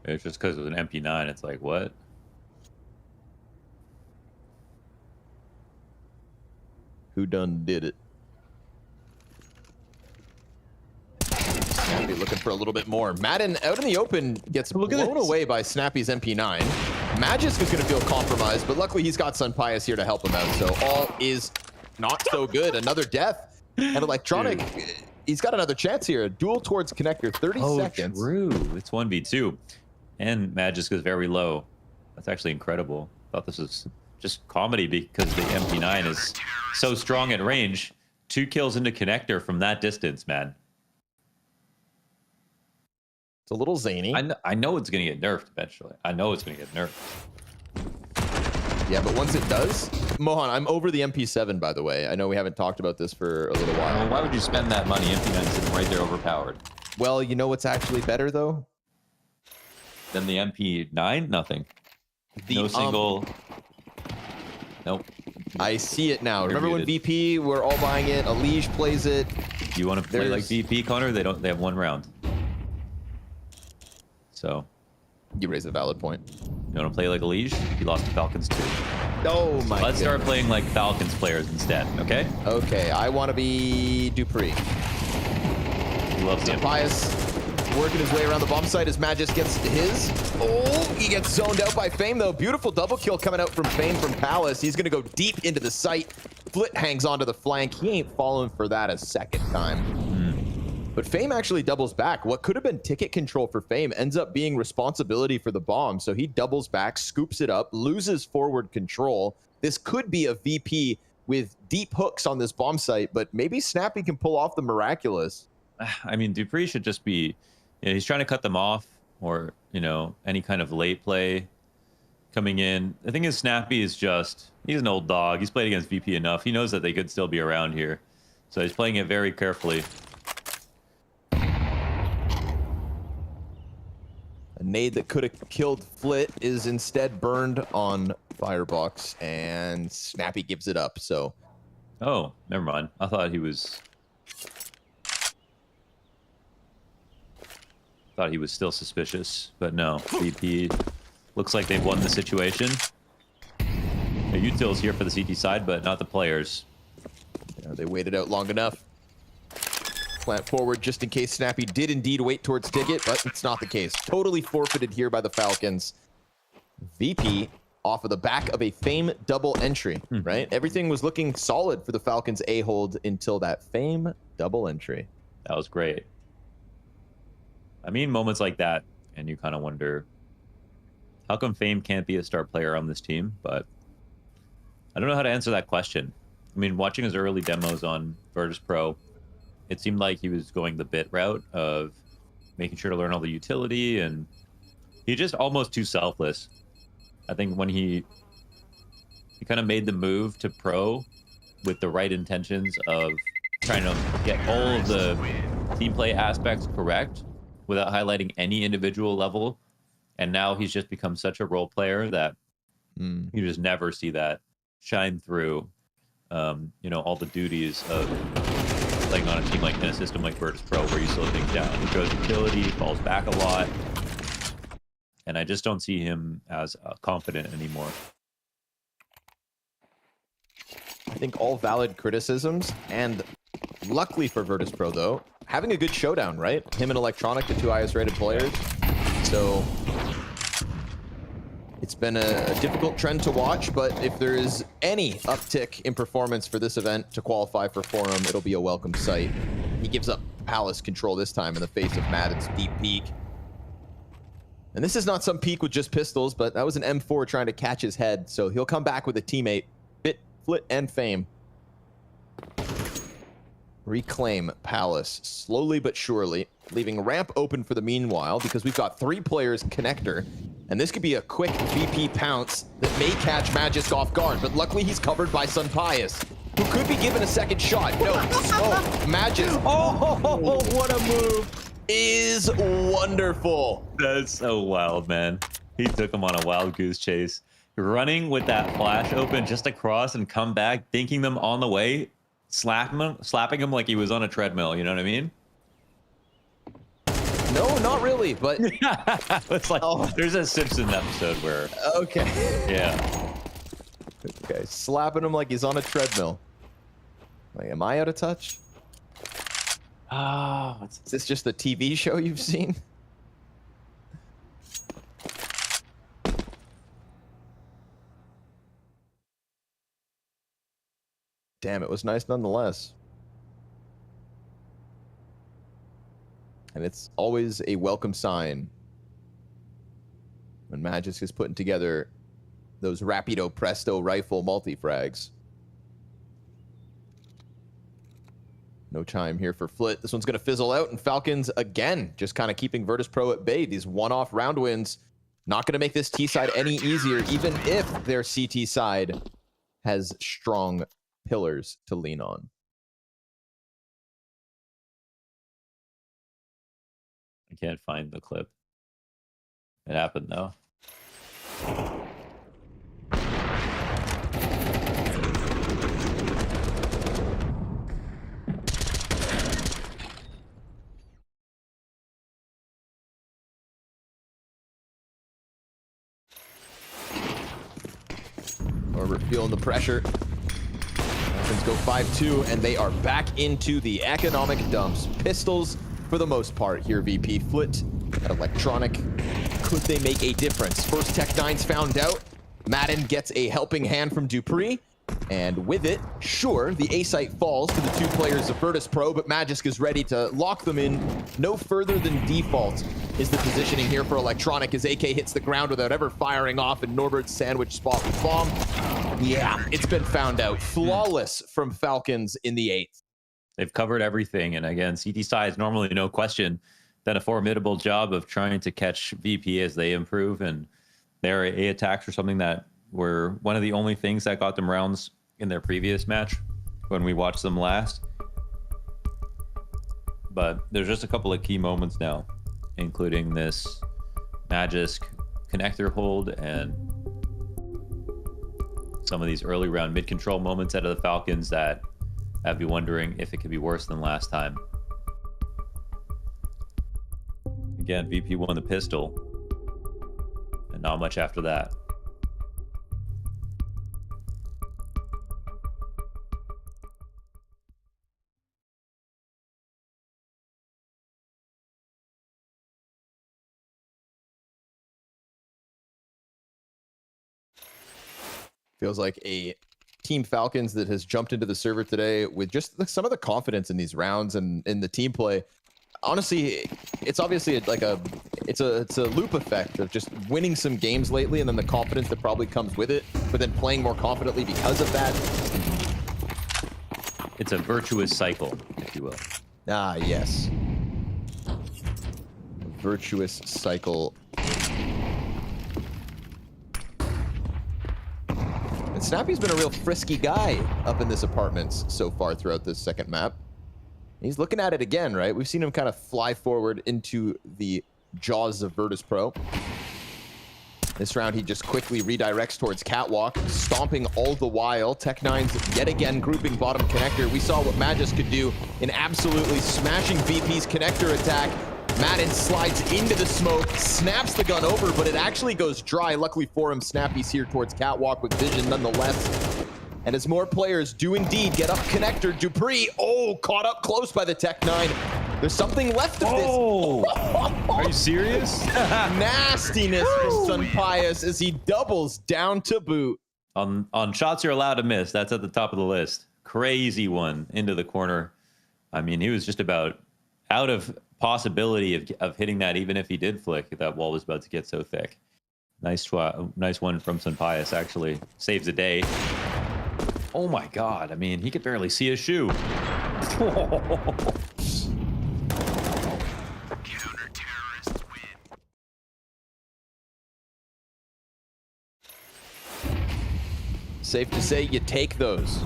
S: It's just because it was an MP9. It's like, what?
D: Who done did it? Snappy looking for a little bit more. Madden out in the open gets blown away by Snappy's MP9. Magisk is going to feel compromised, but luckily he's got Sunpius here to help him out. So all is not so good. Another death. And Electronic, he's got another chance here. Duel towards connector, 30 seconds.
S: True. It's 1v2. And Magisk is very low. That's actually incredible. I thought this was just comedy because the MP9 is so strong at range. 2 kills into connector from that distance, man.
D: It's a little zany.
S: I know it's going to get nerfed eventually. I know it's going to get nerfed.
D: Yeah, but once it does, Mohan, I'm over the MP7, by the way. I know we haven't talked about this for a little while.
S: Well, why would you spend that money? MP9 is sitting right there overpowered.
D: Well, you know what's actually better, though?
S: Than the MP9? Nothing. No single... Nope.
D: I see it now. Remember when VP were all buying it? Elige plays it.
S: You want to play like VP, Connor? They don't. They have 1 round. So,
D: you raise a valid point.
S: You want to play like Elige? You lost to Falcons too.
D: Oh my!
S: Let's start playing like Falcons players instead. Okay.
D: Okay. I want to be Dupree.
S: He loves him.
D: Pius working his way around the bomb site as Magisk gets his. Oh, he gets zoned out by Fame, though. Beautiful double kill coming out from Fame from Palace. He's going to go deep into the site. Flit hangs onto the flank. He ain't falling for that a second time. But Fame actually doubles back. What could have been ticket control for Fame ends up being responsibility for the bomb. So he doubles back, scoops it up, loses forward control. This could be a VP with deep hooks on this bomb site, but maybe Snappy can pull off the miraculous.
S: I mean, Dupree should just be... Yeah, he's trying to cut them off, or, you know, any kind of late play coming in. The thing is, Snappy is just, he's an old dog. He's played against VP enough. He knows that they could still be around here. So he's playing it very carefully.
D: A nade that could have killed Flit is instead burned on Firebox, and Snappy gives it up, so.
S: Oh, never mind. I thought he was... Thought he was still suspicious, but no. VP looks like they've won the situation. Util's here for the CT side, but not the players.
D: Yeah, they waited out long enough. Plant forward just in case Snappy did indeed wait towards ticket, but it's not the case. Totally forfeited here by the Falcons. VP off of the back of a Fame double entry, right? Everything was looking solid for the Falcons A-hold until that Fame double entry.
S: That was great. I mean, moments like that, and you kind of wonder, how come Fame can't be a star player on this team? But I don't know how to answer that question. I mean, watching his early demos on Virtus.pro, it seemed like he was going the bit route of making sure to learn all the utility, and he's just almost too selfless. I think when he kind of made the move to pro with the right intentions of trying to get all of the team play aspects correct, without highlighting any individual level. And now he's just become such a role player that you just never see that shine through, you know, all the duties of playing on a team like in a system like Virtus.pro where you slow things down. He goes utility, falls back a lot. And I just don't see him as confident anymore.
D: I think all valid criticisms, and luckily for Virtus.pro though, having a good showdown, right? Him and Electronic, the 2 highest rated players. So it's been a difficult trend to watch, but if there is any uptick in performance for this event to qualify for Forum, it'll be a welcome sight. He gives up Palace control this time in the face of Madden's deep peek. And this is not some peek with just pistols, but that was an M4 trying to catch his head, so he'll come back with a teammate. Flit and Fame. Reclaim Palace slowly but surely, leaving ramp open for the meanwhile because we've got 3 players connector, and this could be a quick VP pounce that may catch Magisk off guard, but luckily he's covered by Sunpius, who could be given a second shot. No, Magisk. Oh, what a move. Is wonderful.
S: That's so wild, man. He took him on a wild goose chase. Running with that flash open just across and come back, dinking them on the way, slapping him like he was on a treadmill. You know what I mean?
D: No, not really, but
S: it's like there's a Simpsons episode where yeah.
D: Okay, slapping him like he's on a treadmill. Like, am I out of touch? Is this just a TV show you've seen? Damn, it was nice nonetheless. And it's always a welcome sign when Magisk is putting together those Rapido Presto rifle multi-frags. No chime here for Flit. This one's going to fizzle out, and Falcons, again, just kind of keeping Virtus.pro at bay. These one-off round wins, not going to make this T side any easier, even if their CT side has strong pillars to lean on.
S: I can't find the clip. It happened, though.
D: Norbert feeling the pressure. Falcons go 5-2, and they are back into the economic dumps. Pistols, for the most part, here, VP. Flit at Electronic. Could they make a difference? First Tech9's found out. Madden gets a helping hand from Dupree. And with it, sure, the A-site falls to the two players of Virtus.pro, but Magisk is ready to lock them in. No further than default is the positioning here for Electronic as AK hits the ground without ever firing off, and Norbert's sandwich spot with bomb. Yeah, it's been found out. Flawless from Falcons in the 8th.
S: They've covered everything, and again, CT side is normally no question done a formidable job of trying to catch VP as they improve, and their A attacks are something that were one of the only things that got them rounds in their previous match when we watched them last. But there's just a couple of key moments now, including this Magisk connector hold and some of these early round mid control moments out of the Falcons that have you wondering if it could be worse than last time. Again, VP won the pistol, and not much after that.
D: Feels like a Team Falcons that has jumped into the server today with just some of the confidence in these rounds and in the team play. Honestly, it's obviously it's a loop effect of just winning some games lately, and then the confidence that probably comes with it, but then playing more confidently because of that.
S: It's a virtuous cycle, if you will.
D: Ah, yes. A virtuous cycle. And Snappy's been a real frisky guy up in this apartments so far throughout this second map. He's looking at it again, right? We've seen him kind of fly forward into the jaws of Virtus.pro. This round, he just quickly redirects towards Catwalk, stomping all the while. Tech9's yet again grouping bottom connector. We saw what Magisk could do in absolutely smashing VP's connector attack. Madden slides into the smoke, snaps the gun over, but it actually goes dry. Luckily for him, Snappy's here towards Catwalk with vision nonetheless. And as more players do indeed get up connector, Dupree, caught up close by the Tech9. There's something left of this.
S: Are you serious?
D: Nastiness from Sun Pius as he doubles down to boot.
S: On shots you're allowed to miss, that's at the top of the list. Crazy one into the corner. I mean, he was just about out of possibility of hitting that, even if he did flick. That wall was about to get so thick. Nice one from Sun Pius, actually. Saves the day. Oh my god, I mean, he could barely see his shoe.
D: Safe to say you take those.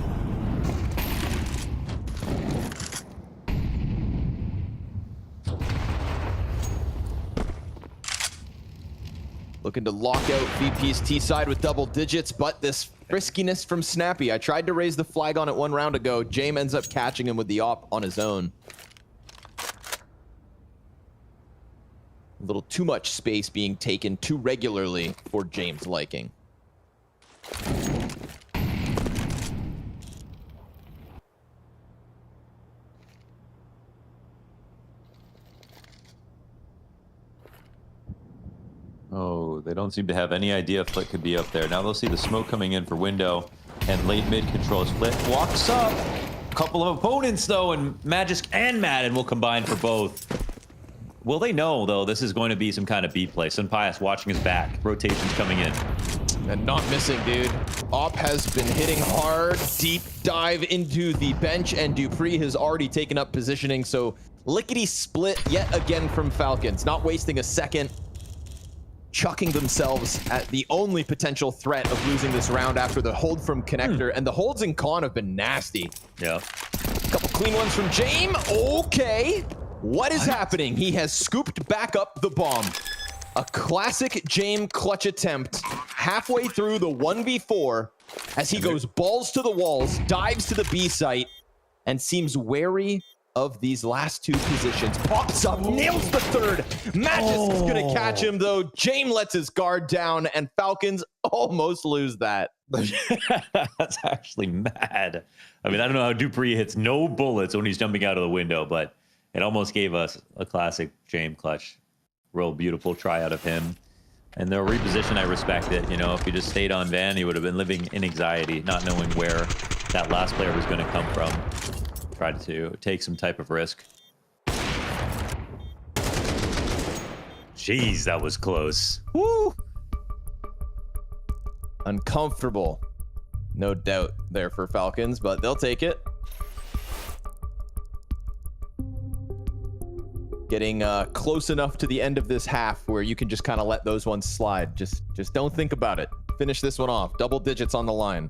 D: Looking to lock out VP's T side with double digits, but this friskiness from Snappy. I tried to raise the flag on it 1 round ago. James ends up catching him with the op on his own. A little too much space being taken too regularly for James' liking.
S: Oh, they don't seem to have any idea Flit could be up there. Now they'll see the smoke coming in for window, and late mid controls Flit. Walks up. A couple of opponents, though, and Magisk and Madden will combine for both. Will they know, though, this is going to be some kind of B play? Sunpias watching his back. Rotations coming in.
D: And not missing, dude. Op has been hitting hard. Deep dive into the bench, and Dupree has already taken up positioning, so lickety split yet again from Falcons. Not wasting a second. Chucking themselves at the only potential threat of losing this round after the hold from Connector. And the holds in Con have been nasty.
S: Yeah.
D: Couple clean ones from James. Okay. What is happening? He has scooped back up the bomb. A classic James clutch attempt halfway through the 1v4 as he goes balls to the walls, dives to the B site, and seems wary of these last 2 positions. Pops up, nails the third. Magisk is going to catch him, though. James lets his guard down, and Falcons almost lose that.
S: That's actually mad. I mean, I don't know how Dupree hits no bullets when he's jumping out of the window, but it almost gave us a classic James clutch. Real beautiful try out of him. And the reposition, I respect it. You know, if he just stayed on Van, he would have been living in anxiety, not knowing where that last player was going to come from. Tried to take some type of risk. Jeez, that was close.
D: Woo! Uncomfortable. No doubt there for Falcons, but they'll take it. Getting close enough to the end of this half where you can just kind of let those ones slide. Just don't think about it. Finish this one off. Double digits on the line.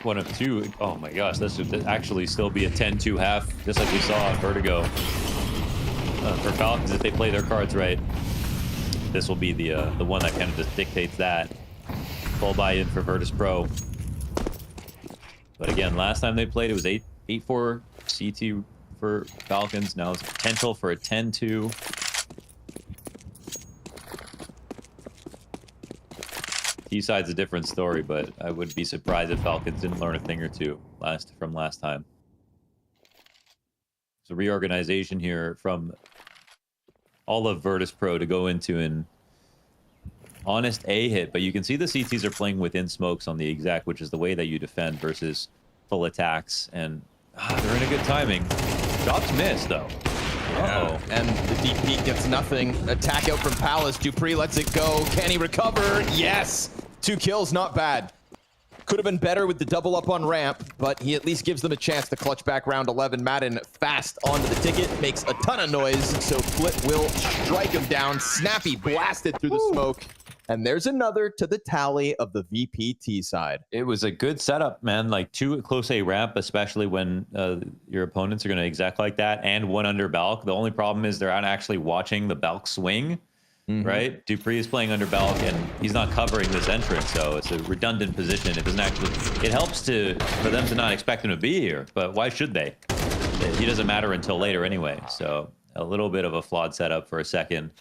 S: One of 2. Oh my gosh, this would actually still be a 10-2 half, just like we saw on Vertigo. For Falcons, if they play their cards right, this will be the one that kind of just dictates that. Full buy-in for Virtus.pro. But again, last time they played, it was 8-4 CT for Falcons. Now it's potential for a 10-2. T-side's a different story, but I wouldn't be surprised if Falcons didn't learn a thing or two from last time. It's a reorganization here from all of Virtus.pro to go into an honest A hit, but you can see the CTs are playing within smokes on the exact, which is the way that you defend versus full attacks, and they're in a good timing. Shots missed, though.
D: Uh-oh. And the deep peek gets nothing. Attack out from Palace. Dupree lets it go. Can he recover? Yes! 2 kills, not bad. Could have been better with the double up on ramp, but he at least gives them a chance to clutch back round 11. Madden fast onto the ticket, makes a ton of noise, so Flit will strike him down. Snappy blasted through the smoke. And there's another to the tally of the VPT side.
S: It was a good setup, man. Like 2 close A ramp, especially when your opponents are going to exec like that, and 1 under Balk. The only problem is they're not actually watching the Balk swing, right? Dupree is playing under Balk, and he's not covering this entrance, so it's a redundant position. It doesn't actually. It helps for them to not expect him to be here, but why should they? He doesn't matter until later anyway. So a little bit of a flawed setup for a second.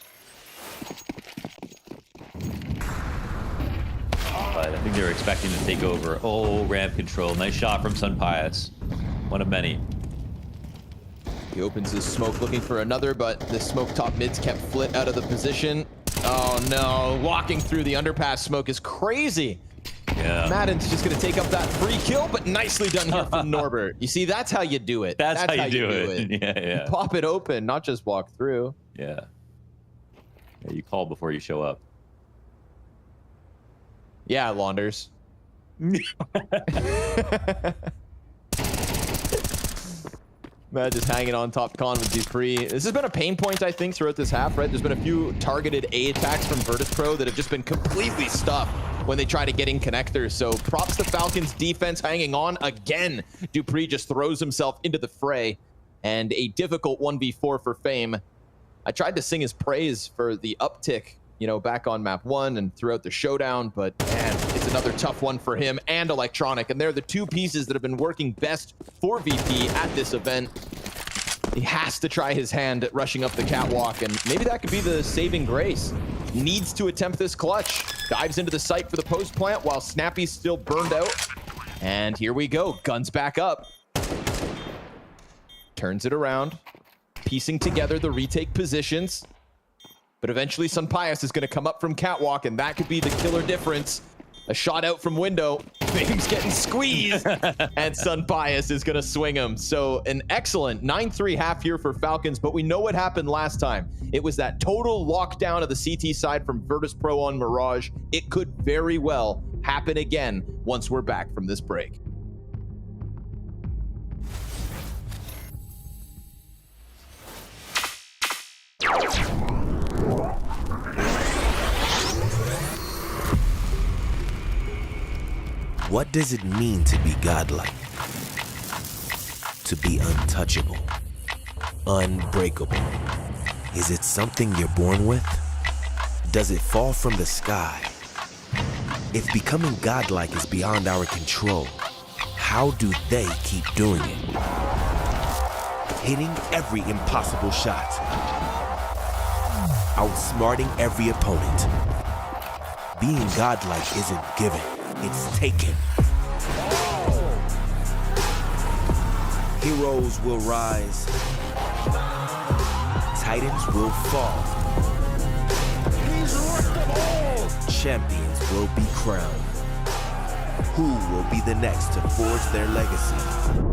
S: But I think they were expecting to take over. Oh, ramp control. Nice shot from Sunpias. One of many.
D: He opens his smoke looking for another, but the smoke top mids kept Flit out of the position. Oh no, walking through the underpass smoke is crazy.
S: Yeah.
D: Madden's just going to take up that free kill, but nicely done here from Norbert. You see, that's how you do it.
S: That's how you do it. Yeah, yeah.
D: You pop it open, not just walk through.
S: Yeah. Yeah, you call before you show up.
D: Yeah, Launders. Matt just hanging on top con with Dupree. This has been a pain point, I think, throughout this half, right? There's been a few targeted A attacks from Virtus.pro that have just been completely stuffed when they try to get in connectors. So props to Falcons defense hanging on again. Dupree just throws himself into the fray, and a difficult 1v4 for Fame. I tried to sing his praise for the uptick, you know, back on map 1 and throughout the showdown, but man, it's another tough one for him and Electronic, and they're the two pieces that have been working best for VP at this event. He has to try his hand at rushing up the catwalk, and maybe that could be the saving grace. Needs to attempt this clutch. Dives into the site for the post plant while Snappy's still burned out. And here we go, guns back up. Turns it around, piecing together the retake positions. But eventually Sunpius is going to come up from catwalk, and that could be the killer difference. A shot out from window. Fame's getting squeezed, and Sunpius is going to swing him. So an excellent 9-3 half here for Falcons, but we know what happened last time. It was that total lockdown of the CT side from Virtus.pro on Mirage. It could very well happen again once we're back from this break.
B: What does it mean to be godlike? To be untouchable, unbreakable? Is it something you're born with? Does it fall from the sky? If becoming godlike is beyond our control, how do they keep doing it? Hitting every impossible shot, outsmarting every opponent. Being godlike isn't given. It's taken. Heroes will rise. Titans will fall. Champions will be crowned. Who will be the next to forge their legacy?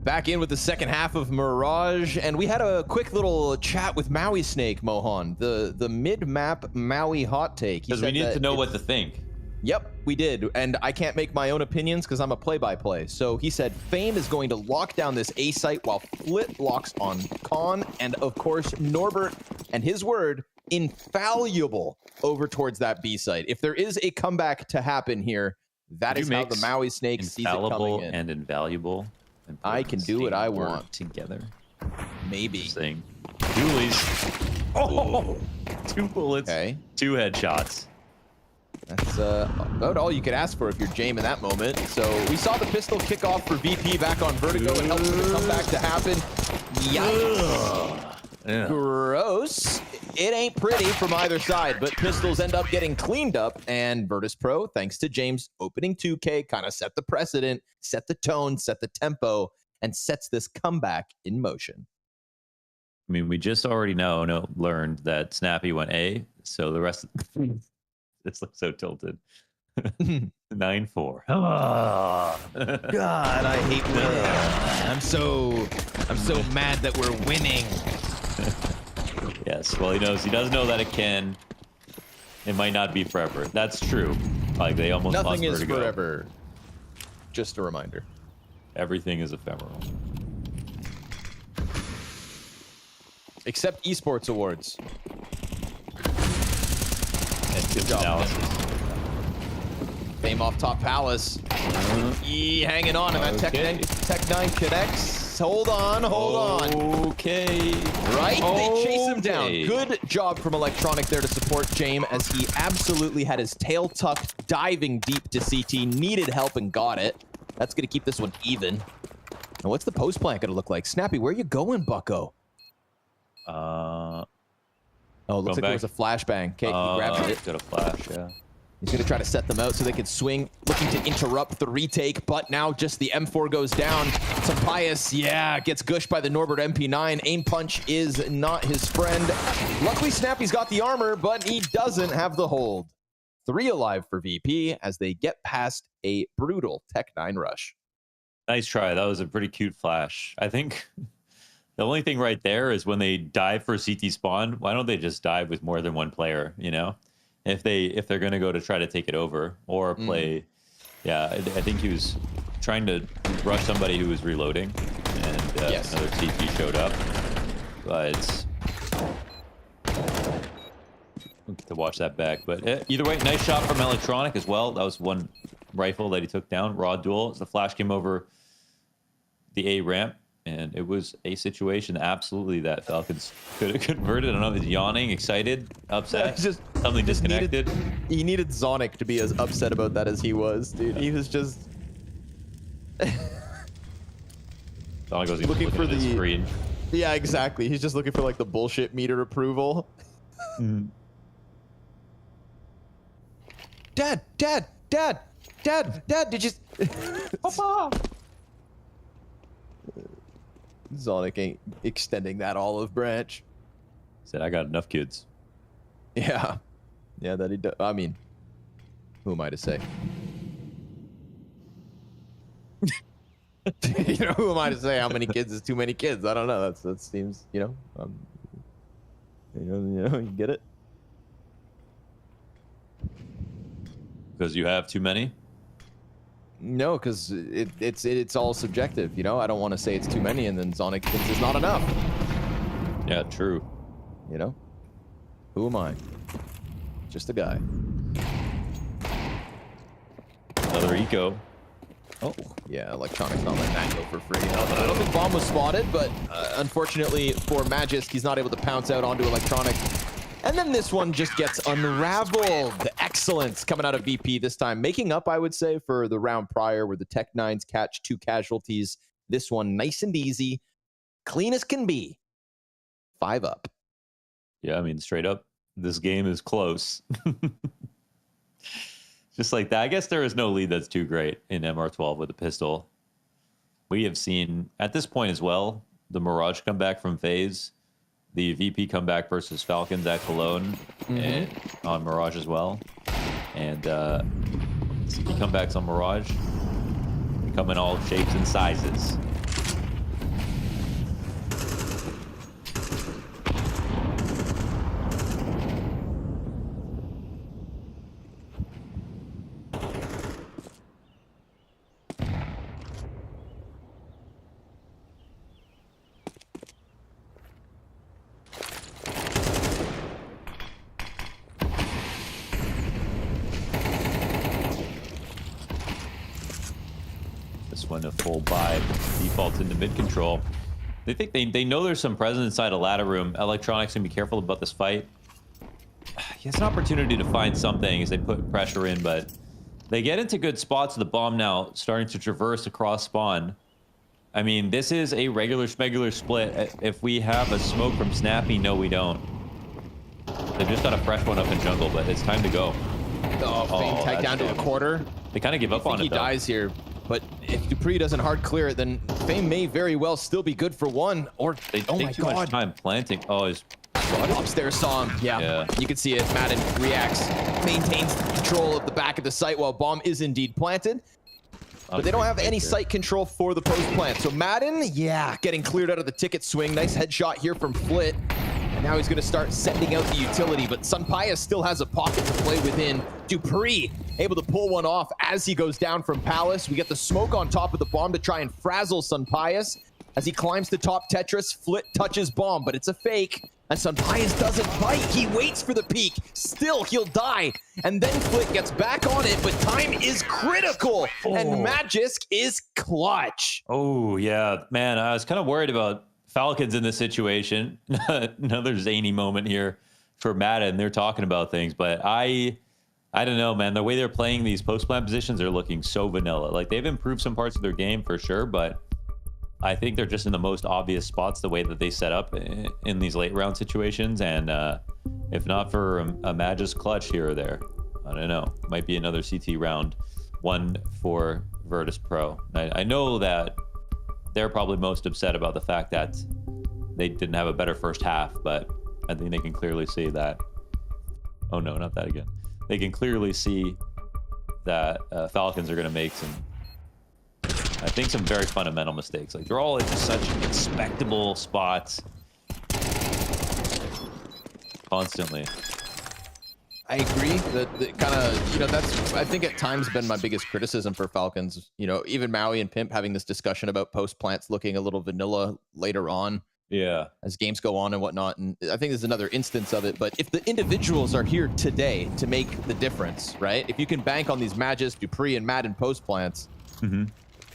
D: Back in with the second half of Mirage, and we had a quick little chat with Maui Snake, Mohan, the mid-map Maui hot take.
S: Because we need to know what to think.
D: Yep, we did, and I can't make my own opinions because I'm a play-by-play. So he said Fame is going to lock down this A site while Flit locks on Con, and of course Norbert, and his word, infallible over towards that B site. If there is a comeback to happen here, That is how the Maui Snake sees it coming
S: infallible
D: in.
S: and invaluable.
D: I can do what I
S: work
D: want.
S: together.
D: Maybe.
S: Interesting. Doolies. Oh, 2 bullets.
D: Okay.
S: 2 headshots.
D: That's about all you could ask for if you're Jame in that moment. So we saw the pistol kick off for VP back on Vertigo. It helps for the comeback to happen. Yikes.
S: Yeah.
D: Gross. It ain't pretty from either side, but pistols end up getting cleaned up, and Virtus.pro, thanks to James opening 2K, kind of set the precedent, set the tone, set the tempo, and sets this comeback in motion.
S: I mean, we just already learned that Snappy went A, so the rest of this looks so tilted. 9-4.
B: God, I hate winning. I'm so mad that we're winning.
S: Yes, well, he does know that it might not be forever. That's true. Like, they almost
D: Nothing
S: lost
D: is
S: Vertigo.
D: forever. Just a reminder.
S: Everything is ephemeral.
D: Except esports awards.
S: And
D: good job. Fame off top Palace. Hanging on, and that Tech 9 connects. Hold on.
S: Okay.
D: Right? They chase him down. Good job from Electronic there to support Jame as he absolutely had his tail tucked, diving deep to CT, needed help and got it. That's going to keep this one even. Now, what's the post plant going to look like? Snappy, where you going, bucko?
S: Oh,
D: it looks like there was a flashbang. Okay, he grabbed it.
S: Got a flash, yeah.
D: He's going to try to set them out so they can swing, looking to interrupt the retake, but now just the M4 goes down. Tobias, gets gushed by the Norbert MP9. Aim punch is not his friend. Luckily, Snappy's got the armor, but he doesn't have the hold. 3 alive for VP as they get past a brutal Tech 9 rush.
S: Nice try. That was a pretty cute flash. I think the only thing right there is when they dive for CT spawn, why don't they just dive with more than one player, you know? If they're going to go to try to take it over or play. Yeah, I think he was trying to rush somebody who was reloading, and another CT showed up. But we'll get to watch that back. But either way, nice shot from Electronic as well. That was one rifle that he took down. Raw duel. As the flash came over the A ramp, and it was a situation absolutely that Falcons could have converted. I don't know if he's yawning, excited, upset,
D: just
S: something disconnected.
D: He needed Zonic to be as upset about that as he was, dude. He was just
S: Sonic goes looking for the screen.
D: Yeah, exactly. He's just looking for like the bullshit meter approval. Dad, did you... Papa! Zonic ain't extending that olive branch.
S: Said, I got enough kids.
D: Yeah. Yeah, that he does. I mean, who am I to say? Who am I to say how many kids is too many kids? I don't know. That seems, you get it?
S: Because you have too many?
D: No, because it's all subjective, I don't want to say it's too many and then Zonic thinks it's not enough.
S: Yeah, true.
D: Who am I? Just a guy.
S: Another eco.
D: Oh, yeah, Electronic's not letting that go for free. I don't think bomb was spotted, but unfortunately for Magisk, he's not able to pounce out onto Electronic. And then this one just gets unraveled. Excellence coming out of VP this time. Making up, I would say, for the round prior where the Tech 9s catch 2 casualties. This one nice and easy. Clean as can be. 5 up.
S: Yeah, I mean, straight up, this game is close. Just like that. I guess there is no lead that's too great in MR12 with a pistol. We have seen, at this point as well, the Mirage comeback from FaZe. The VP comeback versus Falcons at Cologne and on Mirage as well. And CT comebacks on Mirage. They come in all shapes and sizes. when a full buy defaults into mid control. They think they know there's some presence inside a ladder room. Electronics gonna be careful about this fight. He has an opportunity to find something as they put pressure in, but they get into good spots. The bomb now starting to traverse across spawn. I mean, this is a regular smegular split. If we have a smoke from Snappy, no, we don't. They've just got a fresh one up in jungle, but it's time to go.
D: Oh, Fame tagged down to a quarter.
S: They kind of give up on it,
D: he dies here, but if Dupree doesn't hard clear it, then Fame may very well still be good for one. Or
S: they take too much time planting. Oh, his
D: upstairs saw him. Yeah, you can see it. Madden reacts, maintains control of the back of the site while bomb is indeed planted. But they don't have any site control for the post plant. So Madden, yeah, getting cleared out of the ticket swing. Nice headshot here from Flit. And now he's going to start sending out the utility. But Sunpaya still has a pocket to play within. Dupree able to pull one off as he goes down from Palace. We get the smoke on top of the bomb to try and frazzle Sunpayas. As he climbs to top Tetris, Flit touches bomb, but it's a fake. And Sunpayas doesn't bite. He waits for the peak. Still, he'll die. And then Flit gets back on it, but time is critical. And Magisk is clutch.
S: Oh, yeah. Man, I was kind of worried about Falcons in this situation. Another zany moment here for Madden. They're talking about things, but I don't know, man. The way they're playing these post-plant positions are looking so vanilla. Like, they've improved some parts of their game for sure, but I think they're just in the most obvious spots the way that they set up in these late round situations. And if not for a Magisk clutch here or there, I don't know. Might be another CT round one for Virtus.pro. I know that they're probably most upset about the fact that they didn't have a better first half, but I think they can clearly see that. Oh no, not that again. They can clearly see that Falcons are going to make some very fundamental mistakes. Like, they're all in such expectable spots constantly.
D: I agree that kind of, that's, I think at times been my biggest criticism for Falcons. Even Maui and Pimp having this discussion about post plants looking a little vanilla later on.
S: Yeah.
D: As games go on and whatnot. And I think there's another instance of it. But if the individuals are here today to make the difference, right? If you can bank on these Magisk, Dupree, and Madden post plants,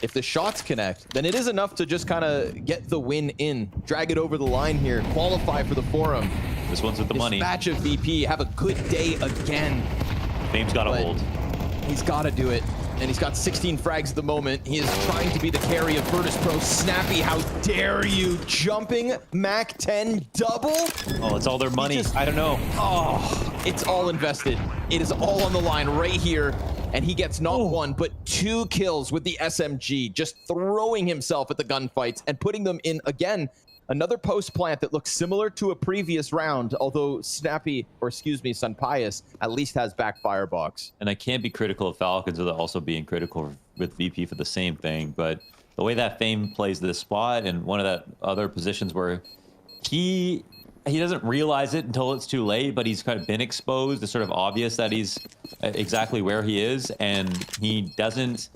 D: if the shots connect, then it is enough to just kind of get the win in, drag it over the line here, qualify for the forum.
S: This one's with the money.
D: Dispatch of VP, have a good day again.
S: Fame's got to hold.
D: He's got to do it. And he's got 16 frags at the moment. He is trying to be the carry of Virtus.pro. Snappy, how dare you? Jumping Mac 10 double?
S: Oh, it's all their money. I don't know.
D: Oh, it's all invested. It is all on the line right here. And he gets not one, but 2 kills with the SMG, just throwing himself at the gunfights and putting them in, again, another post plant that looks similar to a previous round, although Sunpayas at least has back firebox.
S: And I can't be critical of Falcons without also being critical with VP for the same thing, but the way that Fame plays this spot and one of that other positions where he doesn't realize it until it's too late, but he's kind of been exposed. It's sort of obvious that he's exactly where he is, and he doesn't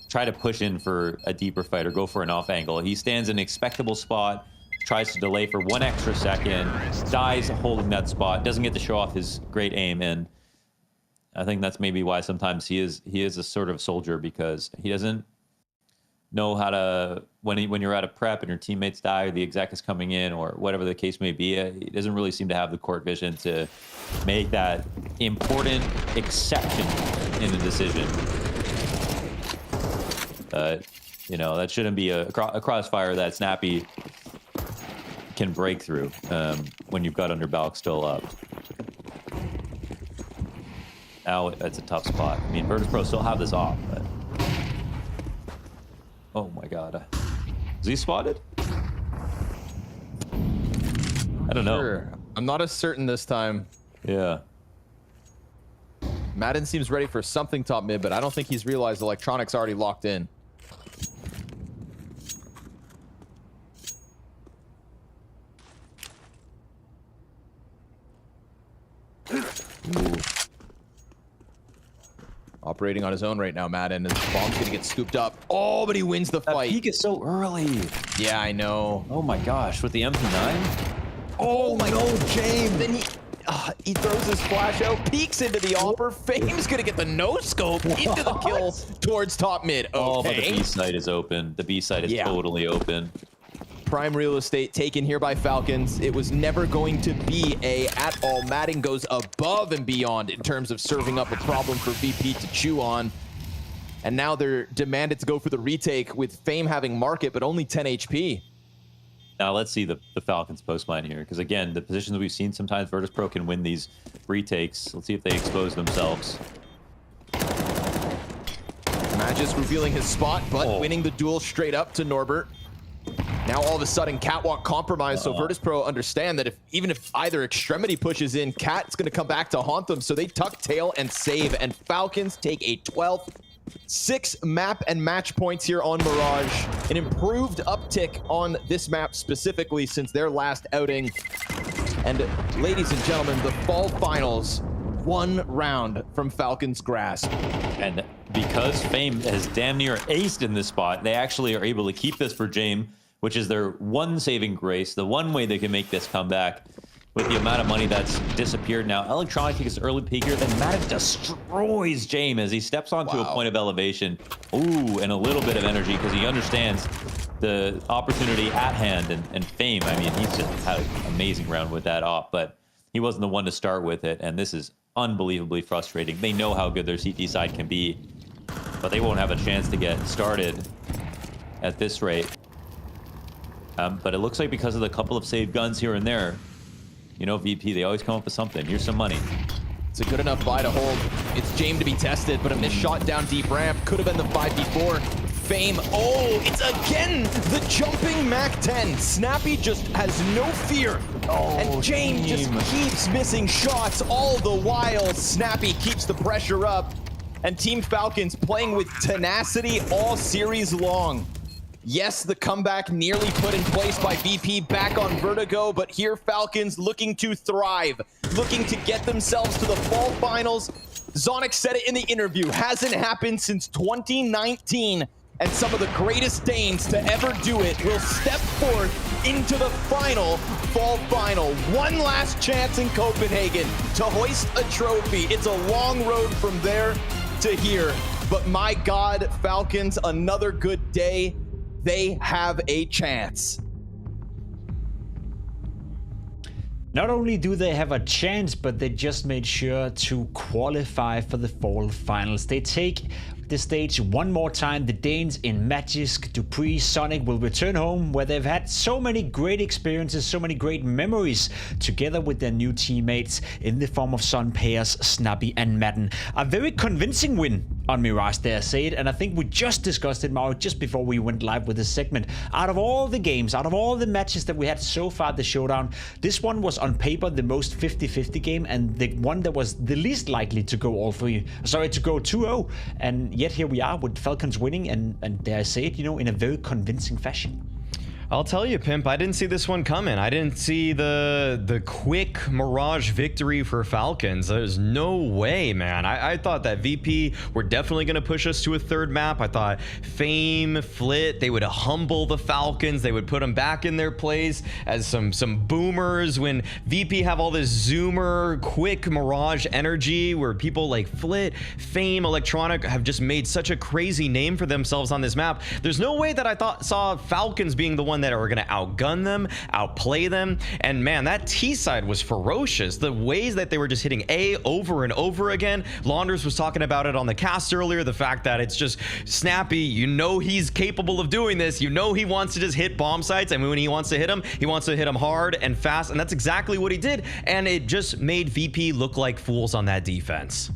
S: try to push in for a deeper fight or go for an off angle. He stands in an expectable spot, tries to delay for 1 extra second, dies holding that spot, doesn't get to show off his great aim, and I think that's maybe why sometimes he is a sort of soldier, because he doesn't know how to, when you're at a prep and your teammates die or the exec is coming in or whatever the case may be, he doesn't really seem to have the court vision to make that important exception in the decision. That shouldn't be a crossfire that Snappy can break through when you've got Underbalk still up. Now it's a tough spot. I mean, Virtus.pro still have this off, but oh my god. Is he spotted? I don't know.
D: Sure. I'm not as certain this time.
S: Yeah.
D: Madden seems ready for something top mid, but I don't think he's realized electronics already locked in. Ooh. Operating on his own right now, Madden, and the bomb's gonna get scooped up. Oh, but he wins the fight.
S: That peak is so early.
D: Yeah, I know.
S: Oh my gosh, with the MP9?
D: Oh my god, James. Then he throws his flash out, peeks into the offer. Fame's gonna get the no-scope into the kill towards top mid. Okay.
S: Oh, but the B side is open. The B side is totally open.
D: Prime real estate taken here by Falcons. It was never going to be a at all. Madden goes above and beyond in terms of serving up a problem for VP to chew on. And now they're demanded to go for the retake with Fame having market, but only 10 HP.
S: Now let's see the Falcons post line here, because again, the positions we've seen, sometimes Virtus.pro can win these retakes. Let's see if they expose themselves.
D: Magis revealing his spot, but winning the duel straight up to Norbert. Now all of a sudden, Catwalk compromised, so Virtus.pro understand that even if either extremity pushes in, Cat's going to come back to haunt them, so they tuck tail and save, and Falcons take a 12th. 6 map and match points here on Mirage. An improved uptick on this map specifically since their last outing. And ladies and gentlemen, the fall finals, 1 round from Falcons' grasp.
S: And because Fame has damn near aced in this spot, they actually are able to keep this for Jame, which is their one saving grace, the one way they can make this comeback. With the amount of money that's disappeared now, Electronic takes an early peek here, then Matic destroys Jame as he steps onto a point of elevation. Ooh, and a little bit of energy because he understands the opportunity at hand and Fame. I mean, he's just had an amazing round with that op, but he wasn't the one to start with it, and this is unbelievably frustrating. They know how good their CT side can be, but they won't have a chance to get started at this rate. But it looks like because of the couple of saved guns here and there, you know, VP, they always come up with something. Here's some money.
D: It's a good enough buy to hold. It's Jame to be tested, but a missed shot down deep ramp. Could have been the 5v4. Fame. Oh, it's again the jumping Mac 10. Snappy just has no fear. And Jame just keeps missing shots all the while. Snappy keeps the pressure up. And Team Falcons playing with tenacity all series long. Yes, the comeback nearly put in place by VP back on Vertigo, but here Falcons looking to thrive, looking to get themselves to the fall finals. Zonic said it in the interview, hasn't happened since 2019, and some of the greatest Danes to ever do it will step forth into the final fall final. One last chance in Copenhagen to hoist a trophy. It's a long road from there to here, but my God, Falcons, another good day. They have a chance.
F: Not only do they have a chance, but they just made sure to qualify for the fall finals. They take the stage one more time. The Danes in Magisk, Dupree, Sonic will return home where they've had so many great experiences, so many great memories together with their new teammates in the form of Sun Payers, Snappy and Madden. A very convincing win on Mirage, dare I say it, and I think we just discussed it, Mauro, just before we went live with this segment. Out of all the games, out of all the matches that we had so far the showdown, this one was on paper the most 50-50 game and the one that was the least likely to go all three. Sorry, to go 2-0, and yet here we are with Falcons winning and dare I say it, you know, in a very convincing fashion.
G: I'll tell you, Pimp, I didn't see this one coming. I didn't see the quick Mirage victory for Falcons. There's no way, man. I thought that VP were definitely going to push us to a third map. I thought Fame, Flit, they would humble the Falcons. They would put them back in their place as some boomers. When VP have all this zoomer, quick Mirage energy where people like Flit, Fame, Electronic have just made such a crazy name for themselves on this map. There's no way that I saw Falcons being the one that are going to outgun them, outplay them. And man, that T side was ferocious. The ways that they were just hitting A over and over again. Launders was talking about it on the cast earlier, the fact that it's just Snappy, you know he's capable of doing this. You know he wants to just hit bomb sites, and when he wants to hit them, he wants to hit them hard and fast, and that's exactly what he did. And it just made VP look like fools on that defense.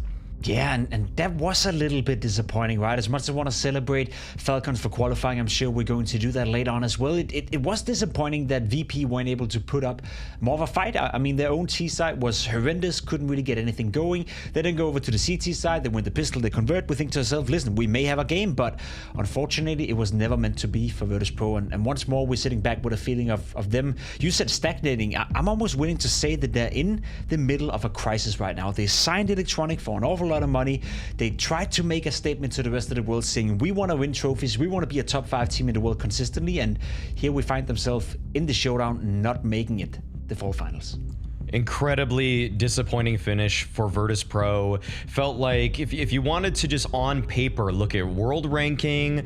F: Yeah, and that was a little bit disappointing, right? As much as I want to celebrate Falcons for qualifying, I'm sure we're going to do that later on as well. It was disappointing that VP weren't able to put up more of a fight. I mean, their own T side was horrendous, couldn't really get anything going. They then go over to the CT side, they win the pistol, they convert. We think to ourselves, listen, we may have a game, but unfortunately, it was never meant to be for Virtus.pro. And once more, we're sitting back with a feeling of them, you said stagnating. I'm almost willing to say that they're in the middle of a crisis right now. They signed Electronic for an awful lot of money. They tried to make a statement to the rest of the world saying, we want to win trophies, we want to be a top 5 team in the world consistently, and here we find themselves in the showdown not making it the fall finals.
G: Incredibly disappointing finish for Virtus.pro. Felt like if you wanted to just on paper look at world ranking,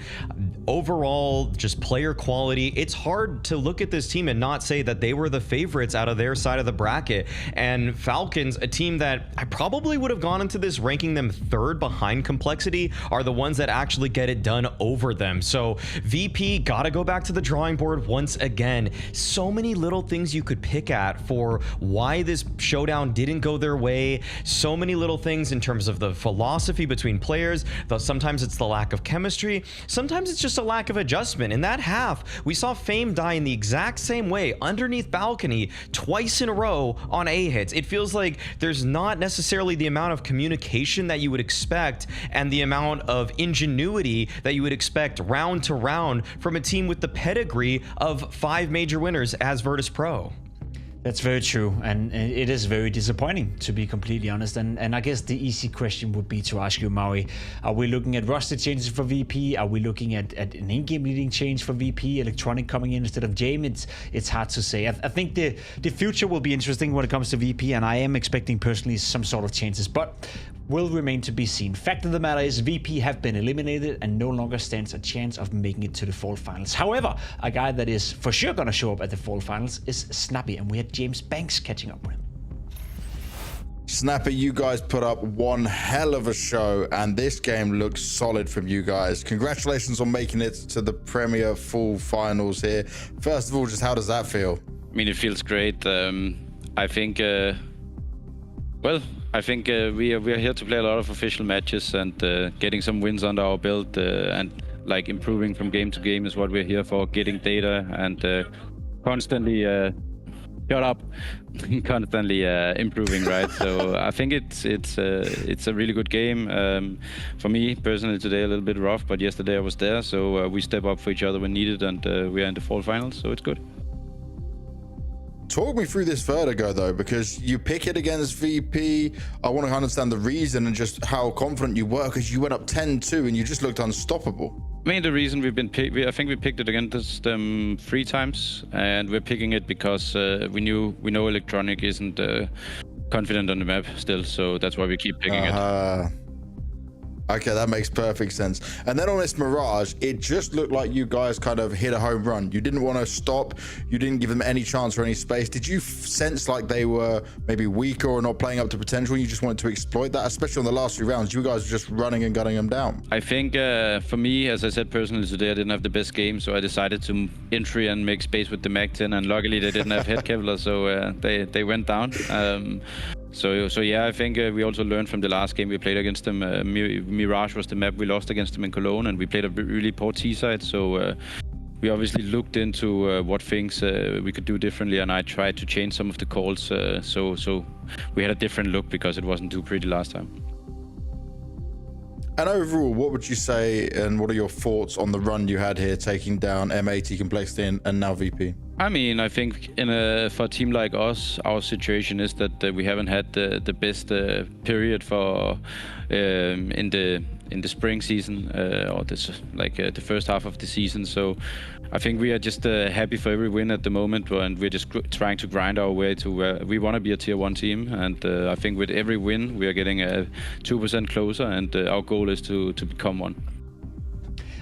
G: overall just player quality, it's hard to look at this team and not say that they were the favorites out of their side of the bracket. And Falcons, a team that I probably would have gone into this ranking them third behind Complexity, are the ones that actually get it done over them. So VP gotta go back to the drawing board once again. So many little things you could pick at for why this showdown didn't go their way. So many little things in terms of the philosophy between players, though sometimes it's the lack of chemistry, sometimes it's just a lack of adjustment. In that half, we saw Fame die in the exact same way underneath balcony twice in a row on A hits. It feels like there's not necessarily the amount of communication that you would expect and the amount of ingenuity that you would expect round to round from a team with the pedigree of 5 major winners as Virtus.pro.
F: That's very true, and it is very disappointing, to be completely honest. And I guess the easy question would be to ask you, Maui, are we looking at roster changes for VP? Are we looking at an in-game leading change for VP, Electronic coming in instead of James? It's hard to say. I think the future will be interesting when it comes to VP, and I am expecting personally some sort of changes, but will remain to be seen. Fact of the matter is VP have been eliminated and no longer stands a chance of making it to the Fall Finals. However, a guy that is for sure going to show up at the Fall Finals is Snappy, and we had James Banks catching up with him.
H: Snappy, you guys put up one hell of a show, and this game looks solid from you guys. Congratulations on making it to the Premier Fall Finals here. First of all, just how does that feel?
C: I mean, it feels great. I think, I think we are here to play a lot of official matches, and getting some wins under our belt, and like improving from game to game is what we're here for. Getting data and constantly constantly improving, right? So I think it's a really good game. For me personally, today a little bit rough, but yesterday I was there, so we step up for each other when needed, and we are in the Fall Finals, so it's good.
H: Talk me through this Vertigo though, because you pick it against VP. I want to understand the reason and just how confident you were, because you went up 10-2 and you just looked unstoppable.
C: I mean, the reason we've been I think we picked it against them 3 times, and we're picking it because we know Electronic isn't confident on the map still, so that's why we keep picking it.
H: Okay, that makes perfect sense. And then on this Mirage, it just looked like you guys kind of hit a home run. You didn't want to stop. You didn't give them any chance or any space. Did you sense like they were maybe weaker or not playing up to potential? You just wanted to exploit that, especially on the last 3 rounds. You guys were just running and gunning them down.
C: I think for me, as I said personally today, I didn't have the best game, so I decided to entry and make space with the Mag-10, and luckily they didn't have head Kevlar, so they went down. So yeah, I think we also learned from the last game we played against them. Mirage was the map we lost against them in Cologne, and we played a really poor T-side. So we obviously looked into what things we could do differently, and I tried to change some of the calls. So we had a different look because it wasn't too pretty last time.
H: And overall, what would you say, and what are your thoughts on the run you had here, taking down M80, Complexity, and now VP?
C: I mean, I think for a team like us, our situation is that we haven't had the best period for in the spring season or this the first half of the season. So I think we are just happy for every win at the moment, and we're just trying to grind our way to where we want to be a tier 1 team. And I think with every win, we are getting 2% closer, and our goal is to become one.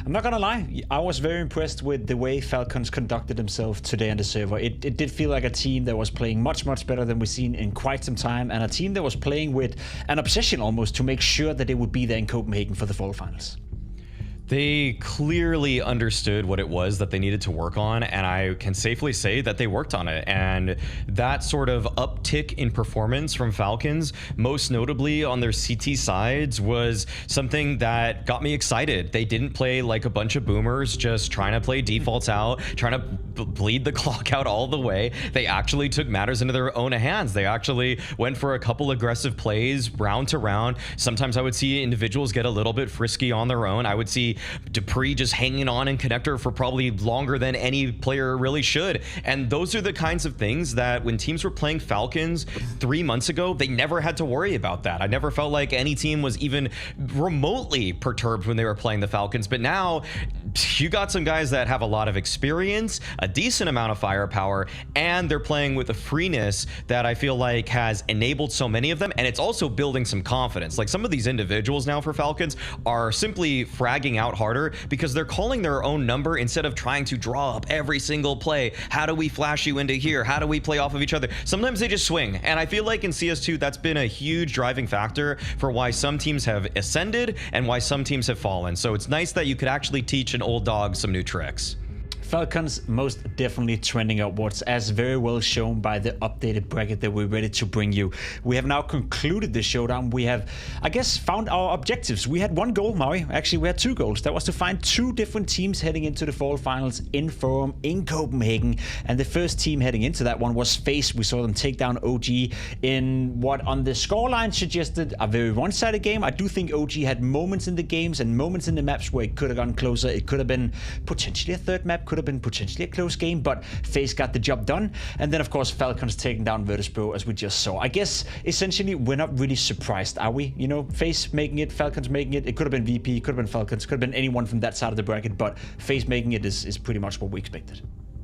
F: I'm not gonna lie, I was very impressed with the way Falcons conducted themselves today on the server. It did feel like a team that was playing much better than we've seen in quite some time, and a team that was playing with an obsession almost to make sure that they would be there in Copenhagen for the Fall Finals.
G: They clearly understood what it was that they needed to work on, and I can safely say that they worked on it. And that sort of uptick in performance from Falcons, most notably on their CT sides, was something that got me excited. They didn't play like a bunch of boomers just trying to play defaults out, trying to bleed the clock out all the way. They actually took matters into their own hands. They actually went for a couple aggressive plays round to round. Sometimes I would see individuals get a little bit frisky on their own. I would see Dupree just hanging on in connector for probably longer than any player really should. And those are the kinds of things that when teams were playing Falcons 3 months ago, they never had to worry about that. I never felt like any team was even remotely perturbed when they were playing the Falcons. But now you got some guys that have a lot of experience, a decent amount of firepower, and they're playing with a freeness that I feel like has enabled so many of them, and it's also building some confidence. Like some of these individuals now for Falcons are simply fragging out harder because they're calling their own number instead of trying to draw up every single play. How do we flash you into here? How do we play off of each other? Sometimes they just swing, and I feel like in CS2 that's been a huge driving factor for why some teams have ascended and why some teams have fallen. So it's nice that you could actually teach an old dog some new tricks.
F: Falcons most definitely trending upwards, as very well shown by the updated bracket that we're ready to bring you. We have now concluded the showdown. We have, I guess, found our objectives. We had one goal, Maui. Actually, we had 2 goals. That was to find 2 different teams heading into the fall finals in Forum in Copenhagen. And the first team heading into that one was FaZe. We saw them take down OG in what on the scoreline suggested a very one-sided game. I do think OG had moments in the games and moments in the maps where it could have gone closer. It could have been potentially a third map, could have been potentially a close game, but FaZe got the job done. And then, of course, Falcons taking down Virtus.pro, as we just saw. I guess, essentially, we're not really surprised, are we? You know, FaZe making it, Falcons making it. It could have been VP, could have been Falcons, could have been anyone from that side of the bracket, but FaZe making it is pretty much what we expected.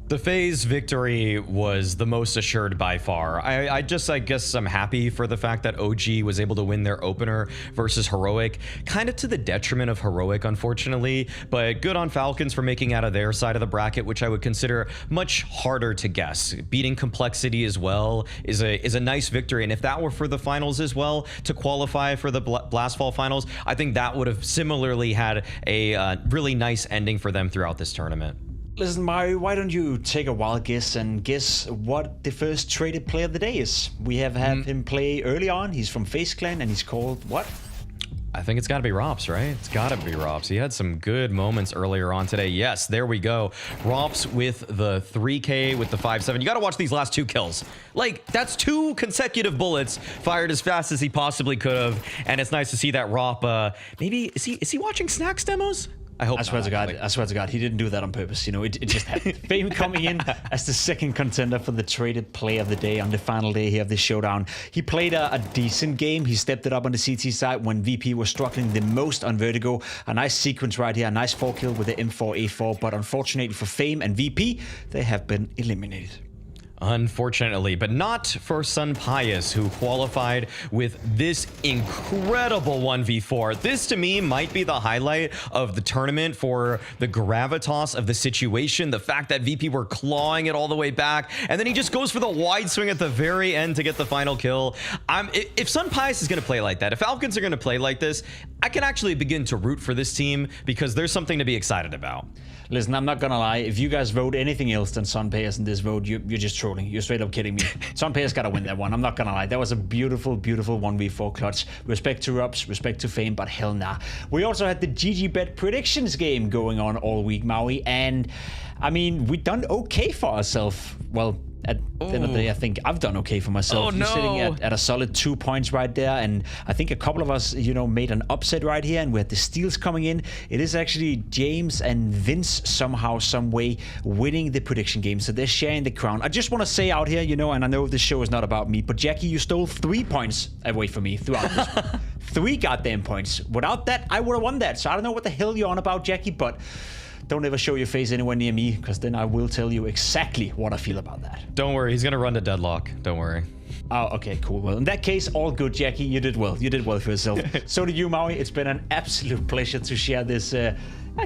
G: The FaZe victory was the most assured by far. I guess I'm happy for the fact that OG was able to win their opener versus Heroic, kind of to the detriment of Heroic, unfortunately, but good on Falcons for making out of their side of the bracket, which I would consider much harder to guess. Beating Complexity as well is a nice victory, and if that were for the finals as well, to qualify for the Blastfall finals, I think that would have similarly had a really nice ending for them throughout this tournament.
F: Listen, Mario, why don't you take a wild guess and guess what the first traded player of the day is? We have had him play early on. He's from FaZe Clan, and he's called what?
G: I think it's got to be Rops, right? It's got to be Rops. He had some good moments earlier on today. Yes, there we go. Rops with the 3K, with the 5-7. You got to watch these last 2 kills. Like, that's 2 consecutive bullets fired as fast as he possibly could have. And it's nice to see that Rop, maybe, is he watching Snacks demos? I hope. I swear
F: to God, he didn't do that on purpose. You know, it just happened. Fame coming in as the second contender for the traded player of the day on the final day here of this showdown. He played a decent game. He stepped it up on the CT side when VP was struggling the most on Vertigo. A nice sequence right here, a nice 4-kill with the M4A4. But unfortunately for Fame and VP, they have been eliminated.
G: Unfortunately, but not for Sun Pius, who qualified with this incredible 1v4. This, to me, might be the highlight of the tournament for the gravitas of the situation. The fact that VP were clawing it all the way back, and then he just goes for the wide swing at the very end to get the final kill. If Sun Pius is going to play like that, if Falcons are going to play like this, I can actually begin to root for this team because there's something to be excited about.
F: Listen, I'm not gonna lie. If you guys vote anything else than Sun Pius in this vote, you're just trolling. You're straight up kidding me. Sun Pius gotta win that one. I'm not gonna lie. That was a beautiful, beautiful 1v4 clutch. Respect to Rups, respect to Fame, but hell nah. We also had the GGBet predictions game going on all week, Maui, and I mean, we done okay for ourselves. Well, at the end of the day, I think I've done okay for myself. You're sitting at a solid 2 points right there, and I think a couple of us, you know, made an upset right here, and we had the steals coming in. It is actually James and Vince somehow, some way winning the prediction game, so they're sharing the crown. I just want to say out here, you know, and I know this show is not about me, but Jackie, you stole 3 points away from me throughout this one. 3 goddamn points. Without that, I would have won that. So I don't know what the hell you're on about, Jackie, but don't ever show your face anywhere near me, because then I will tell you exactly what I feel about that.
G: Don't worry, he's gonna run to deadlock. Don't worry.
F: Oh, okay, cool. Well, in that case, all good, Jackie. You did well. You did well for yourself. So did you, Maui. It's been an absolute pleasure to share this, I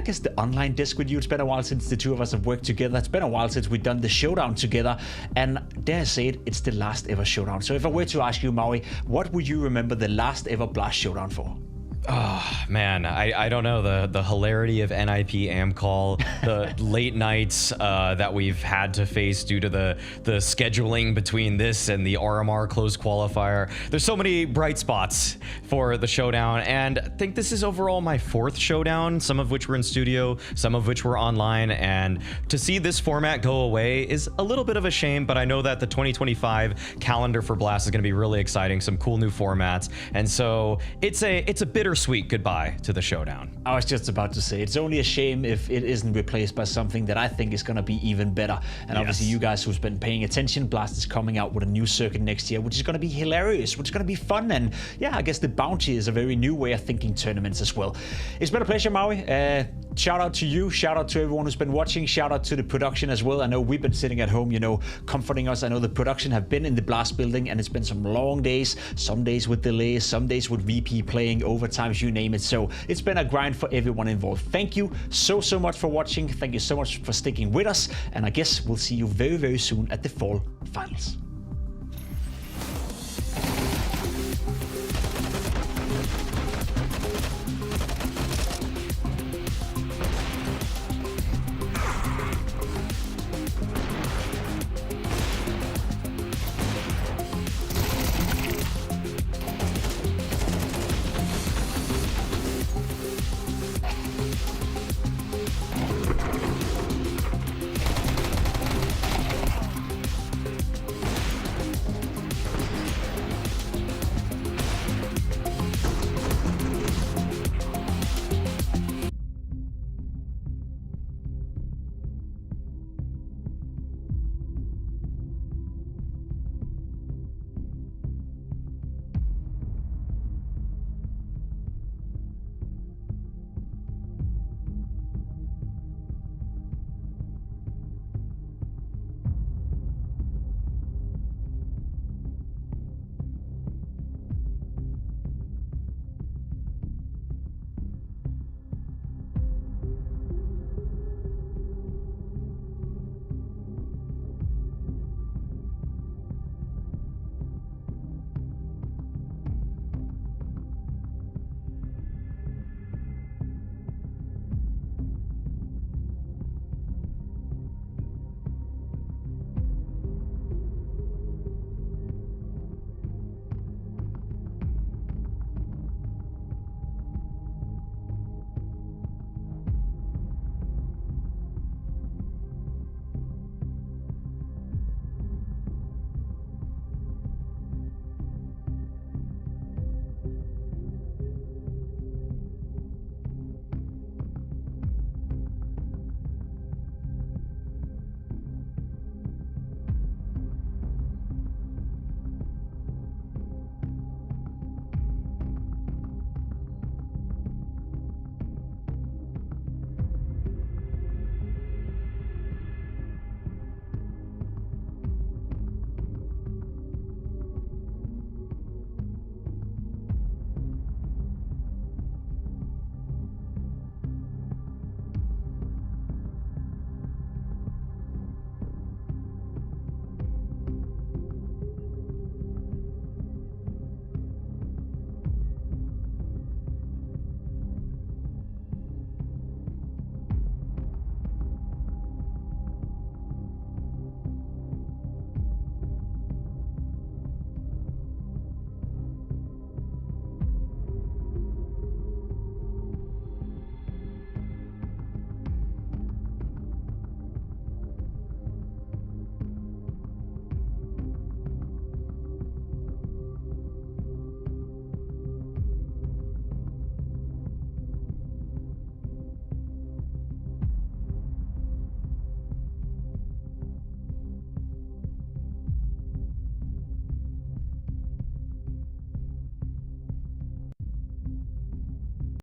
F: guess, the online disc with you. It's been a while since the 2 of us have worked together. It's been a while since we've done the showdown together. And dare I say it, it's the last ever showdown. So if I were to ask you, Maui, what would you remember the last ever Blast showdown for?
G: Oh, man, I don't know. The hilarity of NIP Amcall, the late nights that we've had to face due to the scheduling between this and the RMR closed qualifier. There's so many bright spots for the showdown, and I think this is overall my 4th showdown, some of which were in studio, some of which were online, and to see this format go away is a little bit of a shame, but I know that the 2025 calendar for Blast is going to be really exciting, some cool new formats, and so it's a bittersweet bittersweet goodbye to the Showdown.
F: I was just about to say, it's only a shame if it isn't replaced by something that I think is going to be even better. And obviously you guys who's been paying attention, Blast is coming out with a new circuit next year, which is going to be hilarious, which is going to be fun. And yeah, I guess the bounty is a very new way of thinking tournaments as well. It's been a pleasure, Maui. Shout out to you. Shout out to everyone who's been watching. Shout out to the production as well. I know we've been sitting at home, you know, comforting us. I know the production have been in the Blast building and it's been some long days, some days with delays, some days with VP playing overtimes, you name it. So it's been a grind for everyone involved. Thank you so much for watching. Thank you so much for sticking with us. And I guess we'll see you very, very soon at the Fall Finals.